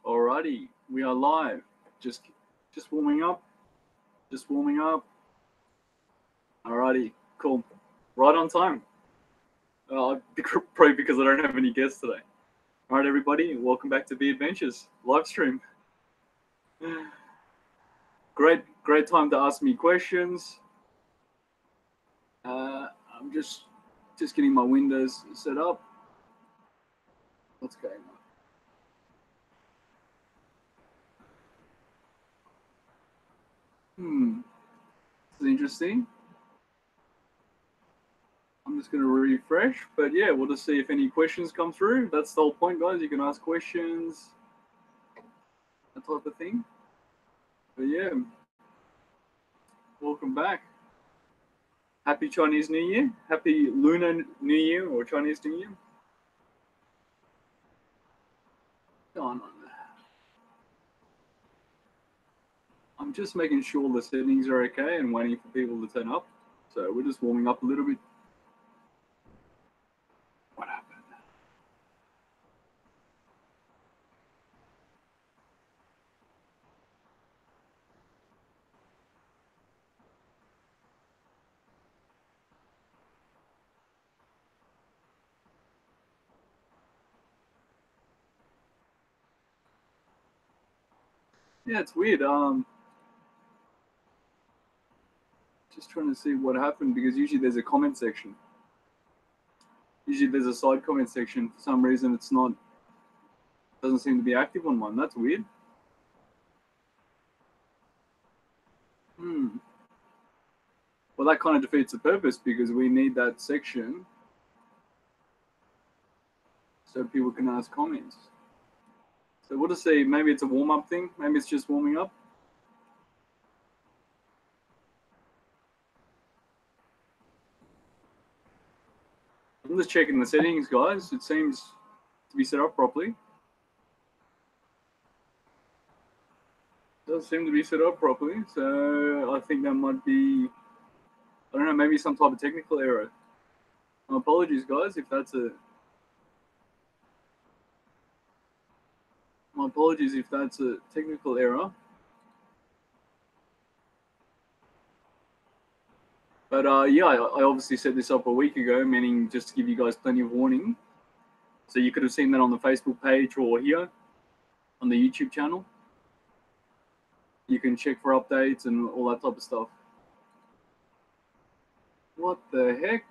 Alrighty, we are live. Just warming up. Just warming up. Alrighty, cool. Right on time. Probably because I don't have any guests today. Alright, everybody, welcome back to The Adventures Livestream. Great time to ask me questions. I'm just getting my windows set up. What's going on? This is interesting. I'm just going to refresh, but yeah, we'll just see if any questions come through. That's the whole point, guys. You can ask questions, that type of thing. But yeah, welcome back. Happy Chinese New Year. Happy Lunar New Year or Chinese New Year. Go on. I'm just making sure the settings are okay and waiting for people to turn up. So we're just warming up a little bit. What happened? Yeah, it's weird. Just trying to see what happened because usually there's a comment section. Usually there's a side comment section. For some reason, it's not. Doesn't seem to be active on mine. That's weird. Well, that kind of defeats the purpose because we need that section so people can ask comments. So we'll just see. Maybe it's a warm-up thing. Maybe it's just warming up. I'm just checking the settings, guys. It seems to be set up properly. It does seem to be set up properly. So I think that might be, I don't know, maybe some type of technical error. My apologies, guys, if that's a... My apologies if that's a technical error. But yeah, I obviously set this up a week ago, meaning just to give you guys plenty of warning. So you could have seen that on the Facebook page or here on the YouTube channel. You can check for updates and all that type of stuff. What the heck?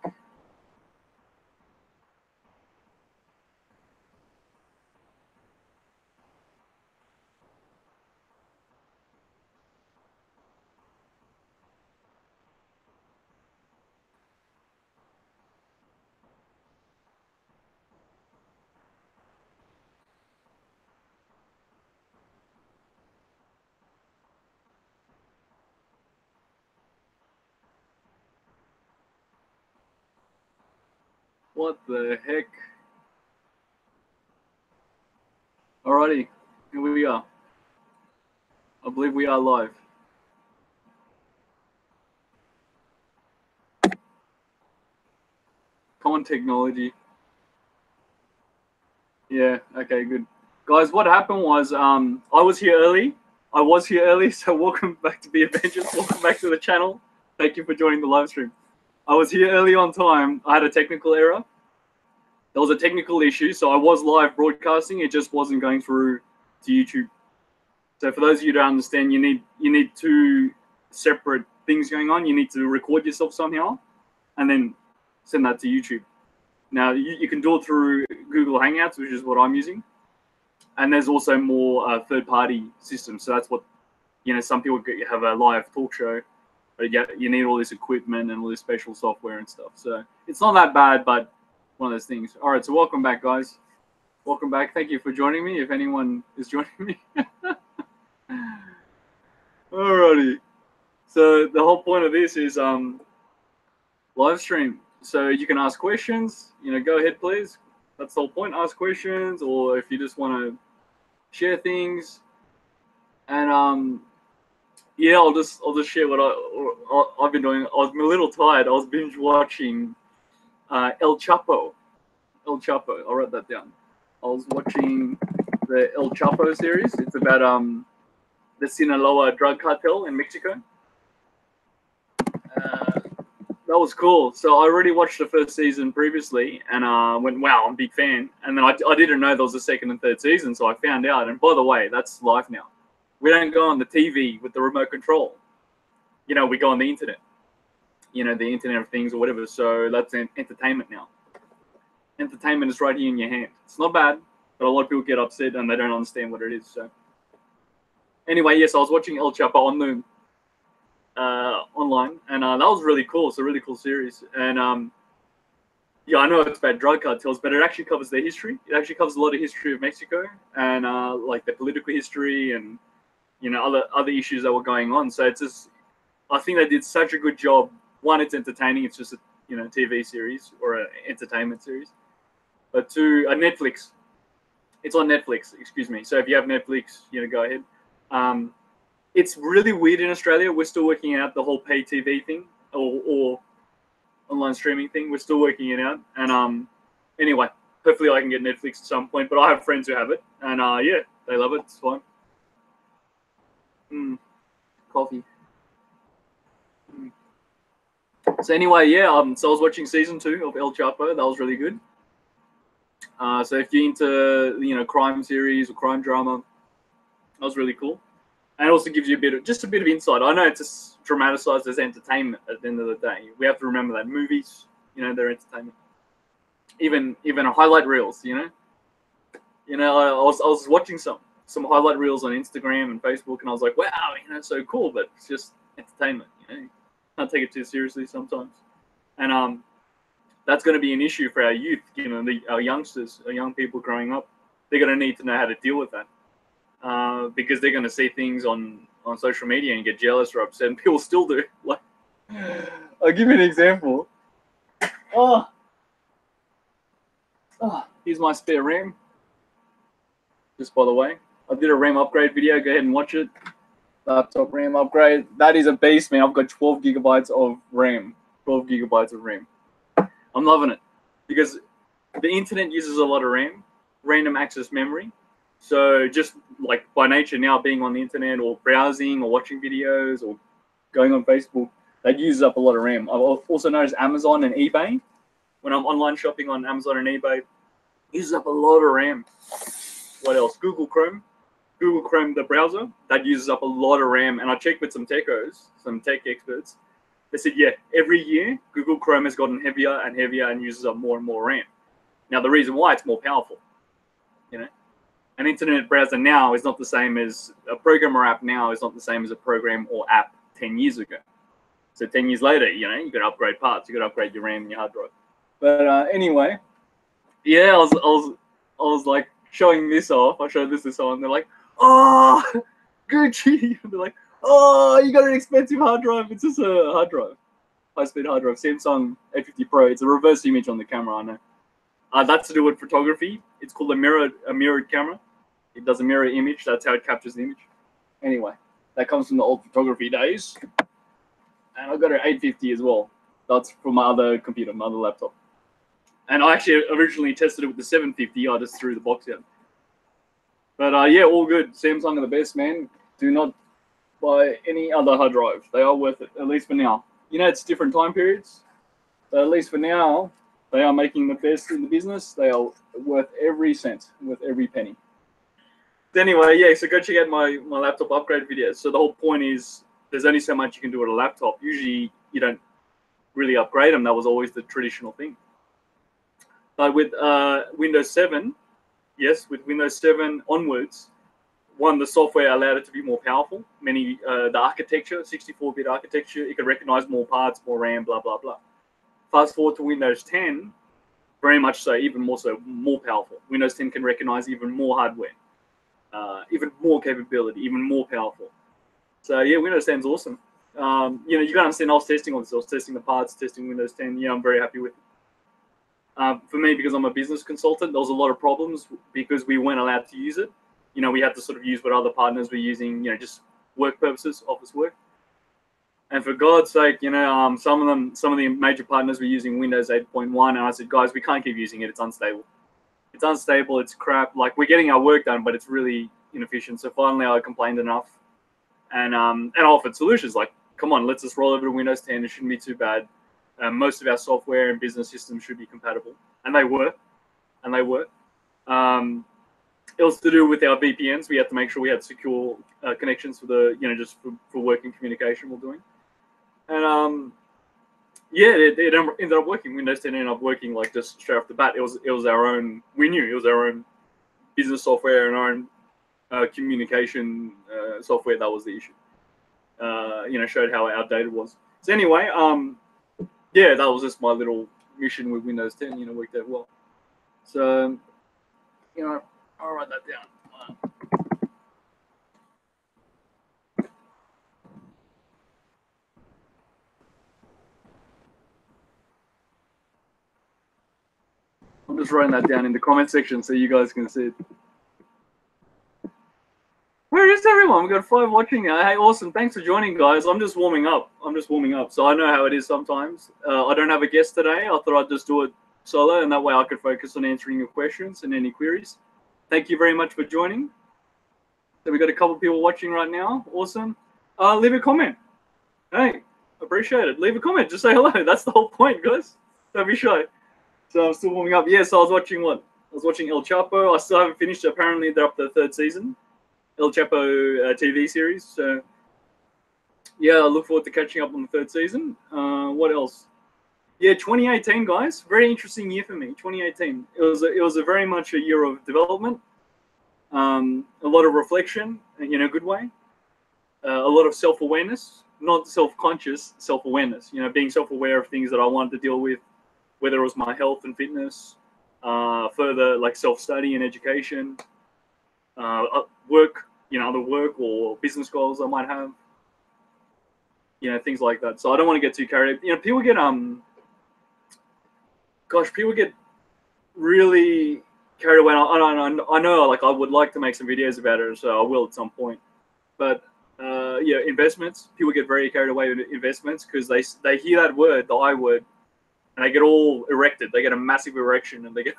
What the heck? Alrighty, here we are. I believe we are live. Common technology. Yeah, okay, good. Guys, what happened was I was here early. So welcome back to The Adventures. Welcome back to the channel. Thank you for joining the live stream. I was here early on time. I had a technical error. There was a technical issue, so I was live broadcasting. It just wasn't going through to YouTube. So for those of you who don't understand, you need two separate things going on. You need to record yourself somehow and then send that to YouTube. Now, you can do it through Google Hangouts, which is what I'm using. And there's also more third-party systems. So that's what, some people have a live talk show, but you need all this equipment and all this special software and stuff. So it's not that bad, but one of those things. All right, so welcome back, guys. Welcome back. Thank you for joining me, if anyone is joining me. Alrighty. So the whole point of this is live stream. So you can ask questions. Go ahead, please. That's the whole point. Ask questions, or if you just want to share things. And yeah, I'll just share what I've been doing. I was a little tired. I was binge watching El Chapo. I'll write that down. I was watching the El Chapo series. It's about the Sinaloa drug cartel in Mexico. That was cool. So I already watched the first season previously, and went, wow, I'm a big fan. And then I didn't know there was a second and third season, so I found out. And by the way, that's life now. We don't go on the TV with the remote control. You know, we go on the internet. You know, the Internet of Things or whatever. So that's entertainment now. Entertainment is right here in your hand. It's not bad, but a lot of people get upset and they don't understand what it is. So anyway, yes, I was watching El Chapo on the online, and that was really cool. It's a really cool series, and yeah, I know it's about drug cartels, but it actually covers their history. It actually covers a lot of history of Mexico and like the political history and, you know, other issues that were going on. So it's just, I think they did such a good job. One, it's entertaining. It's just a, you know, TV series or an entertainment series. But two, Netflix. It's on Netflix. Excuse me. So if you have Netflix, you know, go ahead. It's really weird in Australia. We're still working out the whole pay TV thing or online streaming thing. We're still working it out. And anyway, hopefully I can get Netflix at some point. But I have friends who have it, and yeah, they love it. It's fine. Coffee. So anyway, yeah. So I was watching season 2 of El Chapo. That was really good. So if you're into, you know, crime series or crime drama, that was really cool. And it also gives you a bit of insight. I know it's just dramatized as entertainment at the end of the day. We have to remember that movies, you know, they're entertainment. Even highlight reels, you know. You know, I was watching some highlight reels on Instagram and Facebook, and I was like, wow, you know, it's so cool, but it's just entertainment. You know, you can't take it too seriously sometimes. And that's going to be an issue for our youth. You know, our youngsters, our young people growing up. They're going to need to know how to deal with that. Because they're going to see things on social media and get jealous or upset, and people still do. Like, I'll give you an example. Oh, here's my spare RAM. Just by the way, I did a RAM upgrade video. Go ahead and watch it. Laptop RAM upgrade. That is a beast, man. I've got 12 gigabytes of RAM. 12 gigabytes of RAM. I'm loving it because the internet uses a lot of RAM, random access memory. So just like by nature now, being on the internet or browsing or watching videos or going on Facebook, that uses up a lot of RAM. I've also noticed Amazon and eBay. When I'm online shopping on Amazon and eBay, uses up a lot of RAM. What else? Google Chrome, the browser, that uses up a lot of RAM. And I checked with some tech experts. They said, yeah, every year Google Chrome has gotten heavier and heavier and uses up more and more RAM. Now the reason why, it's more powerful, you know. An internet browser now is not the same as a program or app now is not the same as a program or app 10 years ago. So 10 years later, you know, you got to upgrade parts, you got to upgrade your RAM and your hard drive. But anyway, yeah, I was like showing this off. I showed this on. They're like, oh, Gucci. They're like, oh, you got an expensive hard drive. It's just a hard drive, high-speed hard drive, Samsung A50 Pro. It's a reverse image on the camera, I know. That's to do with photography. It's called a mirrored camera. It does a mirror image. That's how it captures the image. Anyway, that comes from the old photography days. And I've got an 850 as well. That's for my other computer, my other laptop. And I actually originally tested it with the 750. I just threw the box out. But yeah, all good. Samsung are the best, man. Do not buy any other hard drive. They are worth it, at least for now. You know, it's different time periods. But at least for now, they are making the best in the business. They are worth every cent, worth every penny. Anyway, yeah, so go check out my laptop upgrade videos. So the whole point is there's only so much you can do with a laptop. Usually you don't really upgrade them. That was always the traditional thing. But with Windows 7, yes, with Windows 7 onwards, one, the software allowed it to be more powerful. The architecture, 64-bit architecture, it could recognize more parts, more RAM, blah, blah, blah. Fast forward to Windows 10, very much so, even more so, more powerful. Windows 10 can recognize even more hardware, even more capability, even more powerful. So yeah, Windows 10 is awesome. You know, you gotta understand, I was testing all this. I was testing the parts, testing Windows 10. Yeah, I'm very happy with it. For me, because I'm a business consultant, there was a lot of problems because we weren't allowed to use it. You know, we had to sort of use what other partners were using, you know, just work purposes, office work. And for God's sake, you know, some of the major partners were using Windows 8.1, and I said, guys, we can't keep using it. It's unstable. It's unstable. It's crap. Like, we're getting our work done, but it's really inefficient. So finally, I complained enough, and offered solutions. Like, come on, let's just roll over to Windows 10. It shouldn't be too bad. Most of our software and business systems should be compatible, and they were. It was to do with our VPNs. We had to make sure we had secure connections for the, just for working communication we're doing. And yeah, it ended up working. Windows 10 ended up working like just straight off the bat. It was our own. We knew it was our own business software and our own communication software that was the issue. Showed how outdated it was. So anyway, yeah, that was just my little mission with Windows 10. Worked out well. So, I'll write that down. I'm just writing that down in the comment section so you guys can see it. Where is everyone? We've got 5 watching now. Hey, awesome. Thanks for joining, guys. I'm just warming up. So I know how it is sometimes. I don't have a guest today. I thought I'd just do it solo, and that way I could focus on answering your questions and any queries. Thank you very much for joining. So we've got a couple of people watching right now. Awesome. Leave a comment. Hey, appreciate it. Leave a comment. Just say hello. That's the whole point, guys. Don't be shy. So I'm still warming up. Yes, I was watching what? I was watching El Chapo. I still haven't finished. Apparently, they're up to the 3rd season. El Chapo TV series. So, yeah, I look forward to catching up on the 3rd season. What else? Yeah, 2018, guys. Very interesting year for me. 2018. It was a very much a year of development. A lot of reflection, in a good way. A lot of self-awareness, not self-conscious, self-awareness. Being self-aware of things that I wanted to deal with, whether it was my health and fitness, further like self-study and education, work, other work or business goals I might have, things like that. So I don't want to get too carried. People get people get really carried away. I know, like, I would like to make some videos about it, so I will at some point. But yeah, investments. People get very carried away with investments because they hear that word, the I word, and they get all erected. They get a massive erection, and they get.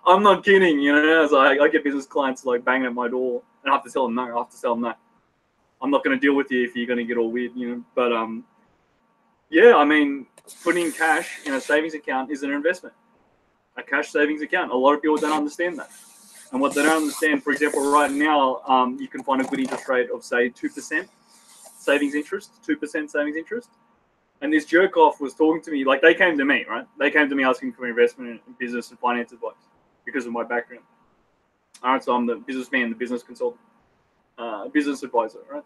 I'm not kidding, So I get business clients like banging at my door, and I have to tell them no. I'm not going to deal with you if you're going to get all weird, But yeah, I mean, putting cash in a savings account is an investment. A cash savings account. A lot of people don't understand that. And what they don't understand, for example, right now, you can find a good interest rate of, say, 2% savings interest, 2% savings interest. And this jerk off was talking to me, like, they came to me, right? They came to me asking for investment in business and finance advice because of my background. All right, so I'm the businessman, the business consultant, business advisor, right?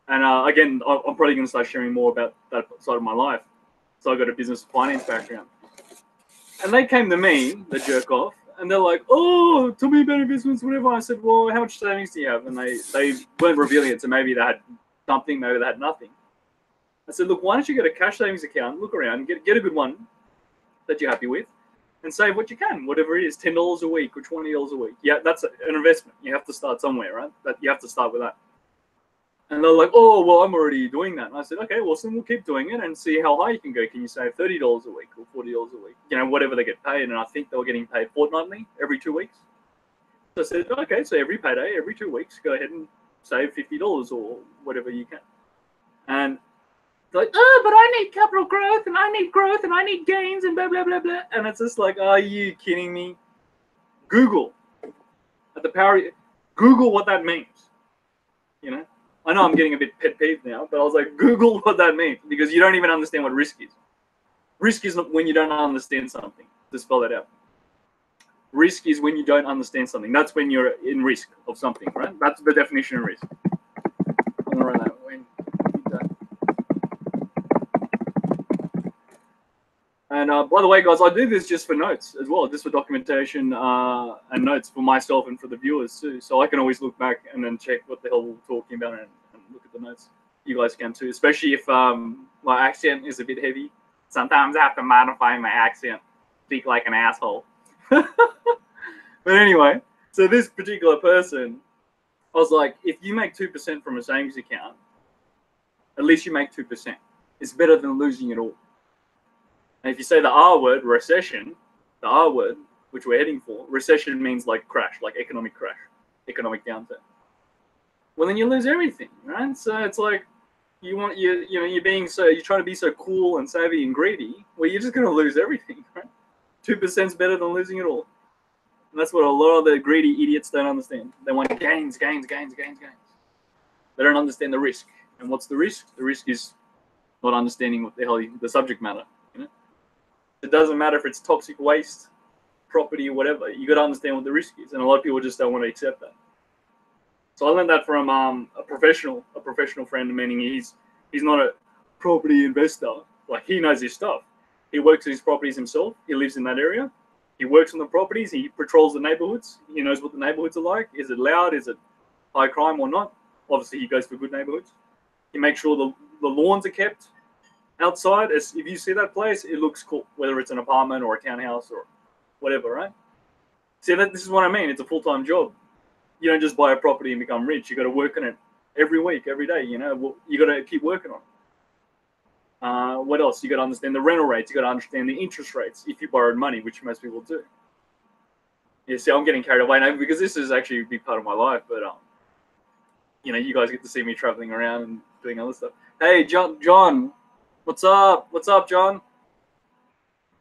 And again, I'm probably going to start sharing more about that side of my life. So I got a business finance background. And they came to me, the jerk off, and they're like, oh, tell me about investments, whatever. I said, well, how much savings do you have? And they weren't revealing it, so maybe they had something, maybe they had nothing. I said, look, why don't you get a cash savings account, look around, get a good one that you're happy with, and save what you can, whatever it is, $10 a week or $20 a week. Yeah, that's an investment. You have to start somewhere, right? You have to start with that. And they're like, oh, well, I'm already doing that. And I said, okay, well, so we'll keep doing it and see how high you can go. Can you save $30 a week or $40 a week? Whatever they get paid. And I think they were getting paid fortnightly, every 2 weeks. So I said, okay, so every payday, every 2 weeks, go ahead and save $50 or whatever you can. And they're like, oh, but I need capital growth and I need gains and blah, blah, blah, blah. And it's just like, are you kidding me? Google. At the power, Google what that means. I know I'm getting a bit pet peeved now, but I was like, Google what that means, because you don't even understand what risk is. Risk is not when you don't understand something. To spell that out. Risk is when you don't understand something. That's when you're in risk of something, right? That's the definition of risk. I'm gonna run that when And by the way, guys, I do this just for notes as well, just for documentation and notes for myself and for the viewers too. So I can always look back and then check what the hell we're talking about and look at the notes. You guys can too, especially if my accent is a bit heavy. Sometimes I have to modify my accent, speak like an asshole. But anyway, so this particular person, I was like, if you make 2% from a savings account, at least you make 2%. It's better than losing it all. And if you say the R word, recession, the R word, which we're heading for, recession means like crash, like economic crash, economic downturn. Well, then you lose everything, right? So it's like you're trying to be so cool and savvy and greedy, well, you're just going to lose everything, right? 2% is better than losing it all. And that's what a lot of the greedy idiots don't understand. They want gains, gains, gains, gains, gains. They don't understand the risk. And what's the risk? The risk is not understanding what the hell the subject matter. You know, it doesn't matter if it's toxic waste, property, or whatever. You got to understand what the risk is, and a lot of people just don't want to accept that. So I learned that from a professional friend, meaning he's not a property investor. Like, he knows his stuff. He works his properties himself. He lives in that area. He works on the properties. He patrols the neighborhoods. He knows what the neighborhoods are like. Is it loud? Is it high crime or not? Obviously, he goes for good neighborhoods. He makes sure the lawns are kept outside. If you see that place, it looks cool, whether it's an apartment or a townhouse or whatever, right? See, this is what I mean. It's a full-time job. You don't just buy a property and become rich. You got to work on it every week, every day. You know, you got to keep working on it. What else? You got to understand the rental rates. You got to understand the interest rates if you borrowed money, which most people do. Yeah, see, I'm getting carried away now because this is actually a big part of my life. But you know, you guys get to see me traveling around and doing other stuff. Hey, John, what's up? What's up, John?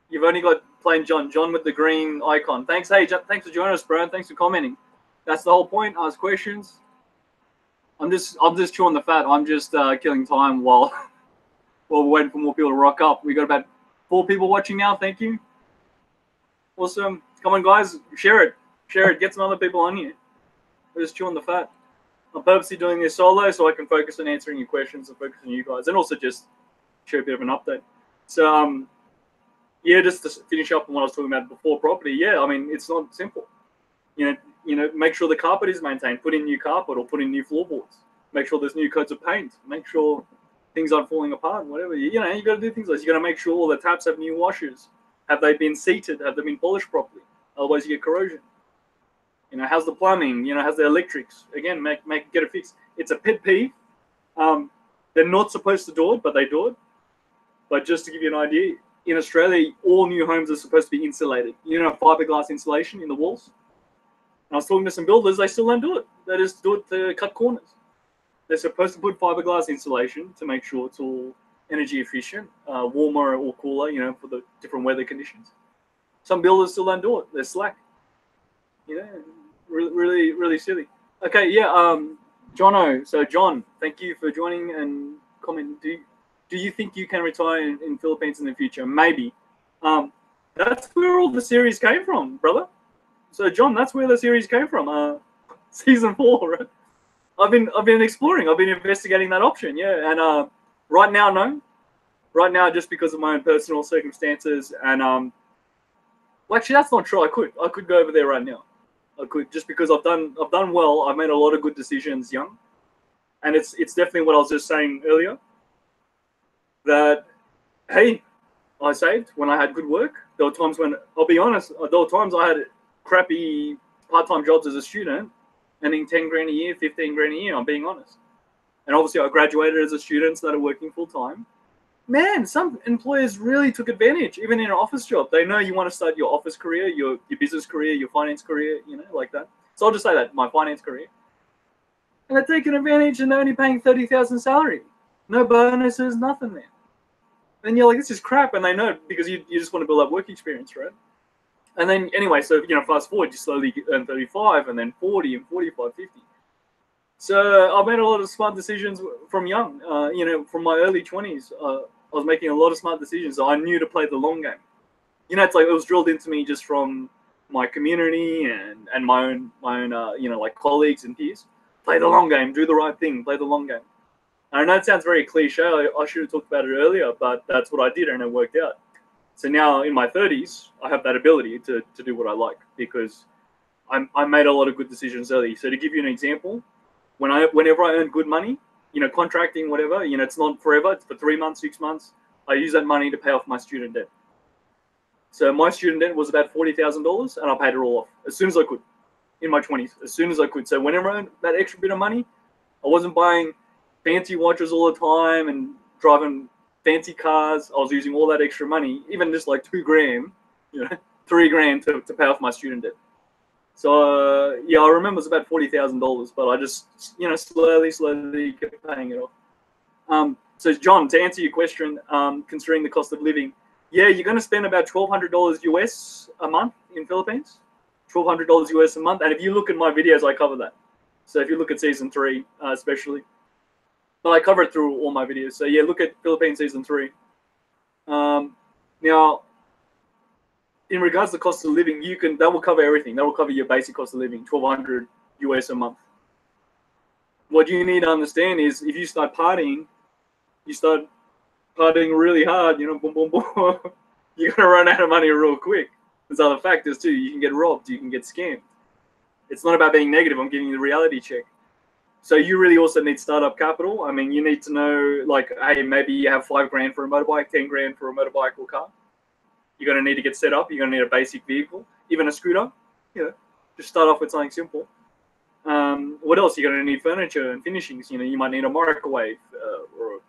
You've only got plain John with the green icon. Thanks. Hey, thanks for joining us, bro. Thanks for commenting. That's the whole point. Ask questions. I'm just chewing the fat. I'm just killing time while we're waiting for more people to rock up. We got about 4 people watching now. Thank you. Awesome. Come on, guys. Share it. Get some other people on here. We're just chewing the fat. I'm purposely doing this solo so I can focus on answering your questions and focus on you guys, and also just share a bit of an update. So, yeah, just to finish up on what I was talking about before, property. Yeah, I mean, it's not simple. You know, make sure the carpet is maintained. Put in new carpet or put in new floorboards. Make sure there's new coats of paint. Make sure things aren't falling apart. Whatever. You know, you got to do things like this. You got to make sure all the taps have new washers. Have they been seated? Have they been polished properly? Otherwise, you get corrosion. You know, how's the plumbing? You know, how's the electrics? Again, get it fixed. It's a pet peeve. They're not supposed to do it, but they do it. But just to give you an idea, in Australia, all new homes are supposed to be insulated. You know, fiberglass insulation in the walls. And I was talking to some builders, they still don't do it. They just do it to cut corners. They're supposed to put fiberglass insulation to make sure it's all energy efficient, warmer or cooler, you know, for the different weather conditions. Some builders still don't do it. They're slack. You know, really, really silly. Okay, yeah, Jono. So, John, thank you for joining and commenting. Do you think you can retire in Philippines in the future? Maybe. That's where all the series came from, brother. So, John, that's where the series came from. Season 4, right? I've been exploring. I've been investigating that option. Yeah, and right now, no. Right now, just because of my own personal circumstances, and well, actually, that's not true. I could go over there right now. I could, just because I've done well. I've made a lot of good decisions young, and it's definitely what I was just saying earlier. That, hey, I saved when I had good work. There were times when, I'll be honest, there were times I had crappy part-time jobs as a student, earning 10 grand a year, 15 grand a year, I'm being honest. And obviously I graduated as a student, started working full-time. Man, some employers really took advantage, even in an office job. They know you want to start your office career, your business career, your finance career, you know, like that. So I'll just say that, my finance career. And they're taking advantage and they're only paying 30,000 salary. No bonuses, nothing there. And you're like, this is crap. And they know, because you just want to build up work experience, right? And then, anyway, so, you know, fast forward, you slowly earn 35 and then 40 and 45, 50. So I made a lot of smart decisions from young, you know, from my early 20s. I was making a lot of smart decisions. I knew to play the long game. You know, it's like it was drilled into me just from my community and my own you know, like colleagues and peers. Play the long game, do the right thing, play the long game. And I know it sounds very cliche. I should have talked about it earlier, but that's what I did and it worked out. So now in my 30s, I have that ability to do what I like because I made a lot of good decisions early. So to give you an example, whenever I earn good money, you know, contracting, whatever, you know, it's not forever. It's for 3 months, 6 months. I use that money to pay off my student debt. So my student debt was about $40,000 and I paid it all off as soon as I could in my 20s, as soon as I could. So whenever I earned that extra bit of money, I wasn't buying fancy watches all the time and driving fancy cars. I was using all that extra money, even just like $2 grand, you know, 3 grand to pay off my student debt. So yeah, I remember it was about $40,000, but I just, you know, slowly kept paying it off. So John, to answer your question, considering the cost of living, yeah, you're going to spend about $1,200 US a month in Philippines. $1,200 US a month, and if you look at my videos, I cover that. So if you look at season 3, especially, but I cover it through all my videos. So yeah, look at Philippines season 3. Now, in regards to cost of living, that will cover everything. That will cover your basic cost of living, $1,200 US a month. What you need to understand is if you start partying, really hard, you know, boom, boom, boom, you're gonna run out of money real quick. There's other factors too. You can get robbed, you can get scammed. It's not about being negative. I'm giving you the reality check. So you really also need startup capital. I mean, you need to know, like, hey, maybe you have 5 grand for a motorbike, 10 grand for a motorbike or car. You're going to need to get set up. You're going to need a basic vehicle, even a scooter. You know, just start off with something simple. What else? You're going to need furniture and finishings. You know, you might need a microwave or,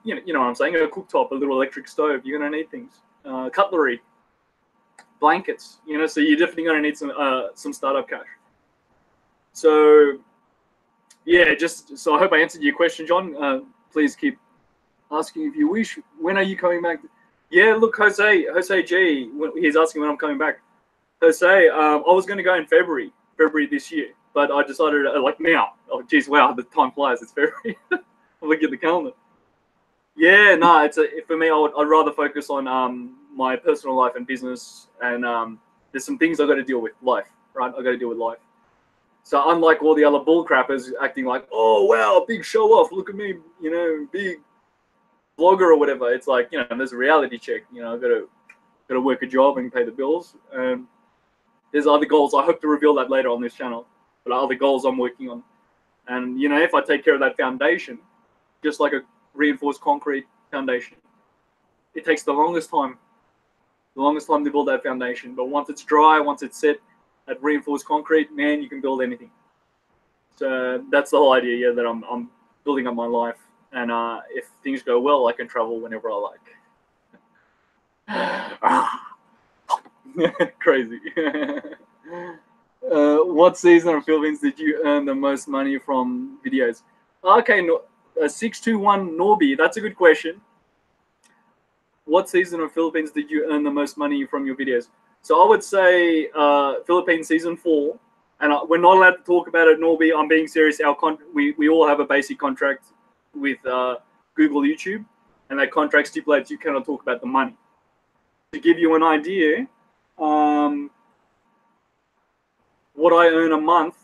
you know what I'm saying, a cooktop, a little electric stove. You're going to need things, cutlery, blankets. You know, so you're definitely going to need some startup cash. So yeah, so I hope I answered your question, John. Please keep asking if you wish. When are you coming back? Yeah, look, Jose G, he's asking when I'm coming back. Jose, I was going to go in February this year, but I decided, like now, oh geez, wow, the time flies, it's February. I'm looking at the calendar. Yeah, no, for me, I'd rather focus on my personal life and business, and there's some things I've got to deal with, life, right? I've got to deal with life. So unlike all the other bull crappers acting like, oh, wow, big show off, look at me, you know, big vlogger or whatever, it's like, you know, there's a reality check. You know, I've got to work a job and pay the bills. There's other goals. I hope to reveal that later on this channel, but other goals I'm working on. And, you know, if I take care of that foundation, just like a reinforced concrete foundation, it takes the longest time to build that foundation. But once it's dry, once it's set, at reinforced concrete, man, you can build anything. So that's the whole idea, yeah, that I'm building up my life, and if things go well, I can travel whenever I like. Crazy. What season of Philippines did you earn the most money from videos? Okay, 621 Norby, that's a good question. What season of Philippines did you earn the most money from your videos? So I would say Philippines season 4, and we're not allowed to talk about it, Norby. I'm being serious. We all have a basic contract with Google YouTube, and that contract stipulates you cannot talk about the money. To give you an idea, what I earn a month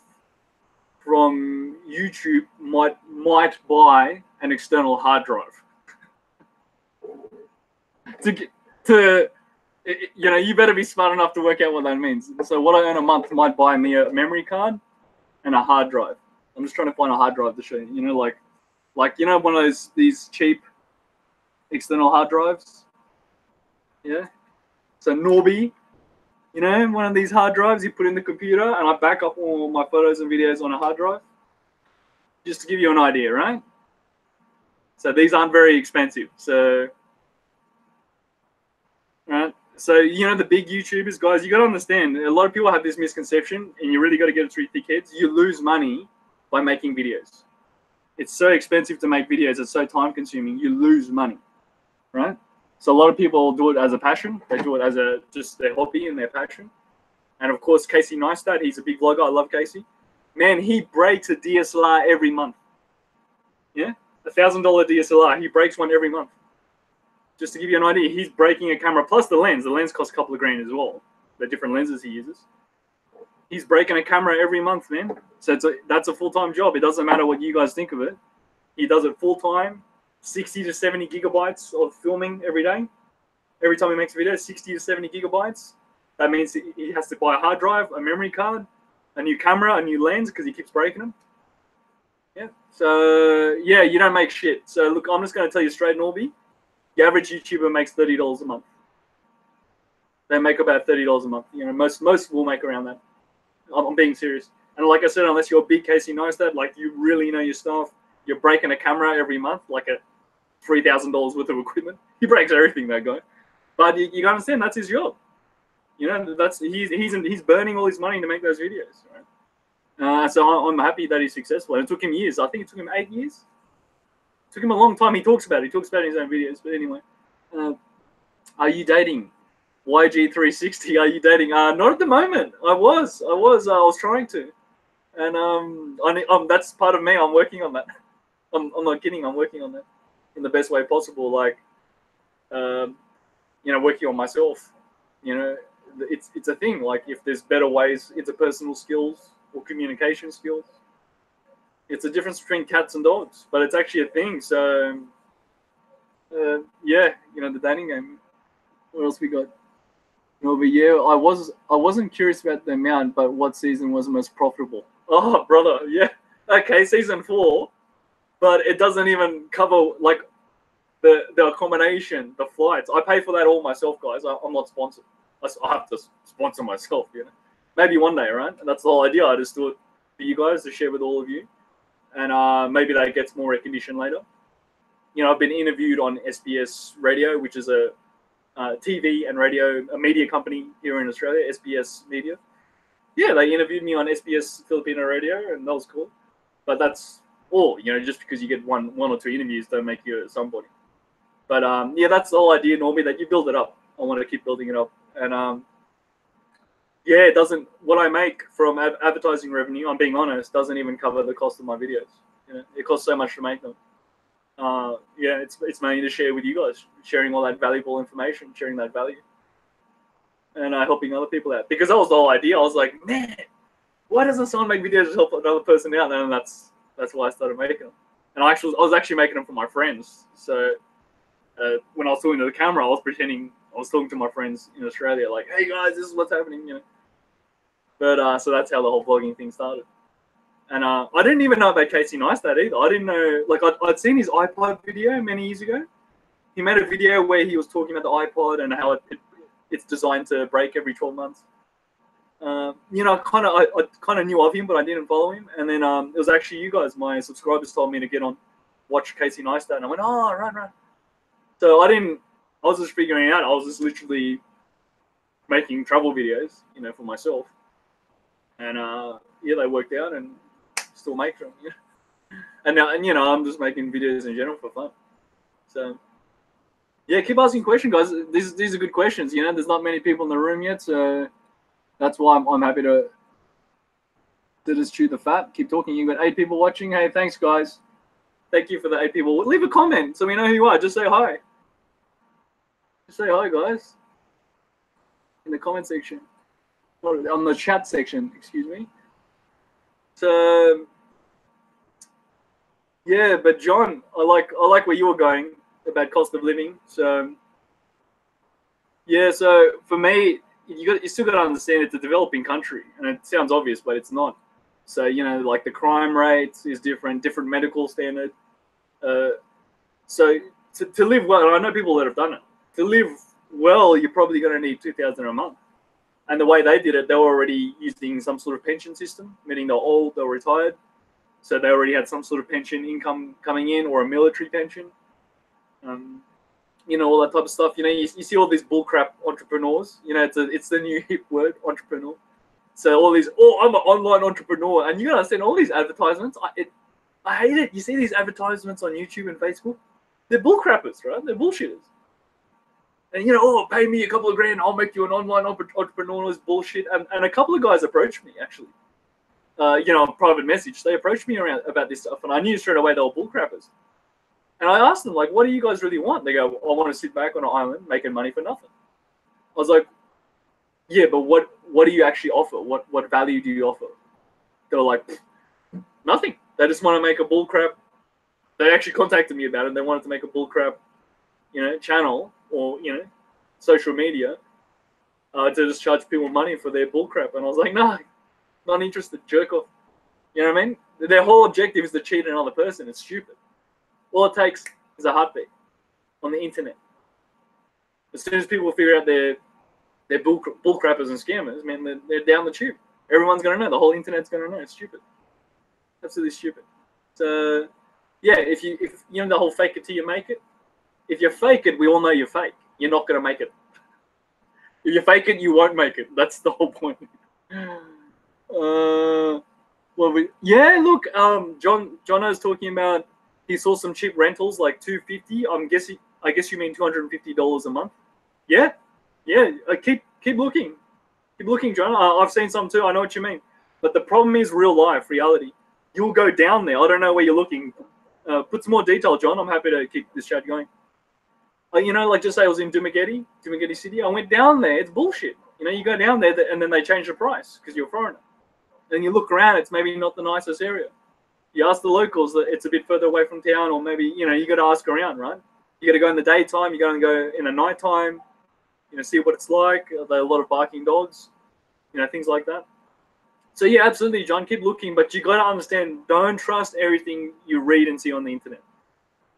from YouTube might buy an external hard drive. You know, you better be smart enough to work out what that means. So what I earn a month might buy me a memory card and a hard drive. I'm just trying to find a hard drive to show you. You know, like you know, one of these cheap external hard drives. Yeah. So Norby, you know, one of these hard drives you put in the computer, and I back up all my photos and videos on a hard drive. Just to give you an idea, right? So these aren't very expensive. So, right. So, you know, the big YouTubers, guys, you got to understand, a lot of people have this misconception, and you really got to get it through thick heads. You lose money by making videos. It's so expensive to make videos. It's so time consuming. You lose money, right? So a lot of people do it as a passion. They do it as just their hobby and their passion. And of course, Casey Neistat, he's a big vlogger. I love Casey. Man, he breaks a DSLR every month. Yeah, $1,000 DSLR. He breaks one every month. Just to give you an idea, he's breaking a camera plus the lens. The lens costs a couple of grand as well. The different lenses he uses. He's breaking a camera every month, man. So that's a full-time job. It doesn't matter what you guys think of it. He does it full-time, 60 to 70 gigabytes of filming every day. Every time he makes a video, 60 to 70 gigabytes. That means he has to buy a hard drive, a memory card, a new camera, a new lens because he keeps breaking them. Yeah. So, yeah, you don't make shit. So, look, I'm just going to tell you straight, Norby. The average YouTuber makes $30 a month. They make about $30 a month. You know, most will make around that. I'm being serious. And like I said, unless you're a big Casey Neistat, like you really know your stuff, you're breaking a camera every month, like a $3,000 worth of equipment. He breaks everything, that guy. But you gotta understand, that's his job. You know, he's burning all his money to make those videos, right? So I'm happy that he's successful. And it took him years. I think it took him 8 years. It took him a long time. He talks about it. He talks about it in his own videos. But anyway, are you dating? YG360, are you dating? Not at the moment. I was trying to, and that's part of me. I'm working on that. I'm not kidding. I'm working on that in the best way possible. Like, you know, working on myself. You know, it's a thing. Like, if there's better ways, interpersonal skills or communication skills. It's a difference between cats and dogs, but it's actually a thing. So, yeah, you know, the dating game. What else we got? No, but yeah, I wasn't curious about the amount, but what season was most profitable? Oh, brother, yeah. Okay, season 4, but it doesn't even cover like the accommodation, the flights. I pay for that all myself, guys. I'm not sponsored. I have to sponsor myself, you know. Maybe one day, right? That's the whole idea. I just do it for you guys to share with all of you, and maybe that gets more recognition later. You know, I've been interviewed on SBS Radio, which is a TV and radio, a media company here in Australia, SBS Media. Yeah, they interviewed me on SBS Filipino Radio, and that was cool. But that's all, you know, just because you get one or two interviews don't make you somebody. But yeah, that's the whole idea normally, that you build it up. I want to keep building it up. And yeah, it doesn't, what I make from advertising revenue, I'm being honest, doesn't even cover the cost of my videos. You know, it costs so much to make them. Yeah, it's mainly to share with you guys, sharing all that valuable information, sharing that value, and helping other people out. Because that was the whole idea. I was like, man, why doesn't someone make videos to help another person out? And that's why I started making them. And I was actually making them for my friends. So when I was talking to the camera, I was pretending I was talking to my friends in Australia, like, hey guys, this is what's happening, you know. But so that's how the whole vlogging thing started. And I didn't even know about Casey Neistat either. I didn't know, like, I'd seen his iPod video many years ago. He made a video where he was talking about the iPod and how it's designed to break every 12 months. You know, I kind of knew of him, but I didn't follow him. And then it was actually you guys, my subscribers, told me to get on, watch Casey Neistat. And I went, oh, right. So I was just figuring it out. I was just literally making travel videos, you know, for myself. And yeah, they worked out, and still make them, you know? And you know, I'm just making videos in general for fun. So yeah, keep asking questions, guys. These are good questions. You know, there's not many people in the room yet, so that's why I'm happy to just chew the fat. Keep talking. You got 8 people watching. Hey, thanks, guys. Thank you for the 8 people. Leave a comment so we know who you are. Just say hi. Just say hi, guys, in the comment section, or on the chat section. Excuse me. So yeah, but John, I like where you were going about cost of living. So yeah, so for me, you still got to understand it's a developing country, and it sounds obvious, but it's not. So you know, like the crime rate is different medical standard. So to live well, and I know people that have done it. To live well, you're probably going to need $2,000 a month. And the way they did it, they were already using some sort of pension system, meaning they're old, they're retired. So they already had some sort of pension income coming in, or a military pension. You know, all that type of stuff. You know, you see all these bullcrap entrepreneurs. You know, it's the new hip word, entrepreneur. So all these, oh, I'm an online entrepreneur. And you got to understand all these advertisements. I hate it. You see these advertisements on YouTube and Facebook. They're bullcrappers, right? They're bullshitters. And, you know, oh, pay me a couple of grand, I'll make you an online entrepreneur. Is bullshit. And a couple of guys approached me, actually. You know, a private message. They approached me about this stuff, and I knew straight away they were bullcrappers. And I asked them, like, what do you guys really want? They go, I want to sit back on an island making money for nothing. I was like, yeah, but what do you actually offer? What value do you offer? They were like, nothing. They just want to make a bullcrap. They actually contacted me about it. They wanted to make a bullcrap, you know, channel, or, you know, social media, to just charge people money for their bullcrap. And I was like, no, not interested, jerk off. You know what I mean? Their whole objective is to cheat another person. It's stupid. All it takes is a heartbeat on the internet. As soon as people figure out they're bullcrappers and scammers, man, they're down the tube. Everyone's going to know. The whole internet's going to know. It's stupid. Absolutely stupid. So, yeah, if you know the whole fake it till you make it, if you fake it, we all know you're fake. You're not going to make it. If you fake it, you won't make it. That's the whole point. Yeah, look, Jono's talking about he saw some cheap rentals like $250. I guess you mean $250 a month. Yeah. Keep looking. Keep looking, John. I've seen some too. I know what you mean. But the problem is real life, reality. You'll go down there. I don't know where you're looking. Put some more detail, John. I'm happy to keep this chat going. Like just say I was in Dumaguete City. I went down there. It's bullshit. You go down there and then they change the price because you're a foreigner. Then you look around. It's maybe not the nicest area. You ask the locals that it's a bit further away from town, or maybe you got to ask around, right? You got to go in the daytime. You got to go in the nighttime. See what it's like. There are a lot of barking dogs. Things like that. So yeah, absolutely, John. Keep looking, but you got to understand. Don't trust everything you read and see on the internet.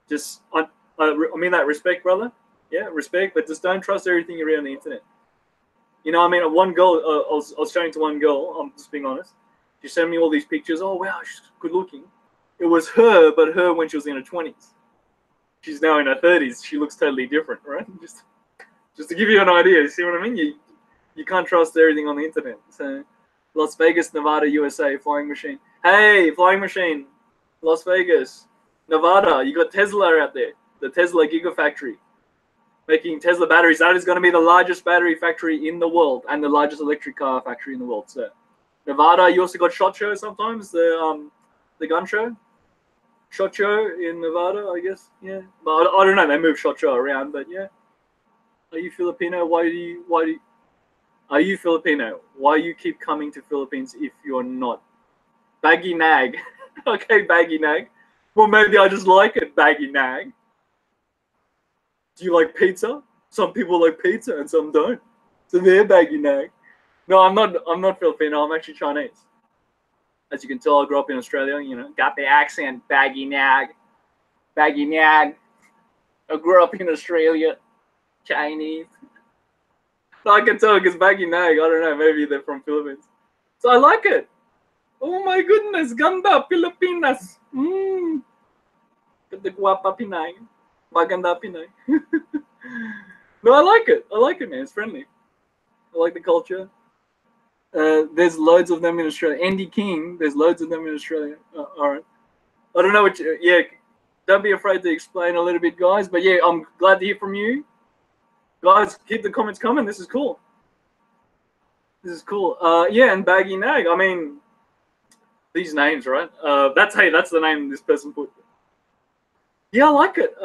Just I mean that respect, brother. Yeah, respect, but just don't trust everything you read on the internet. One girl, I was showing to one girl. I'm just being honest. She sent me all these pictures. Oh wow, she's good looking. It was her, but her when she was in her 20s. She's now in her 30s. She looks totally different, right? Just to give you an idea. You see what I mean? You can't trust everything on the internet. So, Las Vegas, Nevada, USA, flying machine. Hey, flying machine, Las Vegas, Nevada. You got Tesla out there, the Tesla Gigafactory, making Tesla batteries. That is going to be the largest battery factory in the world and the largest electric car factory in the world. So, Nevada. You also got SHOT Show sometimes, the gun show. SHOT Show in Nevada, I guess. Yeah, but I don't know. They move SHOT Show around, but yeah. Are you Filipino? Are you Filipino? Why you keep coming to Philippines if you're not? Baggy nag. Okay, baggy nag. Well, maybe I just like it, baggy nag. Do you like pizza? Some people like pizza and some don't. So they're baggy nag. No, I'm not Filipino. I'm actually Chinese. As you can tell, I grew up in Australia. Got the accent, baggy nag. Baggy nag. I grew up in Australia. Chinese. So I can tell because baggy nag, I don't know, maybe they're from Philippines. So I like it. Oh my goodness, ganda Pilipinas. Ganda guapa Pinay. Maganda Pinay. No, I like it. I like it, man. It's friendly. I like the culture. There's loads of them in Australia. Andy King, there's loads of them in Australia. All right. I don't know what yeah, don't be afraid to explain a little bit, guys. But yeah, I'm glad to hear from you. Guys, keep the comments coming. This is cool. This is cool. Yeah, and baggy nag. I mean, these names, right? That's the name this person put. Yeah, I like it.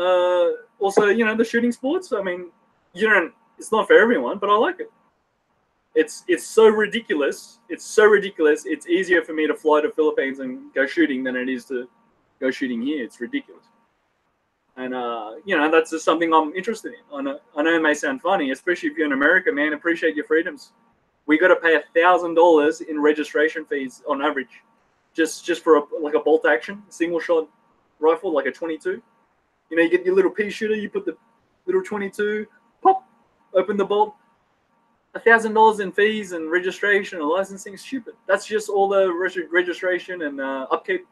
Also, the shooting sports. I mean, it's not for everyone, but I like it. It's so ridiculous. It's so ridiculous. It's easier for me to fly to Philippines and go shooting than it is to go shooting here. It's ridiculous. And, that's just something I'm interested in. I know it may sound funny, especially if you're in America, man. Appreciate your freedoms. We got to pay $1,000 in registration fees on average, just for a bolt action, single shot rifle, like a 22. You get your little pea shooter, you put the little 22, pop, open the bolt. $1,000 in fees and registration and licensing is stupid. That's just all the registration and upkeep.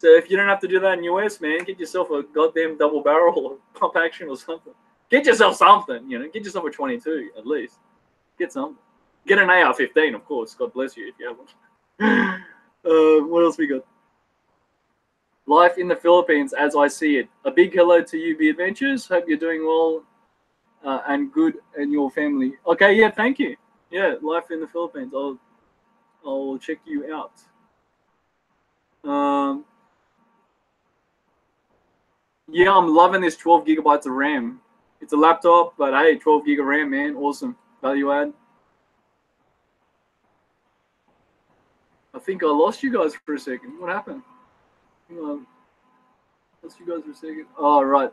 So if you don't have to do that in US, man, get yourself a goddamn double barrel or pump action or something. Get yourself something, Get yourself a 22 at least. Get something. Get an AR-15, of course. God bless you if you have one. What else we got? Life in the Philippines as I see it. A big hello to you, Be Adventures. Hope you're doing well and good and your family. Okay, yeah, thank you. Yeah, life in the Philippines. I'll check you out. Yeah, I'm loving this 12 gigabytes of RAM. It's a laptop, but hey, 12 gig of RAM, man. Awesome. Value add. I think I lost you guys for a second. What happened? Hang on. Lost you guys for a second. Oh, right.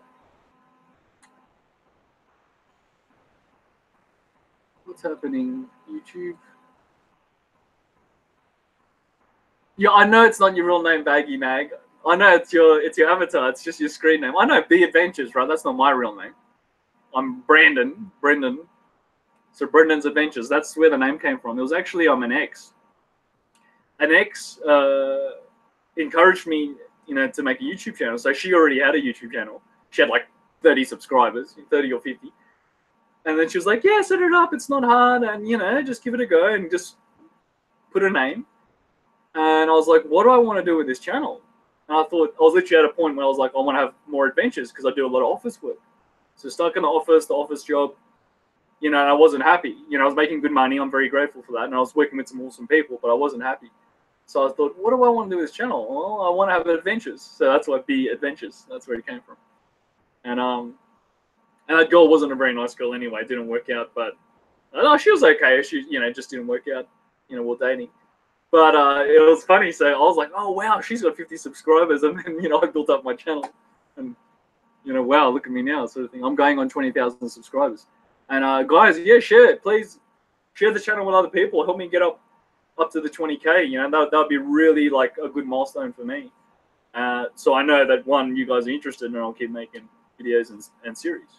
What's happening? YouTube? Yeah, I know it's not your real name, Baggy Nag. I know it's your avatar. It's just your screen name. I know Be Adventures, right? That's not my real name. I'm Brendan. So Brendan's Adventures. That's where the name came from. It was actually an ex. An ex encouraged me, to make a YouTube channel. So she already had a YouTube channel. She had like 30 subscribers, 30 or 50. And then she was like, yeah, set it up. It's not hard. And, you know, just give it a go and just put a name. And I was like, what do I want to do with this channel? And I thought, I was literally at a point where I was like, I want to have more adventures because I do a lot of office work. So stuck in the office job, you know, and I wasn't happy. You know, I was making good money. I'm very grateful for that. And I was working with some awesome people, but I wasn't happy. So I thought, what do I want to do with this channel? Well, I want to have adventures. So that's what Be Adventures. That's where it came from. And that girl wasn't a very nice girl anyway. It didn't work out, but no, she was okay. She, you know, just didn't work out. You know, we're dating. But it was funny. So I was like, oh, wow, she's got 50 subscribers. And then, you know, I built up my channel. And, you know, wow, look at me now, sort of thing. I'm going on 20,000 subscribers. And guys, yeah, share it. Please share the channel with other people. Help me get up to the 20K. You know, that would be really like a good milestone for me. So I know that, one, you guys are interested, and I'll keep making videos and series.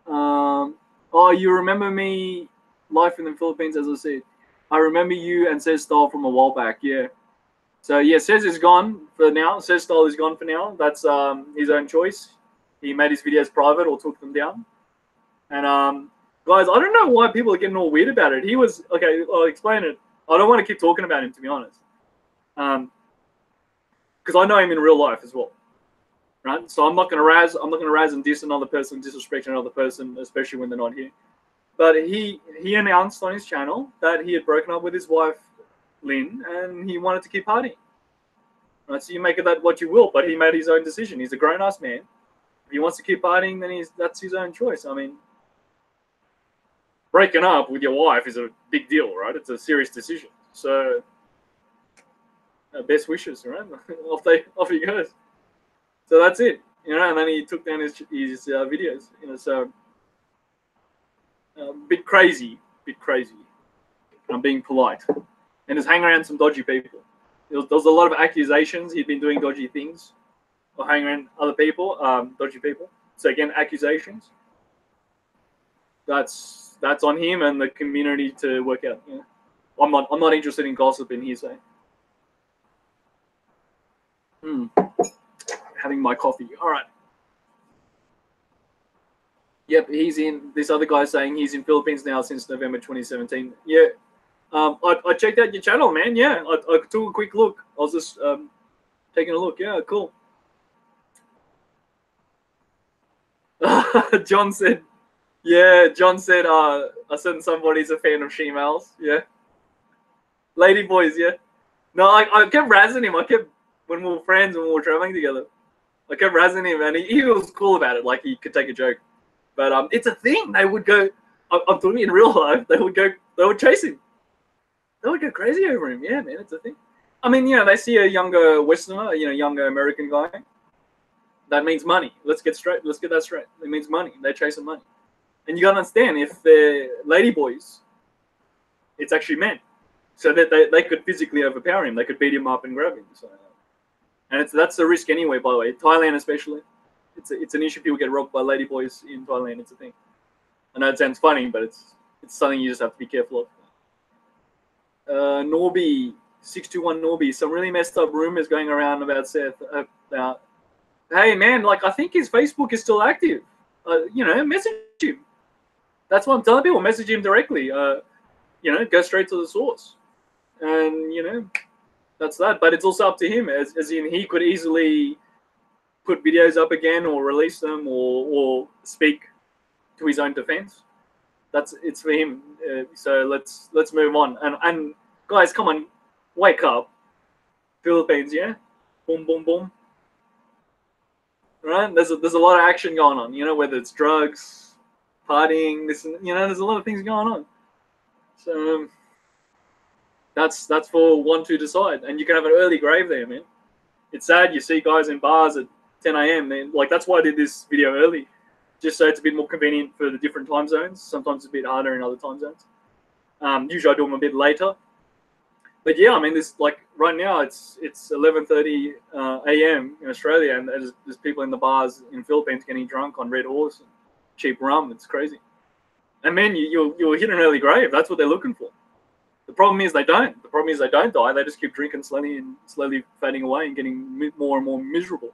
Oh, you remember me, life in the Philippines, as I said. I remember you and Says Style from a while back, yeah. So, yeah, Says is gone for now. Says Style is gone for now. That's his own choice. He made his videos private or took them down. And, guys, I don't know why people are getting all weird about it. He was, okay, I'll explain it. I don't want to keep talking about him, to be honest. Because I know him in real life as well. Right? So I'm not gonna razz and diss another person, disrespect another person, especially when they're not here. But he announced on his channel that he had broken up with his wife, Lynn, and he wanted to keep partying. Right? So you make of that what you will, but he made his own decision. He's a grown-ass man. If he wants to keep partying, then that's his own choice. I mean, breaking up with your wife is a big deal, right? It's a serious decision. So best wishes, right? off he goes. So that's it, you know. And then he took down his videos, you know. So bit crazy. I'm being polite, and just hang around some dodgy people. There was a lot of accusations he'd been doing dodgy things, or hanging around other people, dodgy people. So again, accusations. That's on him and the community to work out. You know? I'm not interested in gossip and hearsay. Having my coffee. All right. Yep, he's in. This other guy saying he's in Philippines now since November 2017. Yeah. I checked out your channel, man. Yeah, I took a quick look. I was just taking a look. Yeah, cool. John said, I said somebody's a fan of she-males. Yeah. Lady boys, yeah. No, I kept razzing him. When we were friends, when we were traveling together, I kept razzing him, and he was cool about it. Like, he could take a joke. But it's a thing. They would go, I'm talking in real life, they would chase him. They would go crazy over him. Yeah, man, it's a thing. I mean, you know, they see a younger Westerner, you know, younger American guy. That means money. Let's get that straight. It means money. They're chasing money. And you got to understand, if they're lady boys, it's actually men. So that they could physically overpower him. They could beat him up and grab him. So, and that's the risk anyway, by the way. Thailand especially. It's an issue. People get robbed by lady boys in Thailand. It's a thing. I know it sounds funny, but it's something you just have to be careful of. Norby, 621 Norby, some really messed up rumors going around about Seth. Hey man, like, I think his Facebook is still active. You know, message him. That's what I'm telling people. Message him directly. You know, go straight to the source. And, you know, that's that. But it's also up to him, as in he could easily put videos up again or release them or speak to his own defense. It's for him. So let's move on. And guys, come on, wake up. Philippines, yeah? Boom, boom, boom. Right? There's a lot of action going on, you know, whether it's drugs, partying, this, you know, there's a lot of things going on. So that's for one to decide. And you can have an early grave there, man. It's sad you see guys in bars at 10 a.m. Like, that's why I did this video early, just so it's a bit more convenient for the different time zones. Sometimes it's a bit harder in other time zones. Usually I do them a bit later. But yeah, I mean, this, like, right now it's 11:30 a.m. in Australia, and there's people in the bars in Philippines getting drunk on Red Horse and cheap rum. It's crazy. And man, you'll hit an early grave. That's what they're looking for. The problem is they don't. The problem is they don't die. They just keep drinking slowly fading away and getting more and more miserable.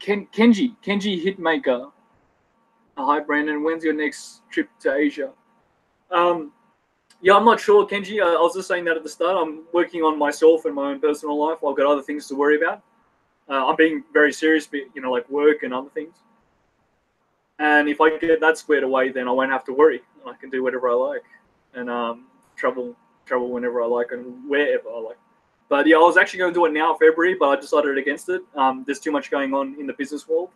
Kenji Hitmaker. Hi, Brandon. When's your next trip to Asia? Yeah, I'm not sure, Kenji. I was just saying that at the start. I'm working on myself and my own personal life. I've got other things to worry about. I'm being very serious, but, you know, like work and other things. And if I get that squared away, then I won't have to worry. I can do whatever I like and travel whenever I like and wherever I like. But yeah, I was actually going to do it now, February, but I decided against it. There's too much going on in the business world,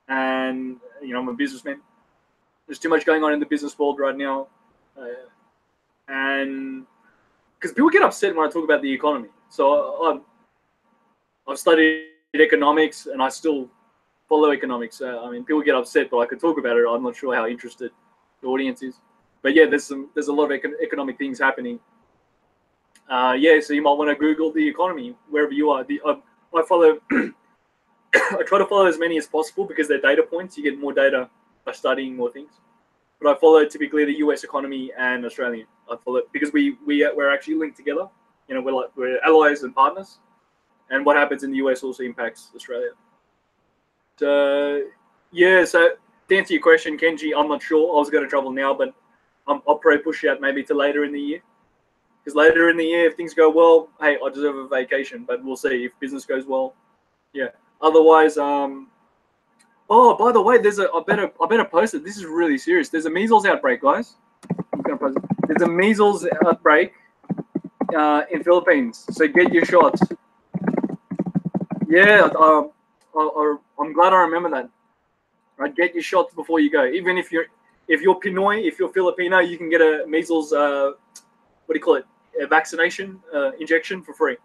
and you know, I'm a businessman. There's too much going on in the business world right now, and because people get upset when I talk about the economy. So I've studied economics, and I still follow economics. I mean, people get upset, but I could talk about it. I'm not sure how interested the audience is. But yeah, there's a lot of economic things happening. Yeah, so you might want to Google the economy wherever you are. I follow. I try to follow as many as possible because they're data points. You get more data by studying more things. But I follow typically the U.S. economy and Australian. I follow it because we're actually linked together. You know, we're allies and partners. And what happens in the US also impacts Australia. So yeah, so to answer your question, Kenji, I'm not sure. I was going to travel now, but I'll probably push it out maybe to later in the year. Because later in the year, if things go well, hey, I deserve a vacation. But we'll see if business goes well. Yeah. Otherwise, oh, by the way, I better post it. This is really serious. There's a measles outbreak, guys. I'm gonna post it. There's a measles outbreak in Philippines. So get your shots. Yeah, I'm glad I remember that. Right, get your shots before you go. Even if you're Pinoy, if you're Filipino, you can get a measles what do you call it? A vaccination injection for free.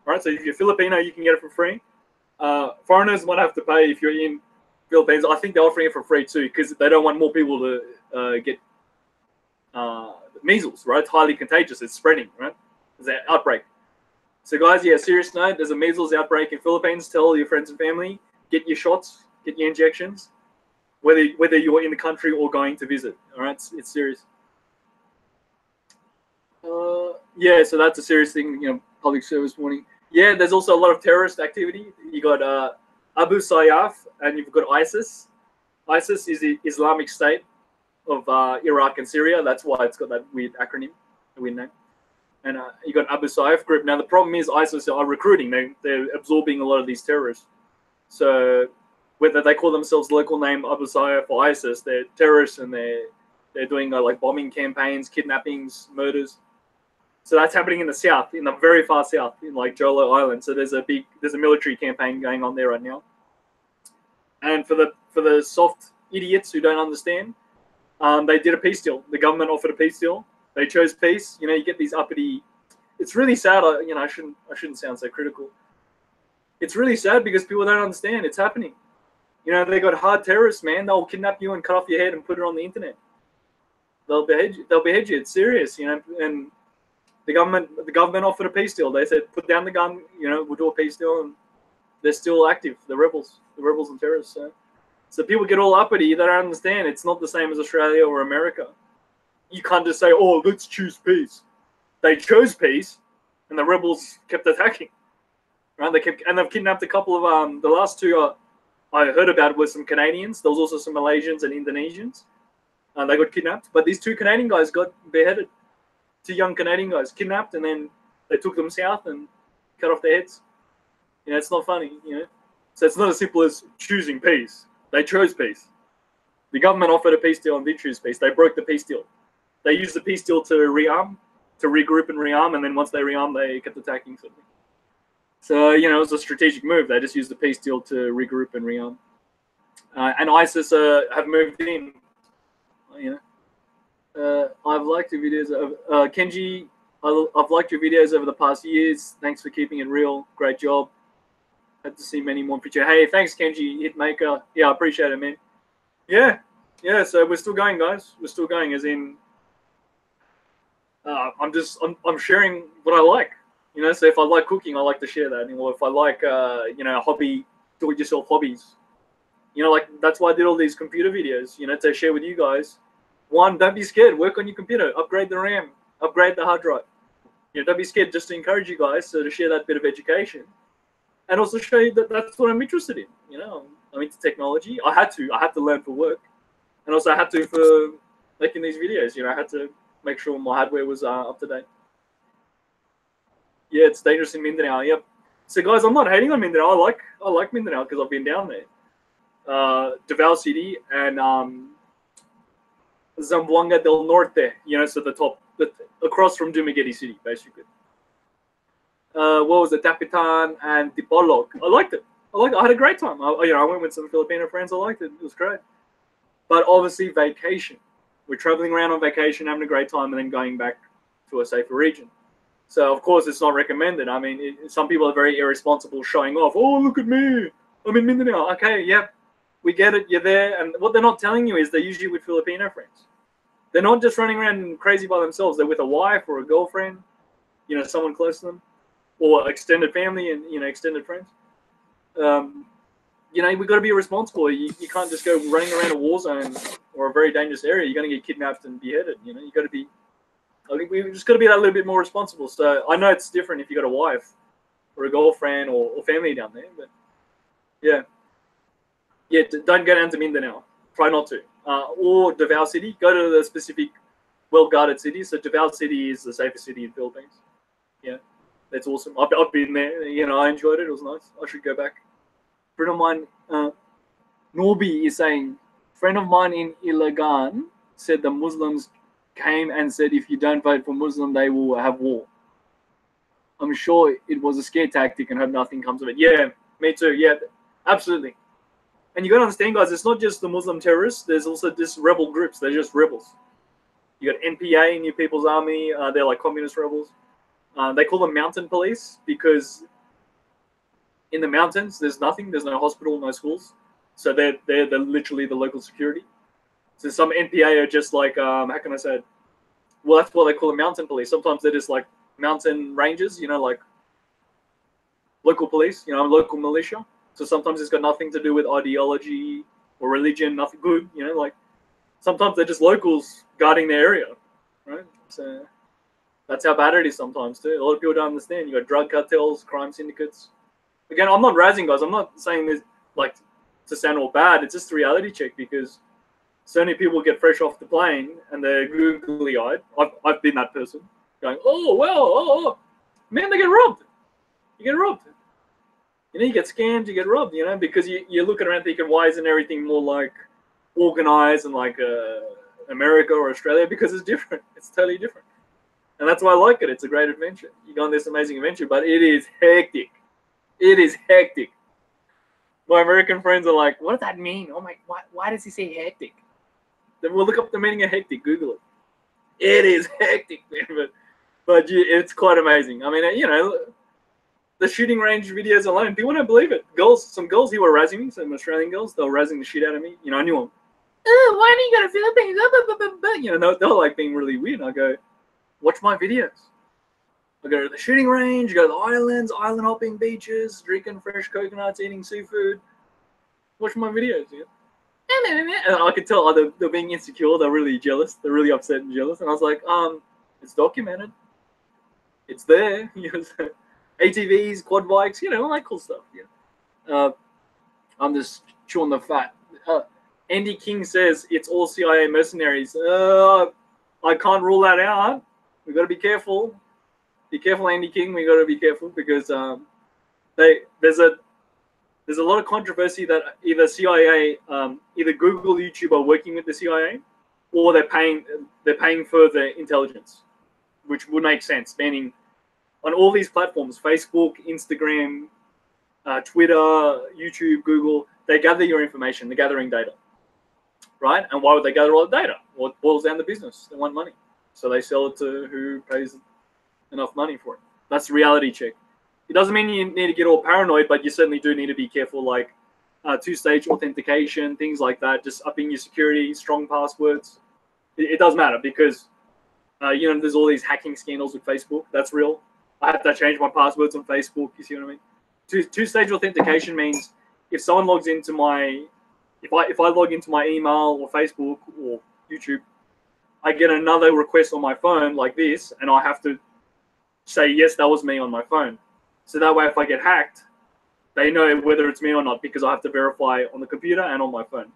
All right, so if you're Filipino, you can get it for free. Foreigners might have to pay if you're in Philippines. I think they're offering it for free too because they don't want more people to get measles. Right, it's highly contagious. It's spreading. Right, there's an outbreak. So guys, yeah, serious note, there's a measles outbreak in Philippines. Tell all your friends and family, get your shots, get your injections, whether you're in the country or going to visit. All right, it's serious. Yeah, so that's a serious thing, you know, public service warning. Yeah, there's also a lot of terrorist activity. You got Abu Sayyaf and you've got ISIS. ISIS is the Islamic State of Iraq and Syria. That's why it's got that weird acronym, weird name. And you got Abu Sayyaf group. Now the problem is ISIS are recruiting. They're absorbing a lot of these terrorists. So whether they call themselves local name Abu Sayyaf or ISIS, they're terrorists and they're doing like bombing campaigns, kidnappings, murders. So that's happening in the south, in the very far south, in like Jolo Island. So there's a military campaign going on there right now. And for the soft idiots who don't understand, they did a peace deal. The government offered a peace deal. They chose peace. You know, you get these uppity. It's really sad. You know, I shouldn't sound so critical. It's really sad because people don't understand. It's happening. You know, they got hard terrorists, man. They'll kidnap you and cut off your head and put it on the internet. They'll behead you. It's serious, you know. And the government offered a peace deal. They said, put down the gun. You know, we'll do a peace deal, and they're still active. The rebels and terrorists. So people get all uppity. They don't understand. It's not the same as Australia or America. You can't just say, oh, let's choose peace. They chose peace, and the rebels kept attacking. Right? They've kidnapped a couple of the last two I heard about were some Canadians. There was also some Malaysians and Indonesians. They got kidnapped, but these two Canadian guys got beheaded. Two young Canadian guys kidnapped, and then they took them south and cut off their heads. You know, it's not funny. You know, so it's not as simple as choosing peace. They chose peace. The government offered a peace deal and did choose peace. They broke the peace deal. They used the peace deal to rearm, to regroup and rearm, and then once they rearmed, they kept attacking something. So, you know, it was a strategic move. They just used the peace deal to regroup and rearm. And ISIS have moved in. You know, I've liked your videos. Kenji, I've liked your videos over the past years. Thanks for keeping it real. Great job. Hope to see many more pictures. Hey, thanks, Kenji Hitmaker. Yeah, I appreciate it, man. Yeah. So we're still going, guys. We're still going, as in. I'm sharing what I like, you know. So if I like cooking, I like to share that. Or if I like, you know, do-it-yourself hobbies, you know, like that's why I did all these computer videos, you know, to share with you guys. One, don't be scared. Work on your computer. Upgrade the RAM. Upgrade the hard drive. You know, don't be scared. Just to encourage you guys, so to share that bit of education. and also show you that that's what I'm interested in. You know, I'm into technology. I had to learn for work, and also I had to for making these videos. You know, I had to make sure my hardware was up to date. Yeah, it's dangerous in Mindanao. Yep. So guys, I'm not hating on Mindanao. I like Mindanao because I've been down there. Davao City and Zamboanga del Norte. You know, so across from Dumaguete City, basically. What was it, Tapitan and Dipolog. I liked it. I had a great time. I went with some Filipino friends. I liked it. It was great. But obviously, vacation. We're traveling around on vacation, having a great time, and then going back to a safer region. So, of course, it's not recommended. I mean, some people are very irresponsible, showing off. Oh, look at me. I'm in Mindanao. Okay, yep. We get it. You're there. And what they're not telling you is they're usually with Filipino friends. They're not just running around crazy by themselves. They're with a wife or a girlfriend, you know, someone close to them, or extended family and, you know, extended friends. You know, we've got to be responsible. You can't just go running around a war zone or a very dangerous area. You're going to get kidnapped and beheaded. You know, you got to be. I think we've just got to be that little bit more responsible. So I know it's different if you got a wife or a girlfriend or family down there, but yeah, don't go down to Mindanao. Try not to. Or Davao City. Go to the specific well-guarded cities. So Davao City is the safest city in the Philippines. Yeah, that's awesome. I've been there. You know, I enjoyed it. It was nice. I should go back. Friend of mine, Norby is saying, friend of mine in Ilagan said the Muslims came and said if you don't vote for Muslim, they will have war. I'm sure it was a scare tactic and hope nothing comes of it. Yeah, me too. Yeah, absolutely. And you got to understand, guys, it's not just the Muslim terrorists. There's also just rebel groups. They're just rebels. You got NPA, New People's Army. They're like communist rebels. They call them mountain police because in the mountains, there's nothing. There's no hospital, no schools. So they're literally the local security. So some NPA are just like, how can I say it? Well, that's what they call them, mountain police. Sometimes they're just like mountain rangers, you know, like local police, you know, local militia. So sometimes it's got nothing to do with ideology or religion, nothing good, you know, like sometimes they're just locals guarding their area, right? So that's how bad it is sometimes too. A lot of people don't understand. You got drug cartels, crime syndicates. Again, I'm not razzing, guys. I'm not saying this like to sound all bad. It's just a reality check because so many people get fresh off the plane and they're googly-eyed. I've been that person going, oh, well, oh, man, they get robbed. You get robbed. You know, you get scammed, you get robbed, you know, because you're looking around thinking, why isn't everything more like organized and like America or Australia? Because it's different. It's totally different. And that's why I like it. It's a great adventure. You go on this amazing adventure, but it is hectic. It is hectic. My American friends are like, what does that mean? Oh my, why does he say hectic? Then we'll look up the meaning of hectic. Google it. It is hectic, man. But it's quite amazing. I mean, you know, the shooting range videos alone, people don't believe it. Some girls here were razzing me, some Australian girls, they were razzing the shit out of me. You know, I knew them. Oh, why do you go to Philippines? You know, they're like being really weird. I go, watch my videos. I go to the shooting range, go to the islands, island hopping beaches, drinking fresh coconuts, eating seafood. Watch my videos, yeah. And I could tell they're being insecure, they're really jealous, they're really upset and jealous. And I was like, it's documented. It's there. You know, ATVs, quad bikes, you know, all that cool stuff. Yeah. I'm just chewing the fat. Andy King says it's all CIA mercenaries. I can't rule that out. We've got to be careful. Be careful, Andy King. We got to be careful because there's a lot of controversy that either CIA, either Google, YouTube are working with the CIA, or they're paying for the intelligence, which would make sense. Meaning, on all these platforms, Facebook, Instagram, Twitter, YouTube, Google, they gather your information. They're gathering data, right? And why would they gather all the data? Well, it boils down to business. They want money, so they sell it to who pays enough money for it. That's the reality check. It doesn't mean you need to get all paranoid, but you certainly do need to be careful, like two-stage authentication, things like that, just upping your security, strong passwords. It does matter because, you know, there's all these hacking scandals with Facebook. That's real. I have to change my passwords on Facebook. You see what I mean? Two-stage authentication means if someone logs into my, if I log into my email or Facebook or YouTube, I get another request on my phone like this, and I have to say, yes, that was me on my phone. So that way, if I get hacked, they know whether it's me or not because I have to verify on the computer and on my phone.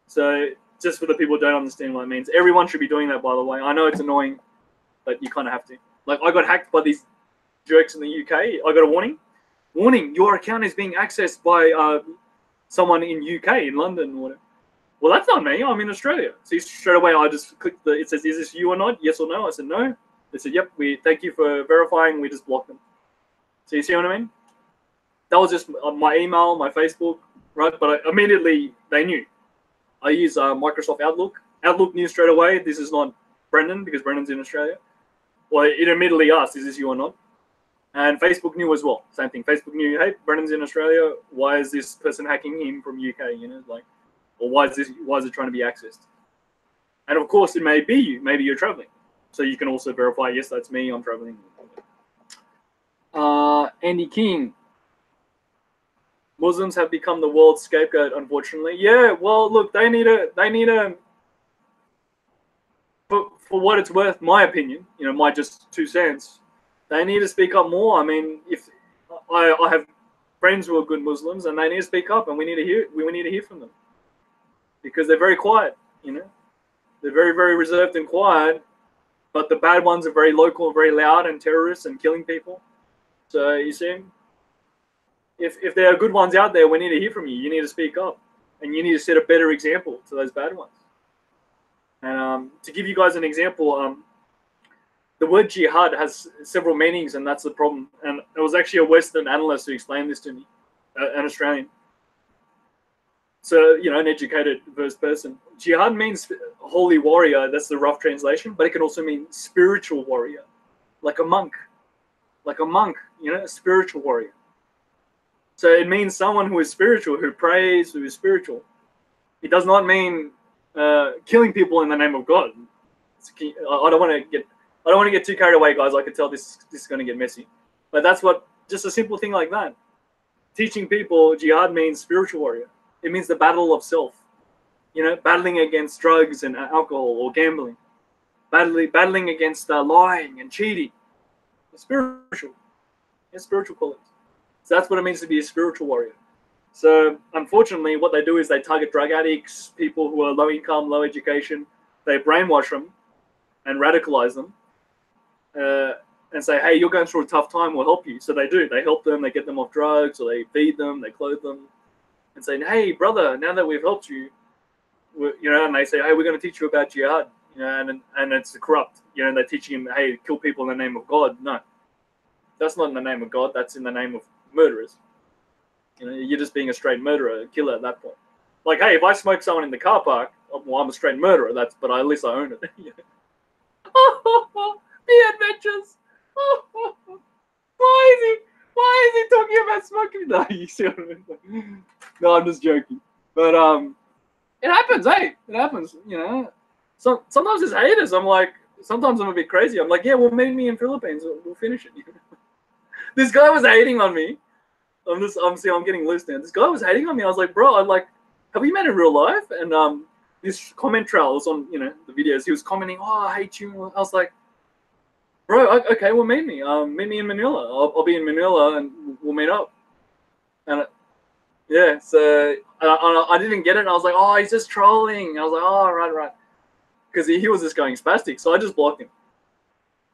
So just for the people who don't understand what it means, everyone should be doing that, by the way. I know it's annoying, but you kind of have to. Like, I got hacked by these jerks in the UK. I got a warning. Warning, your account is being accessed by someone in UK, in London or whatever. Well, that's not me. I'm in Australia. So straight away, I just clicked it says, is this you or not? Yes or no? I said no. They said, yep, thank you for verifying. We just blocked them. So you see what I mean? That was just my email, my Facebook, right? But immediately they knew. I use Microsoft Outlook. Outlook knew straight away this is not Brendan because Brendan's in Australia. Well, it immediately asked, is this you or not? And Facebook knew as well. Same thing. Facebook knew, hey, Brendan's in Australia. Why is this person hacking him from UK? You know, like, or why is it trying to be accessed? And of course, it may be you. Maybe you're traveling. So you can also verify, yes, that's me. I'm traveling. Andy King. Muslims have become the world's scapegoat, unfortunately. Yeah, well, look, they need a, for what it's worth, my opinion, you know, my just 2 cents, they need to speak up more. I mean, if I have friends who are good Muslims and they need to speak up, and we need to hear from them because they're very quiet, you know, they're very, very reserved and quiet, but the bad ones are very local, very loud and terrorists and killing people. So you see, if there are good ones out there, we need to hear from you. You need to speak up, and you need to set a better example to those bad ones. And to give you guys an example, the word jihad has several meanings, and that's the problem. And it was actually a Western analyst who explained this to me, an Australian. So, you know, an educated first person. Jihad means holy warrior. That's the rough translation, but it can also mean spiritual warrior, like a monk, you know, a spiritual warrior. So it means someone who is spiritual, who prays, who is spiritual. It does not mean killing people in the name of God. I don't want to get too carried away, guys. I can tell this is going to get messy, but that's what, just a simple thing like that. Teaching people jihad means spiritual warrior. It means the battle of self. You know, battling against drugs and alcohol or gambling, battling against lying and cheating. It's spiritual. It's spiritual qualities. So that's what it means to be a spiritual warrior. So unfortunately, what they do is they target drug addicts, people who are low income, low education. They brainwash them and radicalize them and say, hey, you're going through a tough time, we'll help you. So they do. They help them. They get them off drugs, or they feed them, they clothe them, and say, hey, brother, now that we've helped you, you know, and they say, hey, we're going to teach you about jihad, you know, and it's corrupt, you know, and they're teaching him, hey, kill people in the name of God. No, that's not in the name of God. That's in the name of murderers. You know, you're just being a straight murderer, a killer at that point. Like, hey, if I smoke someone in the car park, well, I'm a straight murderer. But at least I own it. The adventures. Why is he talking about smoking? No, you see what I mean? No, I'm just joking. But it happens, hey. It happens. You know. So sometimes it's haters. I'm like, sometimes I'm a bit crazy. I'm like, yeah, well, meet me in Philippines. We'll finish it. This guy was hating on me. I'm getting loose now. This guy was hating on me. I was like, bro, have we met in real life? And this comment trail was on, you know, the videos. He was commenting, oh, I hate you. I was like, bro, okay, well, meet me in Manila. I'll be in Manila and we'll meet up. And yeah, so I didn't get it. And I was like, oh, he's just trolling. I was like, oh, right. Because he was just going spastic. So I just blocked him.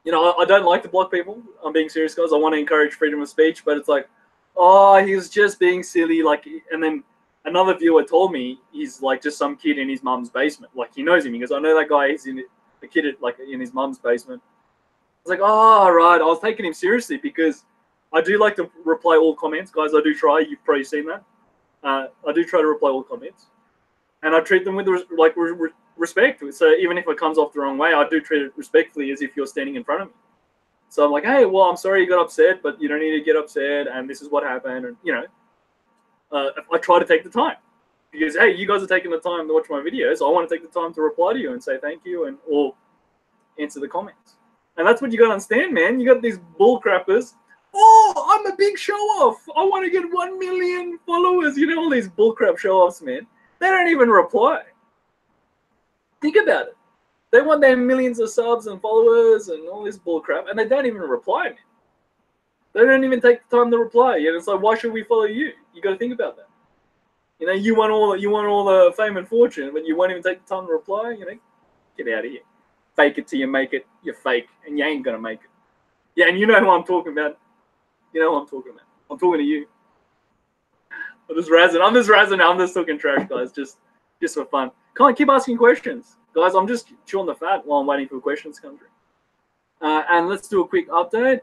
You know, I don't like to block people. I'm being serious, guys. I want to encourage freedom of speech, but it's like, oh, he was just being silly. Like, and then another viewer told me he's like just some kid in his mum's basement. Like, he knows him. He goes, I know that guy. He's in the kid in his mum's basement. I was like, oh, right. I was taking him seriously because I do like to reply all comments, guys. I do try. You've probably seen that. I do try to reply all comments, and I treat them with respect. So even if it comes off the wrong way, I do treat it respectfully as if you're standing in front of me. So I'm like, hey, well, I'm sorry you got upset, but you don't need to get upset, and this is what happened. And, you know, I try to take the time because, hey, you guys are taking the time to watch my videos. I want to take the time to reply to you and say thank you or answer the comments. And that's what you got to understand, man. You got these bull crappers. Oh, I'm a big show-off. I want to get 1 million followers. You know, all these bull crap show-offs, man. They don't even reply. Think about it. They want their millions of subs and followers and all this bull crap, and they don't even reply, man. They don't even take the time to reply. And it's like, why should we follow you? You got to think about that. You know, you want all the fame and fortune, but you won't even take the time to reply. You know, get out of here. Fake it till you make it. You're fake, and you ain't gonna make it. Yeah, and you know who I'm talking about. You know who I'm talking about. I'm talking to you. I'm just razzing now. I'm just talking trash, guys. Just for fun. Can't keep asking questions, guys. I'm just chewing the fat while I'm waiting for questions to come through. And let's do a quick update.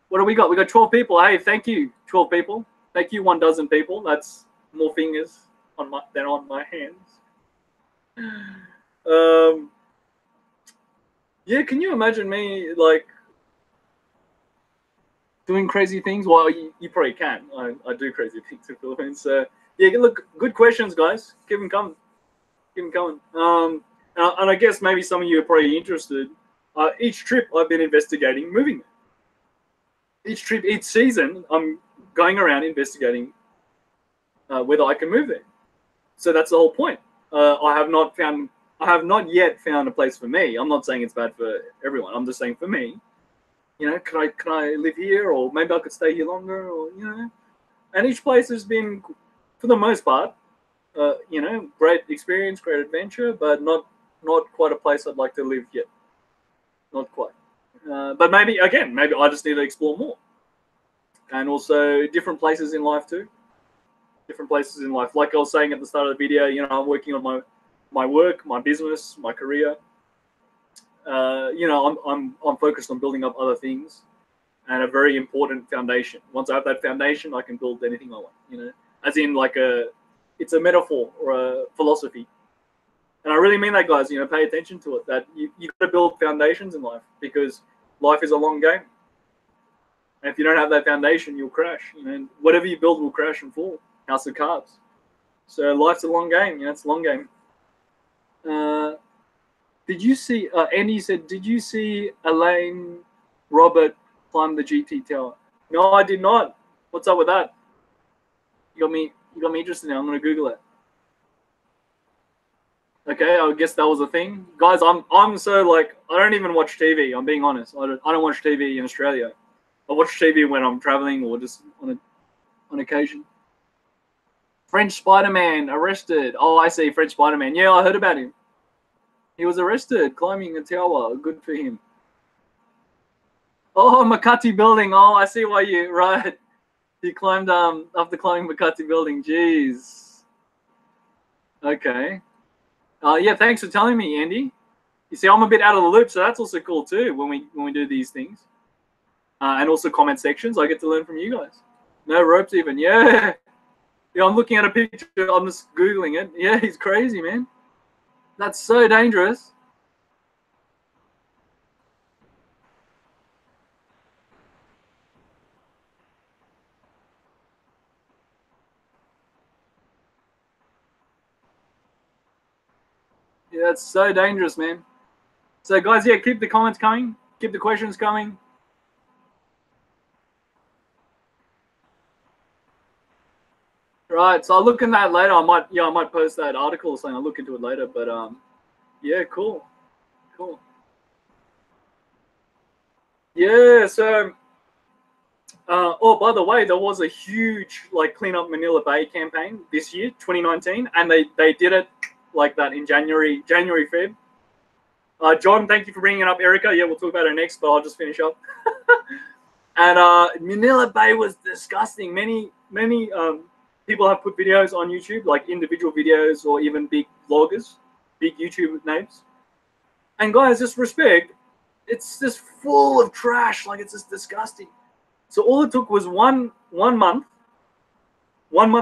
What do we got? We got 12 people. Hey, thank you, 12 people. Thank you, 12 people. That's more fingers than on my hands. Yeah, can you imagine me like doing crazy things? Well, you probably can. I do crazy things in the Philippines. So yeah, look, good questions, guys. Keep them coming. Keep them coming. And I guess maybe some of you are probably interested. Each trip I've been investigating moving there. Each season, I'm going around investigating whether I can move there. So that's the whole point. I have not yet found a place for me. I'm not saying it's bad for everyone. I'm just saying for me. You know, can I live here, or maybe I could stay here longer, or you know. And each place has been, for the most part, you know, great experience, great adventure, but not quite a place I'd like to live yet. Not quite. But maybe I just need to explore more. And also different places in life too. Different places in life. Like I was saying at the start of the video, you know, I'm working on my work, my business, my career. You know, I'm focused on building up other things, and a very important foundation. Once I have that foundation, I can build anything I want. You know, as in like it's a metaphor or a philosophy. And I really mean that, guys. You know, pay attention to it. That you got to build foundations in life, because life is a long game. And if you don't have that foundation, you'll crash. You know, whatever you build will crash and fall. House of cards. So life's a long game. You know, it's a long game. Did you see? Andy said, "Did you see Elaine Robert climb the GT tower?" No, I did not. What's up with that? You got me interested now. I'm gonna Google it. Okay, I guess that was a thing, guys. I'm so like, I don't even watch TV. I'm being honest. I don't watch TV in Australia. I watch TV when I'm traveling or just on occasion. French Spider-Man arrested. Oh, I see, French Spider-Man. Yeah, I heard about him. He was arrested climbing a tower. Good for him. Oh, Makati building. Oh, I see why you right. He climbed after climbing Makati building. Jeez. Okay. Yeah, thanks for telling me, Andy. You see, I'm a bit out of the loop, so that's also cool too when we do these things. And also comment sections. I get to learn from you guys. No ropes even. Yeah. Yeah, I'm looking at a picture. I'm just Googling it. Yeah, he's crazy, man. That's so dangerous. Yeah, that's so dangerous, man. So, guys, yeah, keep the comments coming. Keep the questions coming. Right, so I'll look in that later. I might post that article or something. I'll look into it later. But yeah, cool. Yeah, so oh, by the way, there was a huge like clean up Manila Bay campaign this year, 2019, and they did it like that in January, Feb. John, thank you for bringing it up, Erica. Yeah, we'll talk about it next, but I'll just finish up. And Manila Bay was disgusting. Many people have put videos on YouTube, like individual videos or even big vloggers, big YouTube names. And guys, just respect, it's just full of trash. Like, it's just disgusting. So all it took was one month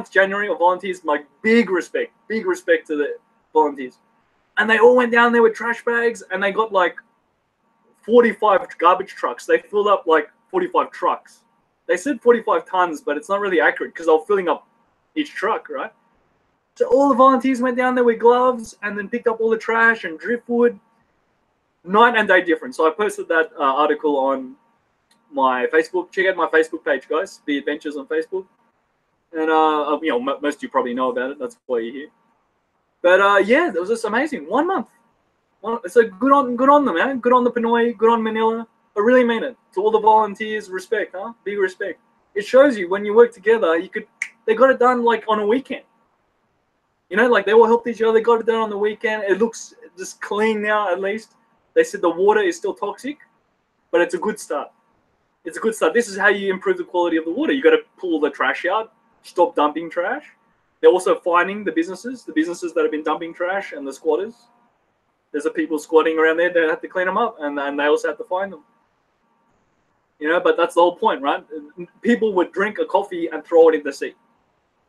January of volunteers. Like, big respect to the volunteers. And they all went down there with trash bags, and they got like 45 garbage trucks. They filled up like 45 trucks. They said 45 tons, but it's not really accurate because they're filling up each truck, right? So all the volunteers went down there with gloves and then picked up all the trash and driftwood. Night and day difference. So I posted that article on my Facebook. Check out my Facebook page, guys. The Adventures on Facebook. And you know, most of you probably know about it. That's why you're here. But yeah, it was just amazing. 1 month. So good on them, man. Good on the Pinoy. Good on Manila. I really mean it. To all the volunteers, respect, huh? Big respect. It shows you when you work together, they got it done like on a weekend. You know, like they all helped each other. They got it done on the weekend. It looks just clean now, at least. They said the water is still toxic, but it's a good start. It's a good start. This is how you improve the quality of the water. You got to pull the trash out, stop dumping trash. They're also fining the businesses that have been dumping trash, and the squatters. There's the people squatting around there that have to clean them up, and they also have to fine them. You know, but that's the whole point, right? People would drink a coffee and throw it in the sea.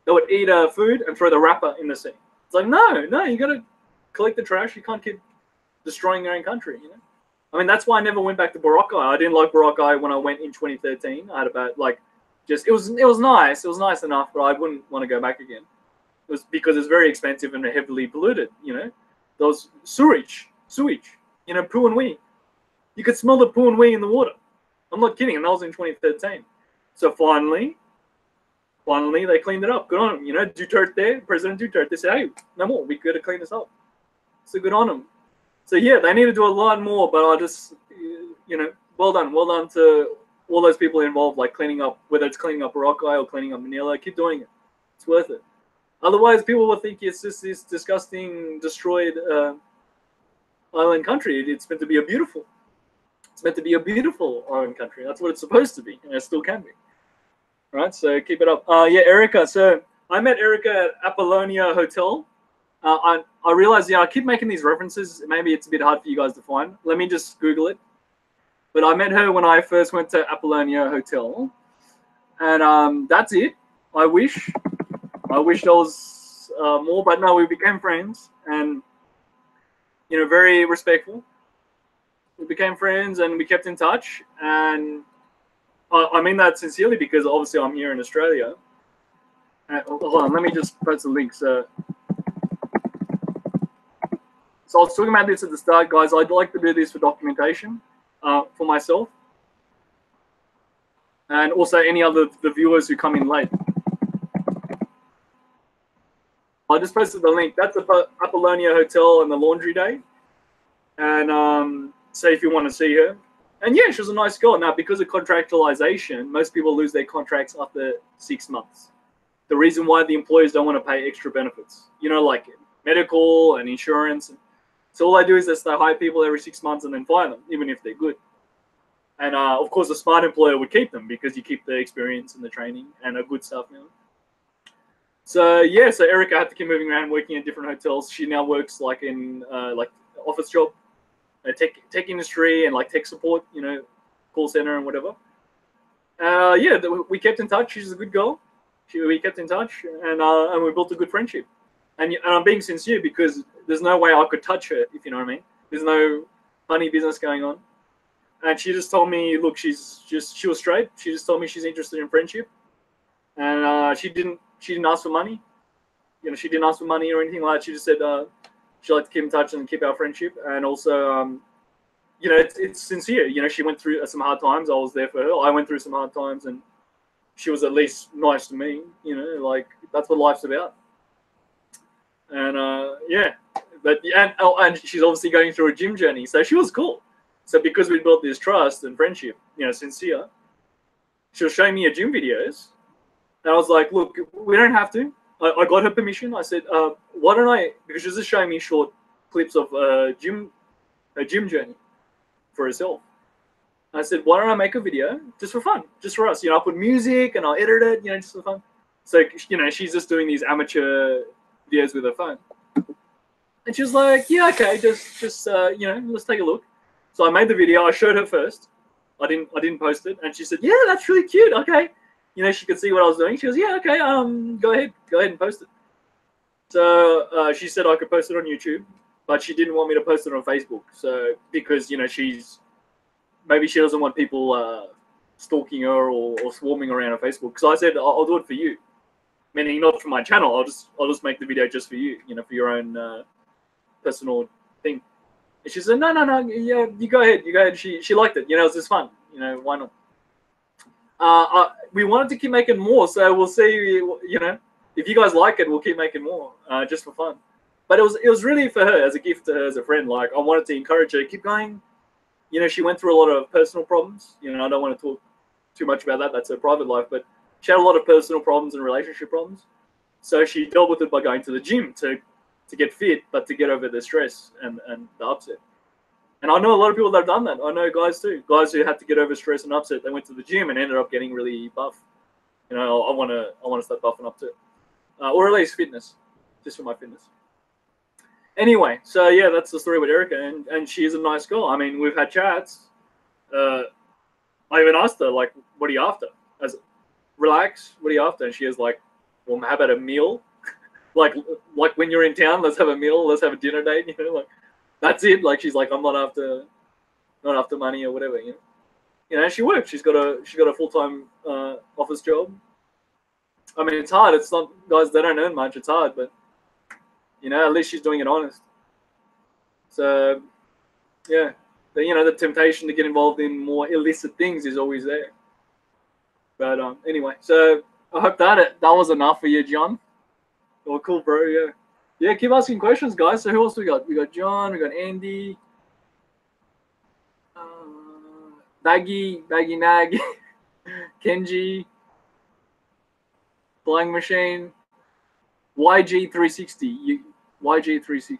They would eat food and throw the wrapper in the sea. It's like, no, you got to collect the trash. You can't keep destroying your own country, you know? I mean, that's why I never went back to Boracay. I didn't like Boracay when I went in 2013. I had about, like, it was nice. It was nice enough, but I wouldn't want to go back again. It was because it's very expensive and heavily polluted, you know? Those sewage, you know, poo and wee. You could smell the poo and wee in the water. I'm not kidding, and that was in 2013. So finally, they cleaned it up. Good on them. You know, President Duterte said, hey, no more. We got to clean this up. So good on them. So yeah, they need to do a lot more, but I just, you know, well done to all those people involved, like cleaning up, whether it's cleaning up Boracay or cleaning up Manila. Keep doing it. It's worth it. Otherwise, people will think it's just this disgusting, destroyed island country. It's meant to be beautiful island country. That's what it's supposed to be, and it still can be. Right, so keep it up. Yeah, Erica. So I met Erica at Apollonia Hotel. I realized, I keep making these references. Maybe it's a bit hard for you guys to find. Let me just Google it. But I met her when I first went to Apollonia Hotel, and that's it. I wish there was more, but no, we became friends, and you know, very respectful. We became friends, and we kept in touch, and I mean that sincerely because obviously I'm here in Australia. Hold on, let me just post the link. So I was talking about this at the start, guys. I'd like to do this for documentation for myself, and also any other the viewers who come in late. I just posted the link. That's the Apollonia Hotel and the laundry day, and say if you want to see her. And yeah, she was a nice girl. Now, because of contractualization, most people lose their contracts after 6 months. The reason why the employers don't want to pay extra benefits, you know, like medical and insurance. So all they do is they hire people every 6 months and then fire them, even if they're good. And of course, a smart employer would keep them because you keep the experience and the training and a good stuff now. So yeah, so Erica had to keep moving around, working in different hotels. She now works like in like office job. Tech industry and like tech support, you know, call center and whatever. Yeah, we kept in touch. She's a good girl. We kept in touch, and we built a good friendship. And I'm being sincere because there's no way I could touch her, if you know what I mean. There's no funny business going on. And she just told me, look, she was straight. She just told me she's interested in friendship, and she didn't ask for money. You know, she didn't ask for money or anything like that. She just said she'd like to keep in touch and keep our friendship. And also, you know, it's sincere. You know, she went through some hard times. I was there for her. I went through some hard times, and she was at least nice to me. You know, like that's what life's about. And yeah, but and she's obviously going through a gym journey, so she was cool. So because we built this trust and friendship, you know, sincere, she was showing me her gym videos, and I was like, look, we don't have to. I got her permission. I said, why don't I, because she was just showing me short clips of her gym journey for herself. I said, why don't I make a video just for fun, just for us? You know, I'll put music and I'll edit it, you know, just for fun. So, you know, she's just doing these amateur videos with her phone. And she was like, yeah, okay, just you know, let's take a look. So I made the video. I showed her first. I didn't post it. And she said, yeah, that's really cute. Okay. You know, she could see what I was doing. She goes, yeah, okay, go ahead and post it. So she said I could post it on YouTube, but she didn't want me to post it on Facebook. So because, you know, maybe she doesn't want people stalking her or swarming around on Facebook. So I said, I'll do it for you, meaning not for my channel. I'll just make the video just for you, you know, for your own personal thing. And she said, no, yeah, you go ahead. She liked it. You know, it was just fun. You know, why not? We wanted to keep making more, so we'll see. You know, if you guys like it, we'll keep making more, just for fun. But it was really for her, as a gift to her as a friend. Like, I wanted to encourage her, keep going. you know, she went through a lot of personal problems. You know, I don't want to talk too much about that. That's her private life. But she had a lot of personal problems and relationship problems. So she dealt with it by going to the gym to get fit, but to get over the stress and the upset. And I know a lot of people that have done that. I know guys too. Guys who had to get over stress and upset. They went to the gym and ended up getting really buff. You know, I want to start buffing up too. Or at least fitness, just for my fitness. Anyway, so yeah, that's the story with Erica, and she is a nice girl. I mean, we've had chats. I even asked her, like, what are you after? As relax, what are you after? And she is like, well, how about a meal? like when you're in town, let's have a meal, let's have a dinner date, you know, like that's it. Like she's like, I'm not after money or whatever, you know. You know, she works. She's got a full-time office job. I mean, it's hard. It's not, guys, they don't earn much. It's hard, but you know, at least she's doing it honest. So yeah, you know, the temptation to get involved in more illicit things is always there. But anyway, so I hope that was enough for you, John. Oh, cool, bro. Yeah, yeah. Keep asking questions, guys. So who else we got? We got John. We got Andy. Baggy Nag, Kenji, Flying Machine, YG360. YG360.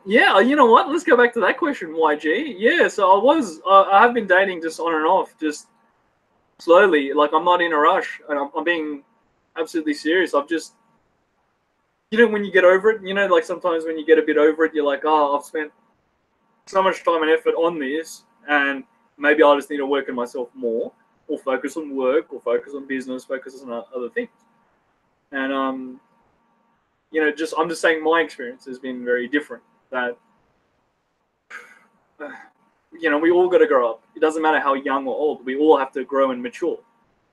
Yeah, you know what? Let's go back to that question, YG. Yeah, so I have been dating just on and off, just slowly. Like, I'm not in a rush, and I'm being absolutely serious. I've just, you know, when you get over it, you know, like sometimes when you get a bit over it, you're like, oh, I've spent so much time and effort on this, and maybe I just need to work on myself more, or focus on work, or focus on business, focus on other things. And you know, I'm just saying my experience has been very different. That you know, we all got to grow up. It doesn't matter how young or old. We all have to grow and mature.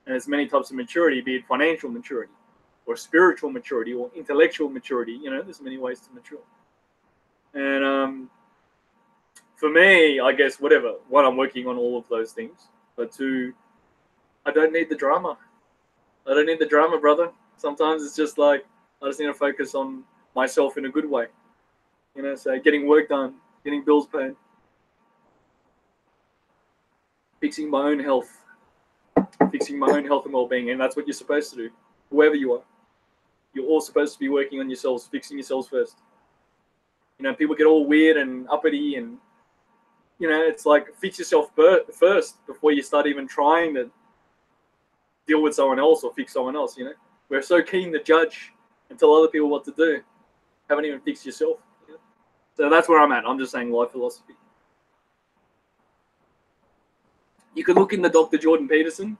And there's many types of maturity, be it financial maturity, or spiritual maturity, or intellectual maturity. You know, there's many ways to mature. And for me, I guess, whatever. One, I'm working on all of those things. But two, I don't need the drama. I don't need the drama, brother. Sometimes it's just like, I just need to focus on myself in a good way. You know, so getting work done, getting bills paid, fixing my own health and well-being. And that's what you're supposed to do, whoever you are. You're all supposed to be working on yourselves, fixing yourselves first. You know, people get all weird and uppity, and you know, it's like, fix yourself first before you start even trying to deal with someone else or fix someone else. You know, we're so keen to judge and tell other people what to do, haven't even fixed yourself. You know? So that's where I'm at. I'm just saying life philosophy. You could look into Dr. Jordan Peterson.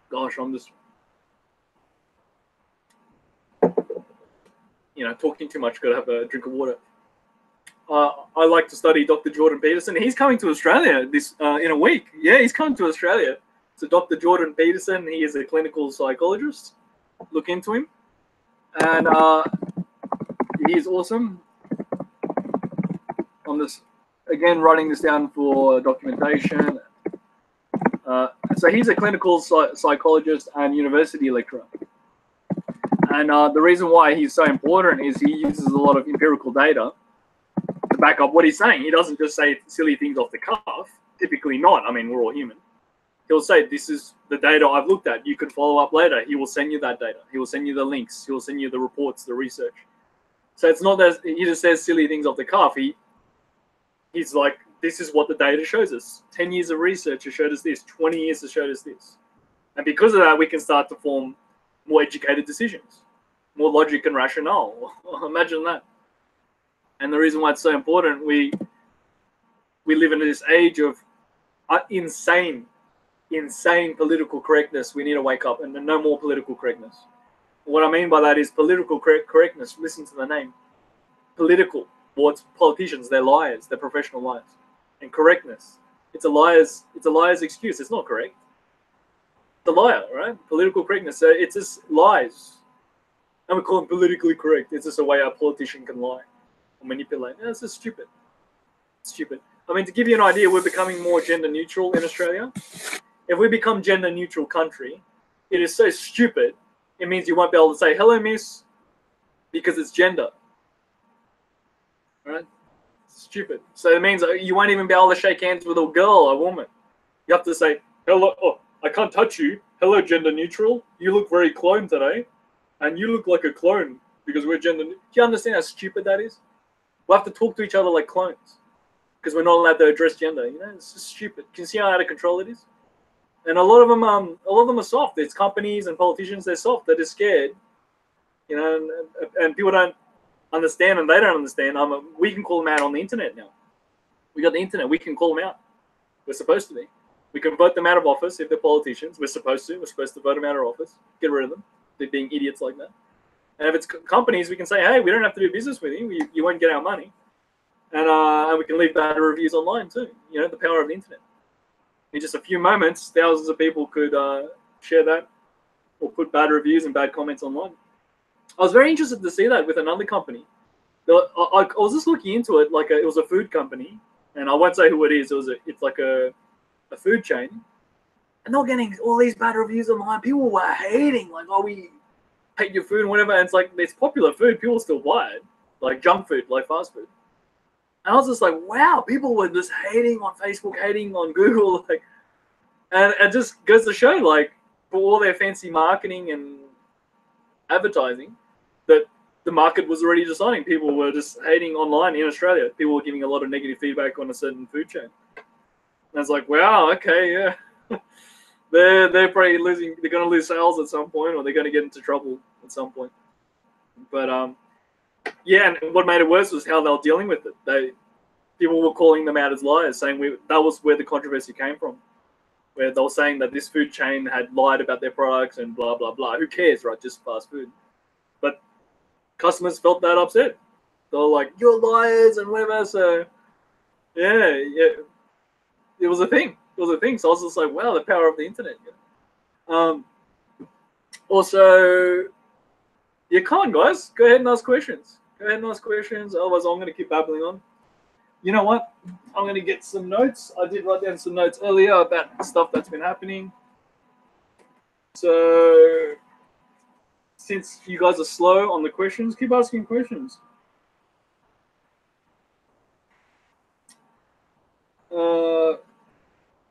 Gosh, I'm just, you know, talking too much. Got to have a drink of water. I like to study Dr. Jordan Peterson. He's coming to Australia this in a week. Yeah, he's coming to Australia. So Dr. Jordan Peterson, he is a clinical psychologist. Look into him. And he is awesome. I'm just, again, writing this down for documentation. So he's a clinical psychologist and university lecturer. And the reason why he's so important is he uses a lot of empirical data to back up what he's saying. He doesn't just say silly things off the cuff. Typically not. I mean, we're all human. He'll say, this is the data I've looked at. You can follow up later. He will send you that data. He will send you the links. He will send you the reports, the research. So it's not that he just says silly things off the cuff. He's like, this is what the data shows us. 10 years of research has showed us this. 20 years has showed us this. And because of that, we can start to form more educated decisions, more logic and rationale. Imagine that. And the reason why it's so important, we live in this age of insane political correctness. We need to wake up, and no more political correctness. What I mean by that is political correctness. Listen to the name. Political. What's politicians? They're liars. They're professional liars. And correctness. It's a liar's excuse. It's not correct. It's a liar, right? Political correctness. So it's just lies. And we call them politically correct. It's just a way a politician can lie or manipulate. No, it's just stupid. It's stupid. I mean, to give you an idea, we're becoming more gender neutral in Australia. If we become gender neutral country, it is so stupid. It means you won't be able to say hello, miss, because it's gender. Right? stupid. So it means you won't even be able to shake hands with a girl or a woman. You have to say, hello, oh, I can't touch you. Hello, gender neutral. You look very clone today. And you look like a clone because we're gender neutral. Do you understand how stupid that is? We'll have to talk to each other like clones because we're not allowed to address gender. You know, it's just stupid. Can you see how out of control it is? And a lot of them are soft. It's companies and politicians. They're soft. They're just scared. You know, and people don't understand, and they don't understand. We can call them out on the internet now. We got the internet. We can call them out. We're supposed to be. We can vote them out of office if they're politicians. We're supposed to. We're supposed to vote them out of office. Get rid of them. They're being idiots like that. And if it's companies, we can say, hey, we don't have to do business with you. You won't get our money. And we can leave bad reviews online too. You know, the power of the internet. In just a few moments, thousands of people could share that or put bad reviews and bad comments online. I was very interested to see that with another company. I was just looking into it, like it was a food company, and I won't say who it is. It's like a food chain, and they're getting all these bad reviews online. People were hating, like, oh, we hate your food and whatever. And it's like, it's popular food. People still buy it, like junk food, like fast food. And I was just like, wow, people were just hating on Facebook, hating on Google, like, and it just goes to show, like, for all their fancy marketing and advertising, that the market was already deciding. People were just hating online in Australia. People were giving a lot of negative feedback on a certain food chain. And I was like, wow, okay, yeah. they're probably losing. They're going to lose sales at some point, or they're going to get into trouble at some point. But yeah, and what made it worse was how they were dealing with it. People were calling them out as liars, saying that was where the controversy came from, where they were saying that this food chain had lied about their products and blah, blah, blah. Who cares, right? Just fast food. But customers felt that upset. They were like, you're liars and whatever. So, yeah. It was a thing. So I was just like, wow, the power of the internet. Also, yeah, come on, guys. Go ahead and ask questions. Otherwise, I'm going to keep babbling on. You know what? I'm going to get some notes. I did write down some notes earlier about stuff that's been happening. So, since you guys are slow on the questions, keep asking questions.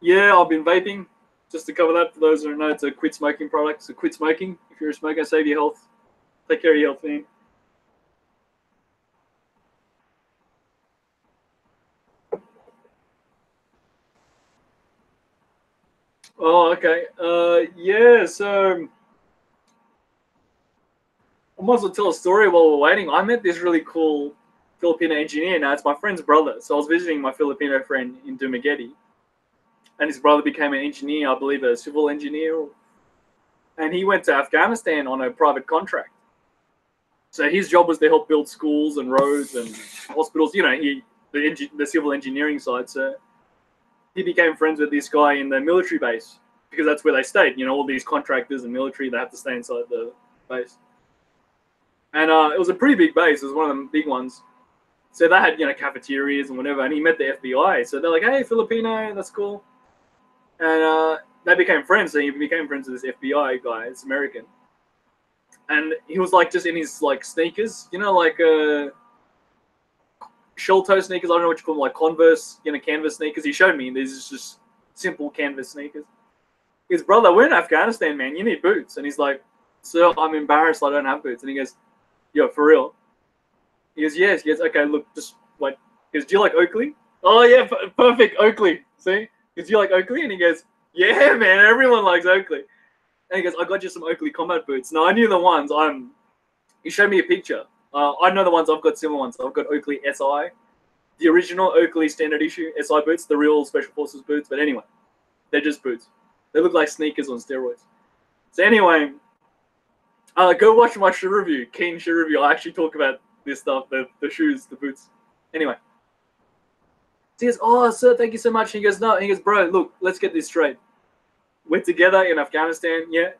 Yeah, I've been vaping. Just to cover that, for those who don't know, it's a quit smoking product. So quit smoking. If you're a smoker, save your health. Take care of your health, man. Oh, okay. Yeah, so I might as well tell a story while we're waiting. I met this really cool Filipino engineer. Now, it's my friend's brother. So I was visiting my Filipino friend in Dumaguete. And his brother became an engineer, I believe a civil engineer. And he went to Afghanistan on a private contract. So his job was to help build schools and roads and hospitals. You know, the civil engineering side. So he became friends with this guy in the military base because that's where they stayed. You know, all these contractors and military, they have to stay inside the base. And it was a pretty big base. It was one of the big ones. So they had, you know, cafeterias and whatever. And he met the FBI. So they're like, hey, Filipino, that's cool. And they became friends. So he became friends with this FBI guy. It's American. And he was like just in his like sneakers, you know, like shell toe sneakers. I don't know what you call them, like Converse, you know, canvas sneakers. He showed me these is just simple canvas sneakers. His brother, we're in Afghanistan, man. You need boots. And he's like, sir, I'm embarrassed. I don't have boots. And he goes, yo, for real? He goes, yes. He goes, okay, look, just wait. He goes, do you like Oakley? Oh yeah, perfect, Oakley. See? He goes, do you like Oakley? And he goes, yeah, man. Everyone likes Oakley. And he goes, I got you some Oakley combat boots. Now, I knew the ones. He showed me a picture. I know the ones. I've got similar ones. I've got Oakley SI, the original Oakley standard issue SI boots, the real Special Forces boots. But anyway, they're just boots. They look like sneakers on steroids. So anyway, go watch my shoe review, Keen shoe review. I actually talk about this stuff, the shoes, the boots. Anyway. So he goes, oh, sir, thank you so much. And he goes, no. And he goes, bro, look, let's get this straight. We're together in Afghanistan, yeah.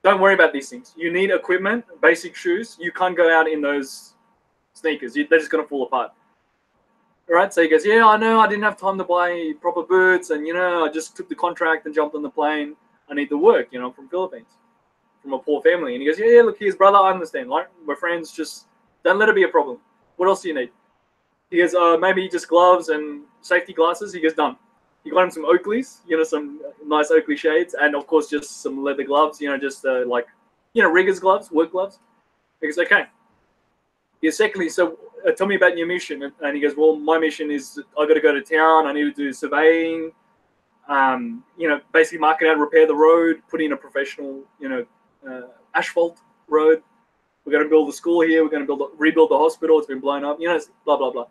Don't worry about these things. You need equipment, basic shoes. You can't go out in those sneakers. They're just going to fall apart. All right, so he goes, yeah, I know. I didn't have time to buy proper boots. And, you know, I just took the contract and jumped on the plane. I need the work, you know, from Philippines, from a poor family. And he goes, yeah, look, here's brother, I understand. Like, we're friends. Just don't let it be a problem. What else do you need? He goes, maybe just gloves and safety glasses. He goes, done. He got him some Oakleys, some nice Oakley shades, and of course just some leather gloves, just like, riggers gloves, work gloves. He goes, okay. He goes, secondly, so tell me about your mission. And he goes, well, my mission is I got to go to town. I need to do surveying, basically mark it out, repair the road, put in a professional, asphalt road. We're going to build the school here. We're going to rebuild the hospital. It's been blown up. Blah, blah, blah.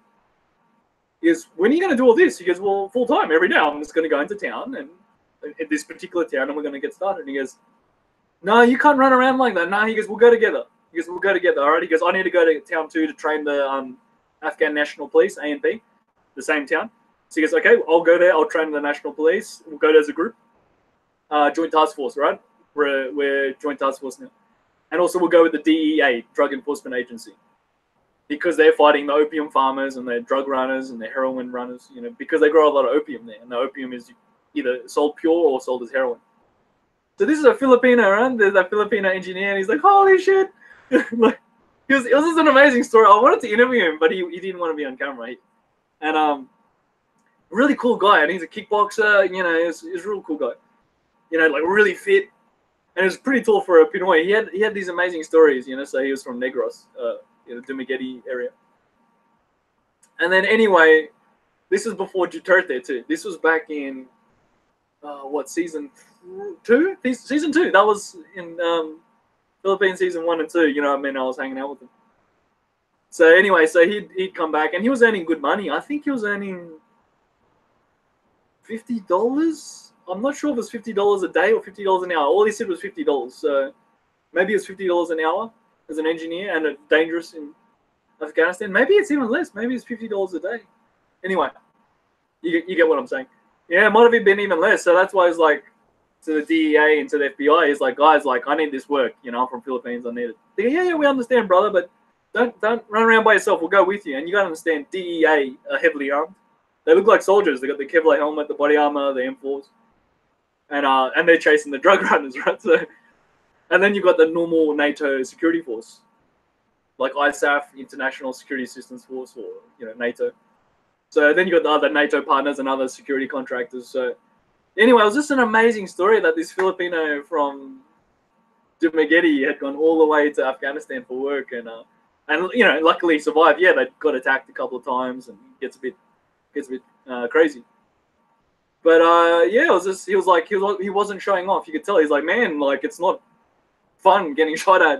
He goes, when are you going to do all this? He goes, well, full time, every day. I'm just going to go into town and in this particular town, and we're going to get started. And he goes, no, you can't run around like that. No, he goes, we'll go together. He goes, we'll go together. All right. He goes, I need to go to town too to train the Afghan National Police, ANP, the same town. So he goes, okay, I'll go there. I'll train the National Police. We'll go there as a group. Joint Task Force, right? We're Joint Task Force now. And also we'll go with the DEA, Drug Enforcement Agency, because they're fighting the opium farmers and the drug runners and the heroin runners, because they grow a lot of opium there. And the opium is either sold pure or sold as heroin. So this is a Filipino, right? There's a Filipino engineer, and he's like, holy shit. Like, it was just an amazing story. I wanted to interview him, but he didn't want to be on camera. And really cool guy. And he's a kickboxer, he's a real cool guy. Like really fit. And it was pretty tall for a Pinoy. He had these amazing stories, so he was from Negros, Dumaguete area. And then anyway, this was before Duterte too. This was back in, season 2? Season 2. That was in Philippines season 1 and 2. I was hanging out with him. So anyway, so he'd come back, and he was earning good money. I think he was earning $50. I'm not sure if it was $50 a day or $50 an hour. All he said was $50. So maybe it was $50 an hour as an engineer and dangerous in Afghanistan. Maybe it's even less. Maybe it's $50 a day. Anyway, you get what I'm saying. Yeah, it might have been even less. So that's why it's like to the DEA and to the FBI, he's like, guys, like, I need this work. I'm from Philippines. I need it. They go, yeah, we understand, brother, but don't run around by yourself. We'll go with you. And you got to understand, DEA are heavily armed. They look like soldiers. They got the Kevlar helmet, the body armor, the M4s. And they're chasing the drug runners, right? So, and then you've got the normal NATO security force, like ISAF, International Security Assistance Force, or NATO. So then you got the other NATO partners and other security contractors. So anyway, it was just an amazing story that this Filipino from Dumaguete had gone all the way to Afghanistan for work, and luckily survived. Yeah, they got attacked a couple of times, and gets a bit crazy. But yeah, it was just he wasn't showing off. You could tell he's like, man, like, it's not fun getting shot at,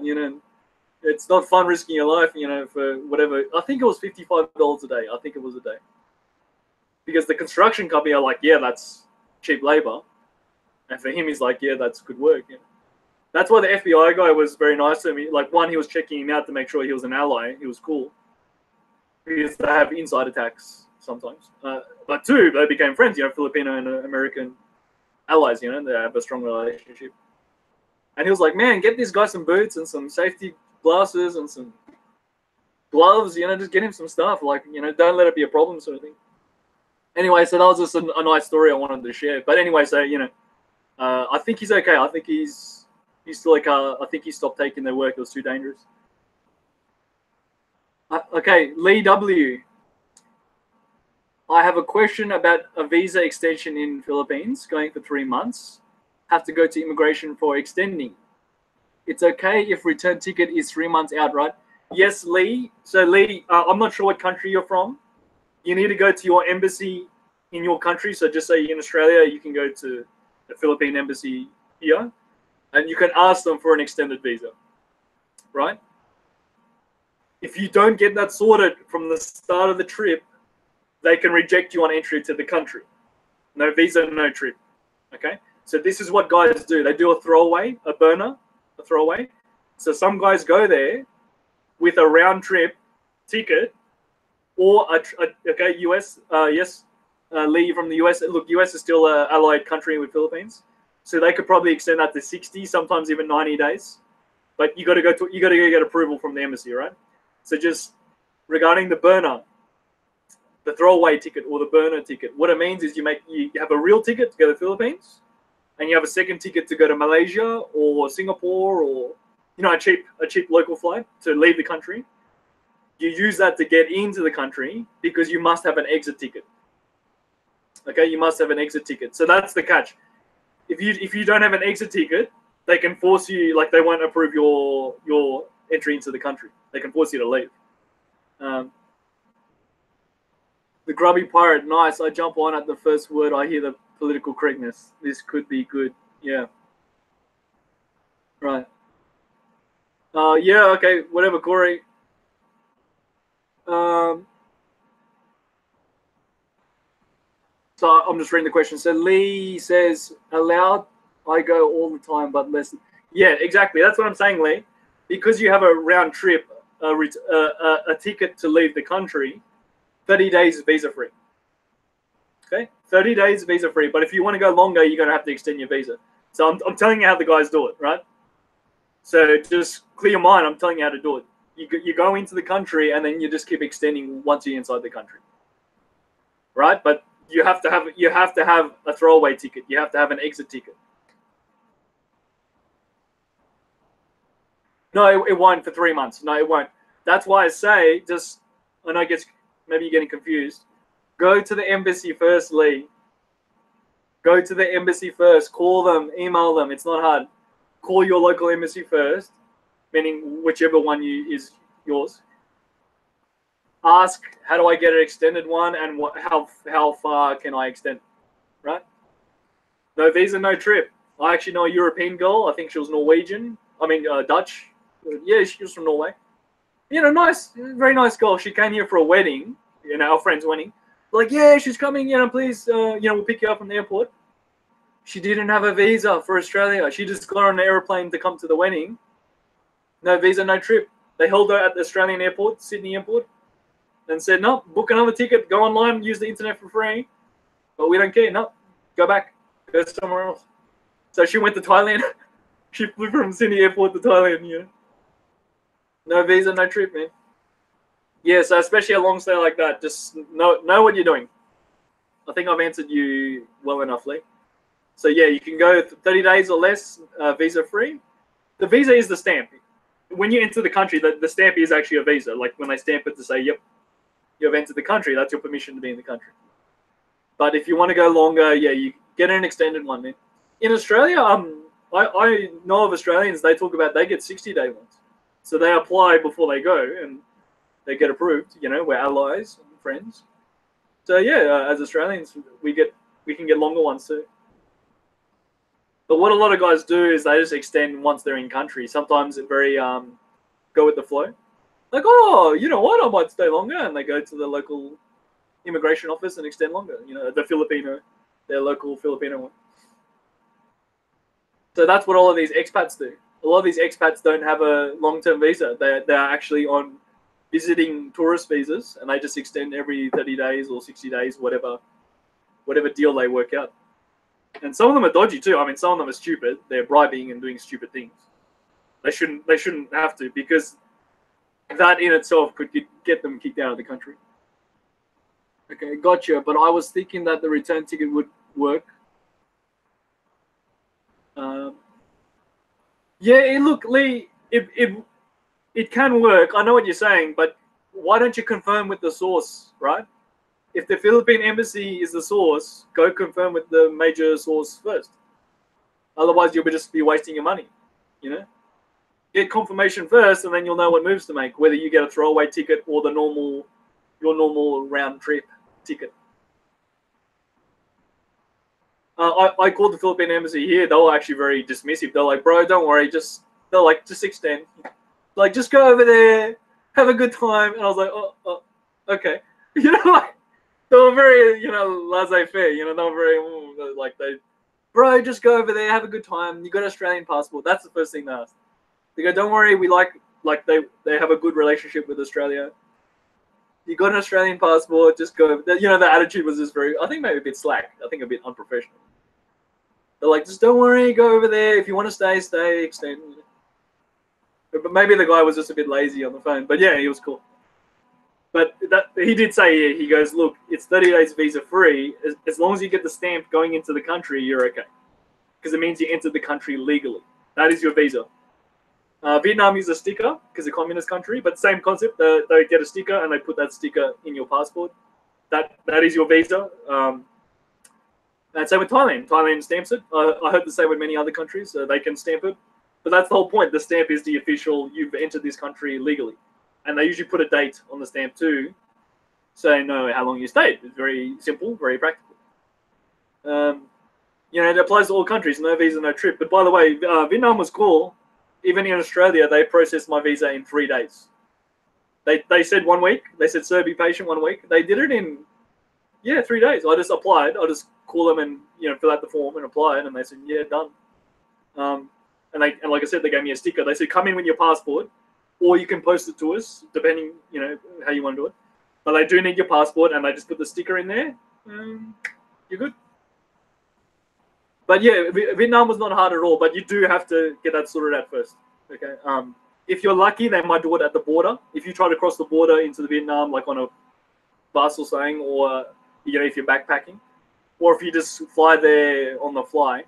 it's not fun risking your life, for whatever. I think it was $55 a day. I think it was a day, because the construction company are like, yeah, that's cheap labor, and for him, he's like, yeah, that's good work. That's why the FBI guy was very nice to me. Like, one, he was checking him out to make sure he was an ally. He was cool, because they have inside attacks sometimes. But two, they became friends, Filipino and American allies, they have a strong relationship. And he was like, man, get this guy some boots and some safety glasses and some gloves, just get him some stuff. Like, don't let it be a problem, sort of thing. Anyway, so that was just a nice story I wanted to share. But anyway, so, I think he's okay. I think he's still okay. I think he stopped taking their work. It was too dangerous. Okay, Lee W. I have a question about a visa extension in Philippines, going for 3 months. Have to go to immigration for extending. It's okay if return ticket is 3 months out, right? Yes, Lee. So Lee, I'm not sure what country you're from. You need to go to your embassy in your country. So just say you're in Australia, you can go to the Philippine embassy here, and you can ask them for an extended visa, right? If you don't get that sorted from the start of the trip, they can reject you on entry to the country. No visa, no trip. Okay? So this is what guys do. They do a throwaway, a throwaway. So some guys go there with a round trip ticket, or US, yes, Lee from the US. Look, US is still an allied country with Philippines, so they could probably extend that to 60, sometimes even 90 days. But you got to go get approval from the embassy, right? So just regarding the burner, the throwaway ticket or the burner ticket, what it means is you have a real ticket to go to the Philippines, and you have a second ticket to go to Malaysia or Singapore, or a cheap local flight to leave the country. you use that to get into the country because you must have an exit ticket. Okay, you must have an exit ticket. So that's the catch. If you don't have an exit ticket, they can force you, like they won't approve your entry into the country. They can force you to leave. The grubby pirate, nice. I jump on at the first word I hear the political correctness. This could be good. Yeah. Right. Yeah, okay, whatever, Corey. So I'm just reading the question. So Lee says, allowed, I go all the time, but less. Yeah, exactly. That's what I'm saying, Lee. Because you have a round trip, a ticket to leave the country, 30 days visa free. Okay, 30 days visa free. But if you want to go longer, you're going to have to extend your visa. So I'm telling you how the guys do it, right? So just clear your mind. I'm telling you how to do it. You go into the country and then you just keep extending once you're inside the country, right? But you have to have a throwaway ticket. You have to have an exit ticket. No, it won't for 3 months. No, it won't. That's why I say just. I know it gets, maybe you're getting confused. Go to the embassy first, Lee. Go to the embassy first. Call them, email them. It's not hard. Call your local embassy first, meaning whichever one is yours. Ask, how do I get an extended one, and how far can I extend? Right? No visa, no trip. I actually know a European girl. I think she was Norwegian. I mean Dutch. Yeah, she was from Norway. You know, nice, very nice girl. She came here for a wedding. You know, our friend's wedding. Like, yeah, she's coming. You know, please. We'll pick you up from the airport. She didn't have a visa for Australia. She just got on an airplane to come to the wedding. No visa, no trip. They held her at the Australian airport, Sydney airport, and said, no, book another ticket, go online, use the internet for free. But we don't care. No, go back. Go somewhere else. So she went to Thailand. She flew from Sydney airport to Thailand, you know. No visa, no trip, man. Yeah, so especially a long stay like that, just know what you're doing. I think I've answered you well enough, Lee. So yeah, you can go 30 days or less, visa free. The visa is the stamp. When you enter the country, the stamp is actually a visa. Like when they stamp it to say, yep, you've entered the country, that's your permission to be in the country. But if you want to go longer, yeah, you get an extended one, man. In Australia, I know of Australians, they talk about they get 60-day ones. So they apply before they go and they get approved. You know, we're allies and friends. So yeah, as Australians, we can get longer ones too. But what a lot of guys do is they just extend once they're in country. Sometimes it very go with the flow. Like, oh, you know what? I might stay longer, and they go to the local immigration office and extend longer. You know, their local Filipino one. So that's what all of these expats do. A lot of these expats don't have a long-term visa. They're actually on visiting tourist visas, and they just extend every 30 days or 60 days, whatever deal they work out. And some of them are dodgy too. I mean, some of them are stupid. They're bribing and doing stupid things. They shouldn't have to, because that in itself could get them kicked out of the country. Okay, gotcha. But I was thinking that the return ticket would work. Yeah, look, Lee, it can work. I know what you're saying, but why don't you confirm with the source, right? If the Philippine embassy is the source, go confirm with the major source first. Otherwise, you'll just be wasting your money, you know? Get confirmation first, and then you'll know what moves to make, whether you get a throwaway ticket or your normal round trip ticket. I called the Philippine embassy here. They were actually very dismissive. They're like, bro, don't worry. Just extend. Like, just go over there, have a good time. And I was like, oh okay. You know, like, they were very, you know, laissez-faire. You know, they were very, bro, just go over there, have a good time. You got an Australian passport. That's the first thing they asked. They go, don't worry, we like they have a good relationship with Australia. You got an Australian passport, just go. You know, the attitude was just very, I think maybe a bit slack. I think a bit unprofessional. They're like, just don't worry, go over there. If you want to stay, extend. But maybe the guy was just a bit lazy on the phone. But yeah, he was cool. But he did say, he goes, look, it's 30 days visa free. As long as you get the stamp going into the country, you're okay. Because it means you entered the country legally. That is your visa. Vietnam uses a sticker because it's a communist country, but same concept. They get a sticker and they put that sticker in your passport. That is your visa. And same with Thailand. Thailand stamps it. I heard the same with many other countries. They can stamp it. But that's the whole point. The stamp is the official, you've entered this country legally. And they usually put a date on the stamp too, so they know how long you stayed. It's very simple, very practical. It applies to all countries. No visa, no trip. But by the way, Vietnam was cool. Even in Australia, they processed my visa in 3 days. They said 1 week. They said, sir, be patient 1 week. They did it in, 3 days. I just applied. I just call them and, fill out the form and apply it. And they said, yeah, done. And like I said, they gave me a sticker. They said, come in with your passport, or you can post it to us, depending, how you want to do it. But they do need your passport, and they just put the sticker in there. You're good. But yeah, Vietnam was not hard at all, but you do have to get that sorted out first. Okay. If you're lucky, they might do it at the border. If you try to cross the border into the Vietnam, like on a bus or something, or if you're backpacking, or if you just fly there on the fly,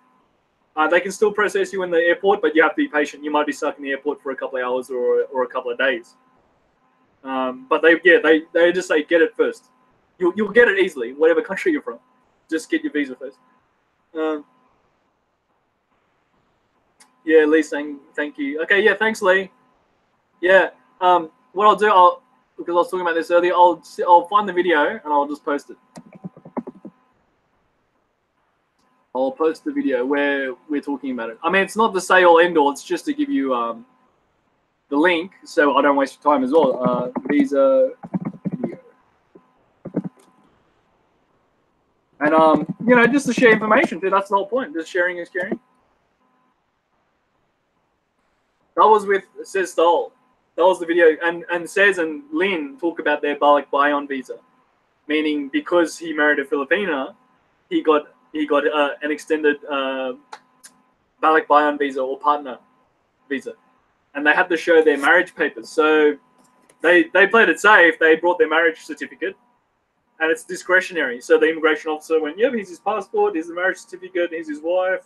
they can still process you in the airport, but you have to be patient. You might be stuck in the airport for a couple of hours or a couple of days. But they just say get it first. You'll get it easily, whatever country you're from. Just get your visa first. Yeah, Lee saying thank you. Okay, yeah, thanks, Lee. Yeah, what I'll do, because I was talking about this earlier, I'll find the video and I'll just post it. I'll post the video where we're talking about it. I mean, it's not the say all end all. It's just to give you the link, so I don't waste your time as well. Visa video, and just to share information. That's the whole point. Just sharing is caring. That was with Says Stoll. That was the video, and Says and Lin talk about their Balik Bayon visa, meaning because he married a Filipina, he got an extended Balik Bayon visa or partner visa, and they had to show their marriage papers. So they played it safe. They brought their marriage certificate, and it's discretionary. So the immigration officer went, "Yep, here's his passport. Here's the marriage certificate. Here's his wife."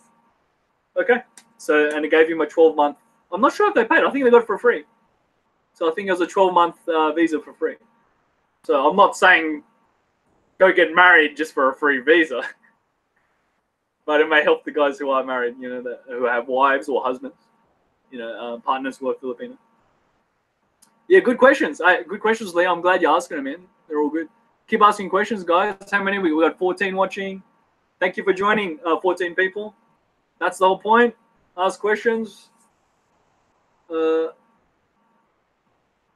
Okay. So and it gave him a 12-month. I'm not sure if they paid. I think they got it for free. So I think it was a 12-month visa for free. So I'm not saying go get married just for a free visa. But it may help the guys who are married, who have wives or husbands, partners who are Filipino. Yeah, good questions. Good questions, Lee. I'm glad you're asking them, man. They're all good. Keep asking questions, guys. How many? We got 14 watching. Thank you for joining, 14 people. That's the whole point. Ask questions.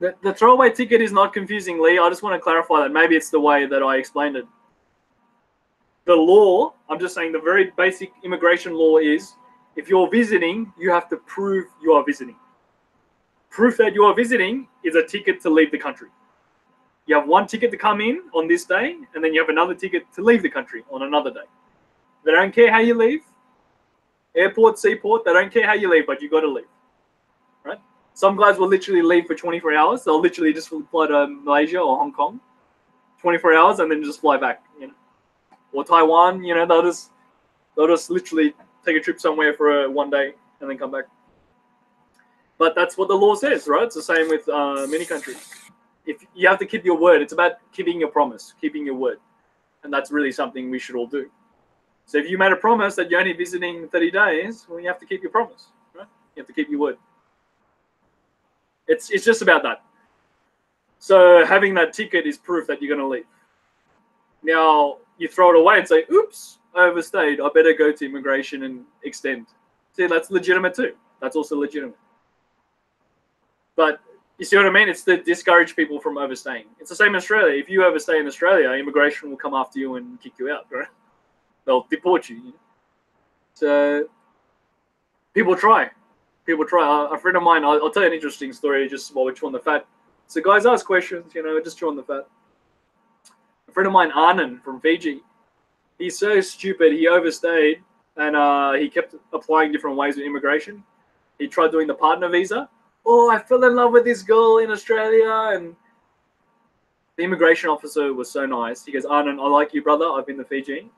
The throwaway ticket is not confusing, Lee. I just want to clarify that. Maybe it's the way that I explained it. The law, I'm just saying the very basic immigration law is, if you're visiting, you have to prove you are visiting. Proof that you are visiting is a ticket to leave the country. You have one ticket to come in on this day, and then you have another ticket to leave the country on another day. They don't care how you leave. Airport, seaport, they don't care how you leave, but you got to leave. Right? Some guys will literally leave for 24 hours. They'll literally just fly to Malaysia or Hong Kong, 24 hours, and then just fly back, Or Taiwan, they'll just literally take a trip somewhere for 1 day and then come back. But that's what the law says, right? It's the same with many countries. If you have to keep your word, it's about keeping your promise, keeping your word, and that's really something we should all do. So if you made a promise that you're only visiting 30 days, well, you have to keep your promise, right? You have to keep your word. It's just about that. So having that ticket is proof that you're going to leave. Now, you throw it away and say, oops, I overstayed. I better go to immigration and extend. See, that's legitimate too. That's also legitimate. But you see what I mean? It's to discourage people from overstaying. It's the same in Australia. If you overstay in Australia, immigration will come after you and kick you out, right? They'll deport you. So people try. People try. A friend of mine, I'll tell you an interesting story just while we're chewing the fat. So guys ask questions, just chewing the fat. A friend of mine, Anand from Fiji, he's so stupid. He overstayed and he kept applying different ways with immigration. He tried doing the partner visa. Oh, I fell in love with this girl in Australia. And the immigration officer was so nice. He goes, Anand, I like you, brother. I've been to Fiji.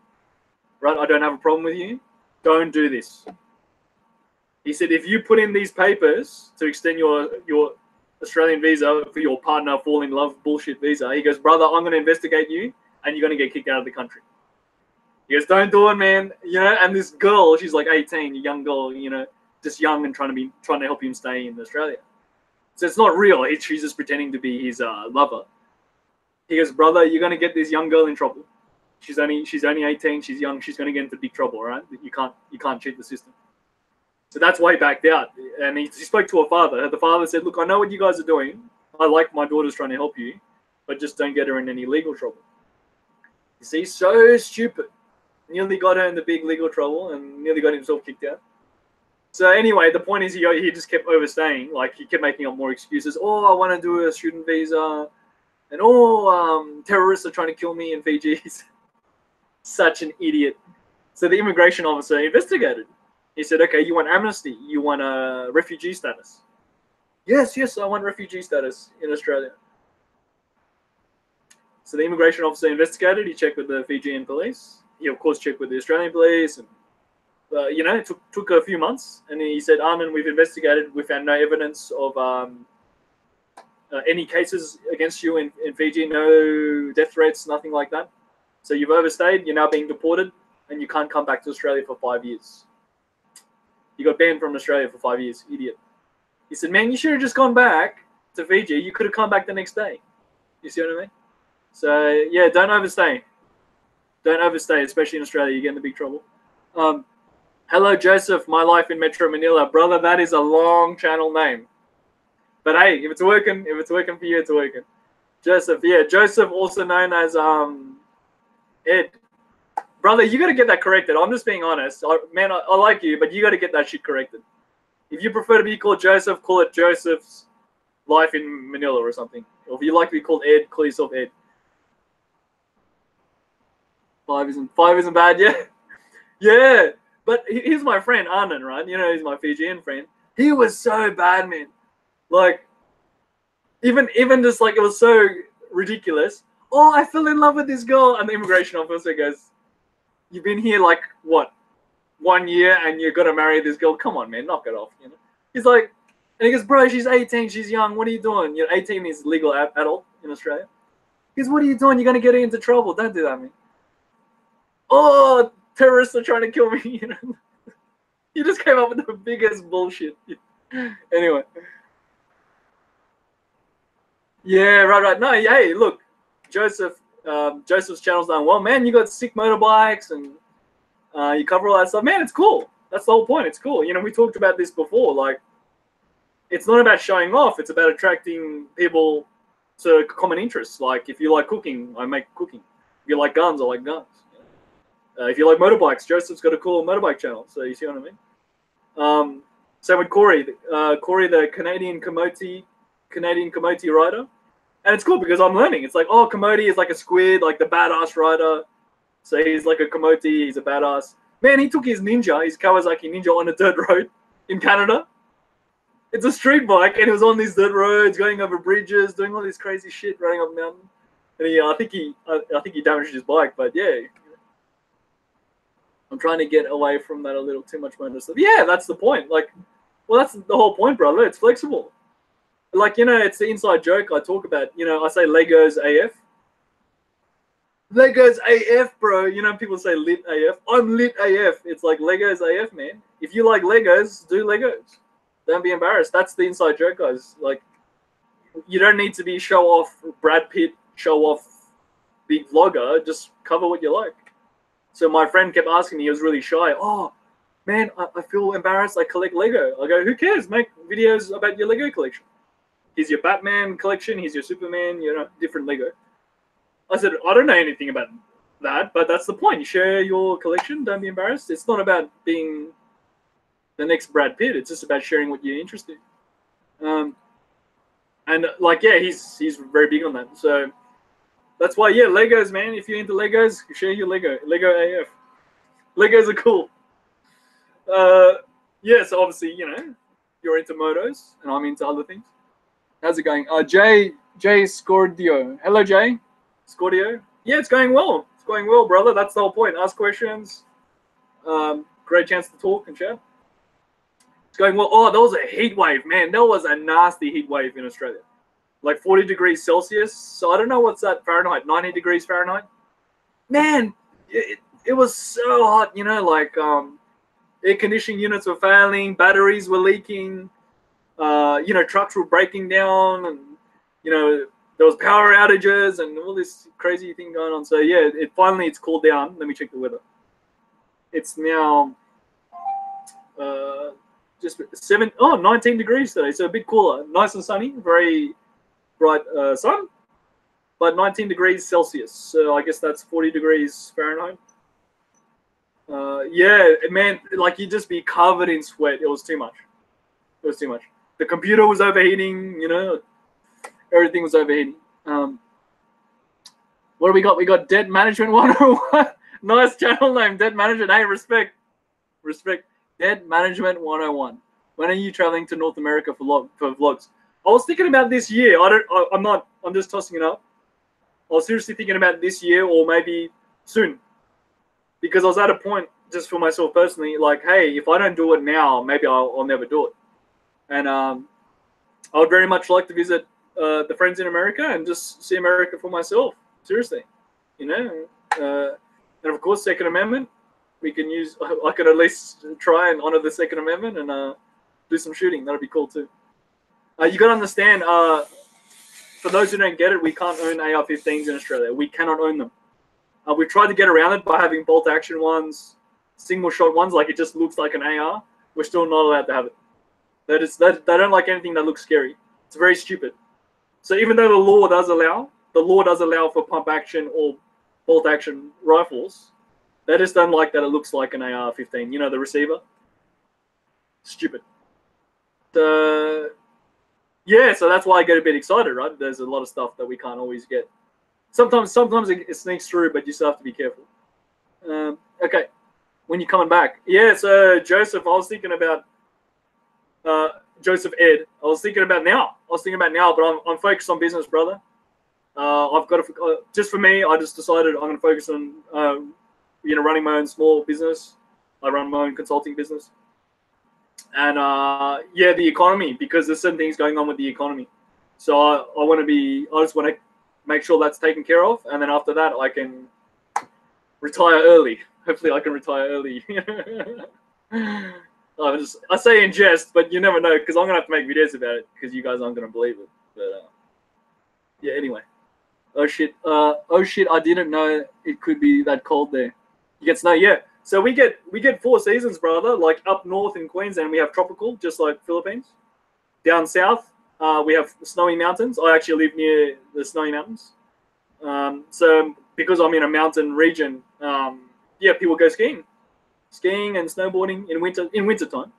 Right? I don't have a problem with you. Don't do this. He said, if you put in these papers to extend your Australian visa for your partner fall in love bullshit visa, he goes, brother, I'm going to investigate you and you're going to get kicked out of the country. He goes, don't do it, man. You know, and this girl, she's like 18, a young girl, you know, just young and trying to help him stay in Australia. So it's not real. She's just pretending to be his lover. He goes, brother, you're going to get this young girl in trouble. She's only 18. She's young. She's going to get into big trouble, right? You can't cheat the system. So that's why he backed out. And he spoke to her father. The father said, look, I know what you guys are doing. I like my daughter's trying to help you, but just don't get her in any legal trouble. You see, so stupid. Nearly got her in the big legal trouble and nearly got himself kicked out. So anyway, the point is he just kept overstaying. Like, he kept making up more excuses. Oh, I want to do a student visa. And terrorists are trying to kill me in Fiji. Such an idiot. So the immigration officer investigated. He said, okay, you want amnesty? You want a refugee status? Yes, I want refugee status in Australia. So the immigration officer investigated. He checked with the Fijian police. He, of course, checked with the Australian police. And, you know, it took a few months. And he said, Armin, we've investigated. We found no evidence of any cases against you in Fiji. No death threats, nothing like that. So you've overstayed. You're now being deported. And you can't come back to Australia for 5 years. You got banned from Australia for 5 years, idiot. He said, man, you should have just gone back to Fiji. You could have come back the next day. You see what I mean? So, yeah, don't overstay. Don't overstay, especially in Australia. You get into big trouble. Hello, Joseph, my life in Metro Manila. Brother, that is a long channel name. But hey, if it's working for you, it's working. Joseph, yeah, Joseph, also known as Ed. Brother, you got to get that corrected. I'm just being honest. Man, I like you, but you got to get that shit corrected. If you prefer to be called Joseph, call it Joseph's Life in Manila or something. Or if you like to be called Ed, call yourself Ed. Five isn't bad, yeah? Yeah. But here's my friend, Anand, right? You know, he's my Fijian friend. He was so bad, man. Like, even just like, it was so ridiculous. Oh, I fell in love with this girl. And the immigration officer goes, you've been here like, what, 1 year and you're going to marry this girl? Come on, man, knock it off, you know? He's like, and he goes, bro, she's 18, she's young. What are you doing? You know, 18 is legal adult in Australia. He goes, what are you doing? You're going to get her into trouble. Don't do that, man. Oh, terrorists are trying to kill me, you know? You just came up with the biggest bullshit. Anyway. Yeah, right. No, hey, look, Joseph's channel's done well, man. You got sick motorbikes and you cover all that stuff, man. It's cool. That's the whole point. It's cool. You know, we talked about this before. Like, it's not about showing off. It's about attracting people to common interests. Like, if you like cooking, I make cooking. If you like guns, I like guns. If you like motorbikes, Joseph's got a cool motorbike channel. So you see what I mean? Same with Corey. Corey, the Canadian Komooti rider. And it's cool because I'm learning. It's like, oh, Komooti is like a squid, like the badass rider. So he's like a Komooti. He's a badass. Man, he took his Kawasaki Ninja on a dirt road in Canada. It's a street bike, and it was on these dirt roads, going over bridges, doing all this crazy shit, running up a mountain. And I think he damaged his bike, but yeah. I'm trying to get away from that a little too much motor stuff. Yeah, that's the point. Like, well, that's the whole point, brother. It's flexible. Like, you know, it's the inside joke I talk about. You know, I say Legos AF. Legos AF, bro. You know, people say lit AF. I'm lit AF. It's like Legos AF, man. If you like Legos, do Legos. Don't be embarrassed. That's the inside joke, guys. Like, you don't need to be show off Brad Pitt, show off big vlogger. Just cover what you like. So my friend kept asking me, he was really shy. Oh, man, I feel embarrassed. I collect Lego. I go, who cares? Make videos about your Lego collection. Here's your Batman collection. Here's your Superman, you know, different Lego. I said, I don't know anything about that, but that's the point. You share your collection. Don't be embarrassed. It's not about being the next Brad Pitt. It's just about sharing what you're interested in. And like, yeah, he's very big on that. So that's why, yeah, Legos, man. If you're into Legos, share your Lego AF. Legos are cool. Yeah, so obviously, you know, you're into motos, and I'm into other things. How's it going? Jay Scordio. Hello, Jay. Scordio. Yeah, it's going well. It's going well, brother. That's the whole point. Ask questions. Great chance to talk and chat. It's going, well, oh, there was a heat wave, man. There was a nasty heat wave in Australia. Like 40 degrees Celsius. So I don't know what's that Fahrenheit, 90 degrees Fahrenheit. Man, it was so hot, you know, like air conditioning units were failing, batteries were leaking, you know, trucks were breaking down, and, you know, there was power outages and all this crazy thing going on. So yeah, finally it's cooled down. Let me check the weather. It's now just 19 degrees today, so a bit cooler. Nice and sunny, very bright sun, but 19 degrees Celsius. So I guess that's 40 degrees Fahrenheit. Yeah, man, like you'd just be covered in sweat. It was too much. It was too much. The computer was overheating, you know, everything was overheating. What do we got? We got Debt Management 101. Nice channel name, Debt Management. Hey, respect. Debt Management 101. When are you traveling to North America for vlogs? I was thinking about this year. I'm just tossing it up. I was seriously thinking about this year or maybe soon. Because I was at a point, just for myself personally, like, hey, if I don't do it now, maybe I'll never do it. And I would very much like to visit the friends in America and just see America for myself. Seriously, you know. And of course, Second Amendment. We can use. I could at least try and honor the Second Amendment and do some shooting. That'd be cool too. You got to understand. For those who don't get it, we can't own AR-15s in Australia. We cannot own them. We tried to get around it by having bolt action ones, single shot ones, like it just looks like an AR. We're still not allowed to have it. They don't like anything that looks scary. It's very stupid. So even though the law does allow for pump action or bolt action rifles, they just don't like that it looks like an AR-15. You know, the receiver. Stupid. Yeah, so that's why I get a bit excited, right? There's a lot of stuff that we can't always get. Sometimes it sneaks through, but you still have to be careful. Okay, when you're coming back. Yeah, so Joseph, I was thinking about Joseph Ed. I was thinking about now, but I'm focused on business, brother. I've got to, just for me, I just decided I'm going to focus on, running my own small business. I run my own consulting business. And yeah, the economy, because there's certain things going on with the economy. So I just want to make sure that's taken care of. And then after that, I can retire early. Hopefully I can retire early. I say in jest, but you never know, because I'm going to have to make videos about it, because you guys aren't going to believe it. But yeah, anyway. Oh shit, I didn't know it could be that cold there. You get snow, yeah. So we get 4 seasons, brother. Like up north in Queensland, we have tropical, just like Philippines. Down south, we have snowy mountains. I actually live near the snowy mountains. So because I'm in a mountain region, yeah, people go skiing and snowboarding in winter time.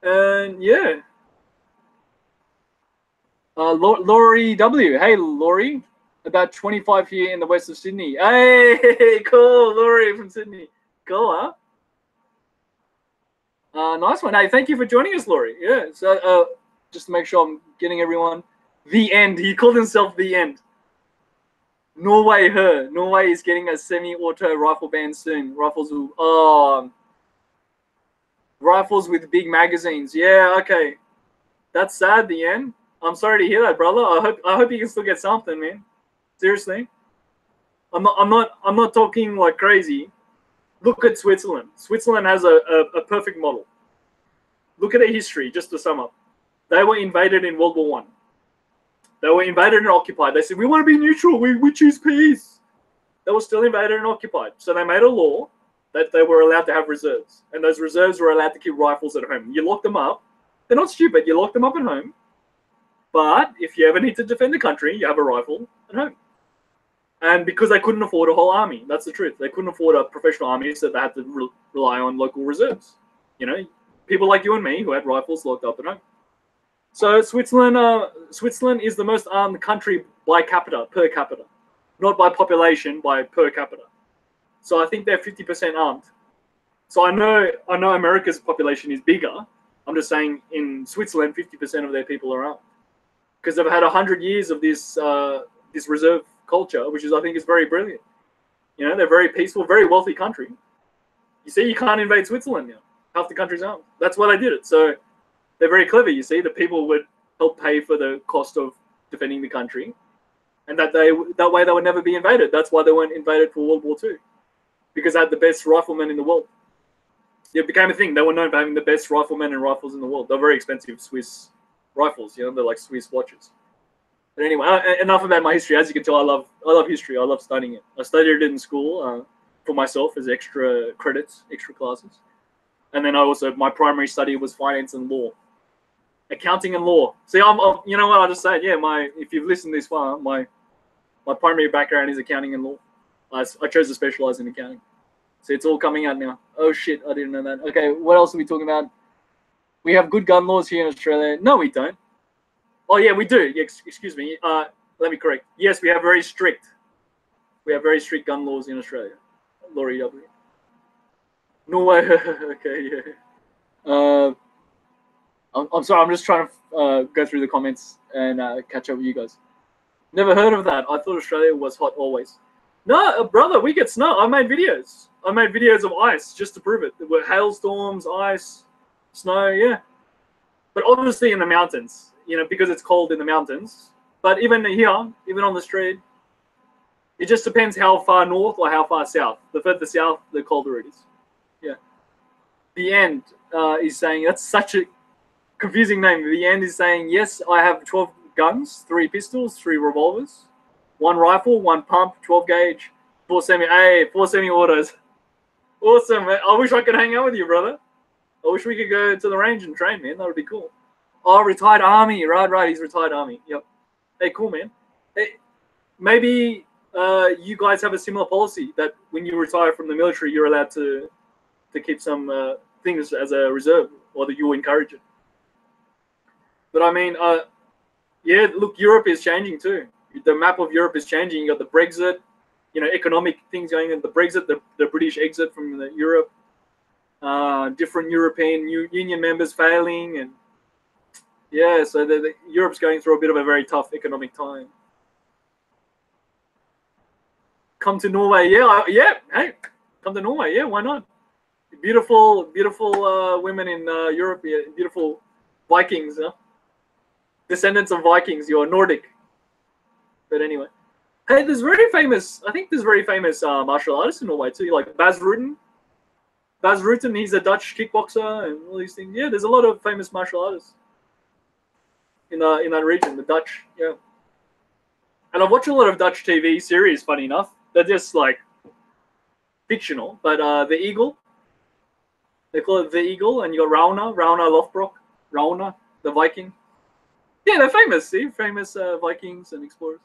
And yeah. Laurie W. Hey, Laurie. About 25 here in the west of Sydney. Hey, cool. Laurie from Sydney. Cool, huh? Nice one. Hey, thank you for joining us, Laurie. Yeah, so just to make sure I'm getting everyone. The End. He called himself The End. Norway is getting a semi-auto rifle ban soon. Rifles with big magazines. Yeah, okay. That's sad, The End. I'm sorry to hear that, brother. I hope you can still get something, man. Seriously. I'm not talking like crazy. Look at Switzerland. Switzerland has a perfect model. Look at their history, just to sum up. They were invaded in World War I. They were invaded and occupied. They said, we want to be neutral. We choose peace. They were still invaded and occupied. So they made a law that they were allowed to have reserves. And those reserves were allowed to keep rifles at home. You lock them up. They're not stupid. You lock them up at home. But if you ever need to defend the country, you have a rifle at home. And because they couldn't afford a whole army, that's the truth. They couldn't afford a professional army, so they had to rely on local reserves. You know, people like you and me who had rifles locked up at home. So Switzerland is the most armed country per capita, not by population, by per capita. So I think they're 50% armed. So I know America's population is bigger. I'm just saying in Switzerland, 50% of their people are armed, because they've had 100 years of this reserve culture, which I think is very brilliant. You know, they're very peaceful, very wealthy country. You see, you can't invade Switzerland now. half the country's armed. That's why they did it. So they're very clever. You see, the people would help pay for the cost of defending the country, and that way they would never be invaded. That's why they weren't invaded for World War II, because they had the best riflemen in the world. It became a thing. They were known for having the best riflemen and rifles in the world. They're very expensive Swiss rifles. You know, they're like Swiss watches. But anyway, enough about my history. As you can tell, I love history. I love studying it. I studied it in school for myself as extra credits, extra classes. And then my primary study was finance and law, accounting and law. See, you know what I just said? Yeah, if you've listened this far, my primary background is accounting and law. I chose to specialize in accounting. So it's all coming out now. Oh shit, I didn't know that. Okay, what else are we talking about? We have good gun laws here in Australia. No, we don't. Oh yeah, we do. Yeah, excuse me. Let me correct. Yes, we have very strict gun laws in Australia. Law EW. Norway. Okay, yeah. I'm sorry. I'm just trying to go through the comments and catch up with you guys. Never heard of that. I thought Australia was hot always. No, brother, we get snow. I made videos of ice just to prove it. There were hailstorms, ice, snow, yeah. But obviously in the mountains, you know, because it's cold in the mountains. But even here, even on the street, it just depends how far north or how far south. The further south, the colder it is. Yeah. The End is saying, that's such a confusing name. The End is saying, yes, I have 12 guns, 3 pistols, 3 revolvers, 1 rifle, 1 pump, 12 gauge, 4 semi-autos. Awesome, man. I wish I could hang out with you, brother. I wish we could go to the range and train, man. That would be cool. Oh, retired army. Right. He's retired army. Yep. Hey, cool, man. Hey, maybe you guys have a similar policy that when you retire from the military, you're allowed to keep some things as a reserve, or that you encourage it. But I mean, yeah, look, Europe is changing too. The map of Europe is changing. You got the Brexit, you know, economic things going on. The Brexit, the British exit from Europe, different European Union members failing, and yeah, so Europe's going through a bit of a very tough economic time. Come to Norway, yeah. Hey, come to Norway, yeah. Why not? Beautiful women in Europe, yeah, beautiful Vikings, huh? Descendants of Vikings. You're Nordic. But anyway, hey, there's very famous martial artists in Norway too, like Bas Rutten. Bas Rutten, he's a Dutch kickboxer and all these things. Yeah, there's a lot of famous martial artists in that region, the Dutch. Yeah, and I've watched a lot of Dutch TV series. Funny enough, they're just like fictional. But the Eagle, they call it the Eagle, and you got Ragnar Lothbrok, Ragnar the Viking. Yeah, they're famous. See, famous Vikings and explorers.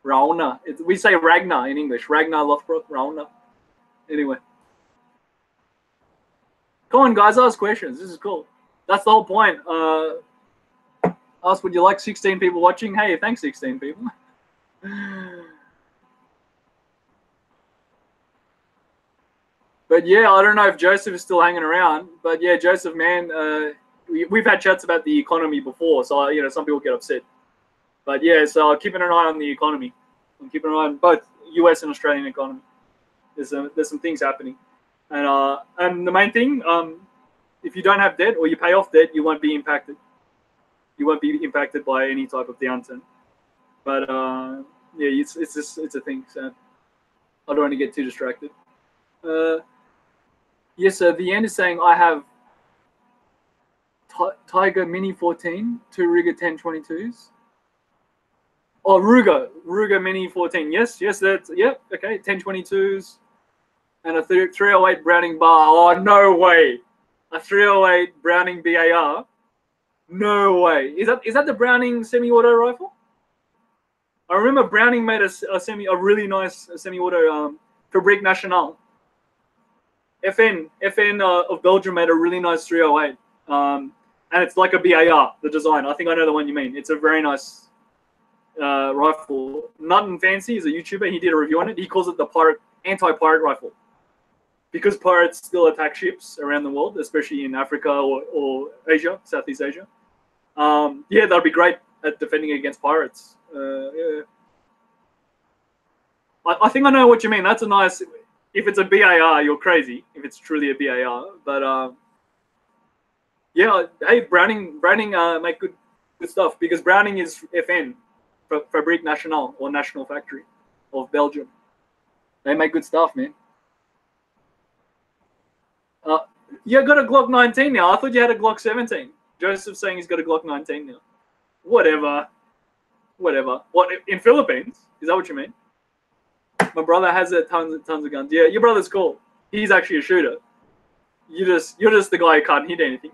Ragnar. We say Ragnar in English. Ragnar Lothbrok, Ragnar. Anyway. Come on, guys. Ask questions. This is cool. That's the whole point. Ask, would you like 16 people watching? Hey, thanks, 16 people. But yeah, I don't know if Joseph is still hanging around. But yeah, Joseph, man, we've had chats about the economy before. So, you know, some people get upset. But yeah, so I'm keeping an eye on the economy. I'm keeping an eye on both US and Australian economy. There's some things happening. And the main thing, if you don't have debt or you pay off debt, you won't be impacted. You won't be impacted by any type of downturn. But yeah, it's a thing. So I don't want to get too distracted. Yes, so the End is saying I have Tiger Mini 14, 2 Ruger 1022s. Oh, Ruger Mini 14. Yes, that's, yep, okay, 1022s. And a 308 Browning bar. Oh, no way. A 308 Browning BAR. No way. Is that the Browning semi-auto rifle? I remember Browning made a really nice semi-auto Fabrique Nationale. FN of Belgium made a really nice 308. And it's like a BAR, the design. I think I know the one you mean. It's a very nice rifle. Not Fancy is a YouTuber. He did a review on it. He calls it the anti-pirate rifle. Because pirates still attack ships around the world, especially in Africa or Asia, Southeast Asia. Yeah, that'd be great at defending against pirates. Yeah. I think I know what you mean. That's a nice. if it's a BAR, you're crazy. If it's truly a BAR, but yeah, hey, Browning make good stuff because Browning is FN, Fabrique Nationale or National Factory of Belgium. They make good stuff, man. You got a Glock 19 now. I thought you had a Glock 17. Joseph's saying he's got a Glock 19 now. Whatever. What, in Philippines? Is that what you mean? My brother has tons of guns. Yeah, your brother's cool. He's actually a shooter. You're just the guy who can't hit anything.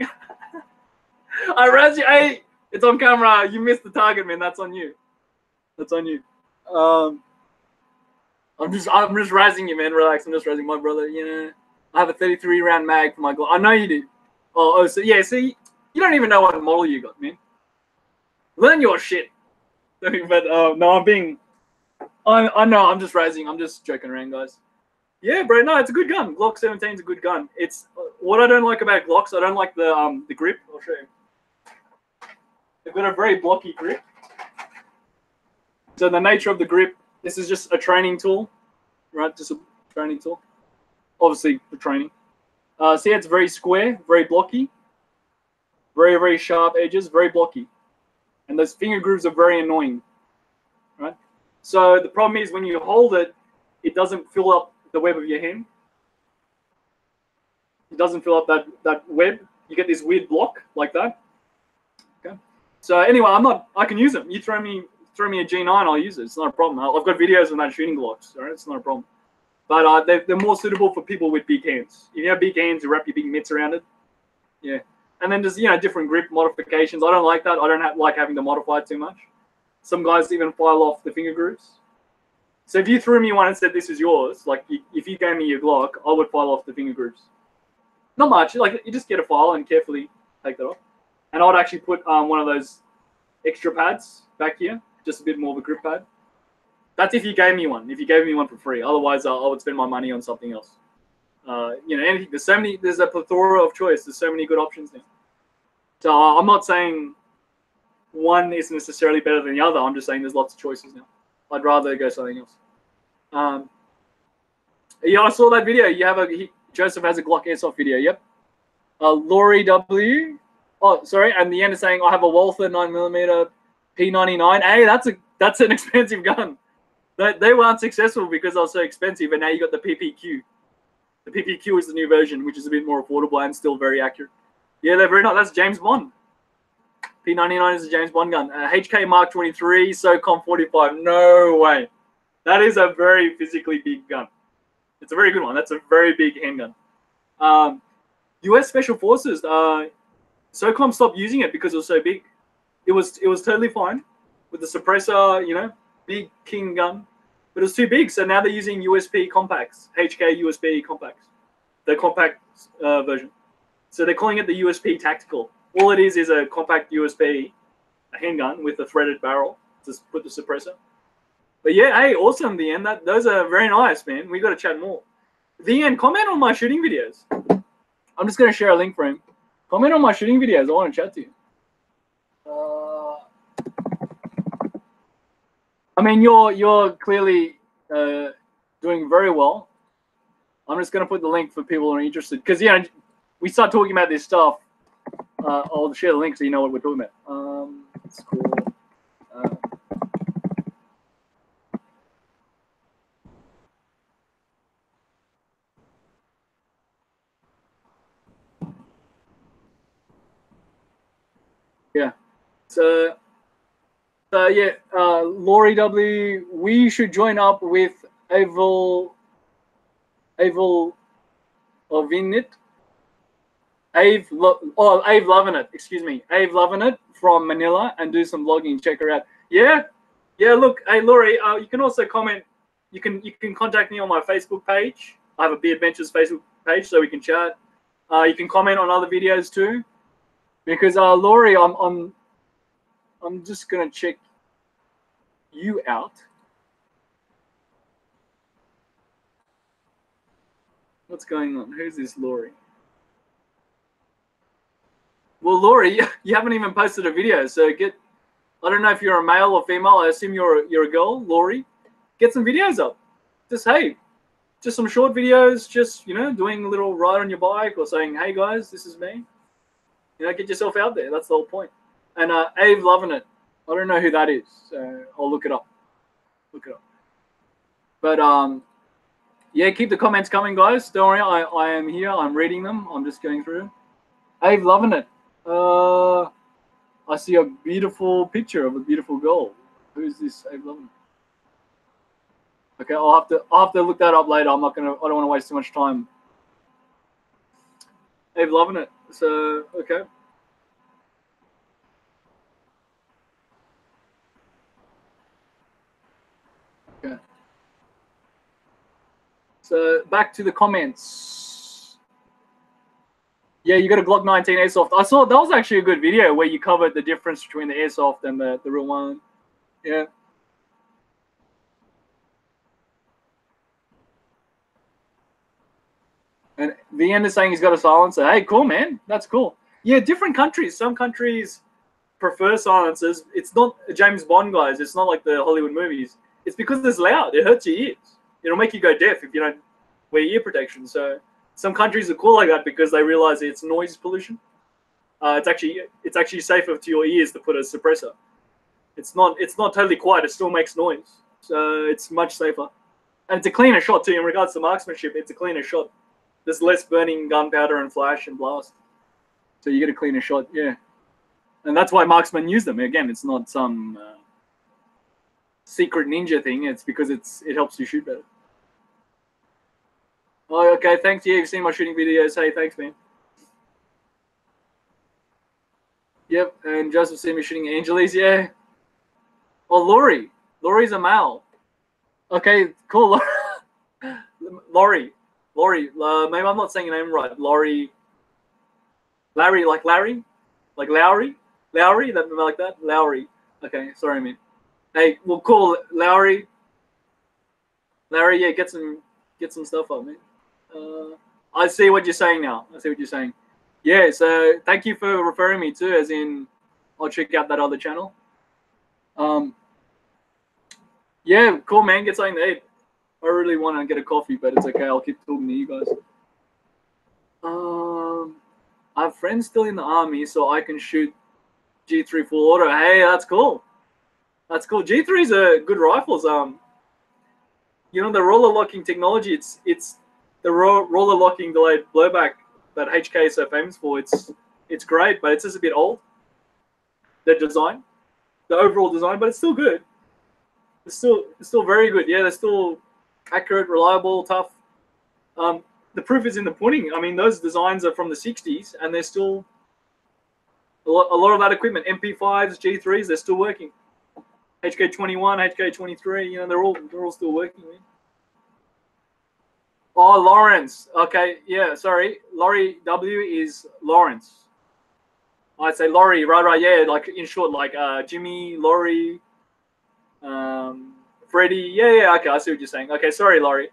I raz you. Hey, it's on camera. You missed the target, man. That's on you. That's on you. I'm just razzing you, man. Relax. I'm just razzing my brother. You know, I have a 33 round mag for my Glock. I know you do. Oh, so yeah. See, you don't even know what model you got, man. Learn your shit. But no, I know. I'm just razzing. I'm just joking around, guys. Yeah, bro. No, it's a good gun. Glock 17 is a good gun. It's what I don't like about Glocks. I don't like the grip. I'll show you. They've got a very blocky grip. So the nature of the grip, this is just a training tool, right? Just a training tool. Obviously for training. See, it's very square, very blocky. Very, very sharp edges, very blocky. And those finger grooves are very annoying, right? So the problem is when you hold it, it doesn't fill up the web of your hand. It doesn't fill up that web. You get this weird block like that. Okay. So anyway, I can use them. You throw me a G9, I'll use it. It's not a problem. I've got videos of that shooting Glocks. All right, it's not a problem. But they're more suitable for people with big hands. If you have big hands, you wrap your big mitts around it. Yeah. And then there's different grip modifications. I don't like that. I don't like having to modify it too much. Some guys even file off the finger grooves. So if you threw me one and said this is yours, like if you gave me your Glock, I would file off the finger grooves. Not much. Like you just get a file and carefully take that off. And I would actually put one of those extra pads back here, just a bit more of a grip pad. That's if you gave me one. If you gave me one for free. Otherwise, I would spend my money on something else. Anything. There's a plethora of choice. There's so many good options now. So I'm not saying one is necessarily better than the other. I'm just saying there's lots of choices now. I'd rather go something else. Yeah, I saw that video. Joseph has a Glock Airsoft video. Yep. Laurie W. Oh, sorry. And the end is saying I have a Walther 9mm P99. Hey, that's an expensive gun. They weren't successful because they were so expensive, and now you got the PPQ. The PPQ is the new version, which is a bit more affordable and still very accurate. Yeah, they're very nice. That's James Bond. P99 is a James Bond gun. HK Mark 23, SOCOM 45. No way. That is a very physically big gun. It's a very good one. That's a very big handgun. US Special Forces. SOCOM stopped using it because it was so big. It was totally fine with the suppressor, big king gun, but it was too big. So now they're using USP compacts, HK USP compacts, the compact version. So they're calling it the USP Tactical. All it is a compact USP handgun with a threaded barrel to put the suppressor. But yeah, hey, awesome, the end. Those are very nice, man. We got to chat more. The end. Comment on my shooting videos. I'm just gonna share a link for him. Comment on my shooting videos. I want to chat to you. I mean, you're clearly doing very well. I'm just gonna put the link for people who are interested because we start talking about this stuff. I'll share the link so you know what we're talking about. It's cool. Yeah. So yeah, Laurie W. We should join up with Avel Ovinit. Ave Loving It. Excuse me, Ave Loving It from Manila, and do some vlogging. Check her out. Yeah. Look, hey Laurie, you can also comment. You can contact me on my Facebook page. I have a Beard Ventures Facebook page, so we can chat. You can comment on other videos too, because Laurie, I'm just gonna check you out. What's going on? Who's this Laurie? Well, Laurie, you haven't even posted a video, so I don't know if you're a male or female. I assume you're a girl, Laurie. Get some videos up. Just, hey, just some short videos, just, you know, doing a little ride on your bike or saying, hey guys, this is me. You know, get yourself out there. That's the whole point. And Abe loving it. I don't know who that is, so I'll look it up. But yeah, keep the comments coming, guys. Don't worry, I am here. I'm reading them. I'm just going through. Abe loving it. I see a beautiful picture of a beautiful girl. Who's this Abe loving it? Okay, I'll have to look that up later. I don't want to waste too much time. Abe loving it. So okay. Okay. So back to the comments. Yeah, you got a Glock 19 airsoft. I saw that was actually a good video where you covered the difference between the airsoft and the real one. Yeah. And the end is saying he's got a silencer. Hey, cool, man. That's cool. Yeah, different countries. Some countries prefer silencers. It's not James Bond, guys. It's not like the Hollywood movies. It's because it's loud. It hurts your ears. It'll make you go deaf if you don't wear ear protection. So some countries are cool like that because they realize it's noise pollution. It's actually safer to your ears to put a suppressor. It's not totally quiet. It still makes noise. So it's much safer. And it's a cleaner shot too. In regards to marksmanship, it's a cleaner shot. There's less burning gunpowder and flash and blast. So you get a cleaner shot, yeah. And that's why marksmen use them. Again, it's not some secret ninja thing. It's because it helps you shoot better. Oh, okay. Thanks. Yeah, you've seen my shooting videos. Hey, thanks, man. Yep. And Joseph seen me shooting Angeles. Yeah. Oh, Laurie. Laurie's a male. Okay, cool. Laurie. Maybe I'm not saying your name right. Larry, like Larry, like Lowry, that like that. Lowry. Okay, sorry, man. Hey, we'll call Lowry. Larry, yeah, get some stuff up, man. I see what you're saying now. I see what you're saying. Yeah, so thank you for referring me to, as in, I'll check out that other channel. Yeah, cool, man. Get something to eat. I really want to get a coffee, but it's okay. I'll keep talking to you guys. I have friends still in the army, so I can shoot G3 full auto. Hey, that's cool. That's cool. G3s are good rifles. You know, the roller locking technology. It's the roller locking delayed blowback that HK is so famous for. It's great, but it's just a bit old. The design, the overall design, but it's still good. It's still very good. Yeah, they're still accurate, reliable, tough. The proof is in the pudding. I mean, those designs are from the 60s, and they're still a lot of that equipment. MP5s, G3s, they're still working. HK21, HK23, you know, they're all still working. Man. Oh, Lawrence. Okay, yeah, sorry. Laurie W is Lawrence. I'd say Laurie, right, yeah, like in short, like Jimmy, Laurie, Freddie. Yeah, okay, I see what you're saying. Okay, sorry, Laurie.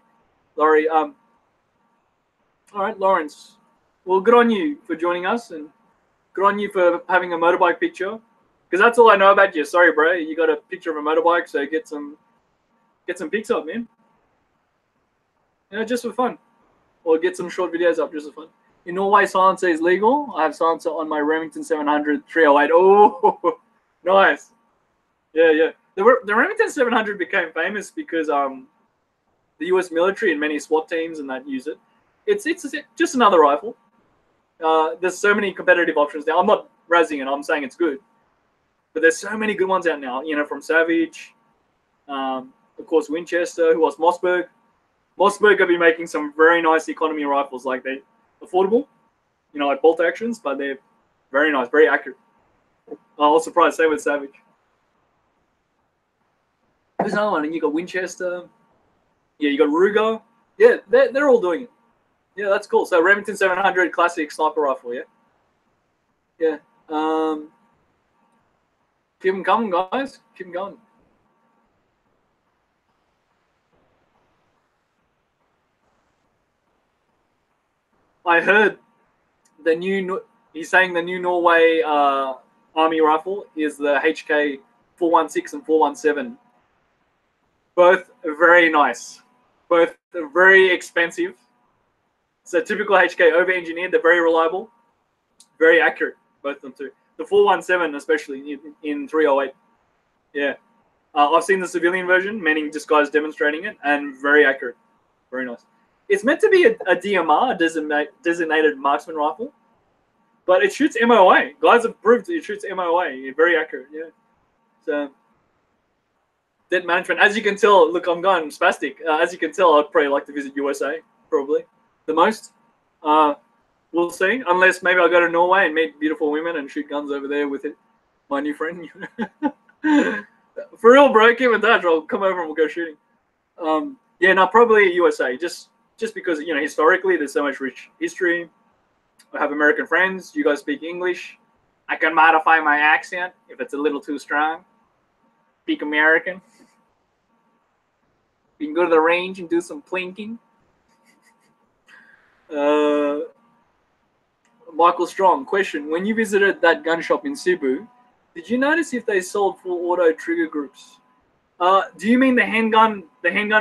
All right, Lawrence. Well, good on you for joining us, and good on you for having a motorbike picture, because that's all I know about you. Sorry, bro. You got a picture of a motorbike, so get some pics up, man. You know, just for fun, or get some short videos up just for fun. In Norway, silencer is legal. I have silencer on my Remington 700 308. Oh, nice. Yeah. The Remington 700 became famous because the U.S. military and many SWAT teams and that use it. It's just another rifle. There's so many competitive options now. I'm not razzing it. I'm saying it's good. But there's so many good ones out now. You know, from Savage, of course, Winchester. Who else? Mossberg. Mossberg have been making some very nice economy rifles. Like, they're affordable. You know, like bolt actions, but they're very nice, very accurate. I was surprised. Same with Savage. There's another one. And you got Winchester. Yeah, you got Ruger. Yeah, they're all doing it. Yeah, that's cool. So Remington 700 classic sniper rifle, yeah? Yeah. Keep them coming, guys. Keep them going. I heard he's saying the new Norway army rifle is the HK 416 and 417. Both very nice. Both are very expensive. So typical HK over-engineered. They're very reliable, very accurate. Both of them too. The 417 especially in 308. Yeah. I've seen the civilian version, meaning just guys demonstrating it, and very accurate. Very nice. It's meant to be a DMR, designated marksman rifle, but it shoots MOA. Guys have proved it shoots MOA. Very accurate, yeah. So, dead management. As you can tell, look, I'm going spastic. As you can tell, I'd probably like to visit USA, probably. The most. We'll see. Unless maybe I'll go to Norway and meet beautiful women and shoot guns over there with it. My new friend. For real, bro, keep in touch. I'll come over and we'll go shooting. Yeah, no, probably USA. Just because, you know, historically there's so much rich history. I have American friends. You guys speak English. I can modify my accent if it's a little too strong. Speak American. You can go to the range and do some plinking. Michael Strong, question. When you visited that gun shop in Cebu, did you notice if they sold full auto trigger groups? Do you mean the handgun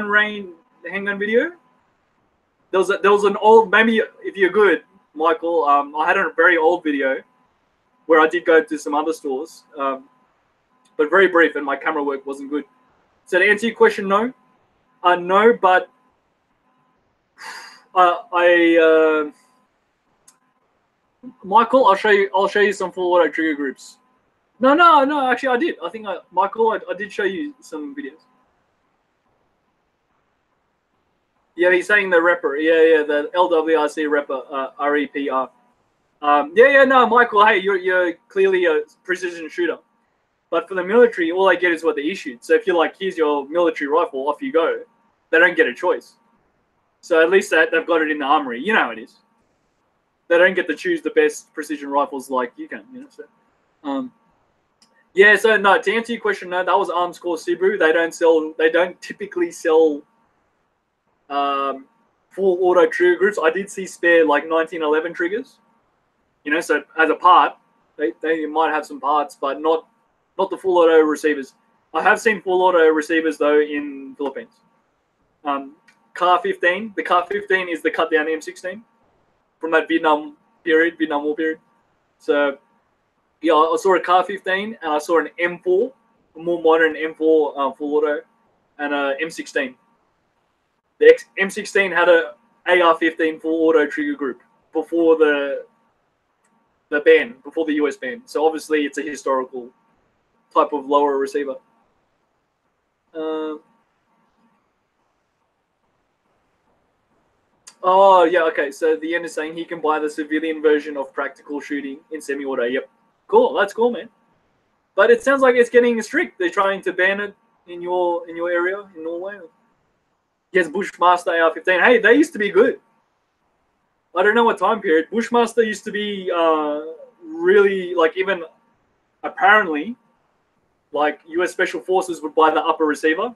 range, the handgun video? There was an old, maybe if you're good, Michael, I had a very old video where I did go to some other stores, but very brief, and my camera work wasn't good. So to answer your question, no. No, but Michael, I'll show you some full auto trigger groups. No, actually I did. I think Michael, I did show you some videos. Yeah, he's saying the repper. Yeah, the LWRC repper, REPR. No, Michael, hey, you're clearly a precision shooter. But for the military, all they get is what they issued. So if you're like, here's your military rifle, off you go, they don't get a choice. So at least they've got it in the armory. You know how it is. They don't get to choose the best precision rifles like you can, you know. So, yeah. So no, to answer your question, no, that was Arms Corps Cebu. They don't typically sell full auto trigger groups. I did see spare like 1911 triggers. You know, so as a part, they might have some parts, but not the full auto receivers. I have seen full auto receivers though in Philippines. Car 15. The Car 15 is the cut down M16 from that Vietnam War period. So yeah, I saw a Car 15 and I saw an M4, a more modern M4 full auto, and a M16. The M16 had a AR-15 full auto trigger group before the ban, before the US ban. So obviously it's a historical type of lower receiver. Oh, yeah, okay. So the end is saying he can buy the civilian version of practical shooting in semi-auto. Yep. Cool. That's cool, man. But it sounds like it's getting strict. They're trying to ban it in your area, in Norway. Yes, Bushmaster AR-15. Hey, they used to be good. I don't know what time period. Bushmaster used to be really, like, even apparently, like, US Special Forces would buy the upper receiver.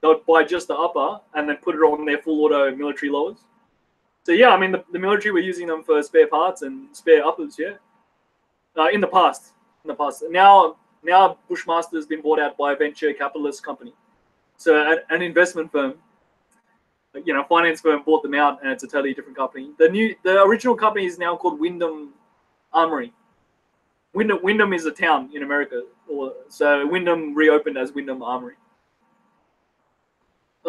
They would buy just the upper and then put it on their full auto military lowers. So yeah, I mean the military were using them for spare parts and spare uppers. Yeah, in the past. Now Bushmaster has been bought out by a venture capitalist company. So an investment firm, you know, finance firm bought them out, and it's a totally different company. The original company is now called Wyndham Armory. Wyndham is a town in America, so Wyndham reopened as Wyndham Armory.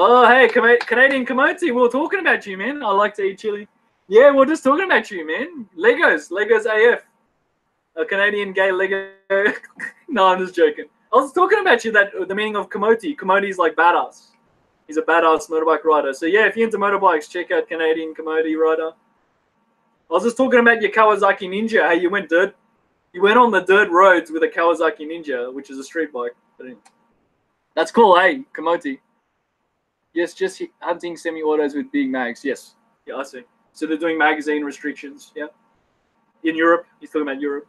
Oh, hey, Canadian Kamoti, we were talking about you, man. I like to eat chili. Yeah, we're just talking about you, man. Legos AF. A Canadian gay Lego. No, I'm just joking. I was talking about you, the meaning of Kamoti. Kamoti is like badass. He's a badass motorbike rider. So yeah, if you're into motorbikes, check out Canadian Kamoti rider. I was just talking about your Kawasaki Ninja. How you went on the dirt roads with a Kawasaki Ninja, which is a street bike. That's cool, hey, Kamoti. Yes, just hunting semi-autos with big mags. Yes. Yeah, I see. So they're doing magazine restrictions. Yeah. In Europe. He's talking about Europe.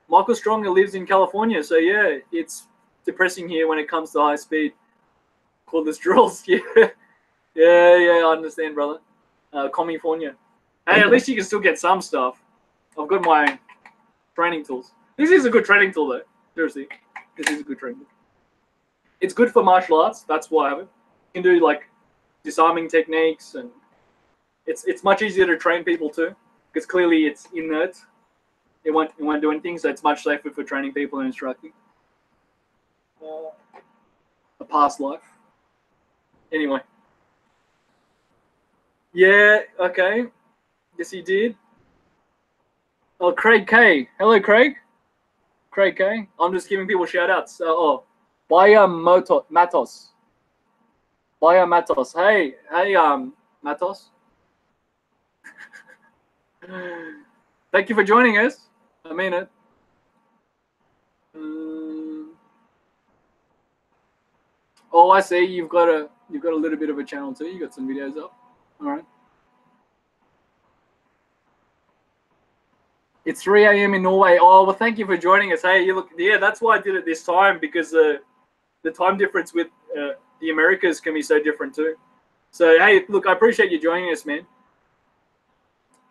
Michael Stronger lives in California. So, yeah, it's depressing here when it comes to high speed. Cordless drills. Yeah. Yeah, I understand, brother. California. Hey, at least you can still get some stuff. I've got my training tools. This is a good training tool, though. Seriously. This is a good training tool. It's good for martial arts. That's why I have it. You can do like disarming techniques, and it's much easier to train people too, because clearly it's inert. It won't do anything, so it's much safer for training people and instructing. A past life. Anyway. Yeah, okay. Yes, he did. Oh, Craig K. Hello, Craig. Craig K. I'm just giving people shout outs. Baya Matos. Baya Matos. Hey, Matos. Thank you for joining us. I mean it. Oh, I see. You've got a little bit of a channel too. You got some videos up. All right. It's 3 a.m. in Norway. Oh, well, thank you for joining us. Hey, you look. Yeah, that's why I did it this time, because the time difference with the Americas can be so different too. So hey, look, I appreciate you joining us, man.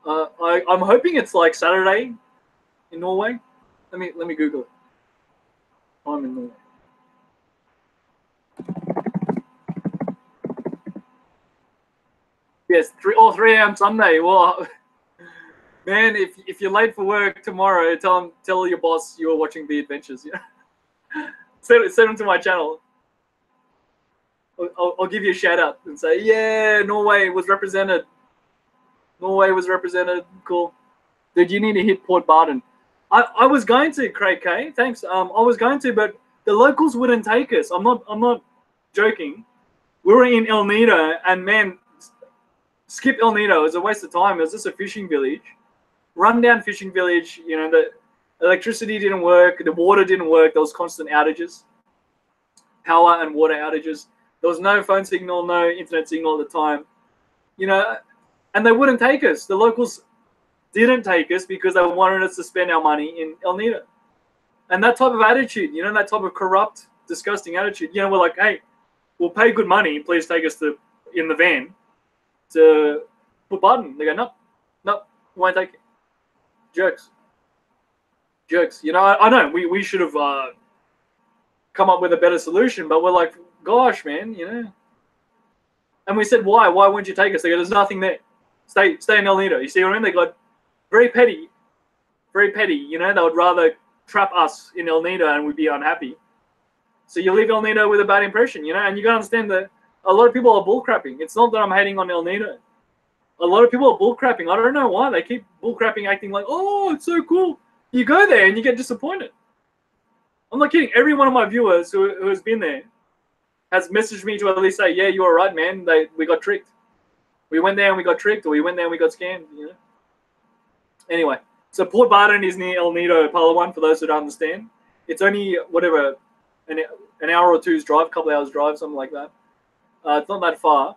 I'm hoping it's like Saturday in Norway. Let me Google it. I'm in Norway. Yes, 3 a.m. Sunday. Well, man, if you're late for work tomorrow, tell your boss you were watching The Adventures. Yeah, send them to my channel. I'll give you a shout out and say, yeah, Norway was represented. Norway was represented. Cool. Dude, you need to hit Port Barton. I was going to, Craig K. Thanks. I was going to, but the locals wouldn't take us. I'm not joking. We were in El Nido, and man, skip El Nido. It was a waste of time. It was just a fishing village, rundown fishing village. You know, the electricity didn't work, the water didn't work. There was constant outages, power and water outages. There was no phone signal, no internet signal at the time. You know, and they wouldn't take us. The locals didn't take us because they wanted us to spend our money in El Nido. And that type of attitude, you know, that type of corrupt, disgusting attitude, you know, we're like, hey, we'll pay good money. Please take us in the van to Port Barton. They go, no, we won't take it. Jerks. You know, I know we should have come up with a better solution, but we're like, gosh, man, you know. And we said, why? Why wouldn't you take us? They go, there's nothing there. Stay in El Nido. You see what I mean? They got very petty. You know, they would rather trap us in El Nido and we'd be unhappy. So you leave El Nido with a bad impression, you know, and you got to understand that a lot of people are bullcrapping. It's not that I'm hating on El Nido. A lot of people are bullcrapping. I don't know why. They keep bullcrapping, acting like, oh, it's so cool. You go there and you get disappointed. I'm not kidding. Every one of my viewers who has been there has messaged me to at least say, yeah, you were right, man. We got tricked. We went there and we got tricked, or we went there and we got scammed, you know. Anyway, so Port Barton is near El Nido, Palawan, for those who don't understand. It's only, whatever, an hour or two's drive, a couple hours drive, something like that. It's not that far.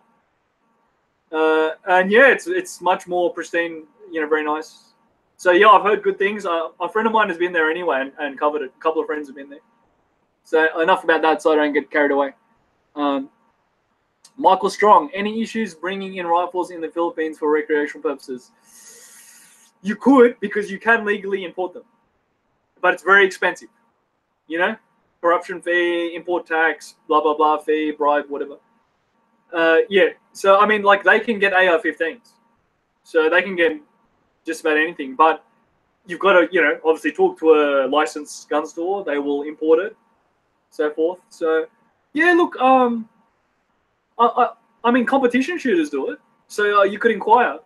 And yeah, it's much more pristine, you know, very nice. So yeah, I've heard good things. A friend of mine has been there anyway and covered it. A couple of friends have been there. So enough about that so I don't get carried away. Michael Strong, any issues bringing in rifles in the Philippines for recreational purposes? You could, because you can legally import them, but it's very expensive. You know, corruption fee, import tax, blah, blah, blah, fee, bribe, whatever. Yeah, so I mean, like, they can get AR-15s, so they can get just about anything, but you've got to, you know, obviously talk to a licensed gun store. They will import it, so forth. So yeah, look, I mean, competition shooters do it. So you could inquire.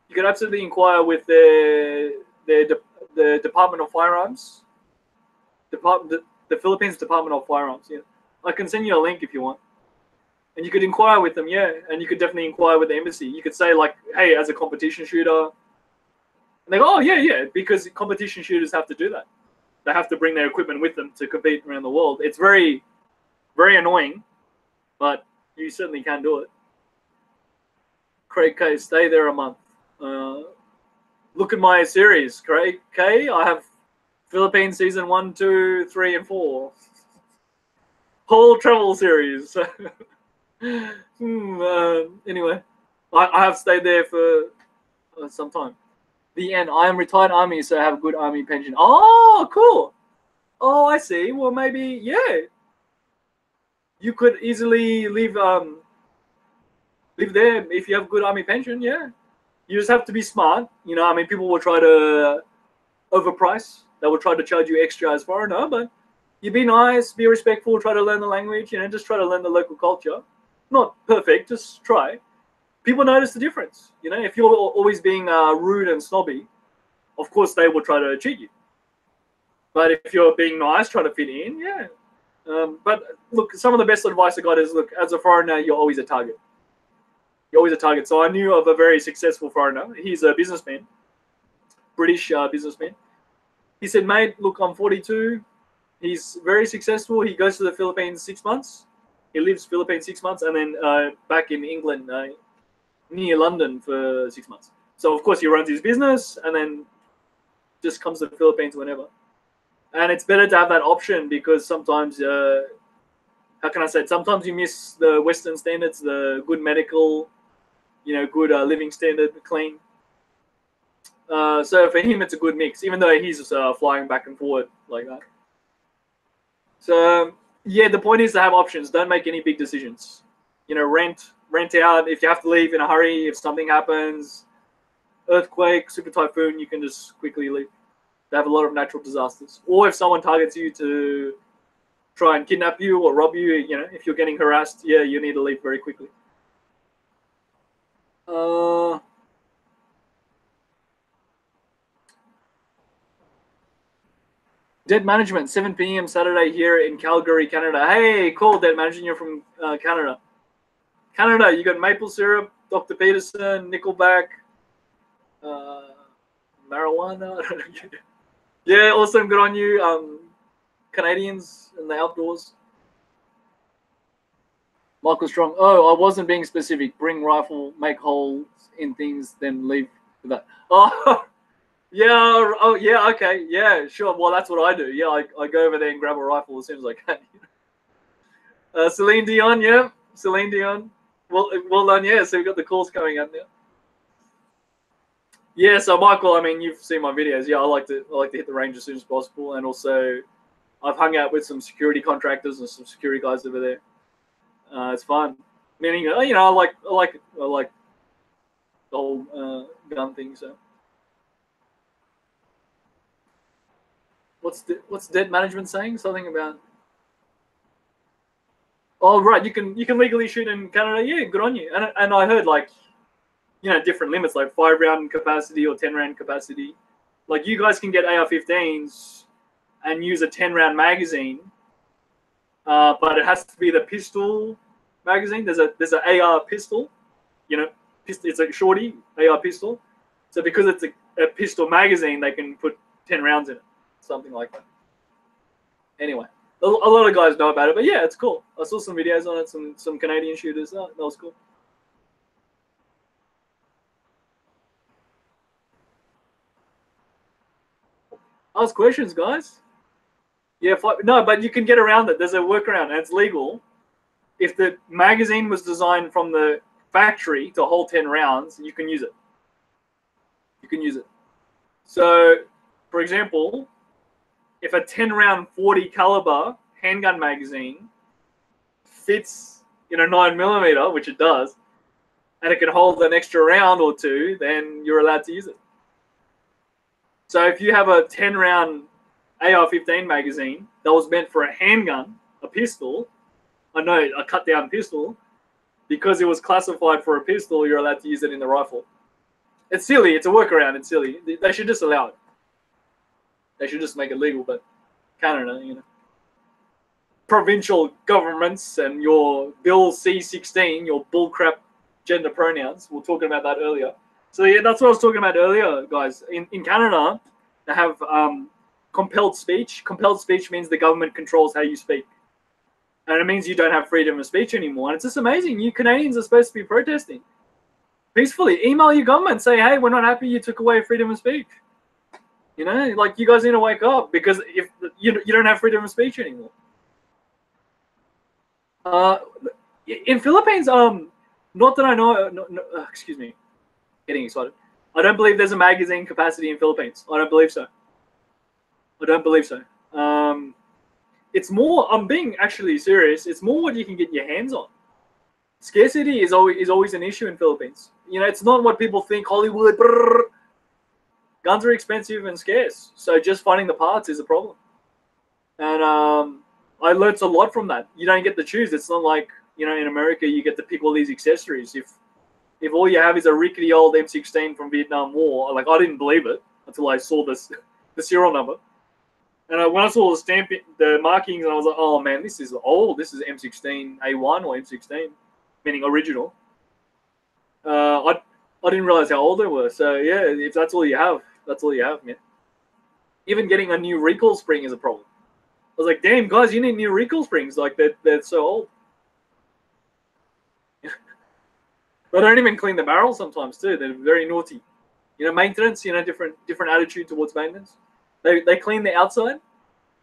You could absolutely inquire with the Department of Firearms, the Philippines Department of Firearms. Yeah, I can send you a link if you want, and you could inquire with them. Yeah, and you could definitely inquire with the embassy. You could say like, hey, as a competition shooter, and they go, oh yeah, because competition shooters have to do that. They have to bring their equipment with them to compete around the world. It's very, very annoying, but you certainly can do it. Craig K, stay there a month. Look at my series, Craig K. I have Philippines season 1, 2, 3, and 4. Whole travel series. Anyway, I have stayed there for some time. The end. I am retired army, so I have a good army pension. Oh, cool. Oh, I see. Well, maybe, yeah. You could easily leave live there if you have good army pension. Yeah, you just have to be smart. You know, I mean, people will try to overprice. They will try to charge you extra as foreigner, but you be nice, be respectful, try to learn the language. You know, just try to learn the local culture. Not perfect, just try. People notice the difference. You know, if you're always being rude and snobby, of course they will try to cheat you. But if you're being nice, try to fit in, yeah. But look, some of the best advice I got is, look, as a foreigner, you're always a target. You're always a target. So I knew of a very successful foreigner. He's a businessman, British businessman. He said, mate, look, I'm 42. He's very successful. He goes to the Philippines 6 months. He lives Philippines 6 months, and then back in England, near London for 6 months. So of course he runs his business, and then just comes to the Philippines whenever. And it's better to have that option, because sometimes, how can I say it? Sometimes you miss the Western standards, the good medical, you know, good living standard, clean. So for him, it's a good mix, even though he's flying back and forward like that. So yeah, the point is to have options. Don't make any big decisions. You know, rent out. If you have to leave in a hurry, if something happens, earthquake, super typhoon, you can just quickly leave. They have a lot of natural disasters. Or if someone targets you to try and kidnap you or rob you, you know, if you're getting harassed, yeah, you need to leave very quickly. Debt Management, 7 p.m. Saturday here in Calgary, Canada. Hey, cool, Debt Management, you're from Canada. Canada, you got Maple Syrup, Dr. Peterson, Nickelback, marijuana. Yeah, awesome, good on you. Canadians in the outdoors. Michael Strong, oh, I wasn't being specific. Bring rifle, make holes in things, then leave with that. Oh, yeah, oh, yeah, okay, yeah, sure. Well, that's what I do. Yeah, I go over there and grab a rifle as soon as I can. Celine Dion, yeah, Celine Dion. Well done, yeah. So we've got the calls coming up now. Yeah, so Michael, I mean, you've seen my videos. Yeah, I like to hit the range as soon as possible, and also I've hung out with some security contractors and some security guys over there. It's fun. Meaning, you know, I like the whole gun thing. So, what's Debt Management saying? Something about? Oh, right. You can legally shoot in Canada. Yeah, good on you. And I heard, like, you know, different limits, like 5-round capacity or 10-round capacity. Like, you guys can get AR-15s and use a 10-round magazine, but it has to be the pistol magazine. There's an AR pistol, you know, it's a shorty AR pistol. So because it's a pistol magazine, they can put 10 rounds in it, something like that. Anyway, a lot of guys know about it, but yeah, it's cool. I saw some videos on it, some Canadian shooters. That was cool. Ask questions, guys. Yeah, no, but you can get around it. There's a workaround, and it's legal. If the magazine was designed from the factory to hold 10 rounds, you can use it. You can use it. So, for example, if a 10-round 40 caliber handgun magazine fits in a 9mm, which it does, and it can hold an extra round or two, then you're allowed to use it. So if you have a 10-round AR-15 magazine that was meant for a handgun, a pistol, a cut-down pistol, because it was classified for a pistol, you're allowed to use it in the rifle. It's silly. It's a workaround. It's silly. They should just allow it. They should just make it legal, but Canada, you know. Provincial governments and your Bill C-16, your bullcrap gender pronouns. We were talking about that earlier. So yeah, that's what I was talking about earlier, guys. In Canada, they have compelled speech. Compelled speech means the government controls how you speak. And it means you don't have freedom of speech anymore. And it's just amazing. You Canadians are supposed to be protesting peacefully. Email your government. Say, hey, we're not happy you took away freedom of speech. You know, like, you guys need to wake up, because if you don't have freedom of speech anymore. In Philippines, not that I know, excuse me, getting excited. I don't believe there's a magazine capacity in Philippines. I don't believe so. I don't believe so. It's more, I'm being actually serious, it's more what you can get your hands on. Scarcity is always an issue in Philippines. You know, it's not what people think. Hollywood, brrr. Guns are expensive and scarce, so just finding the parts is a problem. And I learned a lot from that. You don't get to choose. It's not like, you know, in America you get to pick all these accessories. If all you have is a rickety old M16 from Vietnam War, like, I didn't believe it until I saw the serial number. And when I saw the markings, and I was like, oh man, this is old. This is M16A1 or M16, meaning original. I didn't realize how old they were. So yeah, if that's all you have, that's all you have, man. Even getting a new recoil spring is a problem. I was like, damn, guys, you need new recoil springs. Like, they're so old. They don't even clean the barrel sometimes too. They're very naughty. You know, maintenance, you know, different attitude towards maintenance. They clean the outside,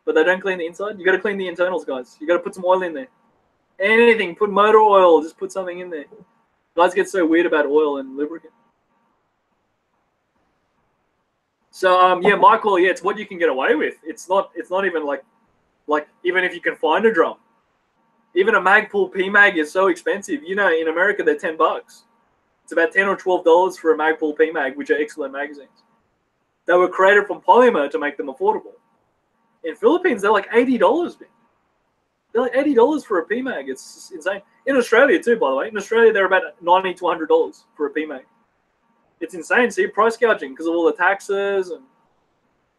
but they don't clean the inside. You got to clean the internals, guys. You got to put some oil in there. Anything, put motor oil, just put something in there. Guys get so weird about oil and lubricant. So yeah, Michael, yeah, it's what you can get away with. It's not even like even if you can find a drum. Even a Magpul PMag is so expensive. You know, in America they're $10. It's about $10 or $12 for a Magpul PMag, which are excellent magazines. They were created from polymer to make them affordable. In Philippines, they're like $80, man. They're like $80 for a PMag. It's insane. In Australia too, by the way. In Australia, they're about $90 to $100 for a PMag. It's insane. See, price gouging because of all the taxes and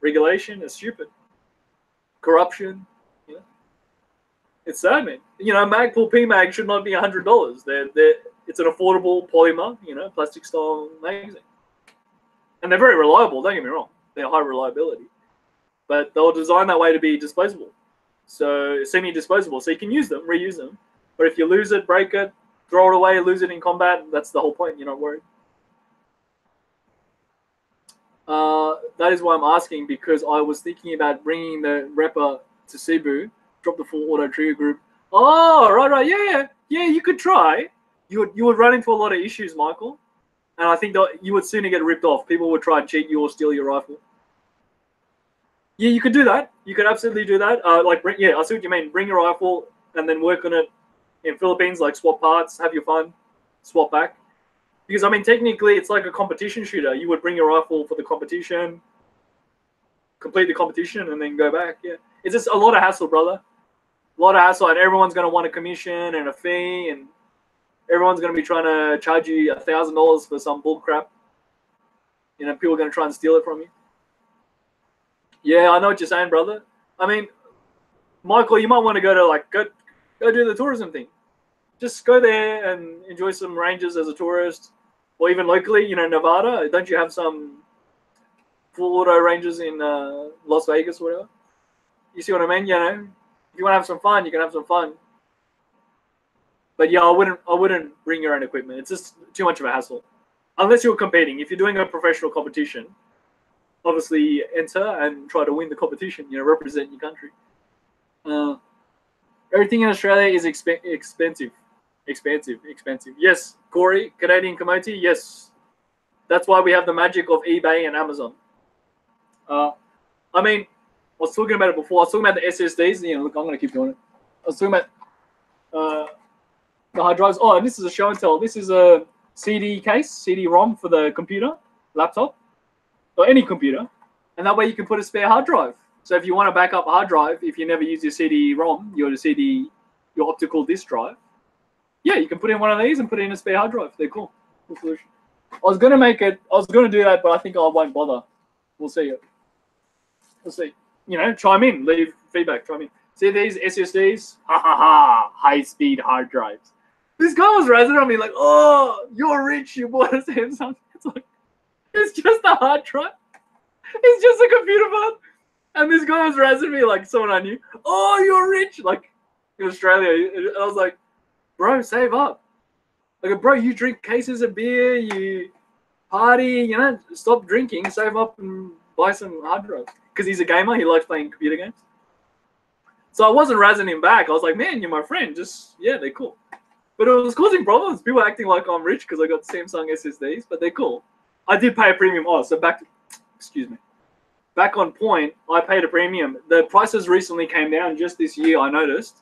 regulation is stupid. Corruption. You know, it's sad, man. You know, Magpul PMag should not be $100. It's an affordable polymer, you know, plastic style magazine. And they're very reliable, don't get me wrong. They're high reliability. But they were designed that way to be disposable. So semi-disposable. So you can use them, reuse them. But if you lose it, break it, throw it away, lose it in combat, that's the whole point. You're not worried. That is why I'm asking, because I was thinking about bringing the Reaper to Cebu, drop the full auto trigger group. Oh, right. Yeah, you could try. You would run into a lot of issues, Michael. And I think that you would sooner get ripped off. People would try and cheat you or steal your rifle. Yeah, you could do that. You could absolutely do that. Yeah, I see what you mean. Bring your rifle and then work on it in Philippines, like swap parts, have your fun, swap back. Because, I mean, technically, it's like a competition shooter. You would bring your rifle for the competition, complete the competition, and then go back. Yeah, it's just a lot of hassle, brother. A lot of hassle, and everyone's going to want a commission and a fee, and everyone's going to be trying to charge you $1,000 for some bull crap. You know, people are going to try and steal it from you. Yeah, I know what you're saying, brother. I mean, Michael, you might want to go do the tourism thing. Just go there and enjoy some ranges as a tourist, or even locally. You know, Nevada. Don't you have some full auto ranges in Las Vegas or whatever? You see what I mean? You know, if you want to have some fun, you can have some fun. But yeah, I wouldn't bring your own equipment. It's just too much of a hassle. Unless you're competing. If you're doing a professional competition, obviously enter and try to win the competition. You know, represent your country. Everything in Australia is expensive. Yes, Corey, Canadian Commodity. Yes, that's why we have the magic of eBay and Amazon. I mean, I was talking about it before. I was talking about the SSDs. You know, look, I'm gonna keep doing it. I was talking about the hard drives. Oh, and this is a show and tell. This is a CD case, CD-ROM for the computer, laptop, or any computer, and that way you can put a spare hard drive. So if you want to back up a hard drive, if you never use your CD-ROM, your optical disk drive, yeah, you can put in one of these and put in a spare hard drive. They're cool. Cool solution. I was gonna do that, but I think I won't bother. We'll see. We'll see. You know, chime in, leave feedback, chime in. See these SSDs? Ha ha ha! High-speed hard drives. This guy was razzing on me like, "Oh, you're rich. You bought a Samsung." It's like, it's just a hard drive. It's just a computer part. And this guy was razzing me like someone I knew. "Oh, you're rich." Like in Australia, and I was like, "Bro, save up." Like, bro, you drink cases of beer, you party, you know, stop drinking, save up and buy some hard drives. Because he's a gamer, he likes playing computer games. So I wasn't razzing him back. I was like, "Man, you're my friend. Just, yeah, they're cool." But it was causing problems. People acting like I'm rich because I got Samsung SSDs, but they're cool. I did pay a premium. Oh, so back on point, I paid a premium. The prices recently came down just this year, I noticed.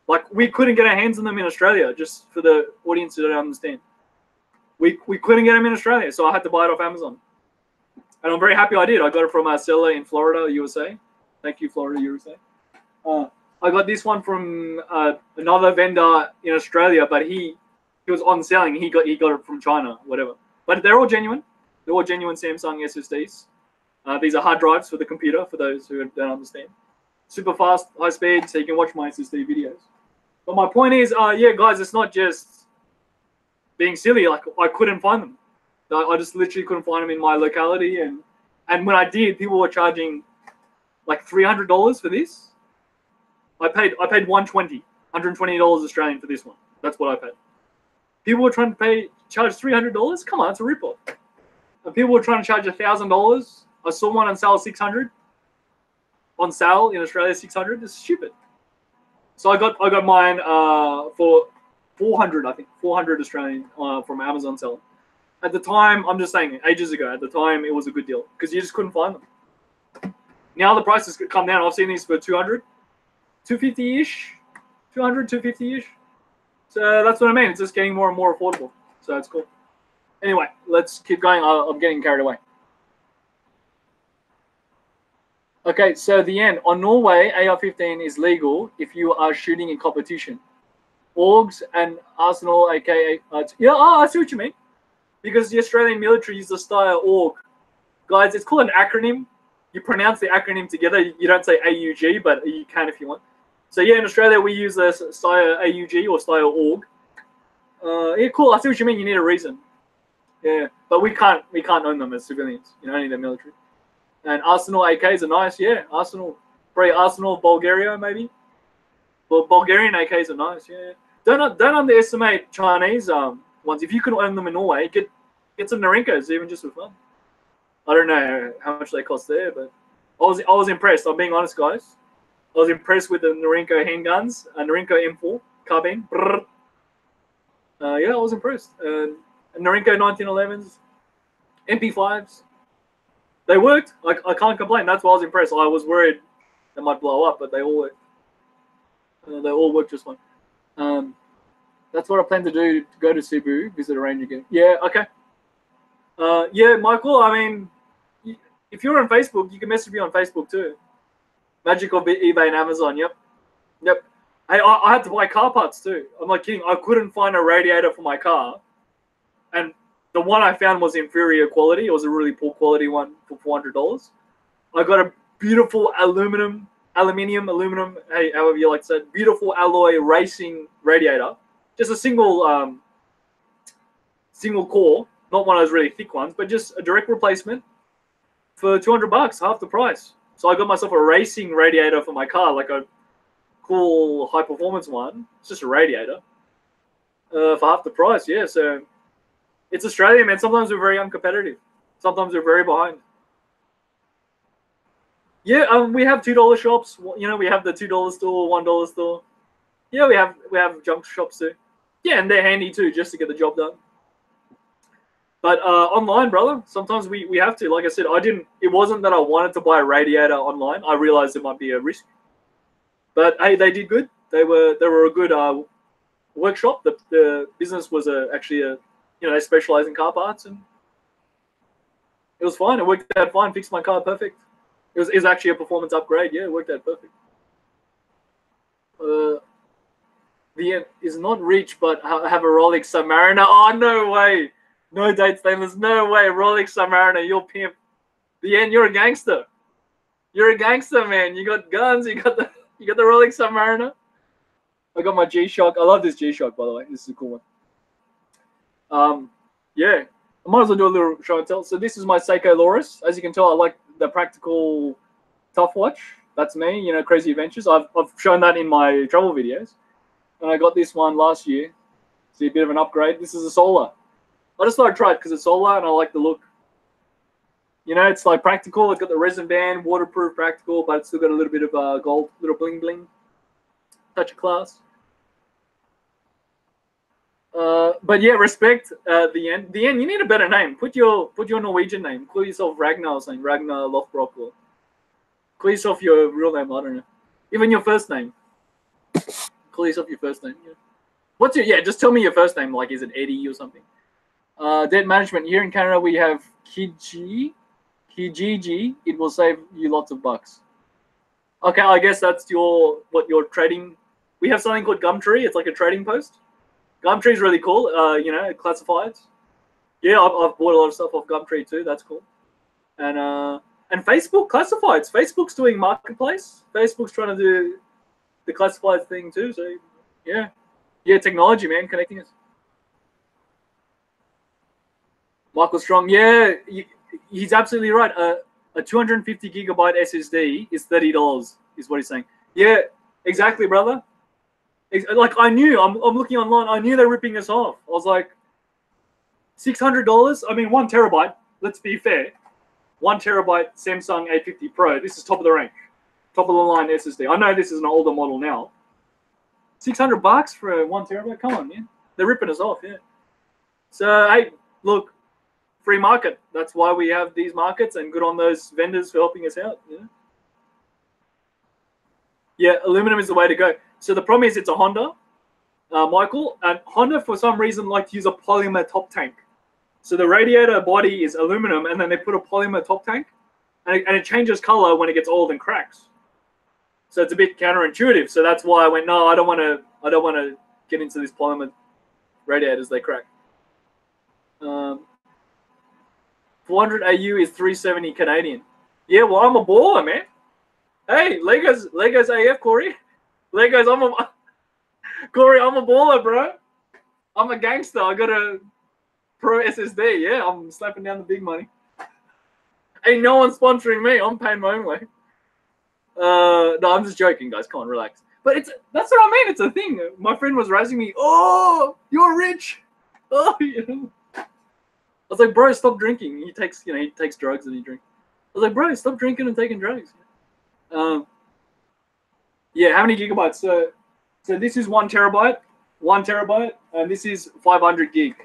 Like, we couldn't get our hands on them in Australia, just for the audience who don't understand. We couldn't get them in Australia, so I had to buy it off Amazon. And I'm very happy I did. I got it from a seller in Florida, USA. Thank you, Florida, USA. I got this one from another vendor in Australia, but he was on selling. He got it from China, whatever. But they're all genuine. They're all genuine Samsung SSDs. These are hard drives for the computer, for those who don't understand. Super fast, high speed, so you can watch my SSD videos. But my point is, yeah, guys, it's not just being silly. Like, I couldn't find them. I just literally couldn't find them in my locality. And when I did, people were charging like $300 for this. I paid $120 Australian for this one. That's what I paid. People were trying to charge $300. Come on, it's a ripoff. And people were trying to charge $1,000. I saw one on sale $600. On sale in Australia, $600. It's stupid. So I got mine for $400, I think, $400 Australian from Amazon seller. At the time, I'm just saying, ages ago, at the time, it was a good deal because you just couldn't find them. Now the prices could come down. I've seen these for $200, $250-ish, $200, $250-ish. So that's what I mean. It's just getting more and more affordable. So that's cool. Anyway, let's keep going. I'm getting carried away. Okay, so the end. On Norway, AR-15 is legal if you are shooting in competition. Orgs and Arsenal, aka... yeah, I see what you mean. Because the Australian military uses the style org. Guys, it's called an acronym. You pronounce the acronym together. You don't say AUG, but you can if you want. So yeah, in Australia, we use the style AUG or style org. Yeah, cool. I see what you mean. You need a reason. Yeah, but we can't own them as civilians. You know, only the military. And Arsenal AKs are nice. Yeah, Arsenal. Probably Arsenal, Bulgaria, maybe. Well, Bulgarian AKs are nice. Yeah. Don't underestimate Chinese ones. If you can own them in Norway, get some Narinkos, even just for fun. I don't know how much they cost there, but I was impressed. I'm being honest, guys. I was impressed with the Norinco handguns, Norinco M4 carbine. Yeah, I was impressed. Norinco 1911s, MP5s. They worked. I can't complain. That's why I was impressed. I was worried they might blow up, but they all worked. They all worked just fine. That's what I plan to do, to go to Cebu, visit a range again. Yeah, okay. Yeah, Michael, I mean, if you're on Facebook, you can message me on Facebook too. Magic of eBay and Amazon, yep. Hey, I had to buy car parts too. I'm not kidding. I couldn't find a radiator for my car. And the one I found was inferior quality. It was a really poor quality one for $400. I got a beautiful aluminum, hey, however you like to say it, beautiful alloy racing radiator. Just a single core, not one of those really thick ones, but just a direct replacement for $200, half the price. So I got myself a racing radiator for my car, like a cool high performance one. It's just a radiator for half the price. Yeah, so it's Australia, man. Sometimes we're very uncompetitive. Sometimes we're very behind. Yeah, we have $2 shops. You know, we have the $2 store, $1 store. Yeah, we have junk shops too. Yeah, and they're handy too, just to get the job done. But online, brother, sometimes we have to. Like I said, it wasn't that I wanted to buy a radiator online. I realized it might be a risk. But hey, they did good. They were a good workshop. The business was actually they specialize in car parts, and it was fine. It worked out fine. Fixed my car perfect. It was actually a performance upgrade. Yeah, it worked out perfect. The end is not rich, but I have a Rolex Submariner. Oh, no way. No date stainless. No way. Rolex Submariner. You're pimp. The end, you're a gangster. You're a gangster, man. You got guns. You got the Rolex Submariner. I got my G-Shock. I love this G-Shock, by the way. This is a cool one. Yeah. I might as well do a little show and tell. So this is my Seiko Loris. As you can tell, I like the practical tough watch. That's me, you know, Crazy Adventures. I've shown that in my travel videos. And I got this one last year. See, a bit of an upgrade. This is a solar. I just thought I'd try it because it's solar and I like the look. You know, it's like practical. It's got the resin band, waterproof, practical, but it's still got a little bit of gold, little bling bling. Touch of class. But yeah, respect the end. The end, you need a better name. Put your Norwegian name. Call yourself Ragnar or something. Ragnar Lothbrok. Or call yourself your real name. I don't know. Even your first name. Call yourself your first name. Yeah. What's your? Yeah, just tell me your first name. Like, is it Eddie or something? Debt management. Here in Canada, we have Kijiji. It will save you lots of bucks. Okay, I guess that's what you're trading. We have something called Gumtree. It's like a trading post. Gumtree is really cool. You know, classifieds. Yeah, I've bought a lot of stuff off Gumtree too. That's cool. And Facebook classifieds. Facebook's doing marketplace. Facebook's trying to do the classifieds thing too. So yeah, technology, man, connecting us. Michael Strong, yeah, he's absolutely right. A 250 gigabyte SSD is $30, is what he's saying. Yeah, exactly, brother. Like I knew, I'm looking online. I knew they're ripping us off. I was like, $600. I mean, 1 terabyte. Let's be fair. 1 terabyte Samsung 850 Pro. This is top of the range, top of the line SSD. I know this is an older model now. $600 for a 1 terabyte. Come on, man. They're ripping us off. Yeah. So hey, look. Free market. That's why we have these markets, and good on those vendors for helping us out. Yeah, aluminum is the way to go. So the problem is it's a Honda, Michael, and Honda for some reason like to use a polymer top tank. So the radiator body is aluminum, and then they put a polymer top tank, and it changes color when it gets old and cracks. So it's a bit counterintuitive. So that's why I went, no, I don't want to get into these polymer radiators. They crack. 400 AU is 370 Canadian. Yeah, well, I'm a baller, man. Hey, Legos AF, Corey. Legos, Corey, I'm a baller, bro. I'm a gangster. I got a Pro SSD. Yeah, I'm slapping down the big money. Ain't no one sponsoring me. I'm paying my own way. No, I'm just joking, guys. Come on, relax. But that's what I mean. It's a thing. My friend was raising me. Oh, you're rich. Oh, you know. I was like, bro, stop drinking. He takes drugs and he drinks. I was like, bro, stop drinking and taking drugs. Yeah, how many gigabytes? So this is 1 terabyte, and this is 500 gig.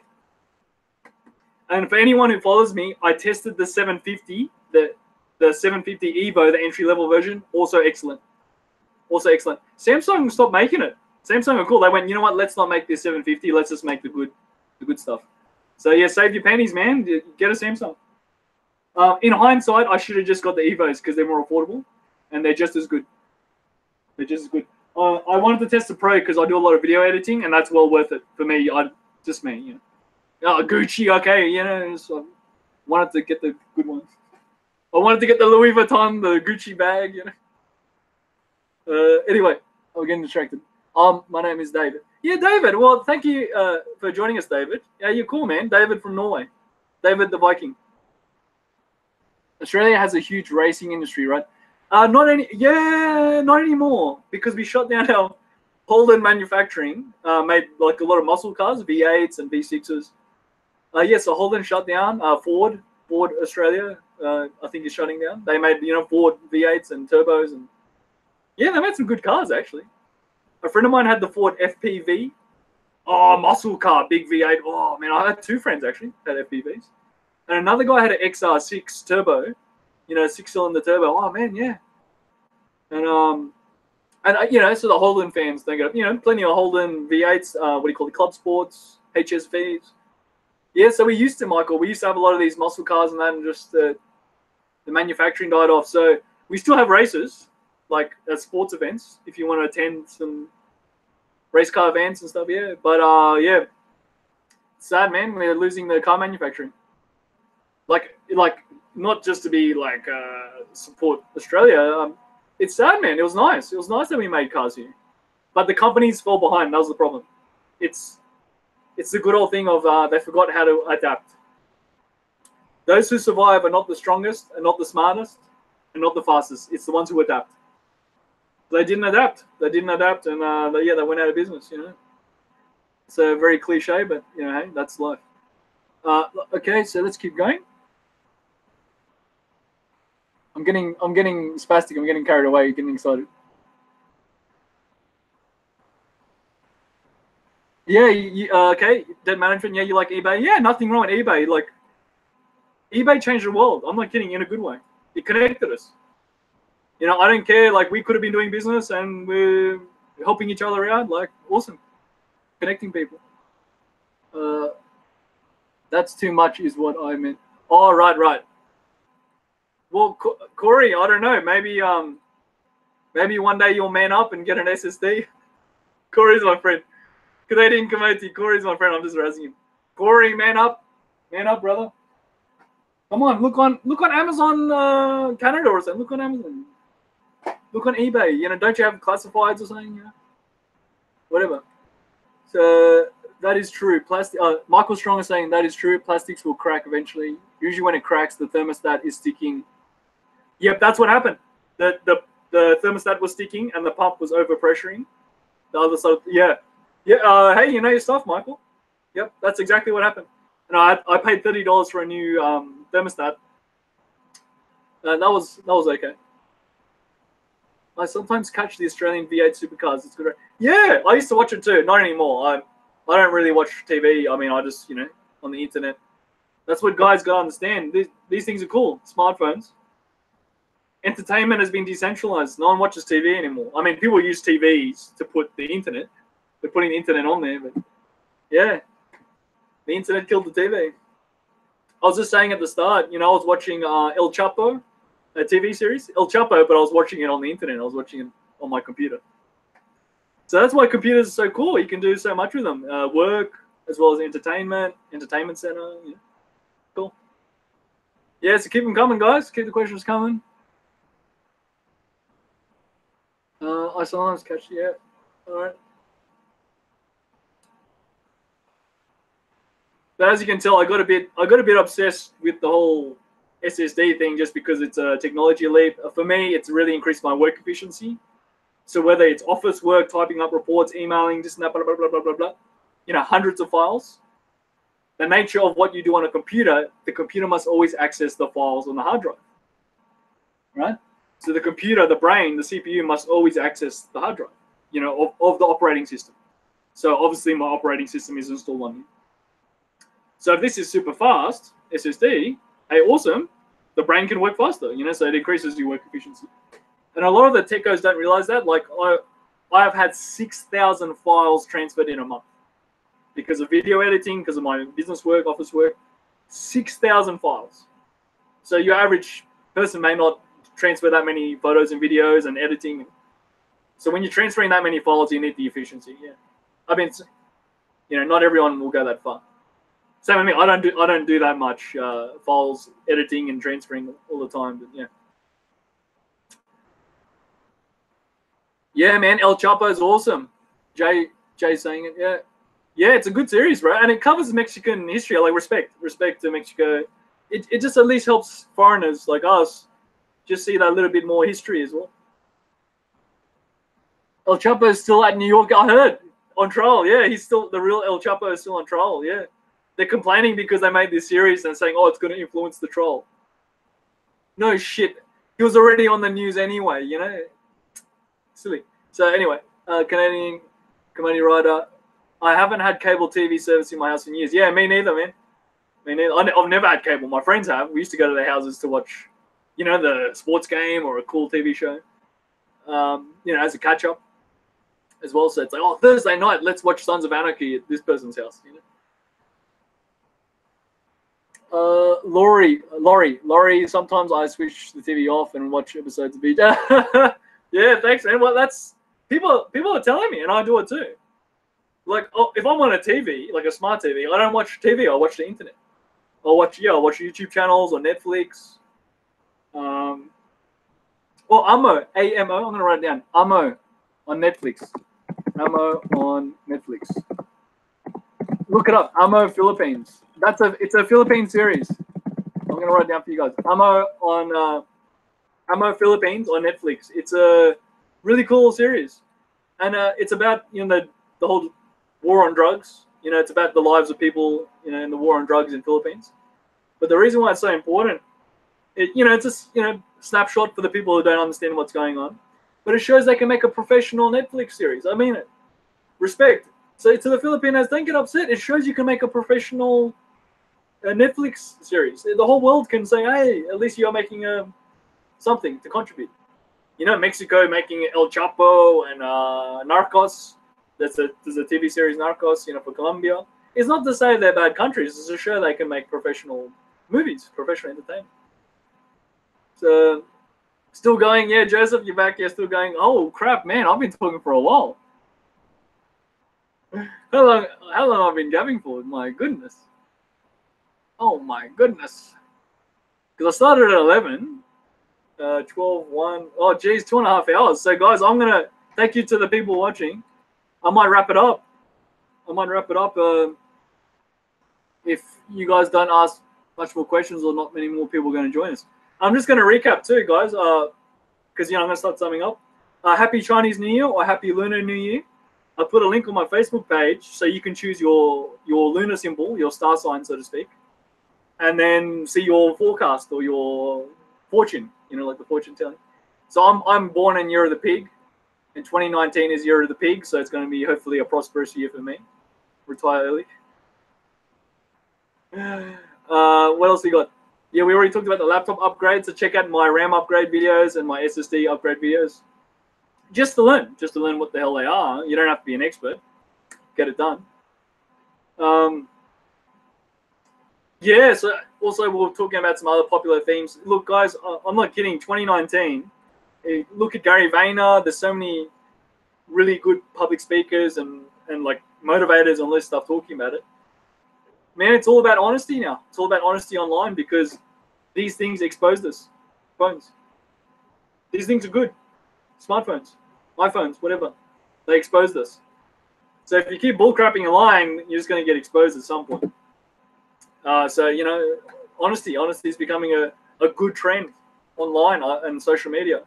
And for anyone who follows me, I tested the 750, the 750 Evo, the entry level version. Also excellent. Samsung stopped making it. Samsung are cool. They went, you know what? Let's not make this 750. Let's just make the good stuff. So yeah, save your pennies, man. Get a Samsung. In hindsight, I should have just got the Evos because they're more affordable, and they're just as good. I wanted to test the Pro because I do a lot of video editing, and that's well worth it for me. Just me, you know. Gucci, okay, you know. So I wanted to get the good ones. I wanted to get the Louis Vuitton, the Gucci bag, you know. Anyway, I'm getting distracted. My name is David. Yeah, David. Well, thank you for joining us, David. Yeah, you're cool, man. David from Norway. David the Viking. Australia has a huge racing industry, right? Not anymore, because we shut down our Holden manufacturing. Made like a lot of muscle cars, V8s and V6s. Yeah, so Holden shut down. Ford Australia, I think is shutting down. They made Ford V8s and turbos, and yeah, they made some good cars actually. A friend of mine had the Ford FPV. Oh, muscle car, big V8. Oh, man, I had 2 friends, actually, had FPVs. And another guy had an XR6 turbo, 6-cylinder turbo. Oh, man, yeah. And so the Holden fans, they got, plenty of Holden V8s, Club Sports, HSVs. Yeah, so we used to have a lot of these muscle cars and that, and just the manufacturing died off. So we still have races, like sports events, if you want to attend some race car events and stuff, yeah. But yeah, sad, man. We're losing the car manufacturing. Like not just to be like support Australia. It's sad, man. It was nice. It was nice that we made cars here, but the companies fell behind. That was the problem. It's the good old thing of they forgot how to adapt. Those who survive are not the strongest, and not the smartest, and not the fastest. It's the ones who adapt. They didn't adapt. And they went out of business. It's a very cliche, but hey, that's life. Okay, so let's keep going. I'm getting spastic. I'm getting carried away. Getting excited. Yeah. Okay. Debt management. Yeah, you like eBay? Yeah, nothing wrong with eBay. Like, eBay changed the world. I'm not kidding. In a good way. It connected us. I don't care. Like, we could have been doing business, and helping each other out, like awesome, connecting people. That's too much is what I meant. Oh, right. Well, Corey, I don't know. Maybe one day you'll man up and get an SSD. Corey's my friend. Canadian community. Corey's my friend. I'm just razzing him. Corey, man up, brother. Come on, look on Amazon Canada or something. Look on Amazon. Look on eBay. You know, don't you have classifieds or something? You know? Whatever. So that is true. Plastic. Michael Strong is saying that is true. Plastics will crack eventually. Usually, when it cracks, the thermostat is sticking. Yep, that's what happened. The thermostat was sticking and the pump was overpressuring. The other side, yeah. Hey, you know your stuff, Michael. Yep, that's exactly what happened. And I paid $30 for a new thermostat. That was okay. I sometimes catch the Australian V8 supercars. It's good. Yeah, I used to watch it too. Not anymore. I don't really watch TV. I mean, I just, you know, on the internet. That's what guys got to understand. These things are cool. Smartphones. Entertainment has been decentralized. No one watches TV anymore. I mean, people use TVs to put the internet. They're putting the internet on there, but yeah, the internet killed the TV. I was just saying at the start, you know, I was watching El Chapo, a TV series, El Chapo, but I was watching it on the internet. I was watching it on my computer. So that's why computers are so cool. You can do so much with them. Work as well as entertainment center. You know. Cool. Yeah, so keep them coming, guys. Keep the questions coming. I sometimes catch, yeah. All right. But as you can tell, I got a bit obsessed with the whole SSD thing just because it's a technology leap. For me, it's really increased my work efficiency. So whether it's office work, typing up reports, emailing, just blah, blah, blah, blah, blah, blah, you know, hundreds of files. The nature of what you do on a computer, the computer must always access the files on the hard drive, right? So the computer, the brain, the CPU must always access the hard drive, you know, of the operating system. So obviously my operating system is installed on here. So if this is super fast, SSD, hey, awesome, the brain can work faster, you know, so it increases your work efficiency. And a lot of the techos don't realize that. Like I have had 6,000 files transferred in a month because of video editing, because of my business work, office work, 6,000 files. So your average person may not transfer that many photos and videos and editing. So when you're transferring that many files, you need the efficiency. Yeah, I mean, you know, not everyone will go that far. Same with me. I don't do that much files editing and transferring all the time. But yeah. Yeah, man, El Chapo is awesome. Jay saying it. Yeah, it's a good series, bro, and it covers Mexican history. Like respect to Mexico. It just at least helps foreigners like us just see that little bit more history as well. El Chapo is still at New York. I heard on trial. Yeah, he's still the real El Chapo is still on trial. Yeah, they're complaining because they made this series and saying, oh, it's going to influence the trial. No shit, he was already on the news anyway. You know. Silly. So anyway, Canadian community writer. I haven't had cable TV service in my house in years. Yeah, me neither, man. Me neither. I've never had cable. My friends have. We used to go to their houses to watch, you know, the sports game or a cool TV show. You know, as a catch up as well. So it's like, oh, Thursday night, let's watch Sons of Anarchy at this person's house. You know. Laurie. Sometimes I switch the TV off and watch episodes of BJ. Yeah, thanks, man. Well, that's people are telling me, and I do it too. Like, oh, if I'm on a TV, like a smart TV, I don't watch TV. I watch the internet. I'll watch YouTube channels or Netflix. Well, Ammo, A-M-O. I'm gonna write it down. Ammo on Netflix. Ammo on Netflix. Look it up. Ammo Philippines. It's a Philippine series. I'm gonna write it down for you guys. Ammo Philippines on Netflix. It's a really cool series, and it's about, you know, the whole war on drugs. You know, it's about the lives of people, you know, in the war on drugs in Philippines. But the reason why it's so important, it's just, you know, snapshot for the people who don't understand what's going on. But it shows they can make a professional Netflix series. I mean it. Respect. So to the Filipinos, don't get upset. It shows you can make a professional Netflix series. The whole world can say, hey, at least you're making something to contribute. You know, Mexico making El Chapo and Narcos. There's a TV series Narcos, you know, for Colombia. It's not to say they're bad countries. It's to show they can make professional movies, professional entertainment. So, still going. Yeah, Joseph, you're back. Yeah, still going. Oh, crap, man. I've been talking for a while. How long I've been gabbing for? My goodness. Oh, my goodness. Because I started at 11. 12, 1. Oh, geez, 2.5 hours. So, guys, I'm going to thank you to the people watching. I might wrap it up. If you guys don't ask much more questions or not many more people are going to join us. I'm just going to recap too, guys, because, you know, I'm going to start summing up. Happy Chinese New Year or Happy Lunar New Year. I put a link on my Facebook page so you can choose your lunar symbol, your star sign, so to speak, and then see your forecast or your fortune, you know, like the fortune telling. So I'm born in Year of the Pig, and 2019 is Year of the Pig, so it's going to be hopefully a prosperous year for me. Retire early. What else we got? Yeah, we already talked about the laptop upgrade, so check out my RAM upgrade videos and my SSD upgrade videos. Just to learn what the hell they are. You don't have to be an expert. Get it done. Yeah, so also we're talking about some other popular themes. Look, guys, I'm not kidding. 2019, look at Gary Vayner. There's so many really good public speakers and like motivators and all this stuff talking about it. Man, it's all about honesty now. It's all about honesty online because these things exposed us. Phones. These things are good. Smartphones, iPhones, whatever. They exposed us. So if you keep bullcrapping and lying, you're just going to get exposed at some point. So, you know, honesty is becoming a good trend online and social media.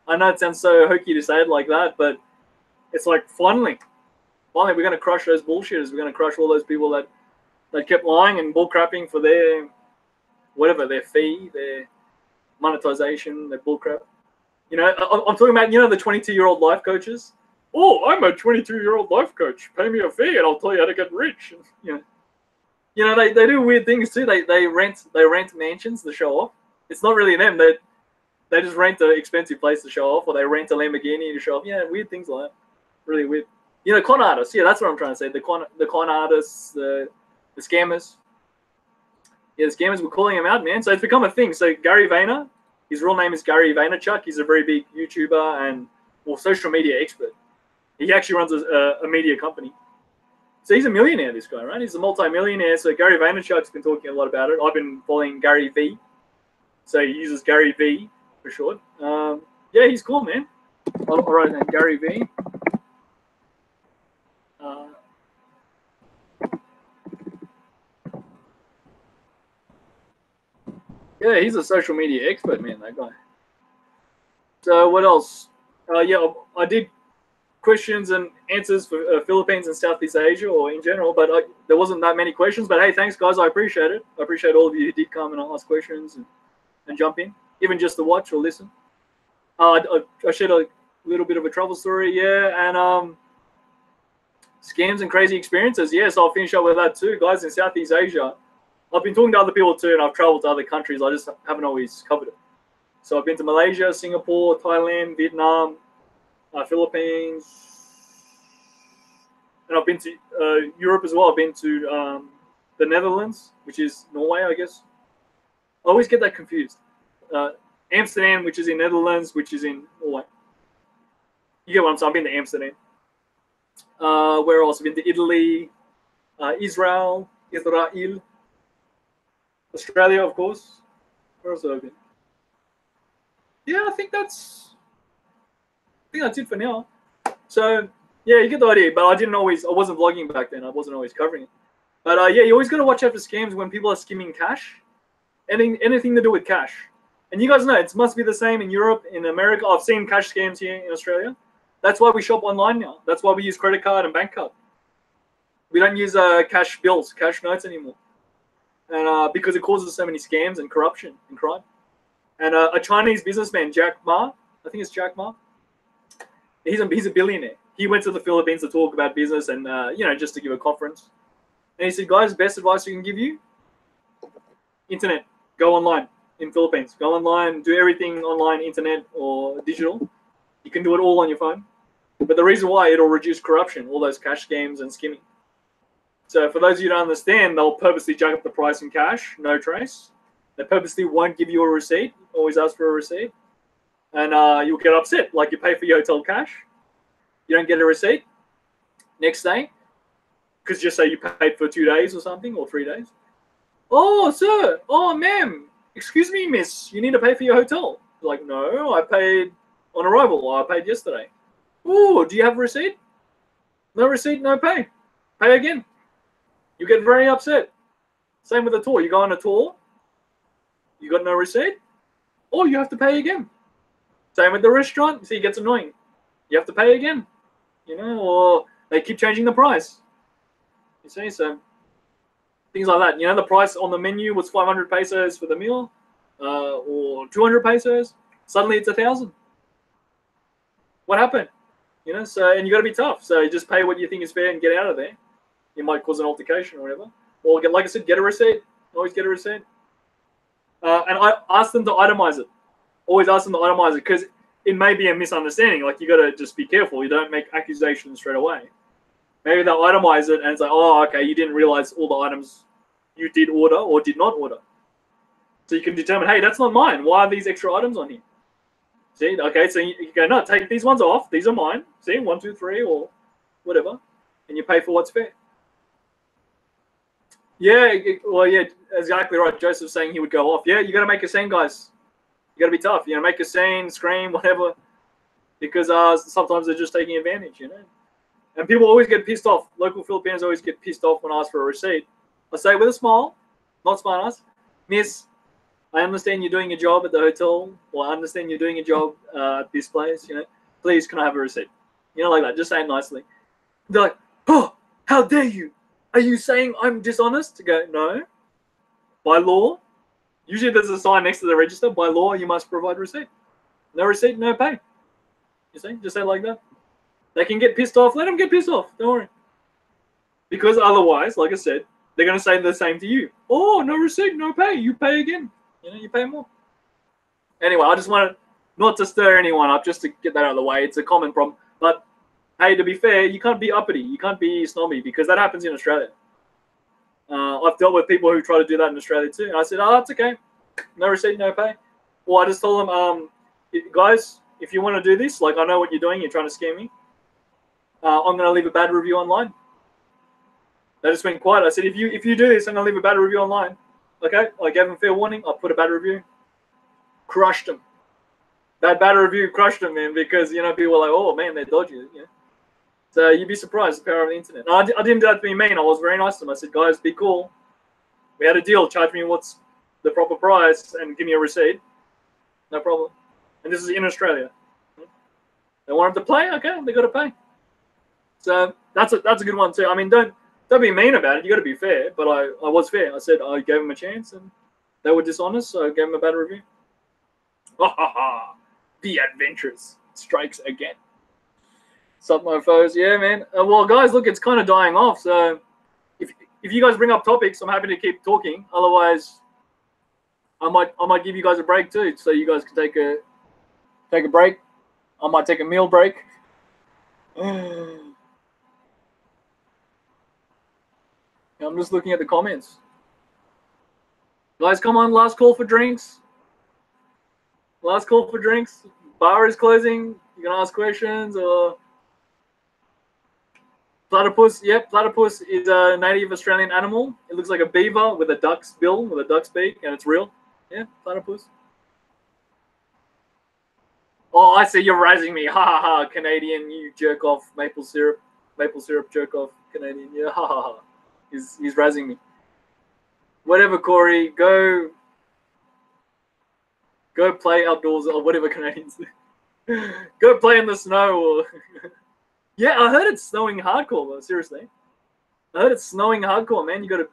I know it sounds so hokey to say it like that, but it's like finally we're going to crush those bullshitters. We're going to crush all those people that kept lying and bullcrapping for their whatever, their fee, their monetization, their bullcrap. You know, I'm talking about, you know, the 22-year-old life coaches. Oh, I'm a 22-year-old life coach. Pay me a fee and I'll tell you how to get rich. You know, they do weird things too. They rent mansions to show off. It's not really them. They just rent an expensive place to show off, or they rent a Lamborghini to show off. Yeah, weird things like that. Really weird. You know, con artists. Yeah, that's what I'm trying to say. The con artists, the scammers. Yeah, the scammers, we're calling them out, man. So it's become a thing. So Gary Vayner, his real name is Gary Vaynerchuk. He's a very big YouTuber and social media expert. He actually runs a media company. So he's a millionaire, this guy, right? He's a multi-millionaire. So Gary Vaynerchuk's been talking a lot about it. I've been following Gary V. So he uses Gary V for short. Yeah, he's cool, man. All right, then, Gary V. Yeah, he's a social media expert, man, that guy. So what else? Yeah, I did questions and answers for Philippines and Southeast Asia, or in general, but there wasn't that many questions. But hey, thanks, guys. I appreciate it. I appreciate all of you who did come and ask questions and jump in, even just to watch or listen. I shared a little bit of a travel story, yeah, and scams and crazy experiences. Yes, yeah, so I'll finish up with that too, guys. In Southeast Asia, I've been talking to other people too, and I've traveled to other countries. I just haven't always covered it. So I've been to Malaysia, Singapore, Thailand, Vietnam, Philippines, and I've been to Europe as well. I've been to the Netherlands, which is Norway, I guess. I always get that confused. Amsterdam, which is in Netherlands, which is in Norway. You get what I'm saying? I've been to Amsterdam. Where else? I've been to Italy, Israel, Australia, of course. Where else have I been? Yeah, I think that's it for now. So yeah, you get the idea. But I wasn't vlogging back then. I wasn't always covering it. But yeah, you always got to watch out for scams when people are skimming cash. Anything to do with cash. And you guys know it must be the same in Europe, in America. I've seen cash scams here in Australia. That's why we shop online now. That's why we use credit card and bank card. We don't use cash bills, cash notes anymore. And because it causes so many scams and corruption and crime. And a Chinese businessman, Jack Ma, I think it's Jack Ma. He's a billionaire. He went to the Philippines to talk about business and just to give a conference. And he said, guys, best advice we can give you: internet. Go online in Philippines. Go online, do everything online, internet or digital. You can do it all on your phone. But the reason why, it'll reduce corruption, all those cash scams and skimming. So for those of you who don't understand, they'll purposely jack up the price in cash, no trace. They purposely won't give you a receipt, always ask for a receipt. And you'll get upset, like you pay for your hotel cash. You don't get a receipt next day, because just say you paid for 2 days or something, or 3 days. Oh, sir, oh, ma'am, excuse me, miss, you need to pay for your hotel. Like, no, I paid on arrival, I paid yesterday. Oh, do you have a receipt? No receipt, no pay. Pay again. You get very upset. Same with the tour. You go on a tour, you got no receipt, oh, you have to pay again. Same with the restaurant. See, it gets annoying. You have to pay again, you know, or they keep changing the price. You see, so things like that. You know, the price on the menu was 500 pesos for the meal, or 200 pesos. Suddenly it's 1,000. What happened? You know, so, and you got to be tough. So you just pay what you think is fair and get out of there. You might cause an altercation or whatever. Or get, like I said, get a receipt. Always get a receipt. And I ask them to itemize it. Always ask them to itemize it, because it may be a misunderstanding. Like, you got to just be careful. You don't make accusations straight away. Maybe they'll itemize it and it's like, oh, okay, you didn't realize all the items you did order or did not order. So you can determine, hey, that's not mine. Why are these extra items on here? See, okay, so you go, no, take these ones off. These are mine. See, 1, 2, 3, or whatever. And you pay for what's fair. Yeah, well, yeah, exactly right. Joseph's saying he would go off. Yeah, you got to make a scene, guys. You got to be tough. You know, make a scene, scream, whatever. Because sometimes they're just taking advantage, you know. And people always get pissed off. Local Filipinos always get pissed off when I ask for a receipt. I say with a smile, not smart ass, miss, I understand you're doing your job at the hotel, or I understand you're doing your job at this place, you know. Please, can I have a receipt? You know, like that. Just say it nicely. They're like, oh, how dare you? Are you saying I'm dishonest? To go, no. By law, usually there's a sign next to the register. By law, you must provide receipt. No receipt, no pay. You see? Just say it like that. They can get pissed off. Let them get pissed off. Don't worry. Because otherwise, like I said, they're going to say the same to you. Oh, no receipt, no pay. You pay again. You know, you pay more. Anyway, I just wanted not to stir anyone up, just to get that out of the way. It's a common problem. But, hey, to be fair, you can't be uppity. You can't be snobby, because that happens in Australia. I've dealt with people who try to do that in Australia too. And I said, oh, it's okay. No receipt, no pay. Well, I just told them, guys, if you want to do this, like, I know what you're doing. You're trying to scam me. I'm going to leave a bad review online. They just went quiet. I said, if you do this, I'm going to leave a bad review online. Okay? I gave them fair warning. I put a bad review. Crushed them. That bad review crushed them, man, because, you know, people were like, oh, man, they're dodgy. You know? So you'd be surprised, the power of the internet. No, I didn't do that to be mean. I was very nice to them. I said, guys, be cool. We had a deal. Charge me what's the proper price and give me a receipt. No problem. And this is in Australia. They want them to pay? Okay, they got to pay. So that's a good one too. I mean, don't be mean about it. You got to be fair. But I was fair. I said I gave them a chance, and they were dishonest, so I gave them a bad review. Ha ha ha! The adventurous strikes again. Sup, mofos? Yeah, man. Well, guys, look, it's kind of dying off. So if you guys bring up topics, I'm happy to keep talking. Otherwise, I might give you guys a break too, so you guys can take a break. I might take a meal break. I'm just looking at the comments. Guys, come on, last call for drinks. Last call for drinks. Bar is closing. You can ask questions or... Platypus, yep, platypus is a native Australian animal. It looks like a beaver with a duck's bill, with a duck's beak, and it's real. Yeah, platypus. Oh, I see, you're razzing me. Ha ha ha, Canadian, you jerk off, maple syrup jerk off, Canadian. Yeah, ha ha ha. He's razzing me. Whatever, Corey, go play outdoors, or whatever Canadians do. Go play in the snow, or... Yeah, I heard it's snowing hardcore, though, seriously. I heard it's snowing hardcore, man. You got a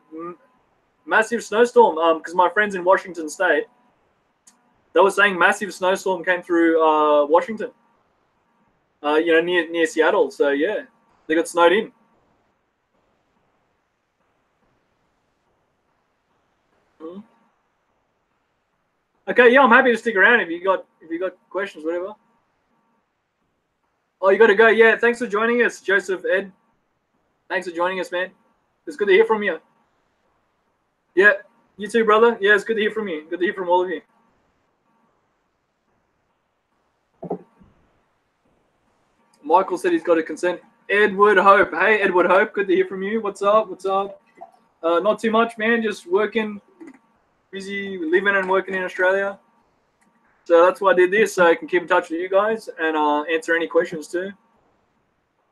massive snowstorm. Because my friends in Washington State, they were saying massive snowstorm came through Washington. You know, near Seattle. So, yeah, they got snowed in. Okay, yeah, I'm happy to stick around if you got questions, whatever. Oh, you got to go. Yeah, thanks for joining us, Joseph Ed. Thanks for joining us, man. It's good to hear from you. Yeah, you too, brother. Yeah, it's good to hear from you. Good to hear from all of you. Michael said he's got a consent. Edward Hope. Hey, Edward Hope. Good to hear from you. What's up? What's up? Not too much, man. Just working, busy living and working in Australia. So that's why I did this, so I can keep in touch with you guys and answer any questions too.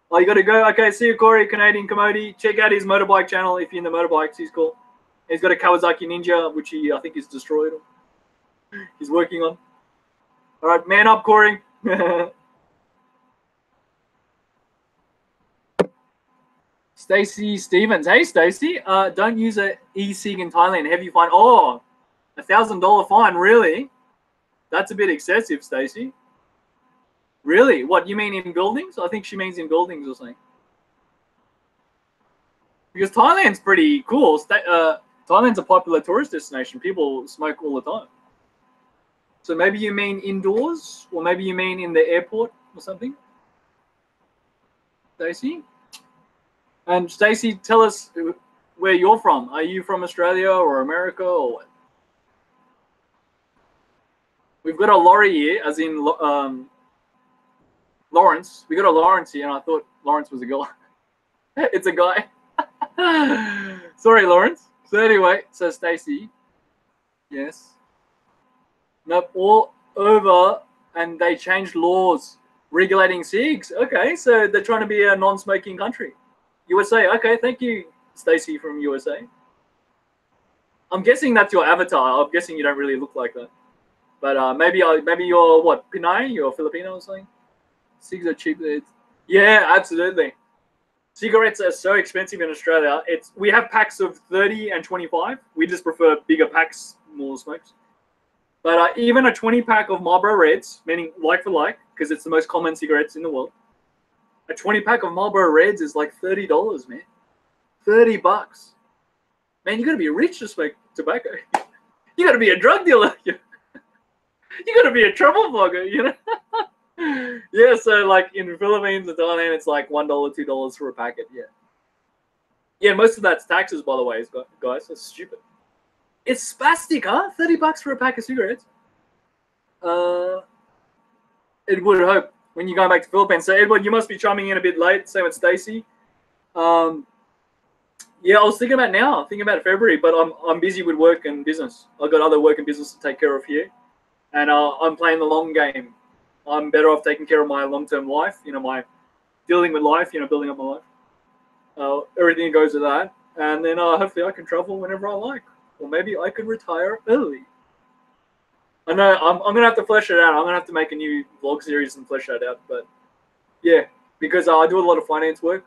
Oh, you got to go. Okay, see you, Corey, Canadian Commodity. Check out his motorbike channel if you're into motorbikes. He's cool. He's got a Kawasaki Ninja, which I think he's destroyed. He's working on. All right, man up, Corey. Stacy Stevens. Hey, Stacy. Don't use an e-cig in Thailand. Heavy fine. Oh, $1,000 fine. Really? That's a bit excessive, Stacy. Really? What, you mean in buildings? I think she means in buildings or something. Because Thailand's pretty cool. Thailand's a popular tourist destination. People smoke all the time. So maybe you mean indoors, or maybe you mean in the airport or something. Stacy? And Stacy, tell us where you're from. Are you from Australia or America or what? We've got a Laurie here, as in Lawrence. We got a Lawrence here, and I thought Lawrence was a girl. It's a guy. Sorry, Lawrence. So anyway, so Stacy, yes. Nope, all over, and they changed laws regulating cigs. Okay, so they're trying to be a non-smoking country. USA. Okay, thank you, Stacy from USA. I'm guessing that's your avatar. I'm guessing you don't really look like that. But maybe you're what, Pinay? You're Filipino or something? Cigs are cheap. Yeah, absolutely. Cigarettes are so expensive in Australia. We have packs of 30 and 25. We just prefer bigger packs, more smokes. But even a 20 pack of Marlboro Reds, meaning like for like, because it's the most common cigarettes in the world. A 20 pack of Marlboro Reds is like $30, man. $30. Man, you got to be rich to smoke tobacco. You got to be a drug dealer. You got to be a troublemaker, you know? Yeah, so like in the Philippines and Thailand, it's like $1, $2 for a packet. Yeah. Yeah, most of that's taxes, by the way, guys. That's stupid. It's spastic, huh? $30 for a pack of cigarettes. Edward Hope, when you're going back to Philippines. So Edward, you must be chiming in a bit late. Same with Stacy. Yeah, I was thinking about February, but I'm busy with work and business. I've got other work and business to take care of here, and I'm playing the long game. I'm better off taking care of my long-term life. You know, my dealing with life. You know, building up my life. Everything that goes with that, and then hopefully I can travel whenever I like, or maybe I could retire early. I know I'm gonna have to flesh it out. I'm gonna have to make a new vlog series and flesh that out. But yeah, because I do a lot of finance work,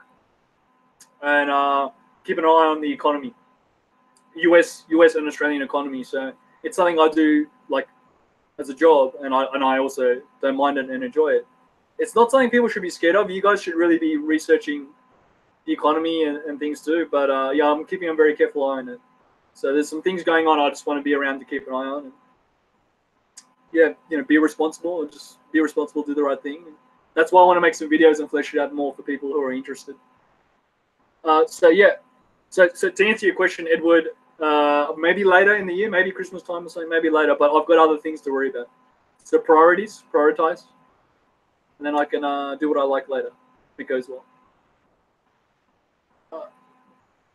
and keep an eye on the economy, US and Australian economy. So it's something I do like as a job, and I also don't mind it and enjoy it. It's not something people should be scared of. You guys should really be researching the economy and things too. But yeah, I'm keeping a very careful eye on it. So there's some things going on. I just want to be around to keep an eye on. And yeah, you know, be responsible and just be responsible, do the right thing. And that's why I want to make some videos and flesh it out more for people who are interested. So yeah, so to answer your question, Edward, maybe later in the year, maybe Christmas time or something, maybe later. But I've got other things to worry about. So prioritize, and then I can do what I like later if it goes well.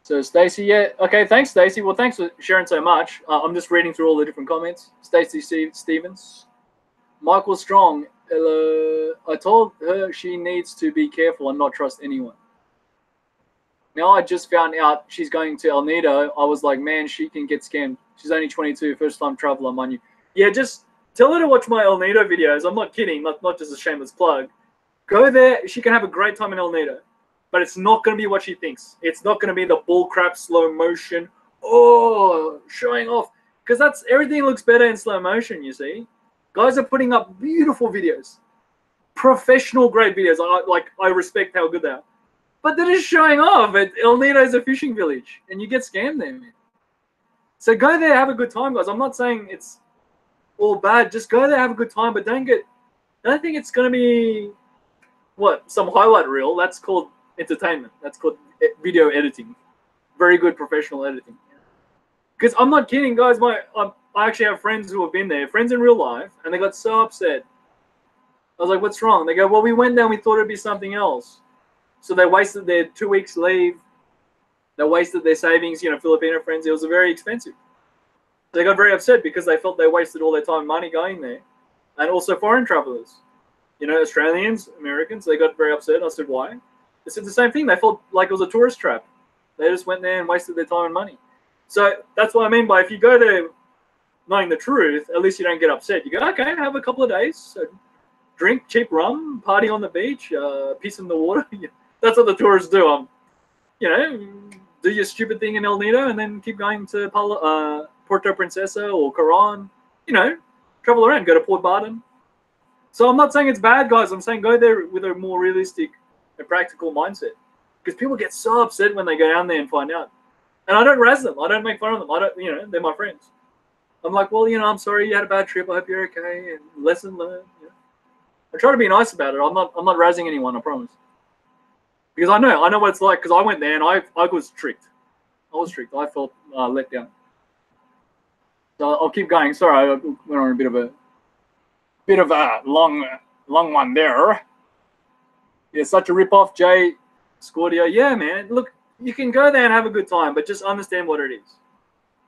So Stacy, yeah, okay, thanks, Stacy. Well, thanks for sharing so much. I'm just reading through all the different comments. Stacy Stevens, Michael Strong. I told her she needs to be careful and not trust anyone. Now I just found out she's going to El Nido. I was like, man, she can get scammed. She's only 22, first-time traveler, mind you. Yeah, just tell her to watch my El Nido videos. I'm not kidding, not just a shameless plug. Go there. She can have a great time in El Nido. But it's not going to be what she thinks. It's not going to be the bullcrap slow motion. Oh, showing off. Because that's everything looks better in slow motion, you see. Guys are putting up beautiful videos. Professional, great videos. I respect how good they are. But they're just showing off. El Nido is a fishing village. And you get scammed there, man. So go there, have a good time, guys. I'm not saying it's all bad. Just go there, have a good time. But don't think it's going to be what, some highlight reel, that's called entertainment. That's called video editing. Very good professional editing. Because I'm not kidding, guys. I actually have friends who have been there, friends in real life, and they got so upset. I was like, what's wrong? They go, well, we went down, we thought it'd be something else. So they wasted their 2 weeks leave. They wasted their savings, you know, Filipino friends. It was very expensive. They got very upset because they felt they wasted all their time and money going there. And also foreign travelers. You know, Australians, Americans, they got very upset. I said, why? They said the same thing. They felt like it was a tourist trap. They just went there and wasted their time and money. So that's what I mean by if you go there knowing the truth, at least you don't get upset. You go, okay, have a couple of days. So drink cheap rum, party on the beach, piss in the water. That's what the tourists do. You know, do your stupid thing in El Nido and then keep going to Puerto Princesa or Coron. You know, travel around, go to Port Barton. So I'm not saying it's bad, guys. I'm saying go there with a more realistic and practical mindset. Because people get so upset when they go down there and find out. And I don't razz them. I don't make fun of them. I don't, you know, they're my friends. I'm like, well, you know, I'm sorry you had a bad trip. I hope you're okay. And lesson learned. You know? I try to be nice about it. I'm not razzing anyone, I promise. Because I know what it's like. Because I went there and I was tricked. I felt let down. So I'll keep going. Sorry, I went on a bit of a long one there. Yeah, such a rip-off, Jay Scordio. Yeah, man. Look, you can go there and have a good time, but just understand what it is.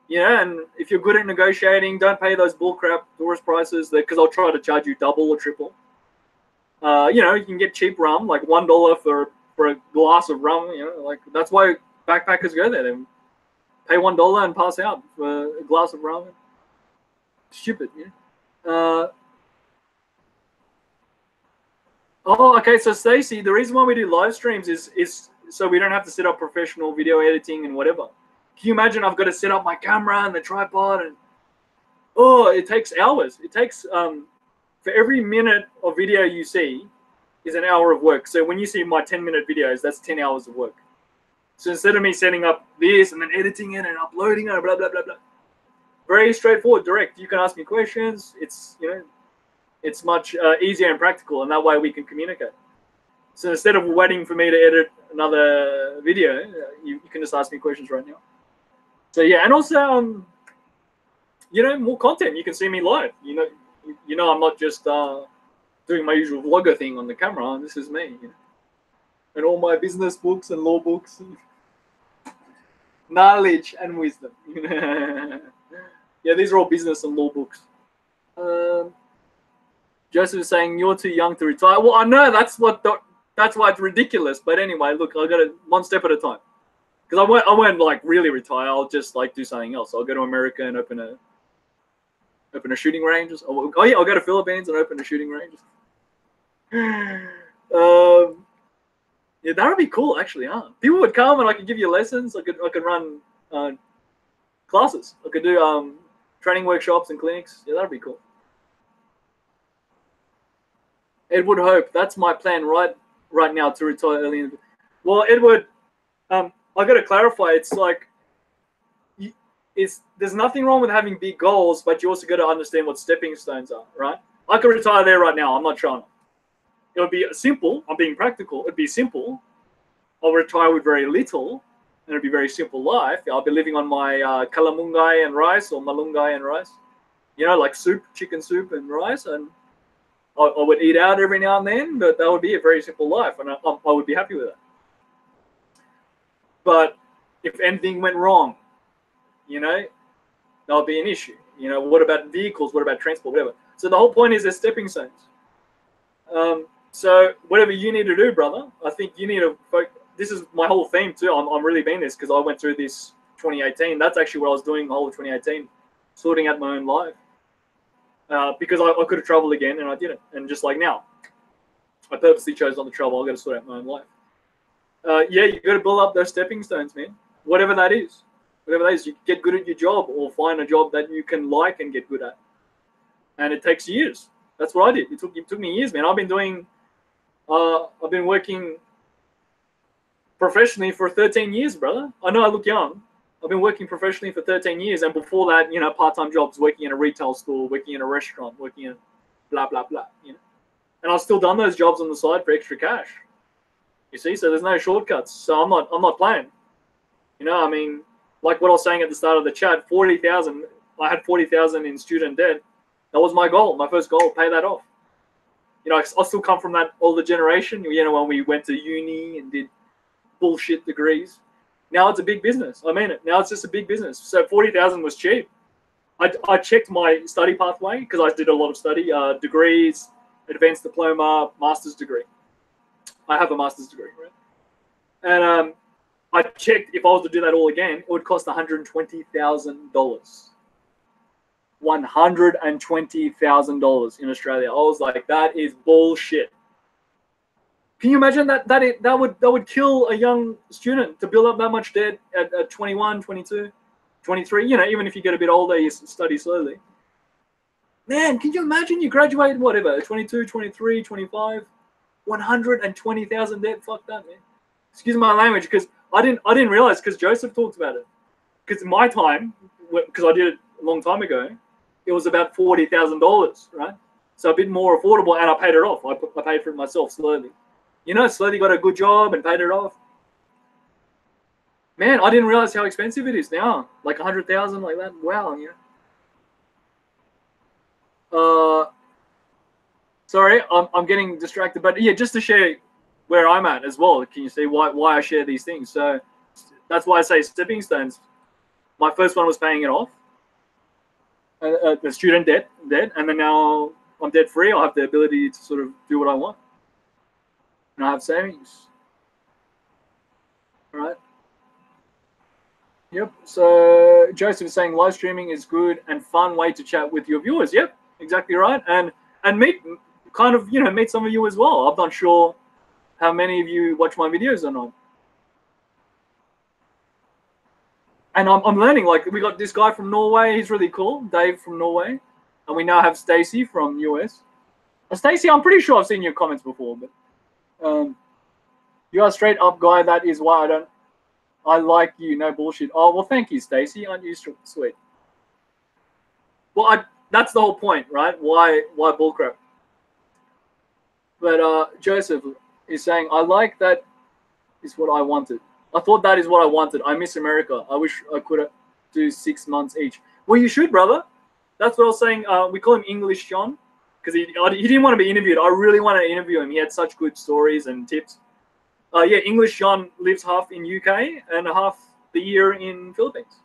You know, and if you're good at negotiating, don't pay those bullcrap tourist prices because I'll try to charge you double or triple. You know, you can get cheap rum, like $1 for a glass of rum. You know, like that's why backpackers go there. They pay $1 and pass out for a glass of rum. Stupid, you know. Oh, okay. So Stacey, the reason why we do live streams is so we don't have to set up professional video editing and whatever. Can you imagine? I've got to set up my camera and the tripod, and it takes hours. It takes for every minute of video you see is an hour of work. So when you see my 10-minute videos, that's 10 hours of work. So instead of me setting up this and then editing it and uploading it, blah blah blah blah, very straightforward, direct. You can ask me questions. It's, you know, it's much easier and practical, and that way we can communicate. So instead of waiting for me to edit another video, you can just ask me questions right now. So yeah, and also, you know, more content. You can see me live. You know, I'm not just doing my usual vlogger thing on the camera. This is me, you know? And all my business books and law books, knowledge and wisdom. Yeah, these are all business and law books. Joseph is saying you're too young to retire. Well, I know that's why it's ridiculous. But anyway, look, I got it one step at a time. Because I won't like really retire. I'll just like do something else. I'll go to America and open a shooting range. Oh yeah, I'll go to Philippines and open a shooting range. Yeah, that would be cool actually, huh? People would come and I could give you lessons. I could run classes. I could do training workshops and clinics. Yeah, that'd be cool. Edward Hope, that's my plan right now to retire early. Well, Edward, I got to clarify. It's like, there's nothing wrong with having big goals, but you also got to understand what stepping stones are, right? I could retire there right now. I'm not trying. It would be simple. I'm being practical. It'd be simple. I'll retire with very little, and it'd be a very simple life. I'll be living on my kalamungay and rice or malunggay and rice. You know, like soup, chicken soup and rice, and I would eat out every now and then, but that would be a very simple life, and I would be happy with that. But if anything went wrong, you know, that would be an issue. You know, what about vehicles? What about transport? Whatever. So the whole point is there's stepping stones. So whatever you need to do, brother, I think you need to focus. This is my whole theme too. I'm really being this because I went through this 2018. That's actually what I was doing the whole of 2018, sorting out my own life. Because I could have traveled again and I didn't. And just like now, I purposely chose not to travel. I got to sort out my own life. Yeah, you got to build up those stepping stones, man. Whatever that is. Whatever that is, you get good at your job or find a job that you can like and get good at. And it takes years. That's what I did. It took me years, man. I've been working professionally for 13 years, brother. I know I look young. I've been working professionally for 13 years. And before that, you know, part-time jobs, working in a retail store, working in a restaurant, working in blah, blah, blah, you know. and I've still done those jobs on the side for extra cash. You see, so there's no shortcuts. So I'm not playing. You know, I mean, like what I was saying at the start of the chat, 40,000. I had 40,000 in student debt. That was my goal, my first goal, pay that off. You know, I still come from that older generation. You know, when we went to uni and did bullshit degrees. Now it's a big business. I mean it. Now it's just a big business. So 40,000 was cheap. I checked my study pathway because I did a lot of study, degrees, advanced diploma, master's degree. I have a master's degree, right? And I checked if I was to do that all again, it would cost $120,000. $120,000 in Australia. I was like, that is bullshit. Can you imagine that would kill a young student to build up that much debt at 21, 22, 23? You know, even if you get a bit older, you study slowly. Man, can you imagine you graduate, whatever, 22, 23, 25, 120,000 debt? Fuck that, man. Excuse my language, because I didn't realize, because Joseph talked about it. Because in my time, because I did it a long time ago, it was about $40,000, right? So a bit more affordable, and I paid it off. I paid for it myself slowly. You know, slowly got a good job and paid it off. Man, I didn't realize how expensive it is now. Like 100,000, like that. Wow, yeah. Sorry, I'm getting distracted, but yeah, just to share where I'm at as well. Can you see why I share these things? So that's why I say stepping stones. My first one was paying it off, the student debt, and then now I'm debt free. I have the ability to sort of do what I want. And I have savings. All right. Yep. So Joseph is saying live streaming is good and fun way to chat with your viewers. Yep, exactly right. And meet meet some of you as well. I'm not sure how many of you watch my videos or not. And I'm learning. Like, we got this guy from Norway. He's really cool, Dave from Norway, and we now have Stacy from US. Stacy, I'm pretty sure I've seen your comments before, but. You are a straight up guy. That is why I like you. No bullshit. Oh, well, thank you, Stacy. Aren't you sweet? Well, that's the whole point, right? Why bullcrap? But Joseph is saying, I like that is what I wanted. I thought that is what I wanted. I miss America. I wish I could do 6 months each. Well, you should, brother. That's what I was saying. We call him English John. Because he didn't want to be interviewed. I really wanted to interview him. He had such good stories and tips. Yeah, English John lives half in UK and half the year in Philippines.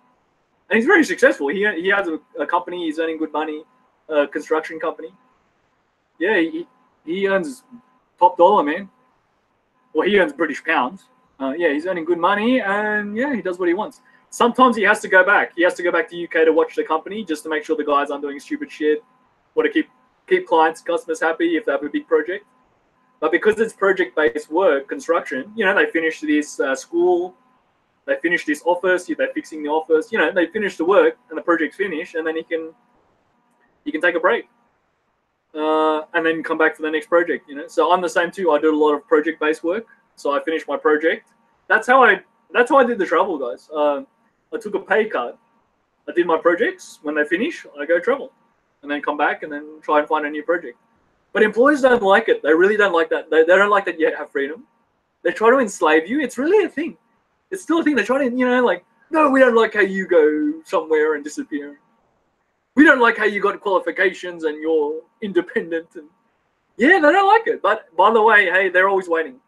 And he's very successful. He has a company. He's earning good money, a construction company. Yeah, he earns top dollar, man. Well, he earns British pounds. Yeah, he's earning good money, and yeah, he does what he wants. Sometimes he has to go back. He has to go back to UK to watch the company just to make sure the guys aren't doing stupid shit. Want to keep clients, customers happy if they have a big project. But because it's project-based work, construction, you know, they finish this school, they finish this office, they're fixing the office, you know, they finish the work and the project's finished, and then you can take a break and then come back for the next project, you know. So I'm the same too. I do a lot of project-based work. So I finished my project. That's how I did the travel, guys. I took a pay cut. I did my projects. When they finish, I go travel. And then come back and then try and find a new project. But employers don't like it. They really don't like that. They don't like that you have freedom. They try to enslave you. It's really a thing. It's still a thing. They try to, you know, like, no, we don't like how you go somewhere and disappear. We don't like how you got qualifications and you're independent. And yeah, they don't like it. But by the way, hey, they're always waiting.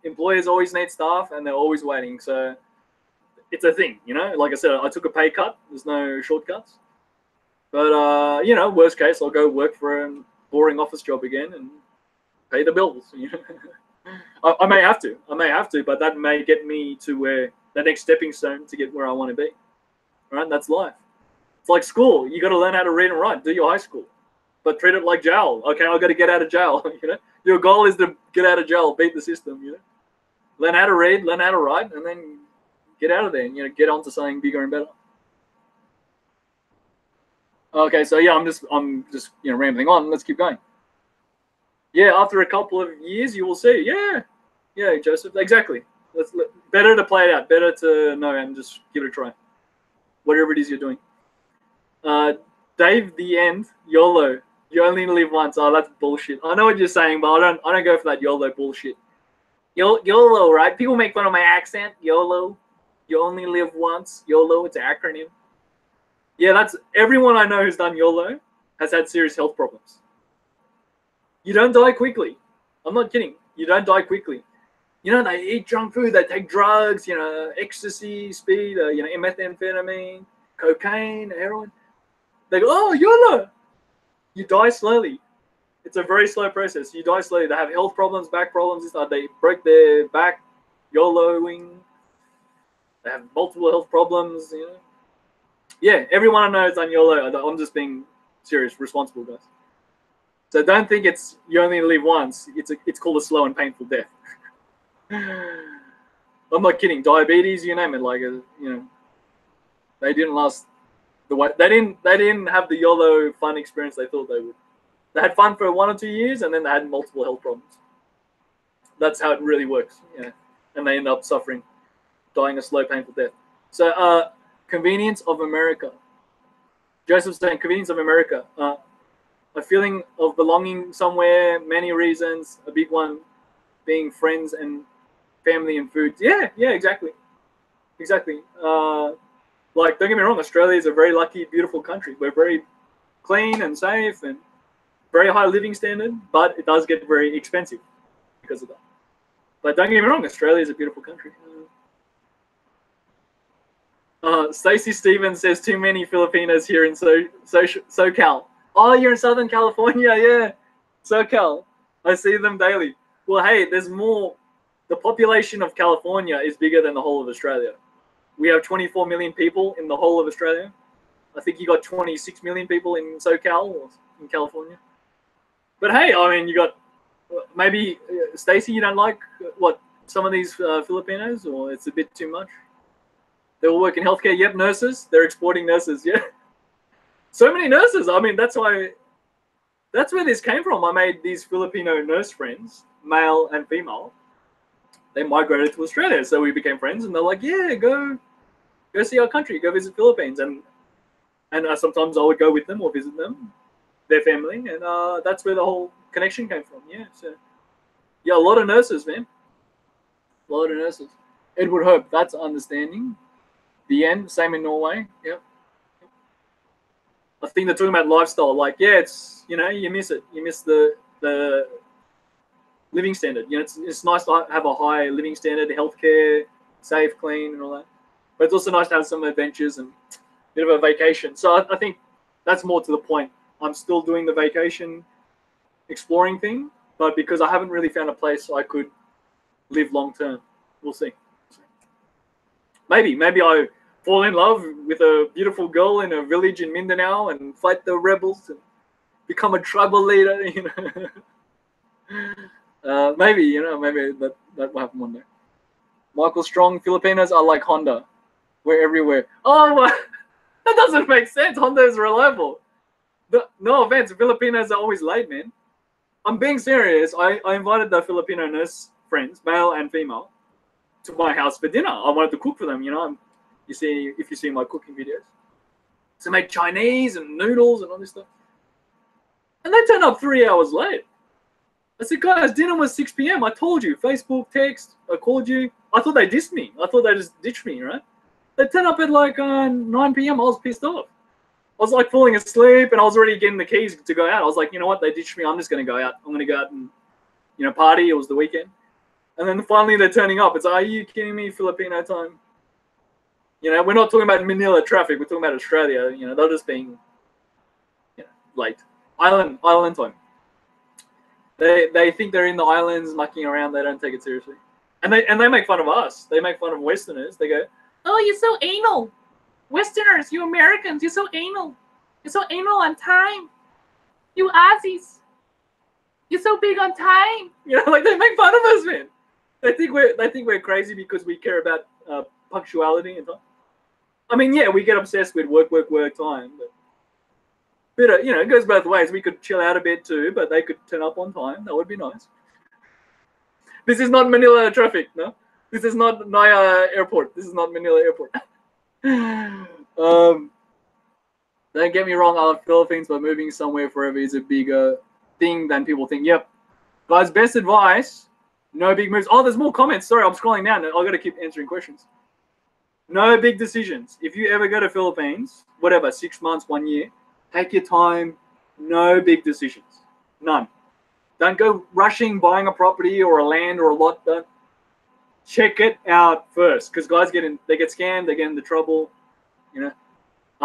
Employers always need staff and they're always waiting. So it's a thing, you know. Like I said, I took a pay cut. There's no shortcuts. But, you know, worst case, I'll go work for a boring office job again and pay the bills. You know? I may have to, but that may get me to where the next stepping stone to get where I want to be. All right, that's life. It's like school. You got to learn how to read and write. Do your high school, but treat it like jail. Okay, I got to get out of jail. You know, your goal is to get out of jail, beat the system. You know, learn how to read, learn how to write, and then get out of there and, you know, get on to something bigger and better. Okay, so yeah, I'm just you know, rambling on. Let's keep going. Yeah, after a couple of years, you will see. Yeah, Joseph, exactly. Better to play it out. Better to know and just give it a try. Whatever it is you're doing. Dave, the end, YOLO. You only live once. Oh, that's bullshit. I know what you're saying, but I don't go for that YOLO bullshit. YOLO, right? People make fun of my accent. YOLO. You only live once. YOLO, it's an acronym. Yeah, that's everyone I know who's done YOLO has had serious health problems. You don't die quickly. I'm not kidding. You don't die quickly. You know, they eat junk food, they take drugs, you know, ecstasy, speed, you know, methamphetamine, cocaine, heroin. They go, oh, YOLO. You die slowly. It's a very slow process. You die slowly. They have health problems, back problems. They break their back, YOLOing. They have multiple health problems, you know. Yeah, everyone I know has done YOLO. I'm just being serious, responsible, guys. So don't think it's you only live once. It's called a slow and painful death. I'm not kidding. Diabetes, you name it. Like, you know, they didn't last the way they didn't have the YOLO fun experience they thought they would. They had fun for 1 or 2 years, and then they had multiple health problems. That's how it really works. Yeah, and they end up suffering, dying a slow, painful death. So, convenience of America. Joseph's saying convenience of America. A feeling of belonging somewhere, many reasons. A big one being friends and family and food. Yeah, exactly. Like, don't get me wrong, Australia is a very lucky, beautiful country. We're very clean and safe and very high living standard, but it does get very expensive because of that. But don't get me wrong, Australia is a beautiful country. Stacey Stevens says too many Filipinos here in SoCal. Oh, you're in Southern California, yeah. SoCal. I see them daily. Well, hey, there's more. The population of California is bigger than the whole of Australia. We have 24 million people in the whole of Australia. I think you got 26 million people in SoCal or in California. But hey, I mean, you got maybe Stacey, you don't like what some of these Filipinos, or it's a bit too much. They all work in healthcare. Yep, nurses. They're exporting nurses. Yeah, so many nurses. I mean, that's where this came from. I made these Filipino nurse friends, male and female. They migrated to Australia, so we became friends. And they're like, "Yeah, go see our country. Go visit Philippines." And sometimes I would go with them or visit them, their family, and that's where the whole connection came from. Yeah, so yeah, a lot of nurses, man. A lot of nurses. Edward Hope, that's understanding. The end, same in Norway. Yep. I think they're talking about lifestyle. Like, yeah, it's, you know, you miss it. You miss the living standard. You know, it's nice to have a high living standard, healthcare, safe, clean, and all that. But it's also nice to have some adventures and a bit of a vacation. So I think that's more to the point. I'm still doing the vacation exploring thing, but because I haven't really found a place I could live long term. We'll see. Maybe I fall in love with a beautiful girl in a village in Mindanao and fight the rebels and become a tribal leader, you know. Maybe that will happen one day. Michael Strong, Filipinos are like Honda. We're everywhere. Oh, that doesn't make sense. Honda is reliable. No offense, Filipinos are always late, man. I'm being serious. I invited the Filipino nurse friends, male and female, to my house for dinner. I wanted to cook for them, you know. If you see my cooking videos, so I made Chinese and noodles and all this stuff, and they turned up 3 hours late. I said, guys, dinner was 6 p.m. I told you, Facebook text. I called you. I thought they dissed me. I thought they just ditched me, right? They turned up at like 9 p.m. I was pissed off. I was like falling asleep, and I was already getting the keys to go out. I was like, you know what? They ditched me. I'm just going to go out. I'm going to go out and, you know, party. It was the weekend. And then finally they're turning up. It's like, are you kidding me? Filipino time. You know, we're not talking about Manila traffic. We're talking about Australia. You know, they're just being, you know, late. Island time. They think they're in the islands mucking around. They don't take it seriously. And they make fun of us. They make fun of Westerners. They go, oh, you're so anal. Westerners, you Americans, you're so anal. You're so anal on time. You Aussies. You're so big on time. You know, like, they make fun of us, man. They think we're crazy because we care about punctuality and time. I mean, yeah, we get obsessed with work time, but you know, it goes both ways. We could chill out a bit too, but they could turn up on time. That would be nice. This is not Manila traffic, no. This is not Naya Airport. This is not Manila Airport. Don't get me wrong, I love Philippines, but moving somewhere forever is a bigger thing than people think. Yep. Guys, best advice, no big moves. Oh, there's more comments. Sorry, I'm scrolling down. I've got to keep answering questions. No big decisions. If you ever go to Philippines, whatever, 6 months, 1 year, take your time. No big decisions. None. Don't go rushing buying a property or a land or a lot. Don't. Check it out first, because guys they get scammed, they get into trouble, you know.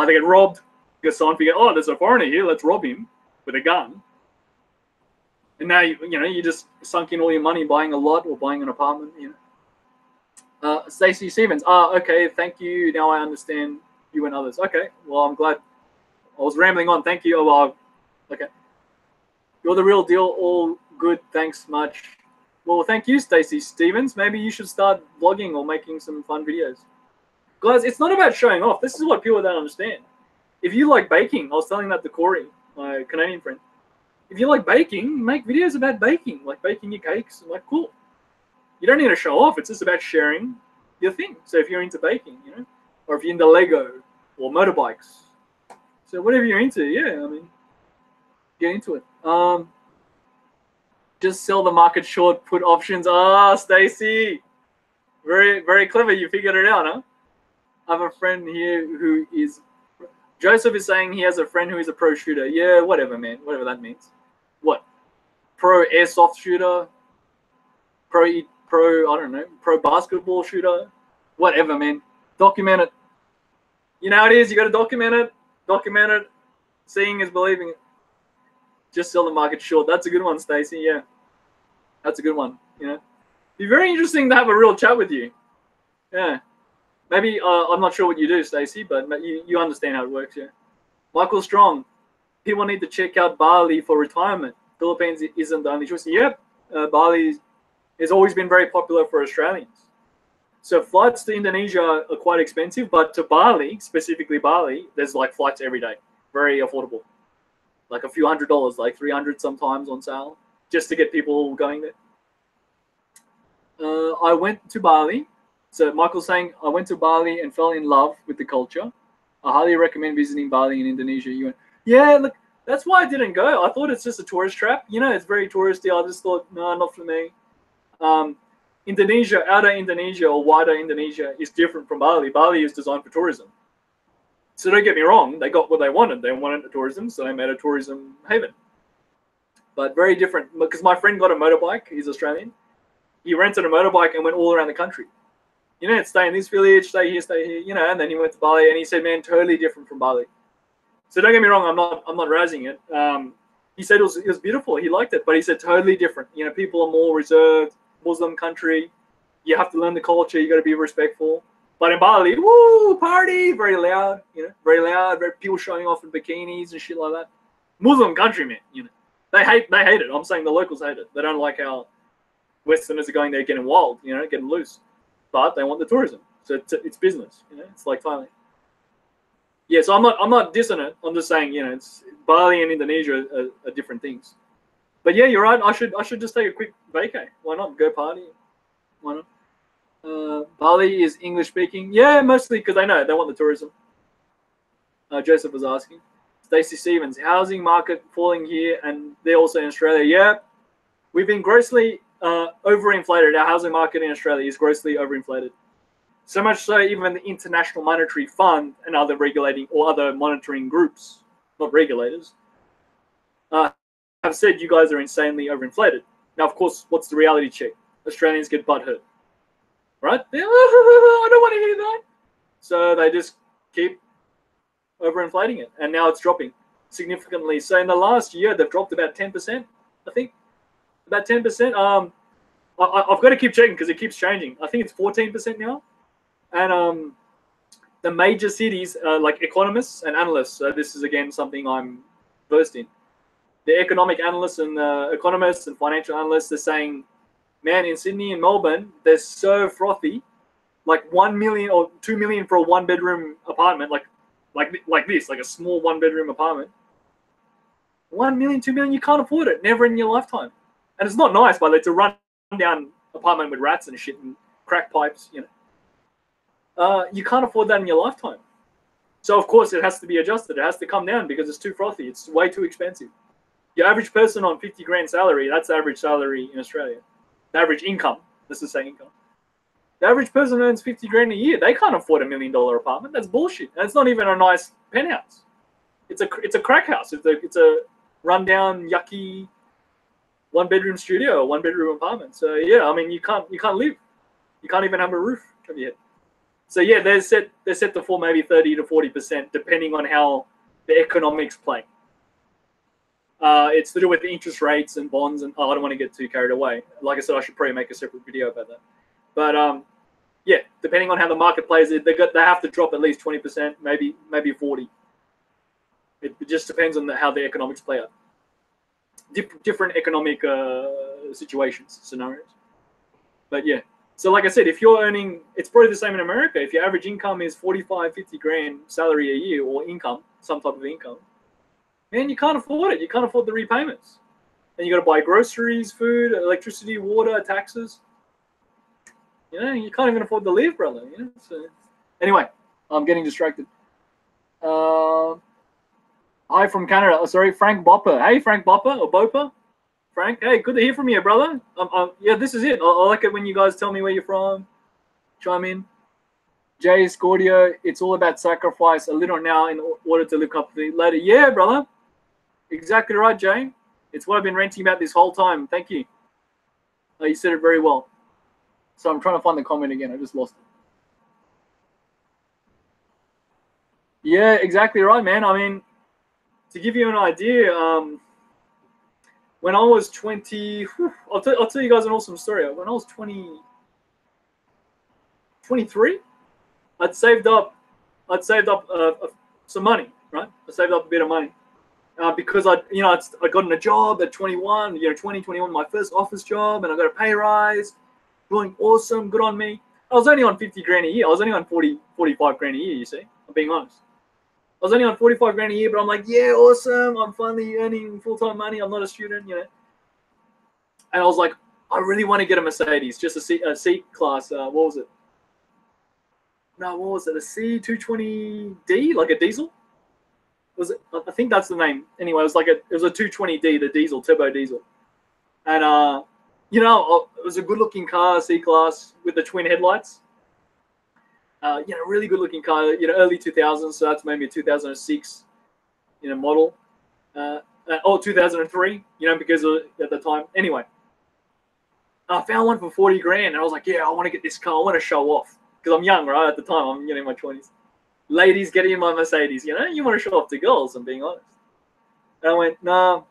They get robbed. Because someone figure, oh, there's a foreigner here, let's rob him with a gun. And now you just sunk in all your money buying a lot or buying an apartment, you know. Stacey Stevens, okay, thank you. Now I understand you and others. Okay, well, I'm glad. I was rambling on. Thank you. Okay. You're the real deal. All good. Thanks much. Well, thank you, Stacey Stevens. Maybe you should start vlogging or making some fun videos. Guys, it's not about showing off. This is what people don't understand. If you like baking, I was telling that to Corey, my Canadian friend. If you like baking, make videos about baking, like baking your cakes. Like, cool. You don't need to show off. It's just about sharing your thing. So if you're into baking, you know, or if you're into Lego or motorbikes, so whatever you're into, yeah, I mean, get into it. Just sell the market short, put options. Stacy, very, very clever. You figured it out, huh? I have a friend here who is. Joseph is saying he has a friend who is a pro shooter. Yeah, whatever, man. Whatever that means. What? Pro airsoft shooter? Pro, I don't know. Pro basketball shooter? Whatever, man. Document it. You know how it is. You got to document it. Document it. Seeing is believing it. Just sell the market short. That's a good one, Stacey. Yeah. That's a good one. You know, be very interesting to have a real chat with you. Yeah. Maybe, I'm not sure what you do, Stacey, but you understand how it works, yeah. Michael Strong, people need to check out Bali for retirement. Philippines isn't the only choice. Yep, Bali has always been very popular for Australians. So flights to Indonesia are quite expensive, but to Bali, specifically Bali, there's like flights every day. Very affordable. Like a few $100s, like 300 sometimes on sale, just to get people going there. I went to Bali. So Michael's saying, I went to Bali and fell in love with the culture. I highly recommend visiting Bali in Indonesia. You went, yeah, look, that's why I didn't go. I thought it's just a tourist trap. You know, it's very touristy. I just thought, no, not for me. Indonesia, outer Indonesia or wider Indonesia is different from Bali. Bali is designed for tourism. So don't get me wrong. They got what they wanted. They wanted tourism, so they made a tourism haven. But very different, because my friend got a motorbike. He's Australian. He rented a motorbike and went all around the country. You know, stay in this village, stay here, you know, and then he went to Bali and he said, man, totally different from Bali. So don't get me wrong, I'm not razzing it. He said it was beautiful, he liked it, but he said totally different. You know, people are more reserved, Muslim country, you have to learn the culture, you got to be respectful. But in Bali, woo, party, very loud, you know, very loud, very people showing off in bikinis and shit like that. Muslim country, man, you know, they hate it. I'm saying the locals hate it. They don't like how Westerners are going there getting wild, you know, getting loose. But they want the tourism, so it's business. You know, it's like Thailand. Yeah, so I'm not dissing it. I'm just saying, you know, it's Bali and Indonesia are different things. But yeah, you're right. I should just take a quick vacay. Why not go party? Why not? Bali is English speaking. Yeah, mostly because they know they want the tourism. Joseph was asking. Stacey Stevens, housing market falling here, and they're also in Australia. Yeah, we've been grossly overinflated. Our housing market in Australia is grossly overinflated. So much so, even the International Monetary Fund and other regulating or other monitoring groups, not regulators, have said you guys are insanely overinflated. Now, of course, what's the reality check? Australians get butthurt, right? I don't want to hear that. So they just keep overinflating it, and now it's dropping significantly. So in the last year, they've dropped about 10%, I think. About 10%. I've got to keep checking because it keeps changing. I think it's 14% now. And the major cities, like economists and analysts, so this is again something I'm versed in. The economic analysts and economists and financial analysts are saying, man, in Sydney and Melbourne, they're so frothy, like 1 million or 2 million for a one-bedroom apartment, like this, like a small one-bedroom apartment. 1 million, 2 million, you can't afford it, never in your lifetime. And it's not nice, but it's a run-down apartment with rats and shit and crack pipes, you know. You can't afford that in your lifetime. So of course it has to be adjusted. It has to come down because it's too frothy. It's way too expensive. Your average person on 50 grand salary, that's the average salary in Australia. The average income, let's just say income. The average person earns 50 grand a year. They can't afford $1 million apartment. That's bullshit. And it's not even a nice penthouse. It's a crack house. It's a rundown, yucky, one-bedroom studio, one-bedroom apartment. So yeah, I mean you can't live. You can't even have a roof over your head. So yeah, they're set to fall maybe 30 to 40%, depending on how the economics play. It's to do with the interest rates and bonds, and I don't want to get too carried away. Like I said, I should probably make a separate video about that. But yeah, depending on how the market plays, they have to drop at least 20%, maybe 40. It just depends on how the economics play out. Different economic situations, scenarios. But yeah, so like I said, if you're earning, it's probably the same in America. If your average income is 45, 50 grand salary a year, or income, some type of income, man, you can't afford it. You can't afford the repayments. And you got to buy groceries, food, electricity, water, taxes. You know, you can't even afford to live, brother. You know? So, anyway, I'm getting distracted. Hi from Canada. Oh, sorry, Frank Bopper. Hey, Frank Bopper or Boper. Frank, hey, good to hear from you, brother. Yeah, this is it. I like it when you guys tell me where you're from. Chime in. Jay Scordio, it's all about sacrifice a little now in order to look up later. Yeah, brother. Exactly right, Jay. It's what I've been ranting about this whole time. Thank you. You said it very well. So I'm trying to find the comment again. I just lost it. Yeah, exactly right, man. I mean, to give you an idea, when I was 20, I'll tell you guys an awesome story. When I was 23, I'd saved up some money, right? I saved up a bit of money because I got a job at 21, 21, my first office job, and I got a pay rise. Doing awesome, good on me. I was only on 50 grand a year. I was only on 45 grand a year, you see. I'm being honest. I was only on 45 grand a year, but I'm like, yeah, awesome. I'm finally earning full-time money. I'm not a student, you know. And I was like, I really want to get a Mercedes, just a C class. What was it? No, what was it? A C220D, like a diesel? Was it? I think that's the name. Anyway, it was a 220D, the diesel, turbo diesel. And it was a good-looking car, C-Class, with the twin headlights. Really good-looking car, early 2000s, so that's maybe a 2006, model. 2003, because at the time. Anyway, I found one for 40 grand, and I was like, yeah, I want to get this car. I want to show off. Because I'm young, right? At the time, I'm in my 20s. Ladies getting in my Mercedes, you want to show off to girls, I'm being honest. And I went, nah.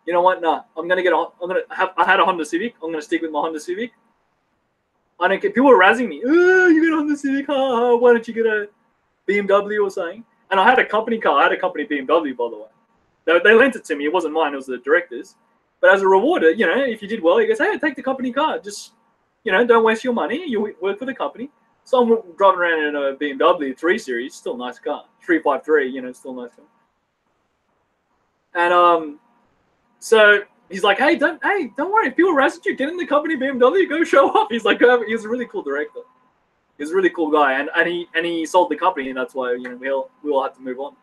You know what? No, I had a Honda Civic. I'm gonna stick with my Honda Civic. I don't care. People were razzing me. Oh, you got a Honda Civic? Why don't you get a BMW or something? And I had a company car. I had a company BMW, by the way. They lent it to me. It wasn't mine. It was the director's. But as a reward, if you did well, he goes, hey, take the company car. Just, don't waste your money. You work for the company. So I'm driving around in a BMW 3 Series. Still a nice car. 353. Still a nice car. And so he's like, hey, don't worry. If people razz at you, get in the company BMW, go show off. He's like, he was a really cool director. He was a really cool guy, and he sold the company, and that's why we all had to move on.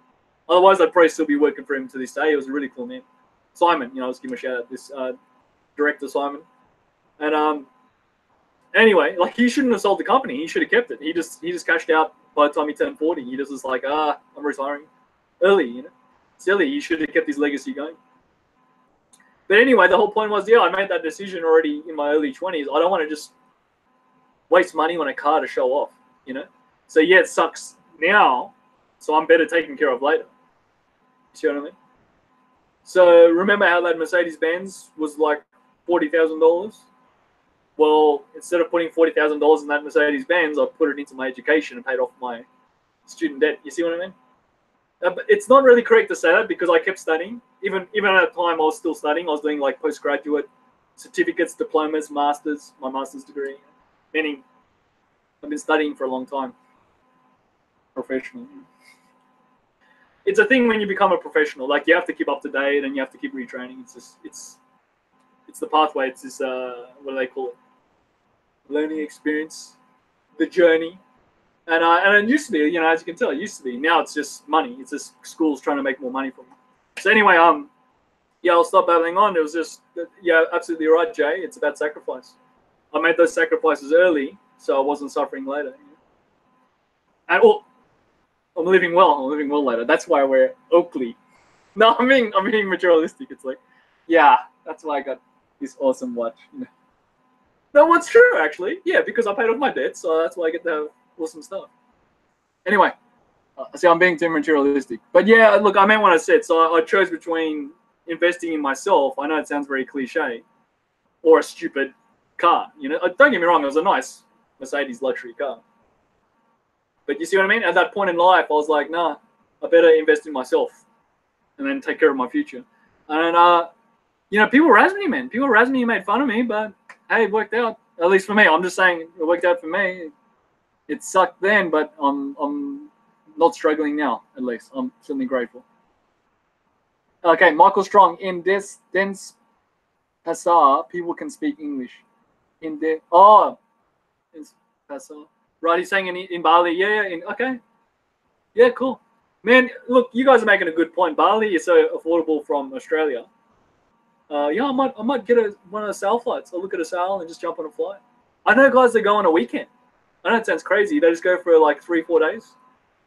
Otherwise, I'd probably still be working for him to this day. He was a really cool man. Simon, let's give him a shout out. This director Simon, and anyway, he shouldn't have sold the company. He should have kept it. He just cashed out by the time he turned 40. He just was like, I'm retiring early. Silly. He should have kept his legacy going. But anyway, the whole point was, I made that decision already in my early 20s. I don't want to just waste money on a car to show off, So yeah, it sucks now. So I'm better taken care of later. You see what I mean? So remember how that Mercedes-Benz was like $40,000? Well, instead of putting $40,000 in that Mercedes-Benz, I put it into my education and paid off my student debt. You see what I mean? But it's not really correct to say that because I kept studying. Even at the time, I was still studying. I was doing postgraduate certificates, diplomas, masters, my master's degree. Meaning, I've been studying for a long time, professionally. It's a thing when you become a professional. You have to keep up to date and you have to keep retraining. It's the pathway. It's this what do they call it? Learning experience, the journey. And it used to be, you know, as you can tell, it used to be. Now it's just money. It's just schools trying to make more money from it. So anyway, yeah, I'll stop babbling on. It was just, yeah, absolutely right, Jay. It's about sacrifice. I made those sacrifices early, so I wasn't suffering later. And I'm living well. I'm living well later. That's why I wear Oakley. No, I'm being materialistic. It's like, yeah, that's why I got this awesome watch. No, what's true actually? Yeah, because I paid off my debt, so that's why I get to have awesome stuff. Anyway, see, I'm being too materialistic, but yeah, look, I meant what I said. So I chose between investing in myself. I know it sounds very cliche, or a stupid car. You know, don't get me wrong, it was a nice Mercedes luxury car. But you see what I mean? At that point in life, I was like, nah, I better invest in myself and then take care of my future. And you know, people razz me, man. People razz me, made fun of me, but hey, it worked out. At least for me. I'm just saying it worked out for me. It sucked then, but I'm not struggling now, at least. I'm certainly grateful. Okay, Michael Strong. In this dense Passar, people can speak English. In Passar. Right, he's saying in Bali. Yeah, okay. Yeah, cool. Man, look, you guys are making a good point. Bali is so affordable from Australia. Yeah, I might get one of the sail flights. I'll look at a sail and just jump on a flight. I know guys that go on a weekend. I know it sounds crazy. They just go for like 3-4 days,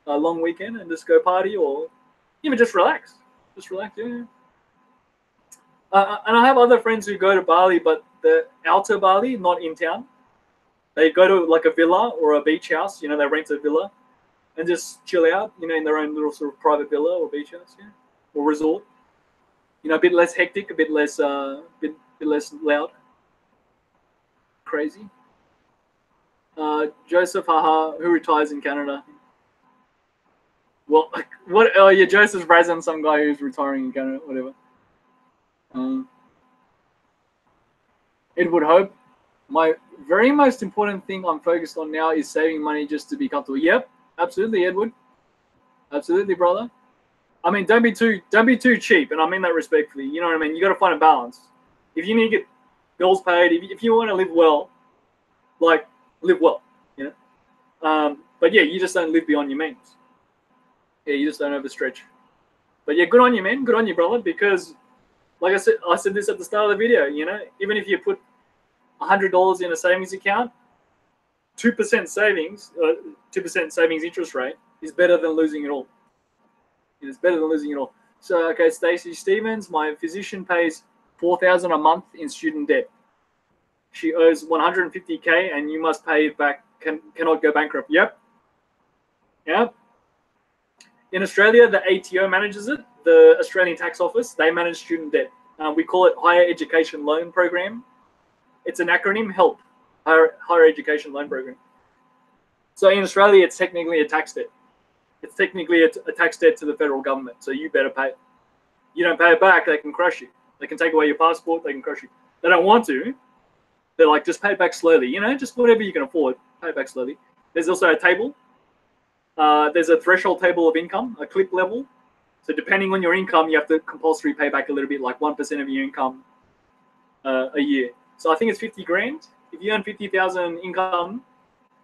a long weekend, and just go party or even just relax. Just relax, yeah. And I have other friends who go to Bali, but the outer Bali, not in town. They go to like a villa or a beach house. You know, they rent a villa and just chill out. You know, in their own little sort of private villa or beach house, yeah, or resort. You know, a bit less hectic, a bit less loud. Crazy. Joseph, haha, who retires in Canada? Well, what? Oh, yeah, Joseph's razzing some guy who's retiring in Canada, whatever. Edward Hope, my very most important thing I'm focused on now is saving money just to be comfortable. Yep, absolutely, Edward. Absolutely, brother. I mean, don't be too cheap, and I mean that respectfully. You know what I mean? You got to find a balance. If you need to get bills paid, if you want to live well, like live well, you know. But yeah, you just don't live beyond your means. Yeah, you just don't overstretch. But yeah, good on you, man. Good on you, brother. Because, like I said this at the start of the video. You know, even if you put $100 in a savings account, 2% savings, 2% savings interest rate is better than losing it all. It's better than losing it all. So, okay, Stacey Stevens, my physician pays $4,000 a month in student debt. She owes $150K, and you must pay it back. Cannot go bankrupt. Yep. In Australia, the ATO manages it. The Australian Tax Office, they manage student debt. We call it Higher Education Loan Program. It's an acronym, HELP, Higher Education Loan Program. So in Australia, it's technically a tax debt. It's technically a tax debt to the federal government, so you better pay it. You don't pay it back, they can crush you. They can take away your passport, they can crush you. They don't want to. They're like, just pay it back slowly. You know, just whatever you can afford, pay it back slowly. There's also a table. There's a threshold table of income, a clip level. So depending on your income, you have to compulsory pay back a little bit, like 1% of your income a year. So I think it's 50 grand. If you earn 50,000 income,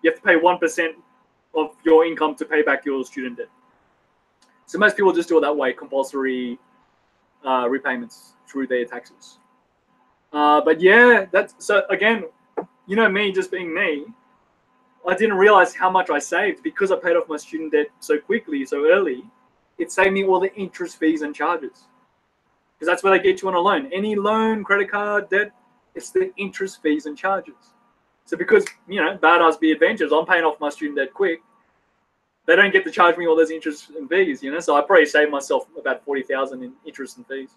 you have to pay 1% of your income to pay back your student debt. So most people just do it that way, compulsory repayments through their taxes. But yeah, so again, you know me, just being me, I didn't realize how much I saved because I paid off my student debt so quickly, so early. It saved me all the interest fees and charges. Because that's where they get you on a loan. Any loan, credit card, debt, it's the interest fees and charges. So because, you know, badass be adventures, I'm paying off my student debt quick. They don't get to charge me all those interest and fees, you know. So I probably saved myself about 40,000 in interest and fees.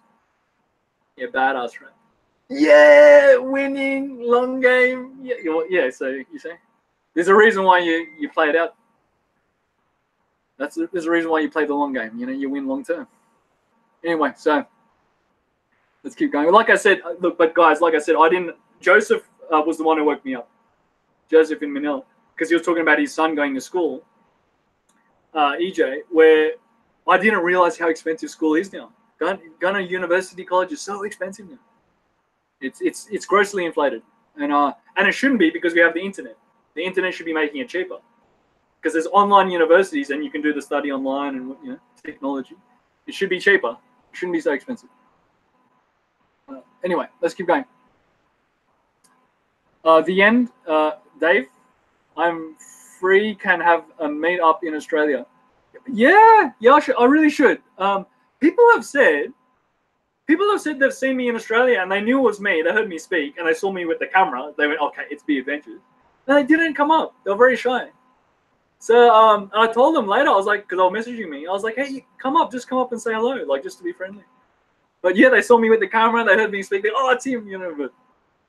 Yeah, badass, right? Yeah, winning, long game. Yeah. So you say there's a reason why you play it out. There's a reason why you play the long game. You know, you win long term. Anyway, so let's keep going. Like I said, look, but guys, like I said, Joseph was the one who woke me up. Joseph in Manila, because he was talking about his son going to school, EJ, where I didn't realize how expensive school is now. Going to university college is so expensive now. It's grossly inflated, and it shouldn't be because we have the internet. The internet should be making it cheaper. because there's online universities and you can do the study online and technology. It should be cheaper. It shouldn't be so expensive. Anyway, let's keep going. The end, Dave. I'm free. Can have a meet up in Australia. Yeah, I really should. People have said they've seen me in Australia and they knew it was me. They heard me speak and they saw me with the camera. They went, okay, it's Be Adventures. And they didn't come up. They were very shy. So and I told them later, I was like, because they were messaging me, I was like, hey, just come up and say hello, like just to be friendly. But yeah, they saw me with the camera, they heard me speak, oh, it's him, But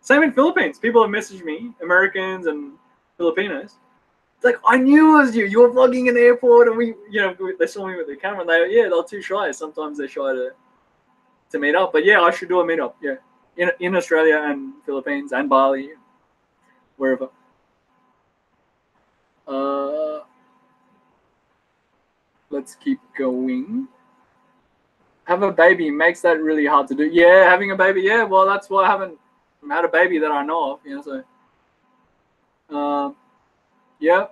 same in Philippines. People have messaged me, Americans and Filipinos. It's like, I knew it was you. You were vlogging in the airport, and they saw me with the camera, and they're too shy. Sometimes they're shy to meet up. But yeah, I should do a meetup. Yeah, in Australia and Philippines and Bali, wherever. Let's keep going. Have a baby makes that really hard to do. Yeah, having a baby. Yeah, well, that's why I haven't had a baby that I know of. So. Yeah.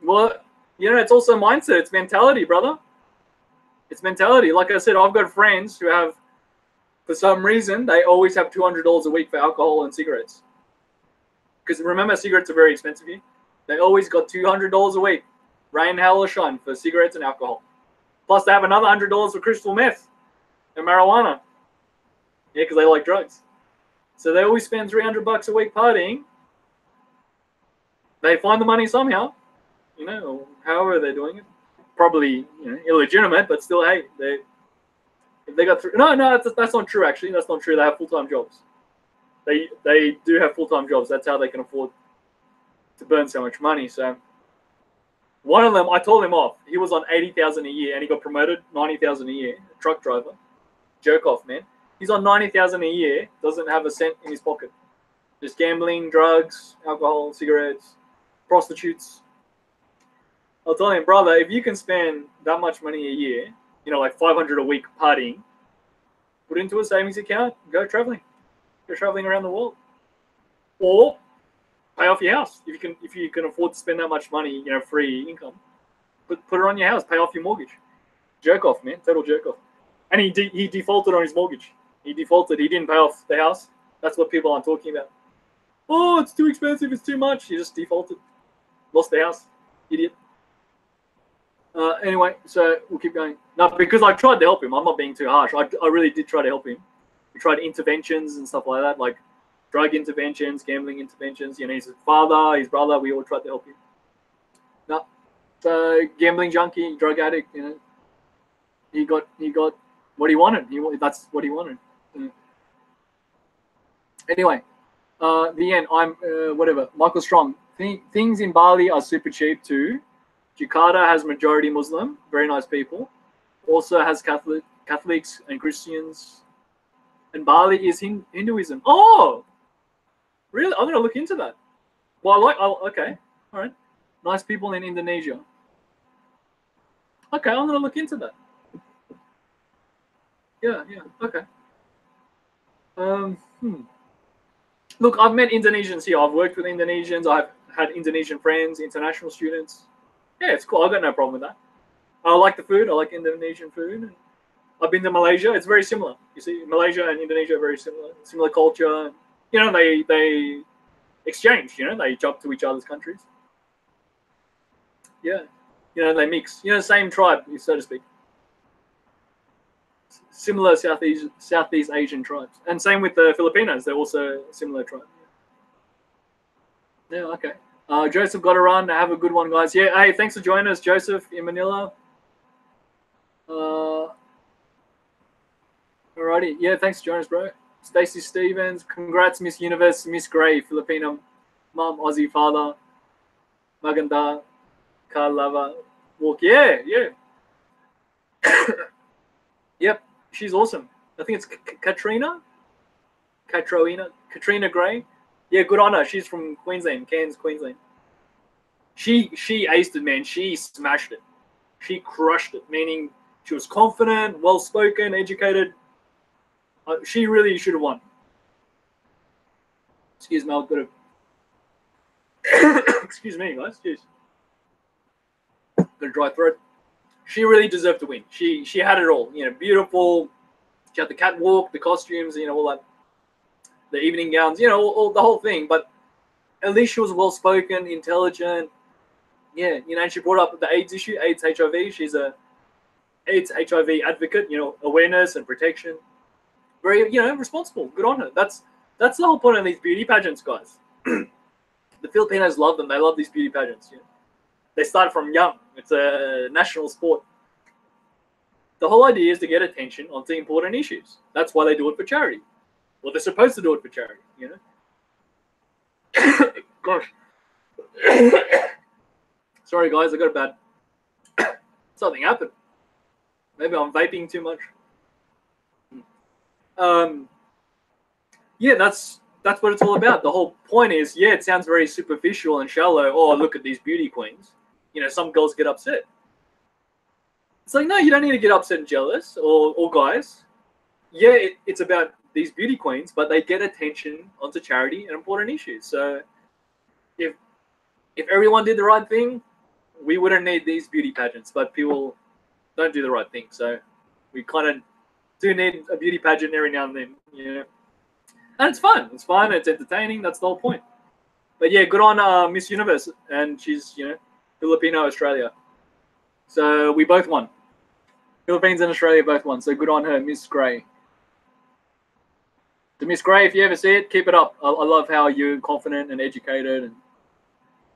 Well, it's also mindset. It's mentality, brother. It's mentality. Like I said, I've got friends who have, for some reason, they always have $200 a week for alcohol and cigarettes. Because remember, cigarettes are very expensive here. They always got $200 a week, rain, hail, or shine, for cigarettes and alcohol. Plus, they have another $100 for crystal meth and marijuana. Yeah, because they like drugs. So they always spend $300 a week partying. They find the money somehow, or however they're doing it. Probably, illegitimate, but still, hey, if they got no, that's not true. Actually, that's not true. They have full-time jobs. They do have full-time jobs. That's how they can afford to burn so much money. So one of them, I told him off. He was on $80,000 a year, and he got promoted $90,000 a year. A truck driver, jerk off, man. He's on $90,000 a year. Doesn't have a cent in his pocket. Just gambling, drugs, alcohol, cigarettes, prostitutes. I'll tell him, brother, if you can spend that much money a year, like $500 a week partying, put it into a savings account, go traveling. Go traveling around the world. Or pay off your house. If you can afford to spend that much money, free income, put it on your house, pay off your mortgage. Jerk off, man. Total jerk off. And he defaulted on his mortgage. He defaulted. He didn't pay off the house. That's what people aren't talking about. Oh, it's too expensive. It's too much. He just defaulted. Lost the house. Idiot. Anyway, so we'll keep going. No, because I tried to help him. I'm not being too harsh. I really did try to help him. We tried interventions and stuff like that, like drug interventions, gambling interventions. His father, his brother, we all tried to help him. No, so gambling junkie, drug addict. He got what he wanted. That's what he wanted. Anyway, the end. I'm whatever. Michael Strong. Things in Bali are super cheap too. Jakarta has majority Muslim, very nice people. Also has Catholics and Christians. And Bali is Hinduism. Oh, really? I'm gonna look into that. Well, okay, all right. Nice people in Indonesia. Okay, I'm gonna look into that. Yeah, okay. Look, I've met Indonesians here. I've worked with Indonesians. I've had Indonesian friends, international students. Yeah, it's cool. I've got no problem with that. I like the food. I like Indonesian food. I've been to Malaysia. It's very similar. You see, Malaysia and Indonesia are very similar. Similar culture. They exchange. They jump to each other's countries. Yeah. They mix. Same tribe, so to speak. Similar Southeast Asian tribes. And same with the Filipinos. They're also a similar tribe. Yeah, okay. Joseph got to run. Have a good one, guys. Yeah, hey, thanks for joining us, Joseph, in Manila. Alrighty. Yeah, thanks for joining us, bro. Stacey Stevens. Congrats, Miss Universe, Miss Gray, Filipino mom, Aussie father. Maganda. Carlava. Walk. Yeah. Yep, she's awesome. I think it's Katrina Gray. Yeah, good on her. She's from Queensland, Cairns, Queensland. She aced it, man. She smashed it. She crushed it, meaning she was confident, well-spoken, educated. She really should have won. Excuse me, I've got to... Excuse me, guys. Jeez. got a dry throat. She really deserved to win. She had it all. You know, beautiful. She had the catwalk, the costumes, you know, all that, the evening gowns, you know, all the whole thing. But at least she was well spoken, intelligent. Yeah, you know, and she brought up the AIDS issue, AIDS, HIV. She's a AIDS, HIV advocate. You know, awareness and protection. Very, you know, responsible. Good on her. That's the whole point of these beauty pageants, guys. The Filipinos love them. They love these beauty pageants. You know? They start from young. It's a national sport. The whole idea is to get attention onto important issues. That's why they do it for charity. Well, they're supposed to do it for charity, you know? Gosh. Sorry, guys, I got a bad... Something happened. Maybe I'm vaping too much. Yeah, that's what it's all about. The whole point is, yeah, it sounds very superficial and shallow. Oh, look at these beauty queens. You know, some girls get upset. It's like, no, you don't need to get upset and jealous, or guys. Yeah, it's about these beauty queens, but they get attention onto charity and important issues. So if everyone did the right thing, we wouldn't need these beauty pageants, but people don't do the right thing. So we kind of do need a beauty pageant every now and then, you know. And it's fun. It's fun. It's entertaining. That's the whole point. But yeah, good on Miss Universe. And she's, you know, Filipino Australia. So we both won. Philippines and Australia both won. So good on her, Miss Gray. To Miss Gray, if you ever see it, keep it up. I love how you're confident and educated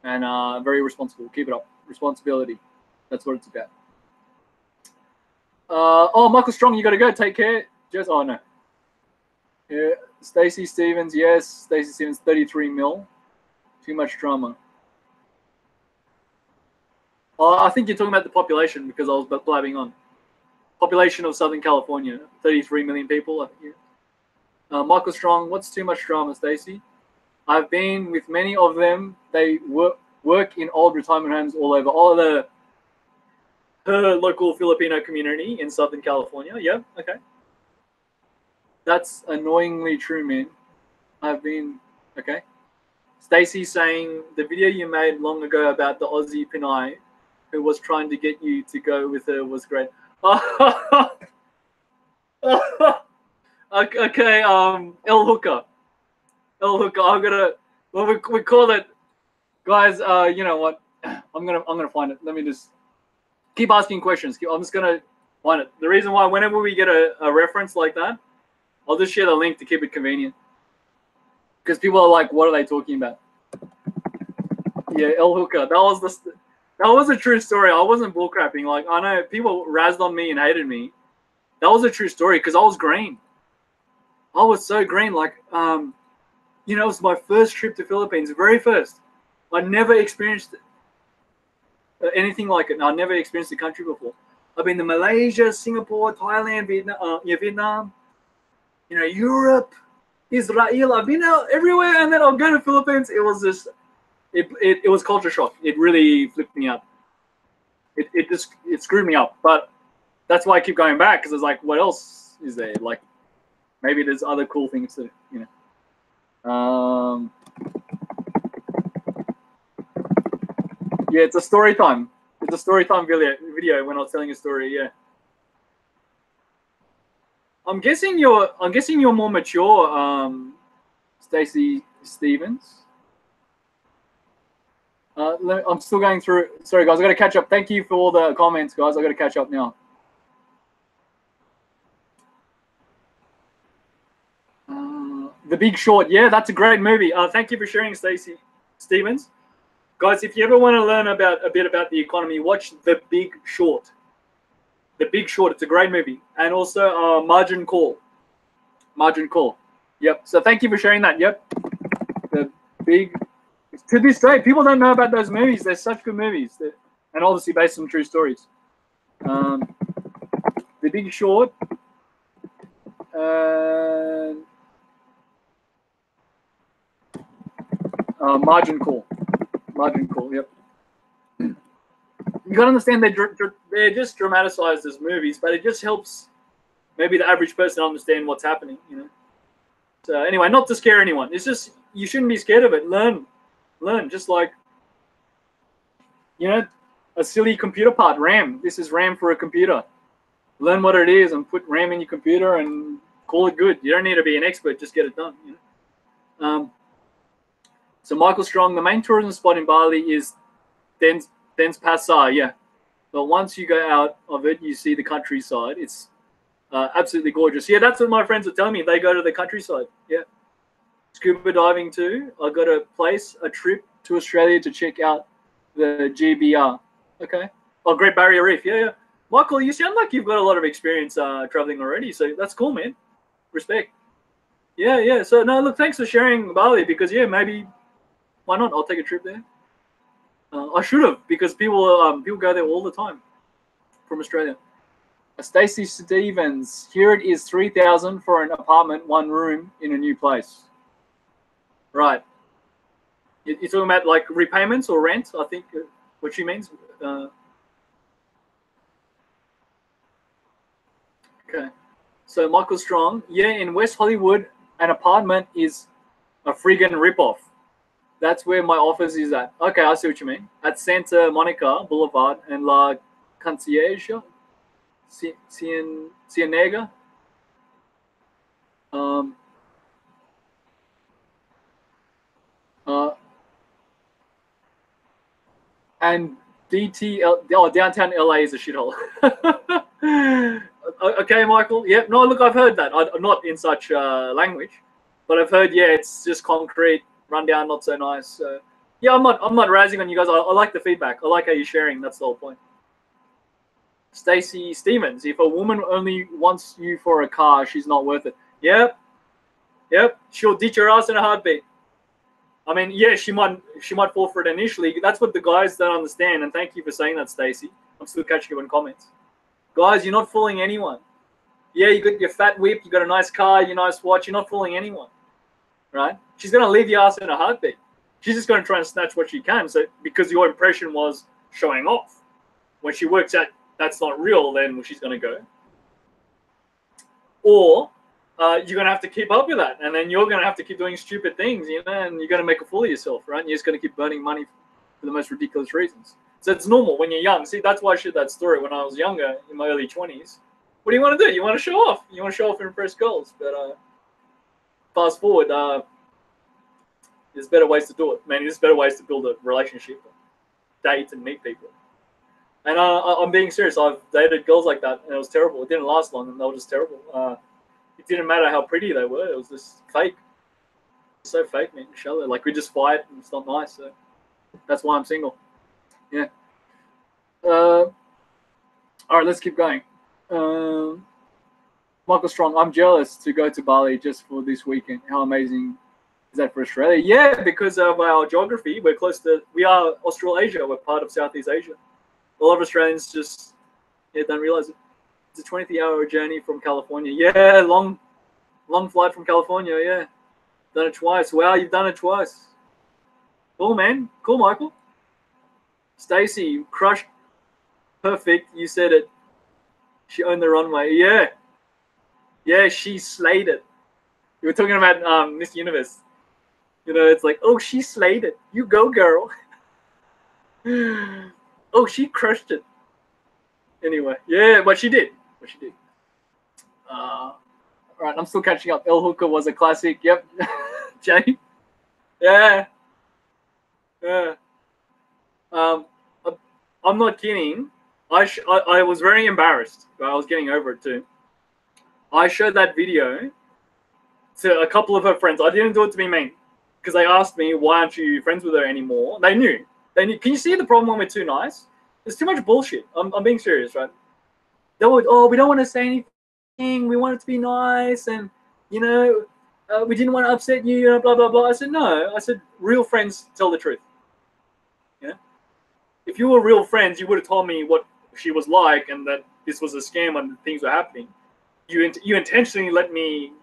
and very responsible. Keep it up. Responsibility. That's what it's about. Oh, Michael Strong, you got to go. Take care. Just oh no. Yeah, Stacey Stevens. Yes, Stacey Stevens. 33 mil. Too much drama. Oh, I think you're talking about the population because I was blabbing on. Population of Southern California, 33 million people. I think, yeah. Michael Strong, what's too much drama, Stacey? I've been with many of them. They work in old retirement homes all over. All of her local Filipino community in Southern California. Yeah, okay. That's annoyingly true, man. I've been, okay. Stacey saying the video you made long ago about the Aussie Pinay who was trying to get you to go with her was great. Okay, El Hooker. El Hooker, I'm gonna, well, we call it, guys, you know what, I'm gonna find it. Let me just keep asking questions. I'm just gonna find it. The reason why, whenever we get a reference like that, I'll just share the link to keep it convenient. Because people are like, what are they talking about? Yeah, El Hooker, that was a true story. I wasn't bullcrapping. Like, I know people razzed on me and hated me. That was a true story because I was green. I was so green. Like, you know, it was my first trip to Philippines, very first. I never experienced anything like it. I never experienced the country before. I've been to Malaysia, Singapore, Thailand, Vietnam, you know, Europe, Israel. I've been out everywhere, and then I'll go to Philippines. It was just, it was culture shock. It really flipped me up. It screwed me up. But that's why I keep going back, because it's like, what else is there? Like, maybe there's other cool things to, you know. Yeah, it's a story time. It's a story time video when I was telling a story. Yeah. I'm guessing you're more mature, Stacey Stevens. I'm still going through. Sorry, guys, I got to catch up. Thank you for all the comments, guys. I got to catch up now. The Big Short. Yeah, that's a great movie. Thank you for sharing, Stacey Stevens. Guys, if you ever want to learn a bit about the economy, watch The Big Short. The Big Short. It's a great movie. And also Margin Call. Margin Call. Yep. So thank you for sharing that. Yep. The Big. To this day, people don't know about those movies. They're such good movies. And obviously based on true stories. The Big Short. Margin Call. Margin Call, yep. You gotta understand they're just dramatized as movies, but it just helps maybe the average person understand what's happening, you know. So anyway, not to scare anyone. It's just, you shouldn't be scared of it. Learn. Just like, you know, a silly computer part, RAM. This is RAM for a computer. Learn what it is and put RAM in your computer and call it good. You don't need to be an expert, just get it done. You know? So Michael Strong, the main tourism spot in Bali is Dens Pasar, yeah. But once you go out of it, you see the countryside. It's absolutely gorgeous. Yeah, that's what my friends are telling me. They go to the countryside. Yeah. Scuba diving too. I got a trip to Australia to check out the GBR. Okay. Oh, Great Barrier Reef. Yeah, yeah. Michael, you sound like you've got a lot of experience traveling already. So that's cool, man. Respect. Yeah, yeah. So no, look, thanks for sharing Bali because yeah, maybe why not? I'll take a trip there. I should have because people go there all the time from Australia. Stacey Stevens, here it is 3,000 for an apartment, 1 room in a new place. Right. You're talking about like repayments or rent? I think what she means. Okay. So Michael Strong, yeah, in West Hollywood, an apartment is a friggin' ripoff. That's where my office is at. Okay, I see what you mean. At Santa Monica Boulevard and La Concierge, Cienega. And downtown LA is a shithole. Okay, Michael. Yep. No, look, I've heard that. I'm not in such language, but I've heard, yeah, it's just concrete, rundown, not so nice. Yeah, I'm not razzing on you guys. I like the feedback. I like how you're sharing. That's the whole point. Stacey Stevens, if a woman only wants you for a car, she's not worth it. Yep. Yep. She'll ditch your ass in a heartbeat. I mean, yeah, she might fall for it initially. That's what the guys don't understand. And thank you for saying that, Stacey. I'm still catching you in comments. Guys, you're not fooling anyone. Yeah, you got your fat whip, you got a nice car, your nice watch. You're not fooling anyone, right? She's gonna leave your ass in a heartbeat. She's just gonna try and snatch what she can. So because your impression was showing off, when she works out that's not real, then she's gonna go. Or you're going to have to keep up with that. And then you're going to have to keep doing stupid things, you know, and you're going to make a fool of yourself, right? And you're just going to keep burning money for the most ridiculous reasons. So it's normal when you're young. See, that's why I shared that story when I was younger, in my early 20s. What do you want to do? You want to show off. You want to show off and impress girls. But fast forward, there's better ways to do it. Man, there's better ways to build a relationship, date and meet people. And I'm being serious. I've dated girls like that, and it was terrible. It didn't last long, and they were just terrible. It didn't matter how pretty they were. It was just fake. So fake, man. Shallow. Like, we just fight, and it's not nice. So that's why I'm single. Yeah. All right, let's keep going. Michael Strong, I'm jealous to go to Bali just for this weekend. How amazing is that for Australia? Yeah, because of our geography, we are Australasia. We're part of Southeast Asia. A lot of Australians just don't realize it. It's a 20-hour journey from California. Yeah, long flight from California. Yeah, done it twice. Wow, you've done it twice. Cool, man. Cool, Michael. Stacy, crushed. Perfect. You said it. She owned the runway. Yeah. Yeah, she slayed it. You were talking about Miss Universe. You know, it's like, oh, she slayed it. You go, girl. Oh, she crushed it. Anyway, yeah, but she did. Right, I'm still catching up. El Hooker was a classic. Yep. Jay. Yeah. Yeah. I'm not kidding. I was very embarrassed, but I was getting over it too. I showed that video to a couple of her friends. I didn't do it to be mean, because they asked me, why aren't you friends with her anymore? They knew. Can you see the problem when we're too nice? There's too much bullshit. I'm being serious, right? They would, we don't want to say anything. We want it to be nice, and you know, we didn't want to upset you. You know, blah blah blah. I said no. I said real friends tell the truth. Yeah. If you were real friends, you would have told me what she was like and that this was a scam and things were happening. You intentionally let me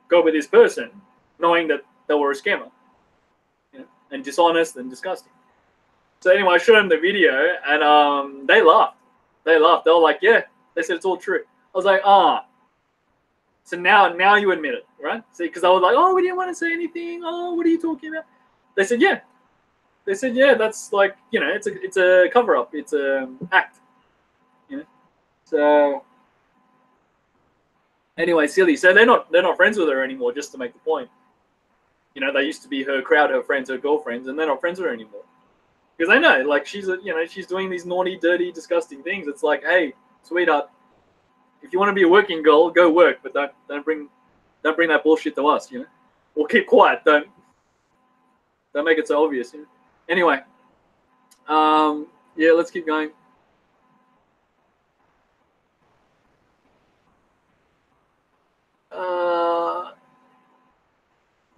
go with this person, knowing that they were a scammer, and dishonest and disgusting. So anyway, I showed them the video, and they laughed. They were like, yeah. They said it's all true. I was like, So now you admit it, right? See, because I was like, oh, we didn't want to say anything. Oh, what are you talking about? They said, yeah. They said, yeah, that's like, you know, it's a cover up, it's a act, you know. So anyway, silly. So they're not friends with her anymore. Just to make the point, you know, they used to be her crowd, her friends, her girlfriends, and they're not friends with her anymore because they know, like, she's you know, she's doing these naughty, dirty, disgusting things. It's like, hey, sweetheart, if you want to be a working girl, go work, but don't bring that bullshit to us, you know, or keep quiet. Don't make it so obvious. You know? Anyway, yeah, let's keep going.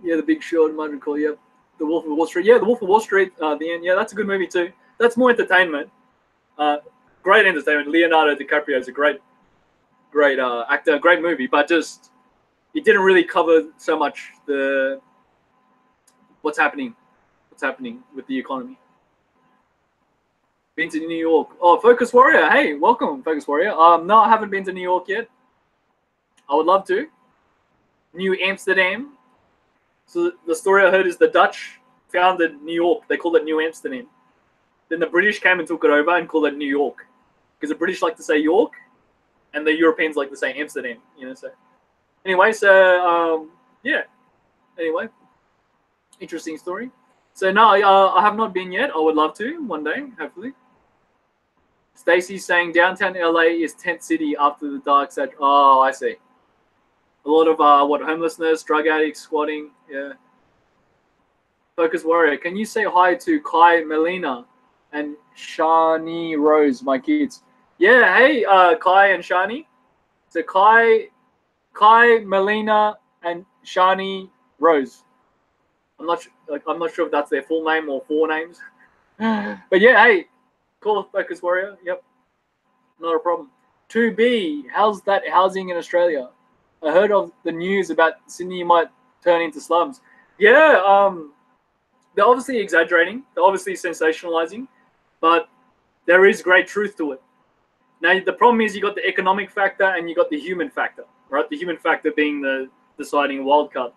Yeah, The Big Short, Margin Call. Yep, The Wolf of Wall Street. Yeah, The Wolf of Wall Street. The end. Yeah, that's a good movie too. That's more entertainment. Great entertainment. Leonardo DiCaprio is a great actor. Great movie, but just it didn't really cover so much the what's happening with the economy. Been to New York. Oh, Focus Warrior. Hey, welcome, Focus Warrior. No, I haven't been to New York yet. I would love to. New Amsterdam. So the story I heard is the Dutch founded New York. They called it New Amsterdam. Then the British came and took it over and called it New York. Because the British like to say York, and the Europeans like to say Amsterdam. You know, so anyway, so yeah. Anyway, interesting story. So no, I have not been yet. I would love to one day, hopefully. Stacy's saying downtown LA is tent city after the dark side. Oh, I see. A lot of homelessness, drug addicts, squatting. Yeah. Focus Warrior, can you say hi to Kai, Melina, and Shani Rose, my kids? Yeah. Hey, Kai and Shani. So Kai, Melina, and Shani Rose. I'm not sure if that's their full name or four names. But yeah, hey, cool, Focus Warrior. Yep, not a problem. 2B, how's that housing in Australia? I heard of the news about Sydney might turn into slums. Yeah, they're obviously exaggerating. They're obviously sensationalizing, but there is great truth to it. Now, the problem is you got the economic factor and you got the human factor, right? The human factor being the deciding wild card.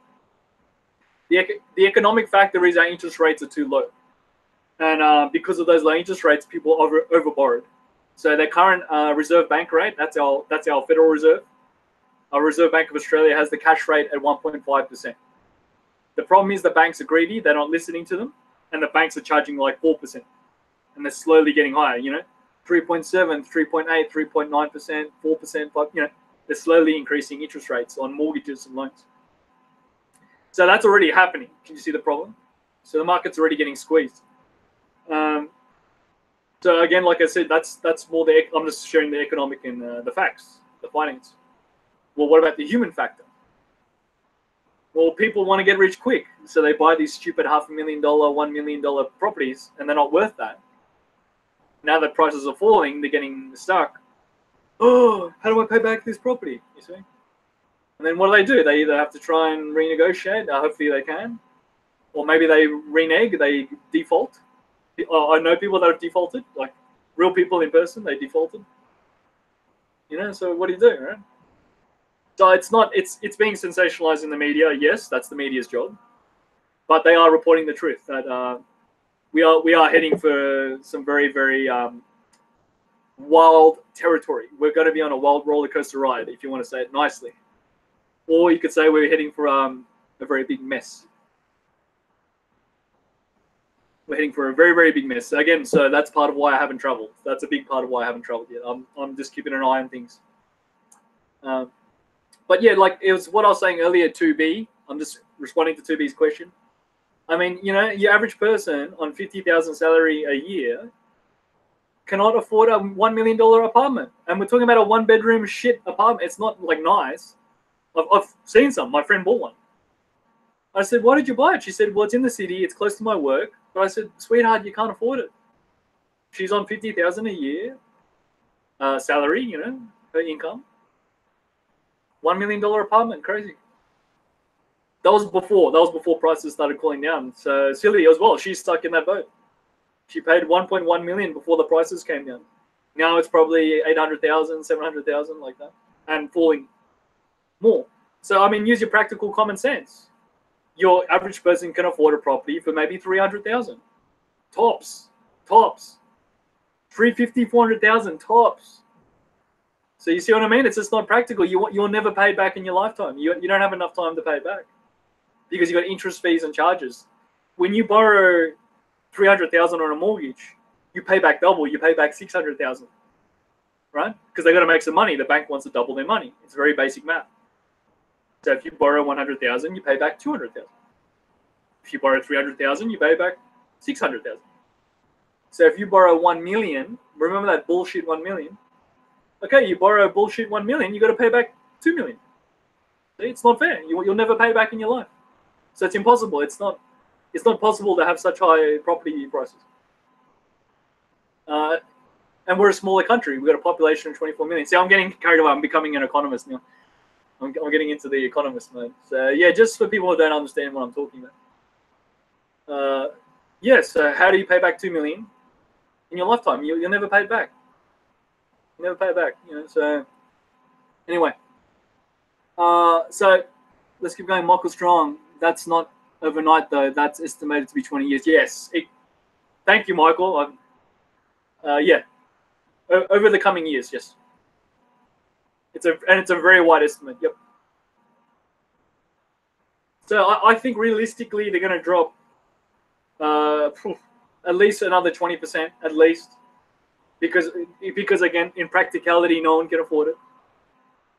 The economic factor is our interest rates are too low. And because of those low interest rates, people over borrowed. So their current Reserve Bank rate, that's our Federal Reserve. Our Reserve Bank of Australia has the cash rate at 1.5%. The problem is the banks are greedy. They're not listening to them. And the banks are charging like 4%. And they're slowly getting higher, you know, 3.7, 3.8, 3.9%, 4%, 5%, you know, they're slowly increasing interest rates on mortgages and loans. So that's already happening. Can you see the problem? So the market's already getting squeezed. So again, like I said, that's more I'm just sharing the economic and the facts, the finance. Well, what about the human factor? Well, people want to get rich quick, so they buy these stupid $500,000, $1 million properties, and they're not worth that. Now that prices are falling, they're getting stuck. Oh, how do I pay back this property? You see? And then what do? They either have to try and renegotiate, hopefully they can, or maybe they renege, they default. I know people that have defaulted, like real people in person, they defaulted. You know, so what do you do, right? So it's being sensationalized in the media. Yes, that's the media's job, but they are reporting the truth that we are heading for some very, very wild territory. We're going to be on a wild roller coaster ride, if you want to say it nicely, or you could say we're heading for a very big mess. We're heading for a very, very big mess. Again, so that's part of why I haven't traveled. That's a big part of why I haven't traveled yet. I'm just keeping an eye on things. But yeah, like it was what I was saying earlier, 2B. I'm just responding to 2B's question. I mean, you know, your average person on 50,000 salary a year cannot afford a $1 million apartment. And we're talking about a one-bedroom shit apartment. It's not like nice. I've seen some. My friend bought one. I said, why did you buy it? She said, well, it's in the city. It's close to my work. But I said, sweetheart, you can't afford it. She's on 50,000 a year salary, you know, her income. $1 million apartment, crazy. That was before prices started cooling down. So silly as well. She's stuck in that boat. She paid 1.1 million before the prices came down. Now it's probably 800,000, 700,000, like that, and falling more. So I mean, use your practical common sense. Your average person can afford a property for maybe 300,000. Tops. 350, 400,000 tops. So you see what I mean? It's just not practical. You'll never pay it back in your lifetime. You don't have enough time to pay it back because you got interest, fees, and charges. When you borrow 300,000 on a mortgage, you pay back double. You pay back 600,000, right? Because they got to make some money. The bank wants to double their money. It's very basic math. So if you borrow 100,000, you pay back 200,000. If you borrow 300,000, you pay back 600,000. So if you borrow 1 million, remember that bullshit 1 million. Okay, you borrow bullshit 1 million, you got to pay back 2 million. See, it's not fair. You'll never pay back in your life. So it's impossible. It's not possible to have such high property prices. And we're a smaller country. We've got a population of 24 million. See, I'm getting carried away. I'm becoming an economist now. I'm getting into the economist mode. So yeah, just for people who don't understand what I'm talking about. Yes. So how do you pay back 2 million in your lifetime? You'll never pay it back. You never pay it back. You know. So anyway. So let's keep going. Michael Strong. That's not overnight though. That's estimated to be 20 years. Yes. Thank you, Michael. Yeah. Over the coming years, yes. It's a very wide estimate. Yep. So I think realistically they're going to drop at least another 20%, at least, because again, in practicality, no one can afford it,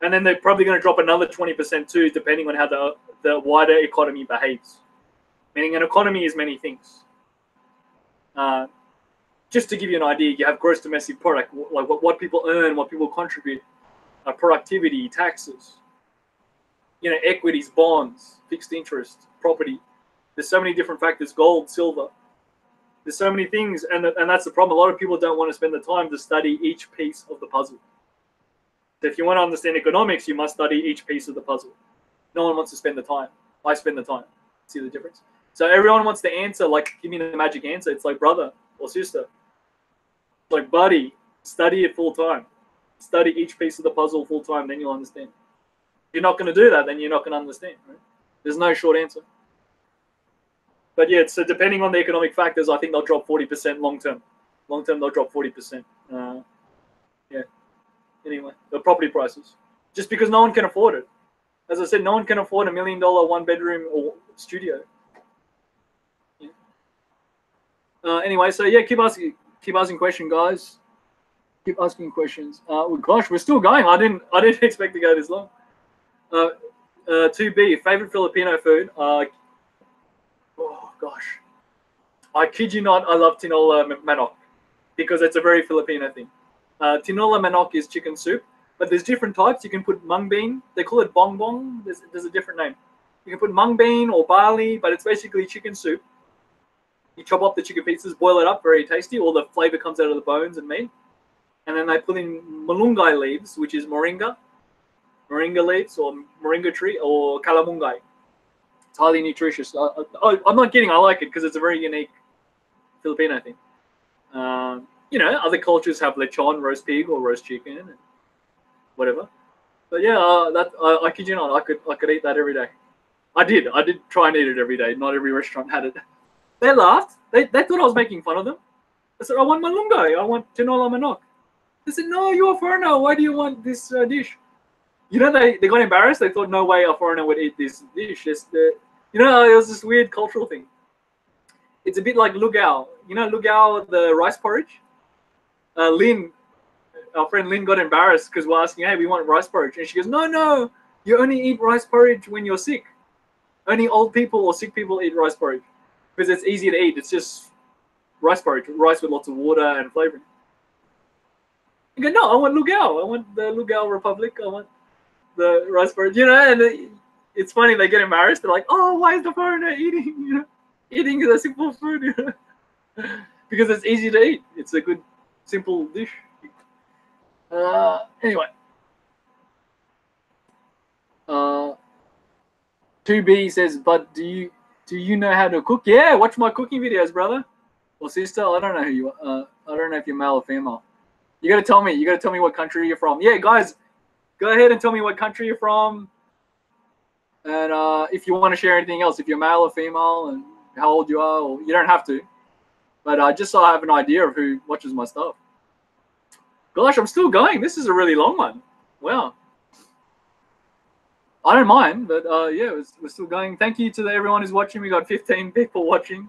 and then they're probably going to drop another 20% too, depending on how the wider economy behaves. Meaning, an economy is many things. Just to give you an idea, you have gross domestic product, like what people earn, what people contribute, productivity, taxes, you know, equities, bonds, fixed interest, property. There's so many different factors, gold, silver. There's so many things, and that's the problem. A lot of people don't want to spend the time to study each piece of the puzzle. So if you want to understand economics, you must study each piece of the puzzle. No one wants to spend the time. I spend the time. See the difference? So everyone wants the answer, like, give me the magic answer. It's like, brother or sister, like, buddy, study it full time. Study each piece of the puzzle full time, then you'll understand. If you're not going to do that, then you're not going to understand. Right? There's no short answer. But yeah, so depending on the economic factors, I think they'll drop 40% long term. Long term, they'll drop 40%. Yeah. Anyway, the property prices, just because no one can afford it. As I said, no one can afford $1 million 1-bedroom or studio. Yeah. Anyway, so yeah, keep asking questions, guys. Keep asking questions. Well, gosh, we're still going. I didn't expect to go this long. 2B, favorite Filipino food. Oh gosh, I kid you not, I love tinola manok because it's a very Filipino thing. Tinola manok is chicken soup, but there's different types. You can put mung bean. They call it bongbong. There's a different name. You can put mung bean or barley, but it's basically chicken soup. You chop up the chicken pieces, boil it up, very tasty. All the flavor comes out of the bones and meat. And then they put in malunggay leaves, which is moringa leaves or moringa tree or calamungay. It's highly nutritious. I'm not kidding. I like it because it's a very unique Filipino thing. You know, other cultures have lechon, roast pig or roast chicken, and whatever. But yeah, I kid you not, I could eat that every day. I did try and eat it every day. Not every restaurant had it. They laughed. They thought I was making fun of them. I said, I want malunggay. I want tinola manok. They said, no, you're a foreigner. Why do you want this dish? You know, they got embarrassed. They thought, no way a foreigner would eat this dish. You know, it was this weird cultural thing. It's a bit like lugao. You know, lugao, the rice porridge? Lynn, our friend Lynn got embarrassed because we're asking, hey, we want rice porridge. And she goes, no, you only eat rice porridge when you're sick. Only old people or sick people eat rice porridge because it's easy to eat. It's just rice porridge, rice with lots of water and flavoring. You go, no, I want lugao. I want the Lugao Republic. I want the rice porridge. You know, and it's funny. They get embarrassed. They're like, oh, why is the foreigner eating? You know, eating the simple food. You know? Because it's easy to eat. It's a good, simple dish. Anyway. 2B says, but do you know how to cook? Yeah, watch my cooking videos, brother or sister. I don't know who you are. I don't know if you're male or female. You gotta tell me. You gotta tell me what country you're from. Yeah, guys, go ahead and tell me what country you're from, and if you want to share anything else, if you're male or female, and how old you are. Or you don't have to, But just so I have an idea of who watches my stuff. Gosh, I'm still going. This is a really long one. Wow. I don't mind, but yeah, we're still going. Thank you to everyone who's watching. We got 15 people watching.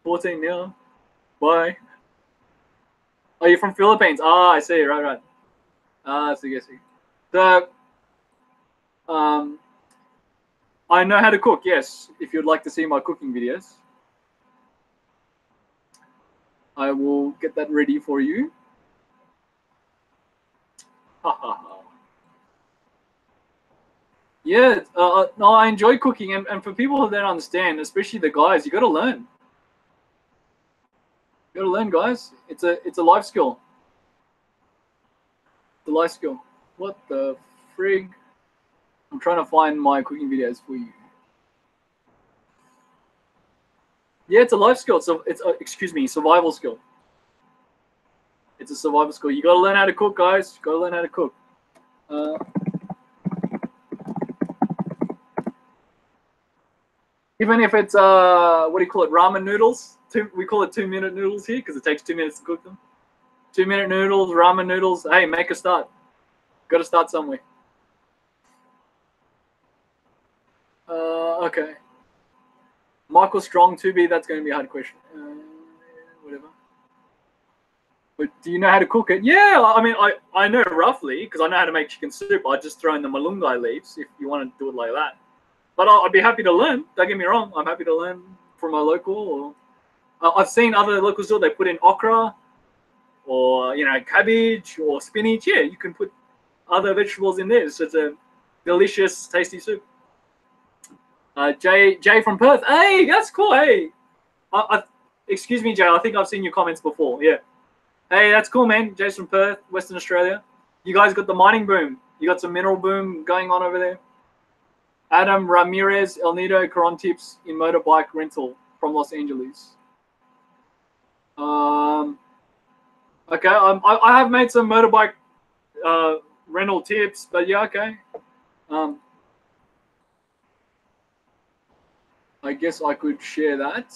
14 now. Bye. Oh, you're from Philippines? Ah, I see. Right. I see. So, I know how to cook. Yes, if you'd like to see my cooking videos, I will get that ready for you. Yeah, no, I enjoy cooking, and for people who don't understand, especially the guys, you got to learn. You got to learn, guys. It's a life skill. It's a life skill. What the frig? I'm trying to find my cooking videos for you. Yeah, it's a life skill. So it's excuse me, survival skill. It's a survival skill. You got to learn how to cook, guys. You got to learn how to cook. Even if it's what do you call it, ramen noodles? We call it 2-minute noodles here because it takes 2 minutes to cook them. 2-minute noodles, ramen noodles. Hey, make a start. Got to start somewhere. Okay. Michael Strong 2B. That's going to be a hard question. Whatever. But do you know how to cook it? Yeah, I mean, I know roughly because I know how to make chicken soup. I just throw in the malunggay leaves if you want to do it like that. But I'd be happy to learn. Don't get me wrong. I'm happy to learn from a local. Or I've seen other locals do it. They put in okra or, cabbage or spinach. Yeah, you can put other vegetables in there. So it's a delicious, tasty soup. Jay from Perth. Hey, that's cool. Hey, excuse me, Jay. I think I've seen your comments before. Yeah. Hey, that's cool, man. Jay's from Perth, Western Australia. You guys got the mining boom. You got some mineral boom going on over there. Adam Ramirez, El Nido, Coron tips in motorbike rental from Los Angeles. Okay, I have made some motorbike rental tips, but yeah, okay. I guess I could share that.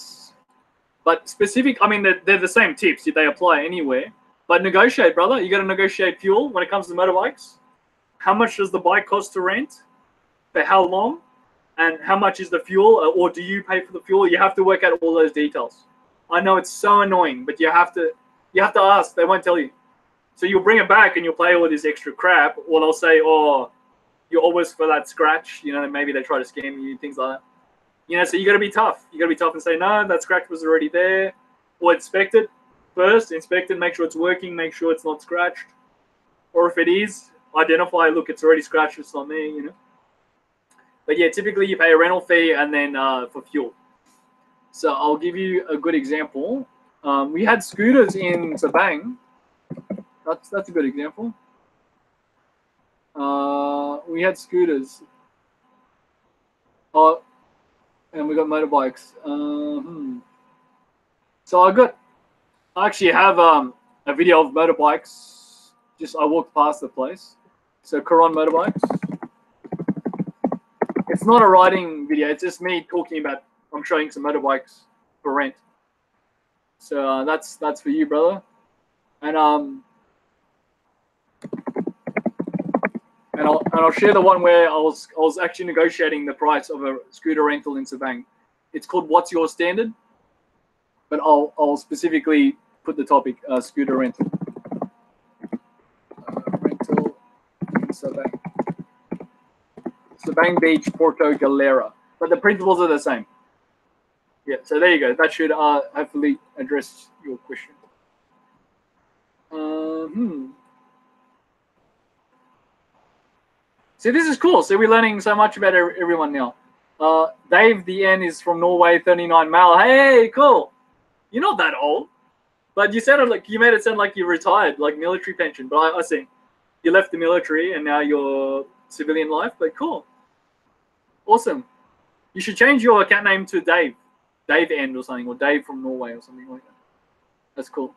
But specific, I mean, they're the same tips. They apply anywhere. But negotiate, brother. You got to negotiate fuel when it comes to motorbikes. How much does the bike cost to rent? For how long? And how much is the fuel? Or do you pay for the fuel? You have to work out all those details. I know it's so annoying, but you have to ask. They won't tell you. So you'll bring it back and you'll play all this extra crap. Or they'll say, oh, you're always for that scratch. Maybe they try to scam you, things like that. So you got to be tough. You got to be tough and say, no, that scratch was already there. Or inspect it first. Inspect it, make sure it's working, make sure it's not scratched. Or if it is, identify, look, it's already scratched, it's not me, But yeah, typically you pay a rental fee and then for fuel. So I'll give you a good example. We had scooters in Sabang. That's a good example. We had scooters. And we got motorbikes. So I actually have a video of motorbikes. I walked past the place. So Coron motorbikes. It's not a riding video. It's just me talking about. I'm showing some motorbikes for rent. So that's for you, brother. And I'll share the one where I was actually negotiating the price of a scooter rental in Sabang. It's called What's Your Standard? But I'll specifically put the topic scooter rental. Rental in Sabang. Sabang Beach, Porto Galera. But the principles are the same. Yeah, so there you go. That should hopefully address your question. See, this is cool. So we're learning so much about everyone now. Dave, the N is from Norway, 39 male. Hey, cool. You're not that old. But you made it sound like you retired, like military pension. But I see. You left the military and now you're civilian life. But cool. Awesome. You should change your account name to Dave. Dave N or something. Or Dave from Norway or something like that. That's cool.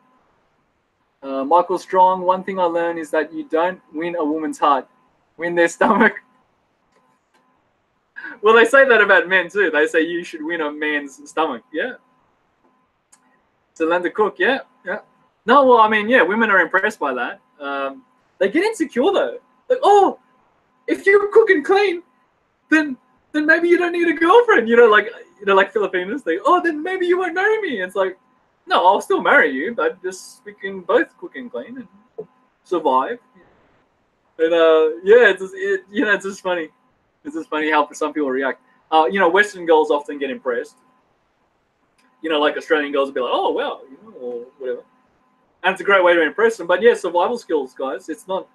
Michael Strong, one thing I learned is that you don't win a woman's heart. Win their stomach. Well, they say that about men too. They say you should win a man's stomach. Yeah. To learn to cook, yeah. No, well, I mean, yeah, women are impressed by that. They get insecure though. Like, oh, if you cook and clean, then maybe you don't need a girlfriend. Like Filipinos, they, oh, then maybe you won't marry me. It's like, no, I'll still marry you, but just we can both cook and clean and survive. And yeah, it's just funny. It's just funny how some people react. Western girls often get impressed. Like Australian girls will be like, oh wow, or whatever. And it's a great way to impress them. But yeah, survival skills, guys. It's not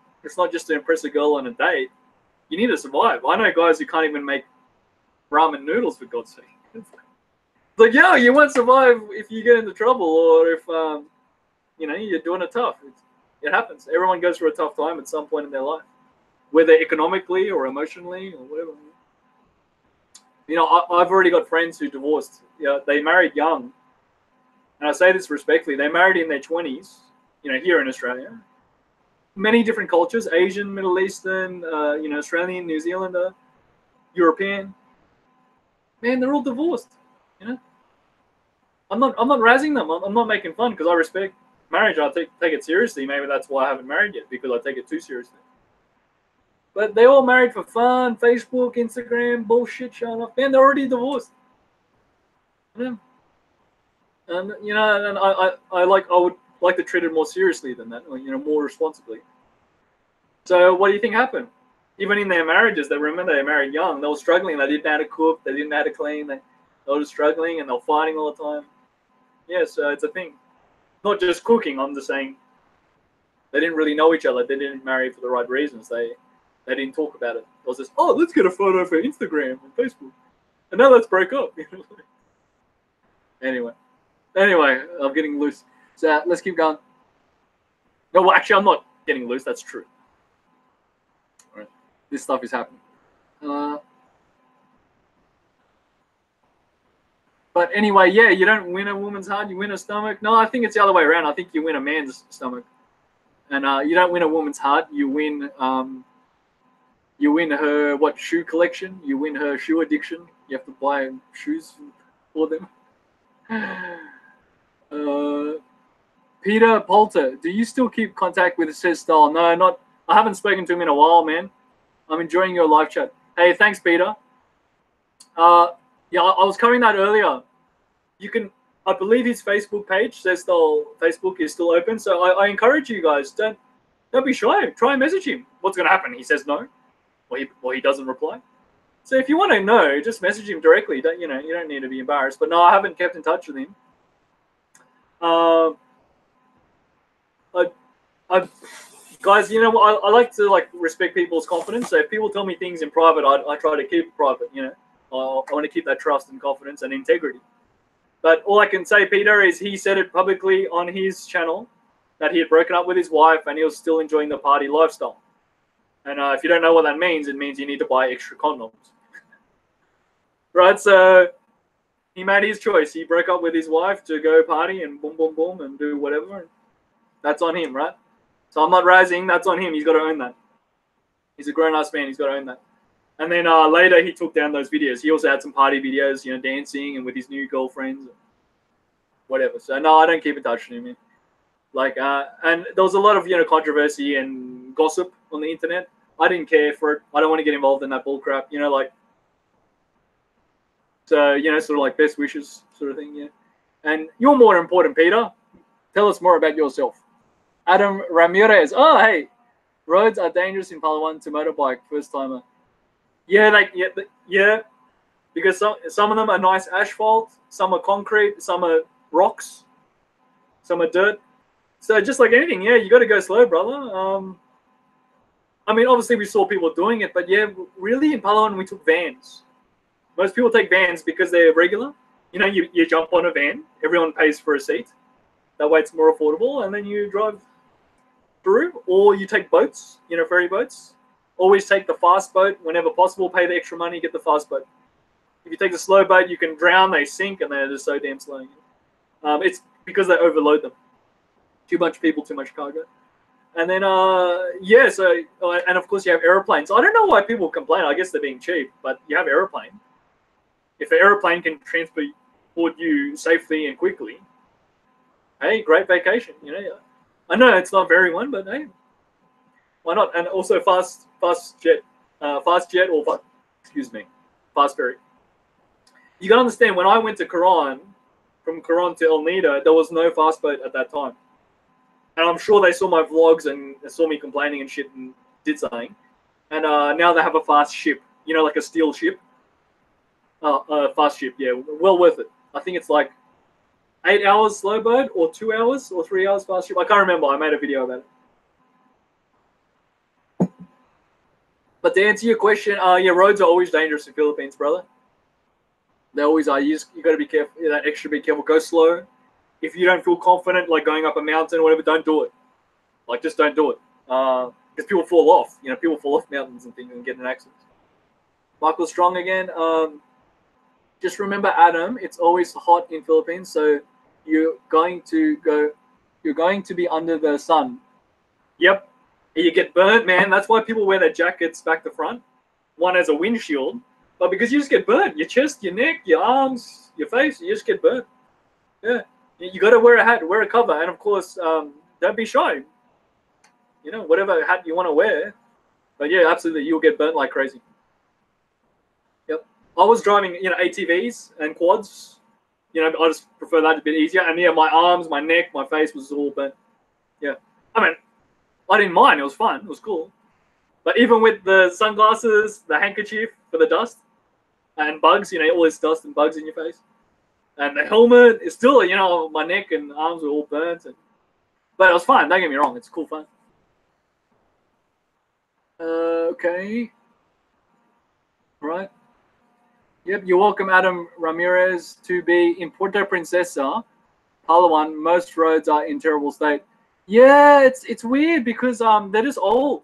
just to impress a girl on a date. You need to survive. I know guys who can't even make ramen noodles, for God's sake. It's like, yeah, you won't survive if you get into trouble, or if you're doing it tough. It happens. Everyone goes through a tough time at some point in their life, whether economically or emotionally or whatever. I've already got friends who divorced. They married young, and I say this respectfully. They married in their 20s. Here in Australia, many different cultures: Asian, Middle Eastern, Australian, New Zealander, European. Man, they're all divorced. I'm not razzing them. I'm not making fun, because I respect marriage. I take it seriously. Maybe that's why I haven't married yet, because I take it too seriously. But they all married for fun, Facebook, Instagram, bullshit showing off. Man, they're already divorced. Yeah. And and I would like to treat it more seriously than that, more responsibly. So what do you think happened? Even in their marriages, they married young. They were struggling. They didn't know how to cook. They didn't know how to clean. They were just struggling, and they were fighting all the time. Yeah, so it's a thing. Not just cooking. I'm just saying they didn't really know each other. They didn't marry for the right reasons. They didn't talk about it. It was just, oh, let's get a photo for Instagram and Facebook, and now let's break up. Anyway, I'm getting loose. So let's keep going. No, well, actually, I'm not getting loose. That's true. All right, this stuff is happening. But anyway, yeah, you don't win a woman's heart, you win a stomach. No, I think it's the other way around. I think you win a man's stomach, and you don't win a woman's heart. You win her shoe collection. You win her shoe addiction. You have to buy shoes for them. Peter Polter, do you still keep contact with Says Style? No, not. I haven't spoken to him in a while, man. I'm enjoying your live chat. Hey, thanks, Peter. Yeah, I was covering that earlier. You can, I believe his Facebook page, Says Style Facebook, is still open. So I encourage you guys, don't be shy. Try and message him. What's going to happen? He says no, or he doesn't reply. So if you want to know, just message him directly. You don't need to be embarrassed. But no, I haven't kept in touch with him. Guys, I like to respect people's confidence. So if people tell me things in private, I try to keep it private. I want to keep that trust and confidence and integrity. But all I can say, Peter, is he said it publicly on his channel that he had broken up with his wife and he was still enjoying the party lifestyle. And if you don't know what that means, it means you need to buy extra condoms. Right? So he made his choice. He broke up with his wife to go party and boom, boom, boom and do whatever. That's on him, right? So I'm not razzing. That's on him. He's got to own that. He's a grown-ass man. He's got to own that. And then later he took down those videos. He also had some party videos, dancing and with his new girlfriends, whatever. So no, I don't keep in touch with him, man. And there was a lot of controversy and gossip on the internet. I didn't care for it. I don't want to get involved in that bullcrap. So sort of like best wishes sort of thing. Yeah. And you're more important, Peter. Tell us more about yourself. Adam Ramirez. Oh, hey, roads are dangerous in Palawan to motorbike first timer. Yeah, yeah, because some of them are nice asphalt, some are concrete, some are rocks, some are dirt. So just like anything, yeah, you got to go slow, brother. I mean, obviously we saw people doing it, but yeah, really in Palawan we took vans. Most people take vans because they're regular. You jump on a van, everyone pays for a seat. That way it's more affordable, and then you drive through, or you take boats, ferry boats. Always take the fast boat whenever possible. Pay the extra money, get the fast boat. If you take the slow boat, you can drown. They sink, and they're just so damn slow. It's because they overload them. Too much people, too much cargo. And then, yeah, so, and of course you have airplanes. I don't know why people complain. I guess they're being cheap, but you have airplane. If an airplane can transport you safely and quickly, hey, great vacation. You know, I know it's not very one, but hey, why not? And also fast jet or excuse me, fast ferry. You gotta understand, when I went to Quran, from Quran to El Nido, there was no fast boat at that time. And I'm sure they saw my vlogs and saw me complaining and shit and did something. And now they have a fast ship, you know, like a steel ship. Fast ship, yeah, well worth it. I think it's like 8 hours slow boat or 2 hours or 3 hours fast ship. I can't remember. I made a video about it. But to answer your question, yeah, roads are always dangerous in Philippines, brother. They always are. You got to be careful. That extra be careful. Go slow. If you don't feel confident, like going up a mountain or whatever, don't do it. Like, just don't do it. Because people fall off. You know, people fall off mountains and things and get in accidents. Michael Strong again. Just remember, Adam, it's always hot in Philippines, so you're going to be under the sun. Yep. You get burnt, man. That's why people wear their jackets back to front. One as a windshield. But because you just get burnt. Your chest, your neck, your arms, your face, you just get burnt. Yeah. You got to wear a hat, wear a cover. And, of course, don't be shy. You know, whatever hat you want to wear. But, yeah, absolutely, you'll get burnt like crazy. Yep. I was driving, you know, ATVs and quads. You know, I just prefer that a bit easier. And, yeah, my arms, my neck, my face was all burnt. Yeah. I mean, I didn't mind. It was fun. It was cool. But even with the sunglasses, the handkerchief for the dust, and bugs, you know, all this dust and bugs in your face. And the helmet is still, you know, my neck and arms were all burnt. But it was fun. Don't get me wrong. It's cool fun. Okay. All right. Yep. You're welcome, Adam Ramirez, to be in Puerto Princesa, Palawan. Most roads are in terrible state. Yeah, it's weird because they're just old.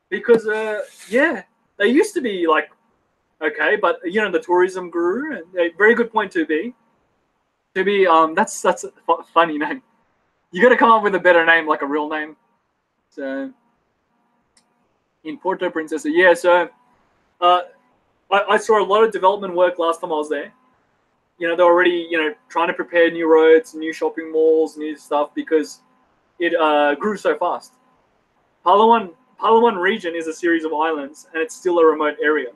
Because yeah, they used to be like okay, but you know the tourism grew, and a very good point to be that's a funny name. You got to come up with a better name, like a real name. So in Puerto Princesa, yeah. So I saw a lot of development work last time I was there. You know, they're already trying to prepare new roads, new shopping malls, new stuff because it grew so fast. Palawan region is a series of islands, and it's still a remote area.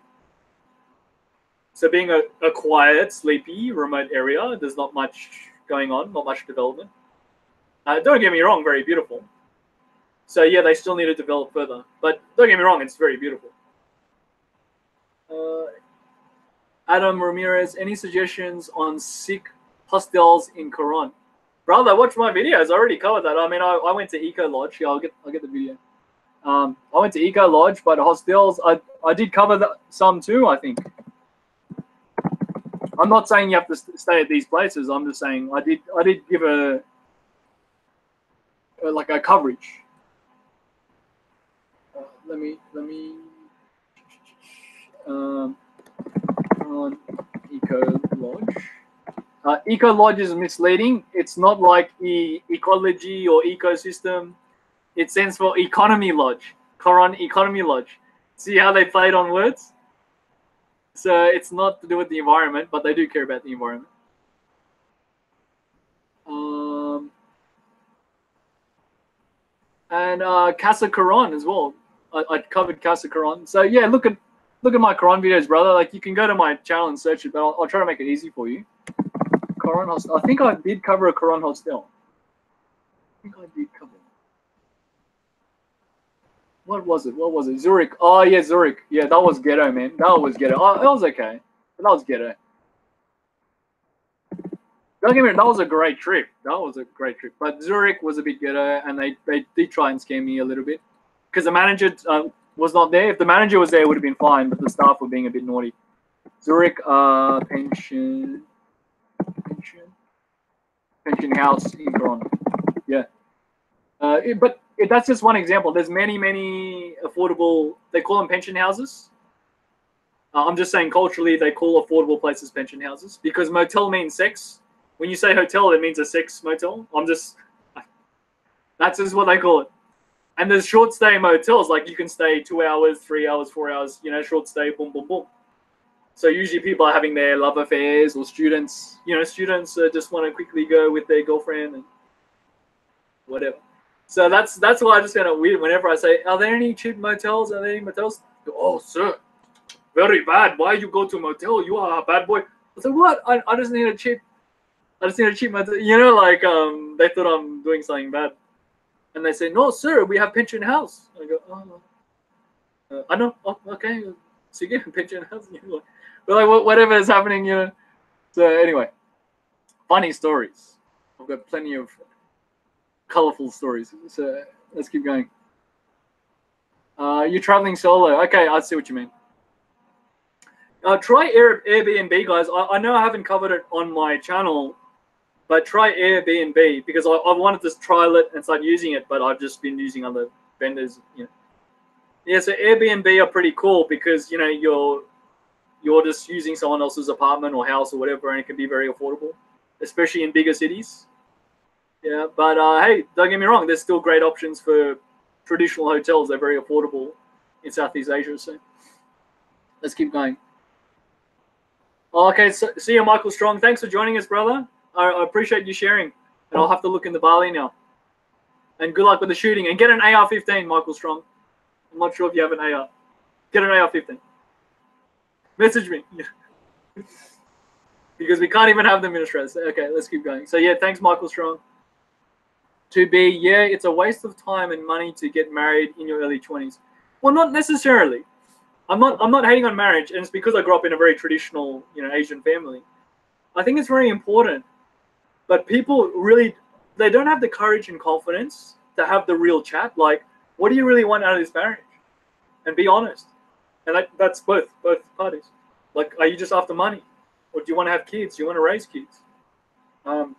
So being a quiet, sleepy, remote area, there's not much going on, not much development. Don't get me wrong, very beautiful. So yeah, they still need to develop further. But don't get me wrong, it's very beautiful. Adam Ramirez, any suggestions on Sikh hostels in Quran? Brother, watch my videos. I already covered that. I mean, I went to Eco Lodge. Yeah, I'll get the video. I went to Eco Lodge, but hostels, I did cover some too, I think. I'm not saying you have to stay at these places. I'm just saying I did give a coverage. Let me on Eco Lodge. Eco Lodge is misleading. It's not like ecology or ecosystem. It stands for Economy Lodge. Quran Economy Lodge. See how they played on words? So it's not to do with the environment, but they do care about the environment. And Casa Quran as well. I covered Casa Quran. So yeah, look at my Quran videos, brother. Like you can go to my channel and search it, but I'll try to make it easy for you. Quran hostel. I think I did cover a Quran hostel. I think I did cover it. What was it? Zurich. Oh yeah, Zurich. Yeah, that was ghetto, man. That was ghetto. Oh, that was okay, but that was ghetto. Don't get me wrong, that was a great trip. But Zurich was a bit ghetto, and they did try and scam me a little bit because the manager was not there. If the manager was there, it would have been fine, but the staff were being a bit naughty. Zurich pension house in Toronto. Yeah, but that's just one example. There's many affordable. They call them pension houses. I'm just saying culturally, they call affordable places pension houses because motel means sex. When you say hotel, it means a sex motel. That's just what they call it. And there's short stay motels, like you can stay 2 hours, 3 hours, 4 hours, short stay, boom, boom, boom. So usually people are having their love affairs or students, students just want to quickly go with their girlfriend. And whatever. So that's why I just kind of weird whenever I say, are there any cheap motels? Are there any motels? Oh, sir, very bad. Why you go to a motel? You are a bad boy. I said, what? I just need a cheap motel. You know, like they thought I'm doing something bad. And they say, no, sir, we have pension house. I go, oh, I know. Oh, okay. So you get pension house. But like, whatever is happening, you know. So anyway, funny stories. I've got plenty of colorful stories. So let's keep going. You're traveling solo. Okay, I see what you mean. Try Airbnb, guys. I know I haven't covered it on my channel, but try Airbnb because I wanted to trial it and start using it, but I've just been using other vendors. You know. Yeah, so Airbnb are pretty cool because, you know, you're just using someone else's apartment or house or whatever, and it can be very affordable, especially in bigger cities. Yeah, but hey, don't get me wrong. There's still great options for traditional hotels. They're very affordable in Southeast Asia. So let's keep going. Okay, so see you, Michael Strong. Thanks for joining us, brother. I appreciate you sharing, and I'll have to look in the Bali now. And good luck with the shooting. And get an AR-15, Michael Strong. I'm not sure if you have an AR. Get an AR-15. Message me. Because we can't even have them in Australia. So, okay, let's keep going. So yeah, thanks, Michael Strong. To be, yeah, it's a waste of time and money to get married in your early 20s. Well, not necessarily. I'm not hating on marriage, and it's because I grew up in a very traditional, you know, Asian family. I think it's very important, but people really, they don't have the courage and confidence to have the real chat. Like, what do you really want out of this marriage? And be honest. And that's both parties. Like, are you just after money, or do you want to have kids? Do you want to raise kids? Do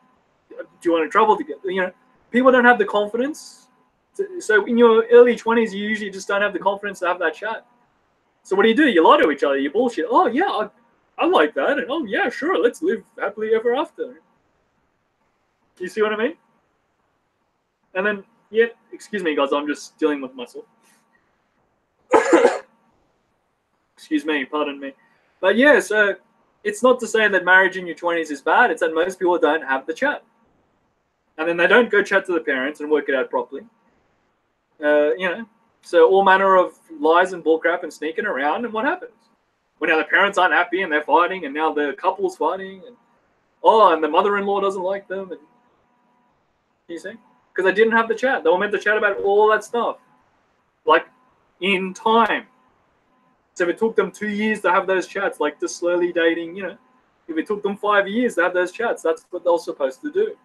you want to travel together? You know, people don't have the confidence. So in your early 20s, you usually just don't have the confidence to have that chat. So what do? You lie to each other. You bullshit. Oh, yeah, I like that. And oh, yeah, sure, let's live happily ever after. You see what I mean? And then, yeah, excuse me, guys, I'm just dealing with myself. Excuse me, pardon me. But yeah, so it's not to say that marriage in your 20s is bad. It's that most people don't have the chat. And then they don't go chat to the parents and work it out properly. You know, so all manner of lies and bullcrap and sneaking around, and what happens? When now the parents aren't happy and they're fighting, and now the couple's fighting, and and the mother-in-law doesn't like them, and you see, because they didn't have the chat. They were meant to chat about all that stuff, like in time. So if it took them 2 years to have those chats, like just slowly dating, you know, if it took them 5 years to have those chats, that's what they were supposed to do.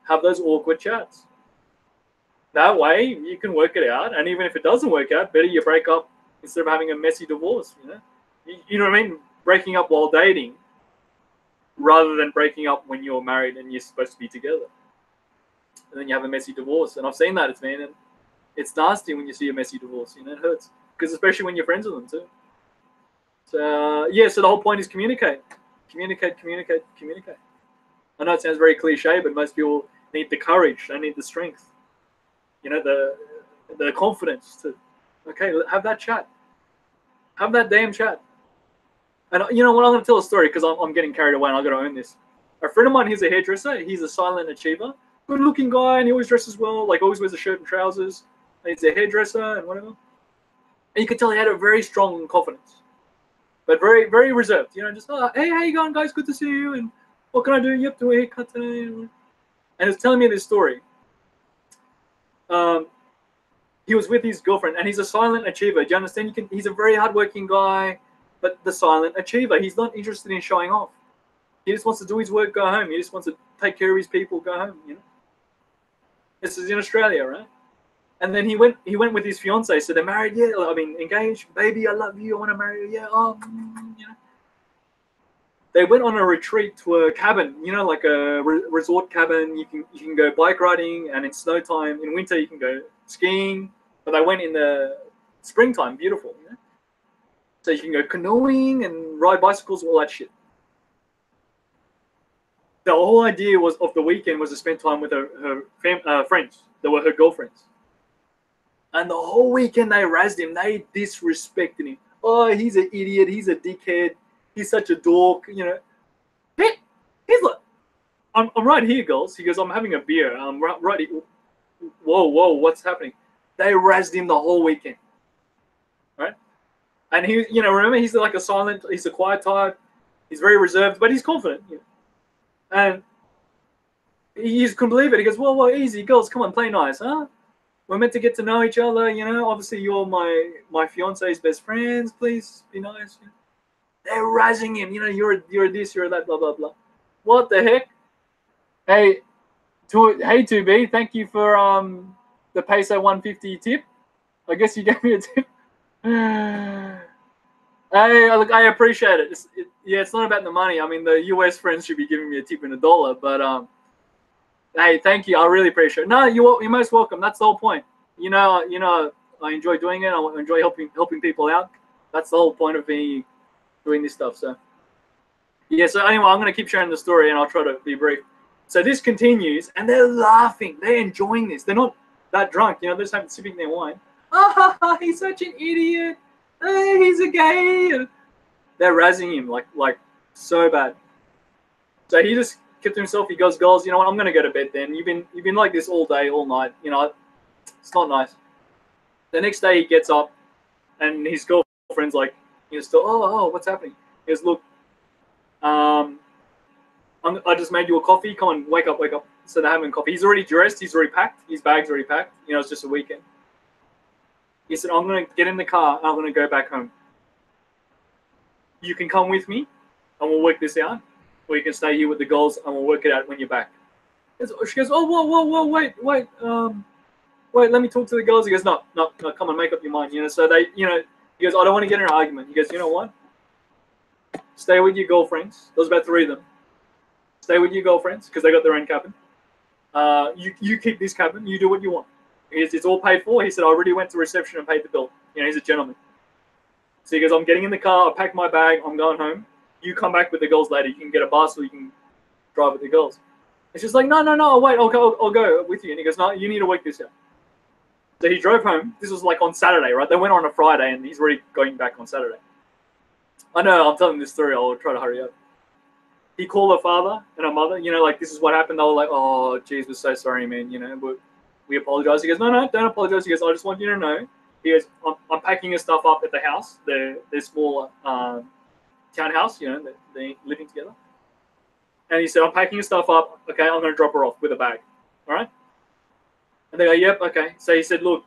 Have those awkward chats. That way you can work it out, and even if it doesn't work out, better you break up instead of having a messy divorce. You know, you know what I mean? Breaking up while dating, rather than breaking up when you're married and you're supposed to be together, and then you have a messy divorce. And I've seen that, and it's nasty when you see a messy divorce. You know, it hurts, because especially when you're friends with them too. So yeah, so the whole point is communicate. I know it sounds very cliche, but most people need the courage. They need the strength. You know, the confidence to, okay, have that chat. Have that damn chat. And you know what, I'm going to tell a story because I'm getting carried away and I've got to own this. A friend of mine, he's a hairdresser. He's a silent achiever. Good looking guy, and he always dresses well, like always wears a shirt and trousers. And he's a hairdresser and whatever. And you could tell he had a very strong confidence, but very, very reserved. You know, just, hey, how you going, guys? Good to see you. And what can I do? Yep, do a haircut today. And he's telling me this story. He was with his girlfriend, and he's a silent achiever. Do you understand? He's a very hardworking guy, but the silent achiever. He's not interested in showing off. He just wants to do his work, go home. He just wants to take care of his people, go home. You know, this is in Australia, right? And then he went with his fiance. So they're married, yeah. I mean, engaged. Baby, I love you. I want to marry you. Yeah. You know. They went on a retreat to a cabin, you know, like a resort cabin. You can go bike riding, and in snow time, in winter, you can go skiing. But they went in the springtime, beautiful, you know. So you can go canoeing and ride bicycles, all that shit. The whole idea of the weekend was to spend time with her friends. They were her girlfriends. And the whole weekend they razzed him. They disrespected him. Oh, he's an idiot. He's a dickhead. He's such a dork, you know. He's like, I'm right here, girls. He goes, I'm having a beer. I'm right here. whoa, what's happening? They razzed him the whole weekend, right? And he, remember, he's like he's a quiet type. He's very reserved, but he's confident. And he just couldn't believe it. He goes, whoa, easy, girls, come on, play nice, huh? We're meant to get to know each other, Obviously, you're my fiance's best friends. Please be nice. They're razzing him. You're this, you're that, blah blah blah. What the heck? Hey, 2B, thank you for the peso 150 tip. I guess you gave me a tip. Hey, look, I appreciate it. It's not about the money. I mean, the US friends should be giving me a tip in $1, but hey, thank you. I really appreciate it. No, you're most welcome. That's the whole point. I enjoy doing it. I enjoy helping people out. That's the whole point of me doing this stuff. So, yeah. So anyway, I'm going to keep sharing the story, and I'll try to be brief. So this continues, and they're laughing. They're enjoying this. They're not that drunk. They're just sipping their wine. Ah, he's such an idiot. Hey, he's a gay. They're razzing him like so bad. So he just kept to himself. He goes, girls, you know what? I'm gonna go to bed then. You've been like this all day, all night. It's not nice. The next day he gets up, and his girlfriend's like, still, oh, what's happening? He goes, look, I just made you a coffee. Come on, wake up. So they're having coffee. He's already dressed. He's already packed. His bag's already packed. It's just a weekend. He said, I'm going to get in the car. And I'm going to go back home. You can come with me, and we'll work this out. Or you can stay here with the girls, and we'll work it out when you're back. She goes, oh, whoa, wait. Wait, let me talk to the girls. He goes, no, come on, make up your mind. So they, he goes, I don't want to get in an argument. He goes, you know what? Stay with your girlfriends. There was about 3 of them. Stay with your girlfriends because they got their own cabin. You keep this cabin. You do what you want. It's all paid for. He said, I already went to reception and paid the bill. He's a gentleman. So he goes, I'm getting in the car. I pack my bag. I'm going home. You come back with the girls later. You can get a bus or you can drive with the girls. It's just like, no, wait, I'll go with you. And he goes, no, you need to work this out. So he drove home. This was like on Saturday, right? They went on a Friday and he's already going back on Saturday. I know, I'm telling this story. I'll try to hurry up. He called her father and her mother, like, this is what happened. They were like, oh, geez, we're so sorry, man. But we apologize. He goes, no, don't apologize. He goes, I just want you to know. He goes, I'm packing his stuff up at the house, their small townhouse, they're living together. And he said, I'm packing his stuff up. Okay, I'm going to drop her off with a bag. All right? And they go, yep, okay. So he said, look,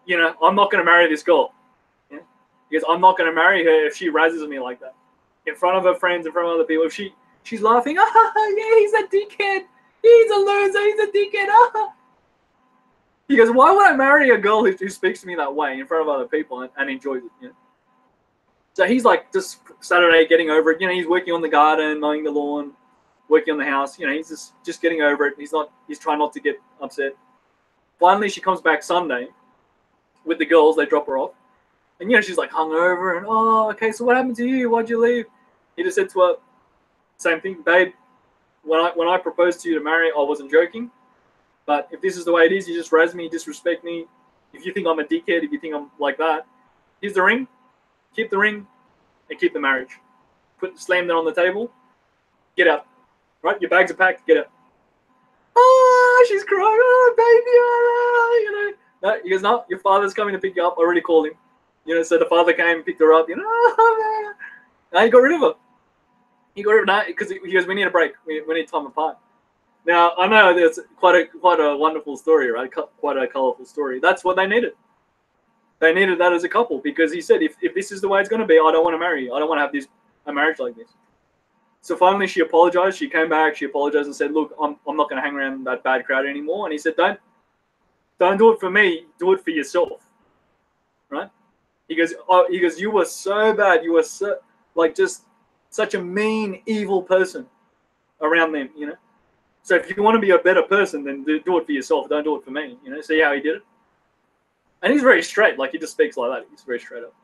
I'm not going to marry this girl. Yeah? He goes, I'm not going to marry her if she razzes me like that. In front of her friends, in front of other people. If she's laughing, yeah, he's a dickhead. He's a loser. He's a dickhead. He goes, why would I marry a girl who speaks to me that way in front of other people and enjoys it? So he's like just Saturday getting over it. He's working on the garden, mowing the lawn, working on the house. He's just getting over it. He's trying not to get upset. Finally, she comes back Sunday with the girls. They drop her off. And, she's like hungover and, oh, okay, so what happened to you? Why'd you leave? He just said to her, same thing, babe, when I proposed to you to marry, I wasn't joking. But if this is the way it is, you just razz me, disrespect me. If you think I'm a dickhead, if you think I'm like that, here's the ring. Keep the ring and keep the marriage. Slam that on the table. Get out. Right? Your bags are packed. Get out. Oh, she's crying. Oh, baby. No, he goes, no, your father's coming to pick you up. I already called him. So the father came and picked her up. Oh, man. Now he got rid of her. He got rid of her because he goes, we need a break. We need time apart. Now, I know it's quite a wonderful story, right? Quite a colorful story. That's what they needed. They needed that as a couple because he said, if this is the way it's going to be, I don't want to marry you. I don't want to have a marriage like this. So finally, she apologized. She came back. She apologized and said, look, I'm not going to hang around that bad crowd anymore. And he said, don't do it for me. Do it for yourself. Right? He goes, you were so bad. You were so, just such a mean, evil person around them, So if you want to be a better person, then do it for yourself. Don't do it for me. See how he did it? And he's very straight. He just speaks like that. He's very straight up.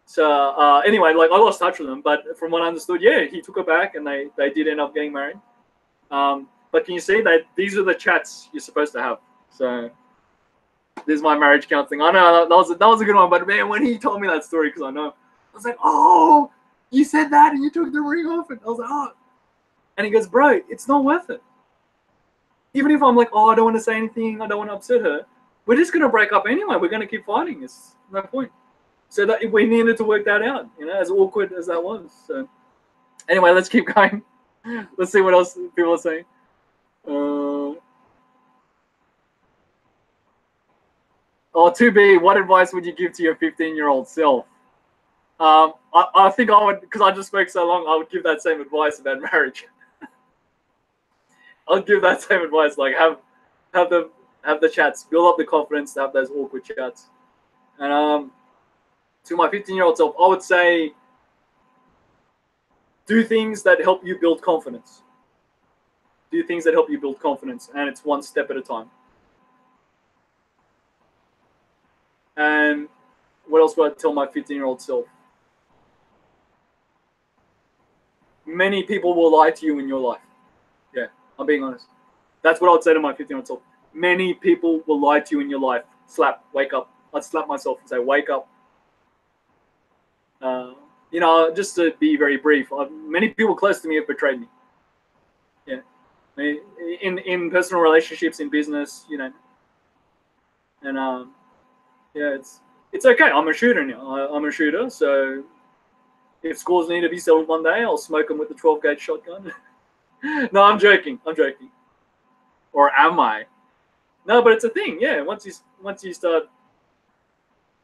So anyway, I lost touch with him. But from what I understood, yeah, he took her back and they did end up getting married. But can you see that these are the chats you're supposed to have? So this is my marriage counseling. I know that was a good one. But man, when he told me that story, because I know, I was like, oh, you said that and you took the ring off. And I was like, oh. And he goes, bro, it's not worth it. Even if I'm like, oh, I don't want to say anything, I don't want to upset her, we're just going to break up anyway. We're going to keep fighting. It's no point. So that we needed to work that out, as awkward as that was. So anyway, let's keep going. Let's see what else people are saying. Oh, 2B, what advice would you give to your 15-year-old self? I think I would, because I just spoke so long, I would give that same advice about marriage. I'll give that same advice, like have the chats, build up the confidence to have those awkward chats. And to my 15-year-old self, I would say do things that help you build confidence. Do things that help you build confidence, and it's one step at a time. And what else would I tell my 15-year-old self? Many people will lie to you in your life. Yeah, I'm being honest. That's what I would say to my 15-year-old self. Many people will lie to you in your life. Slap, wake up. I'd slap myself and say, wake up. Just to be very brief, many people close to me have betrayed me. Yeah, in personal relationships, in business, and yeah, it's okay. I'm a shooter now. I'm a shooter, so if scores need to be settled one day, I'll smoke them with the 12-gauge shotgun. No, I'm joking. Or am I? No, but it's a thing. Yeah, once you start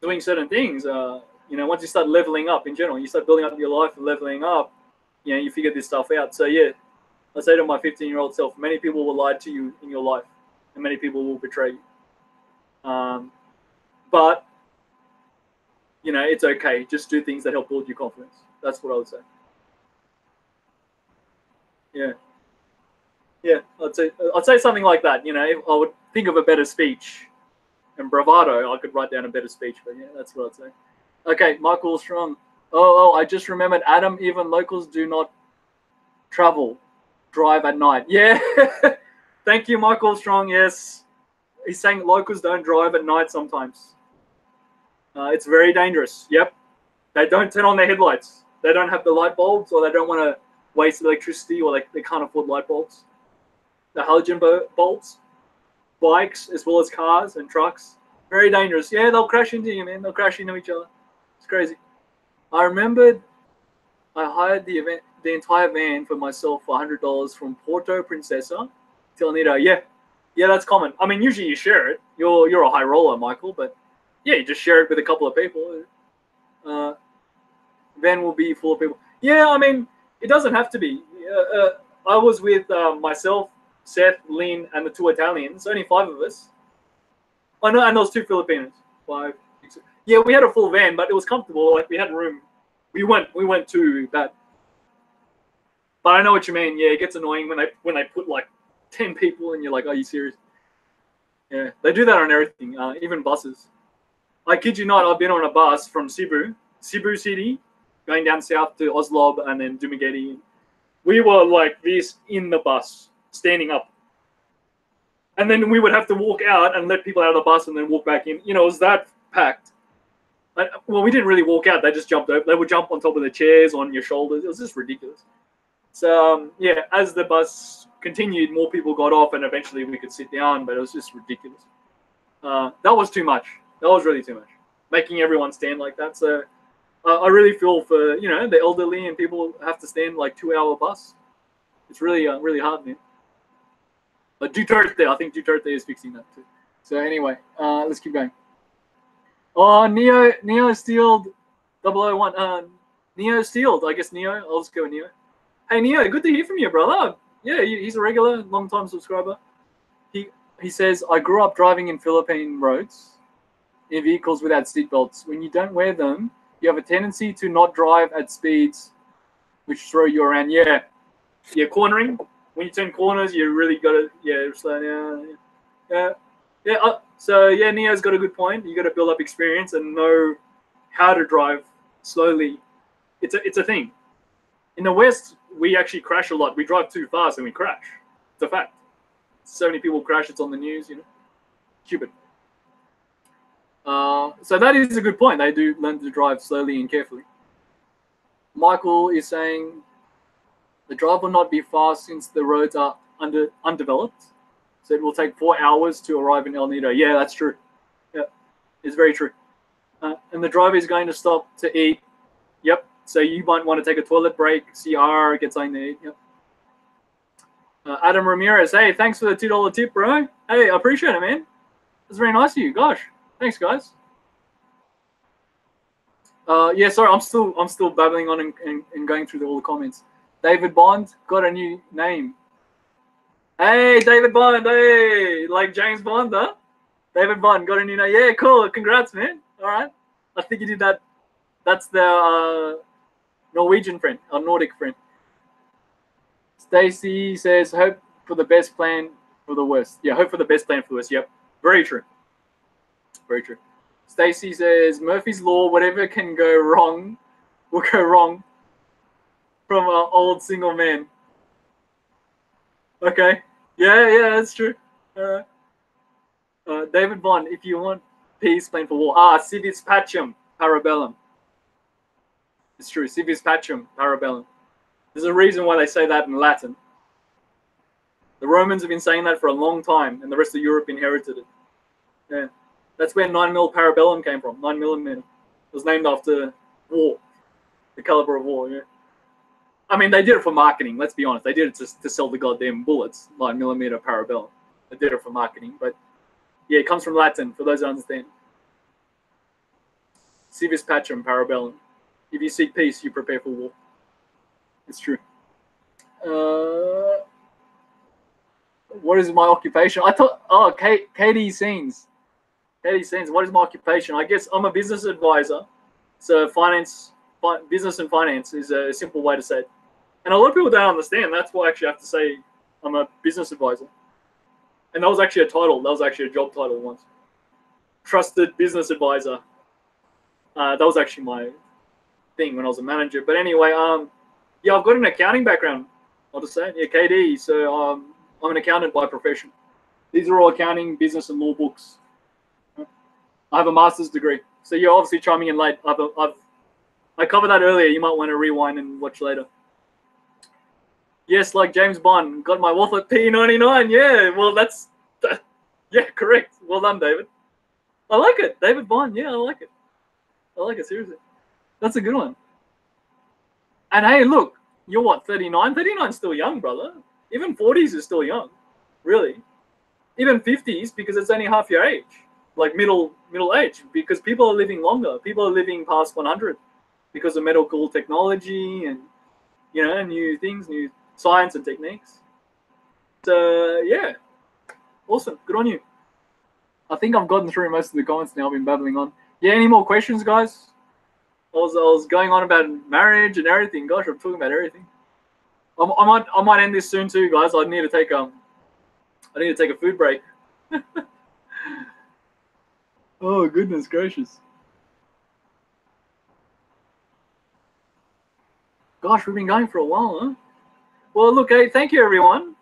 doing certain things, once you start leveling up in general, you start building up your life and leveling up, you figure this stuff out. So yeah, I say to my 15-year-old self, many people will lie to you in your life, and many people will betray you. But it's okay. Just do things that help build your confidence. That's what I would say. Yeah, I'd say something like that. If I would think of a better speech and bravado, I could write down a better speech. But yeah, that's what I'd say. Okay, Michael Strong. Oh, I just remembered, Adam, even locals do not drive at night. Yeah. Thank you, Michael Strong. Yes. He's saying locals don't drive at night sometimes. It's very dangerous. Yep. They don't turn on their headlights. They don't have the light bulbs, or they don't want to waste electricity, or they can't afford light bulbs. The halogen bulbs, bikes, as well as cars and trucks. Very dangerous. Yeah, they'll crash into you, man. They'll crash into each other. It's crazy. I remembered I hired the entire van for myself for $100 from Porto Princesa till Nido. Yeah, that's common. I mean, usually you share it. You're a high roller, Michael, but yeah, you just share it with a couple of people. Van will be full of people. Yeah, I mean, it doesn't have to be. I was with myself, Seth, Lynn, and the 2 Italians. Only 5 of us. Oh no, and those 2 Filipinos. 5, 6. Yeah, we had a full van, but it was comfortable. Like, we had room. We went to that. But I know what you mean. Yeah, it gets annoying when they put like 10 people and you're like, are you serious? Yeah, they do that on everything, even buses. I kid you not, I've been on a bus from Cebu City, going down south to Oslo and then Dumaguete. We were like this in the bus, standing up. And then we would have to walk out and let people out of the bus and then walk back in. It was that packed. Well, we didn't really walk out. They just jumped over. They would jump on top of the chairs, on your shoulders. It was just ridiculous. So, yeah, as the bus continued, more people got off, and eventually we could sit down, but it was just ridiculous. That was too much. That was really too much. Making everyone stand like that. So, I really feel for, the elderly and people who have to stand like 2-hour bus. It's really, really hard, man. But Duterte, I think Duterte is fixing that too. So anyway, let's keep going. Oh, Neo Steeled 001. Neo Steeled, I guess Neo. I'll just go with Neo. Hey Neo, good to hear from you, brother. Yeah, he's a regular, long-time subscriber. He says, I grew up driving in Philippine roads in vehicles without seatbelts. When you don't wear them, you have a tendency to not drive at speeds which throw you around. Yeah, cornering. When you turn corners, you really got to, slow down. So Neo's got a good point. You got to build up experience and know how to drive slowly. It's a thing. In the West, we actually crash a lot. We drive too fast and we crash. It's a fact. So many people crash. It's on the news. Stupid. So that is a good point. They do learn to drive slowly and carefully. Michael is saying the drive will not be fast since the roads are undeveloped. So it will take 4 hours to arrive in El Nido. Yeah, that's true. Yeah, it's very true. And the driver is going to stop to eat. Yep. So you might want to take a toilet break, CR, get something to eat. Yep. Adam Ramirez, hey, thanks for the $2 tip, bro. Hey, I appreciate it, man. That's very nice of you. Gosh, thanks, guys. Yeah, sorry, I'm still babbling on and going through all the comments. David Bond got a new name. Hey, David Bond, hey, like James Bond, huh? David Bond got a new name. Yeah, cool. Congrats, man. All right. I think you did that. That's the Norwegian friend, our Nordic friend. Stacy says, hope for the best, plan for the worst. Yeah, hope for the best, plan for the worst. Yep, very true. Very true. Stacy says, Murphy's Law, whatever can go wrong will go wrong from an old single man. Okay. Yeah, that's true. All right. David Bond, if you want peace, plan for war. Civis pacem, parabellum. It's true. Civis pacem, parabellum. There's a reason why they say that in Latin. The Romans have been saying that for a long time, and the rest of Europe inherited it. Yeah. That's where 9mm parabellum came from, 9mm. It was named after war, the caliber of war, yeah. I mean, they did it for marketing, let's be honest. They did it to sell the goddamn bullets, 9mm parabellum. They did it for marketing, but yeah, it comes from Latin, for those who understand. Civis pacem, parabellum. If you seek peace, you prepare for war. It's true. What is my occupation? I thought, Katie Scenes. Katie Scenes, what is my occupation? I guess I'm a business advisor. So business and finance is a simple way to say it. And a lot of people don't understand. That's why I actually have to say I'm a business advisor. And that was actually a title. That was actually a job title once. Trusted business advisor. That was actually my thing when I was a manager. But anyway, yeah, I've got an accounting background. I'll just say it. Yeah, KD. So I'm an accountant by profession. These are all accounting, business, and law books. I have a master's degree. So you're obviously chiming in late. I covered that earlier. You might want to rewind and watch later. Yes, like James Bond. Got my Wolf at P99. Yeah, well, yeah, correct. Well done, David. I like it. David Bond. Yeah, I like it. I like it, seriously. That's a good one. And hey, look, you're what, 39? 39's still young, brother. Even 40s is still young, really. Even 50s, because it's only half your age. Like middle age, because people are living longer. People are living past 100 because of medical technology and, you know, new things, new science and techniques. So, yeah. Awesome. Good on you. I think I've gotten through most of the comments now. I've been babbling on. Yeah, any more questions, guys? I was going on about marriage and everything. Gosh, I'm talking about everything. I might end this soon too, guys. I need to take a food break. Oh, goodness gracious. Gosh, we've been going for a while, huh? Well, look, hey, thank you, everyone.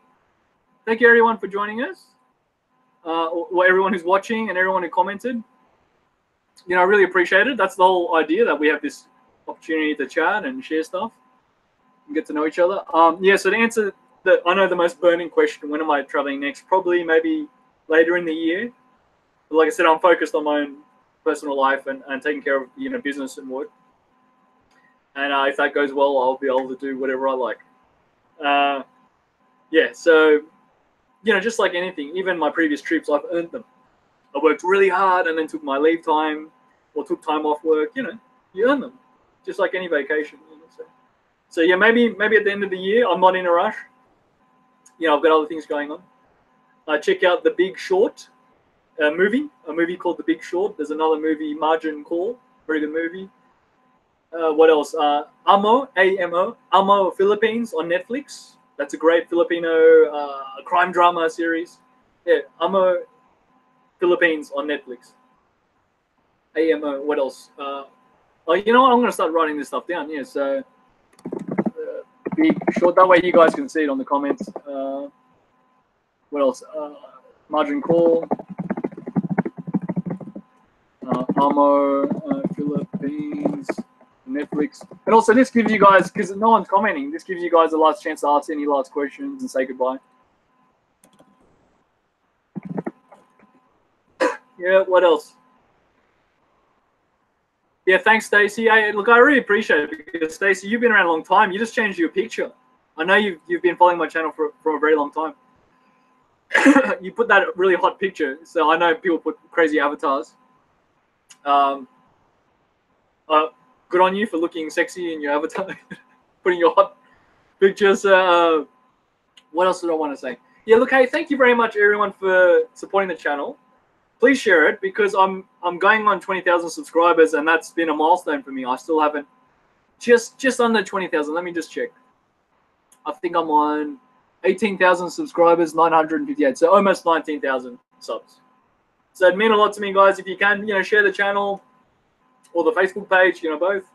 Thank you, everyone, for joining us. Everyone who's watching and everyone who commented. You know, I really appreciate it. That's the whole idea, that we have this opportunity to chat and share stuff and get to know each other. Yeah, so to answer I know the most burning question, when am I traveling next? Probably maybe later in the year. But like I said, I'm focused on my own personal life and taking care of, you know, business and work. And if that goes well, I'll be able to do whatever I like. Yeah, so, you know, just like anything, even my previous trips, I've earned them. I worked really hard and then took my leave time or took time off work. You know, you earn them, just like any vacation. You know, so yeah, maybe at the end of the year, I'm not in a rush. You know, I've got other things going on. Check out The Big Short a movie called The Big Short. There's another movie, Margin Call, very good movie. What else? Amo, Philippines on Netflix. That's a great Filipino crime drama series. Yeah, Amo, Philippines on Netflix. AMO, what else? Oh, you know what? I'm going to start writing this stuff down. Yeah, so Big Short. That way you guys can see it on the comments. What else? Margin Call. Amo, Philippines, Netflix. And also this gives you guys, because no one's commenting, this gives you guys the last chance to ask any last questions and say goodbye. Yeah, what else? Yeah, thanks, Stacey. Hey, look, I really appreciate it because Stacey, you've been around a long time. You just changed your picture. I know you've been following my channel for a very long time. You put that really hot picture, so I know people put crazy avatars. Good on you for looking sexy in your avatar, putting your hot pictures. What else did I want to say? Yeah, look, hey, thank you very much, everyone, for supporting the channel. Please share it because I'm going on 20,000 subscribers, and that's been a milestone for me. I still haven't just under 20,000. Let me just check. I think I'm on 18,000 subscribers, 958, so almost 19,000 subs. So it'd mean a lot to me, guys. If you can, share the channel or the Facebook page, both,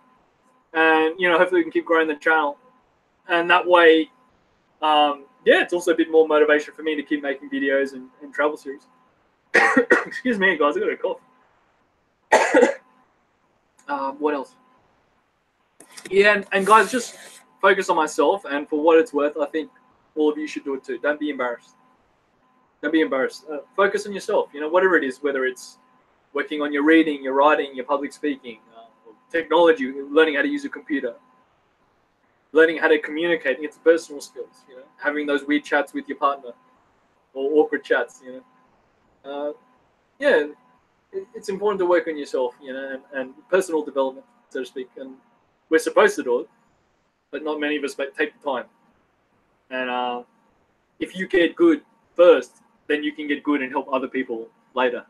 and hopefully we can keep growing the channel, and that way, yeah, it's also a bit more motivation for me to keep making videos and travel series. Excuse me, guys, I got a cough. What else? Yeah, and guys, just focus on myself, and for what it's worth, I think all of you should do it too. Don't be embarrassed. Don't be embarrassed. Focus on yourself. Whatever it is, whether it's working on your reading, your writing, your public speaking, technology, learning how to use a computer, learning how to communicate, it's personal skills. Having those weird chats with your partner or awkward chats. Yeah, it's important to work on yourself, and personal development, so to speak. And we're supposed to do it, but not many of us take the time. And if you get good first, then you can get good and help other people later.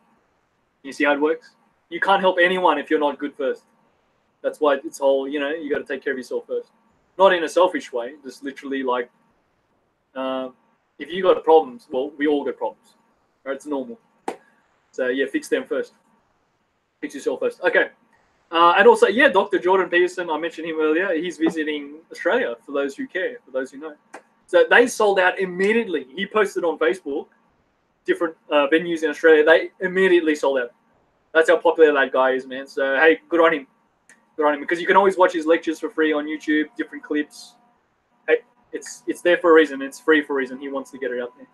You see how it works? You can't help anyone if you're not good first. That's why it's whole, you got to take care of yourself first. Not in a selfish way, just literally like, if you got problems, well, we all got problems. Right? It's normal. So yeah, fix them first. Fix yourself first. Okay. And also, yeah, Dr. Jordan Peterson, I mentioned him earlier. He's visiting Australia, for those who care, for those who know. So they sold out immediately. He posted on Facebook different venues in Australia. They immediately sold out. That's how popular that guy is, man. So, hey, good on him. Good on him. Because you can always watch his lectures for free on YouTube, different clips. Hey, it's there for a reason. It's free for a reason. He wants to get it out there.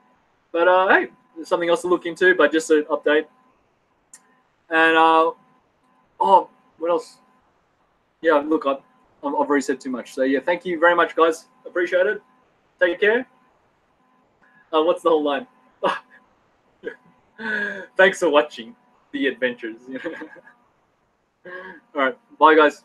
But, hey, there's something else to look into, but just an update. And, oh, what else? Yeah, look, I've already said too much. So, yeah, thank you very much, guys. Appreciate it. Take care. What's the whole line? Thanks for watching the adventures. All right. Bye, guys.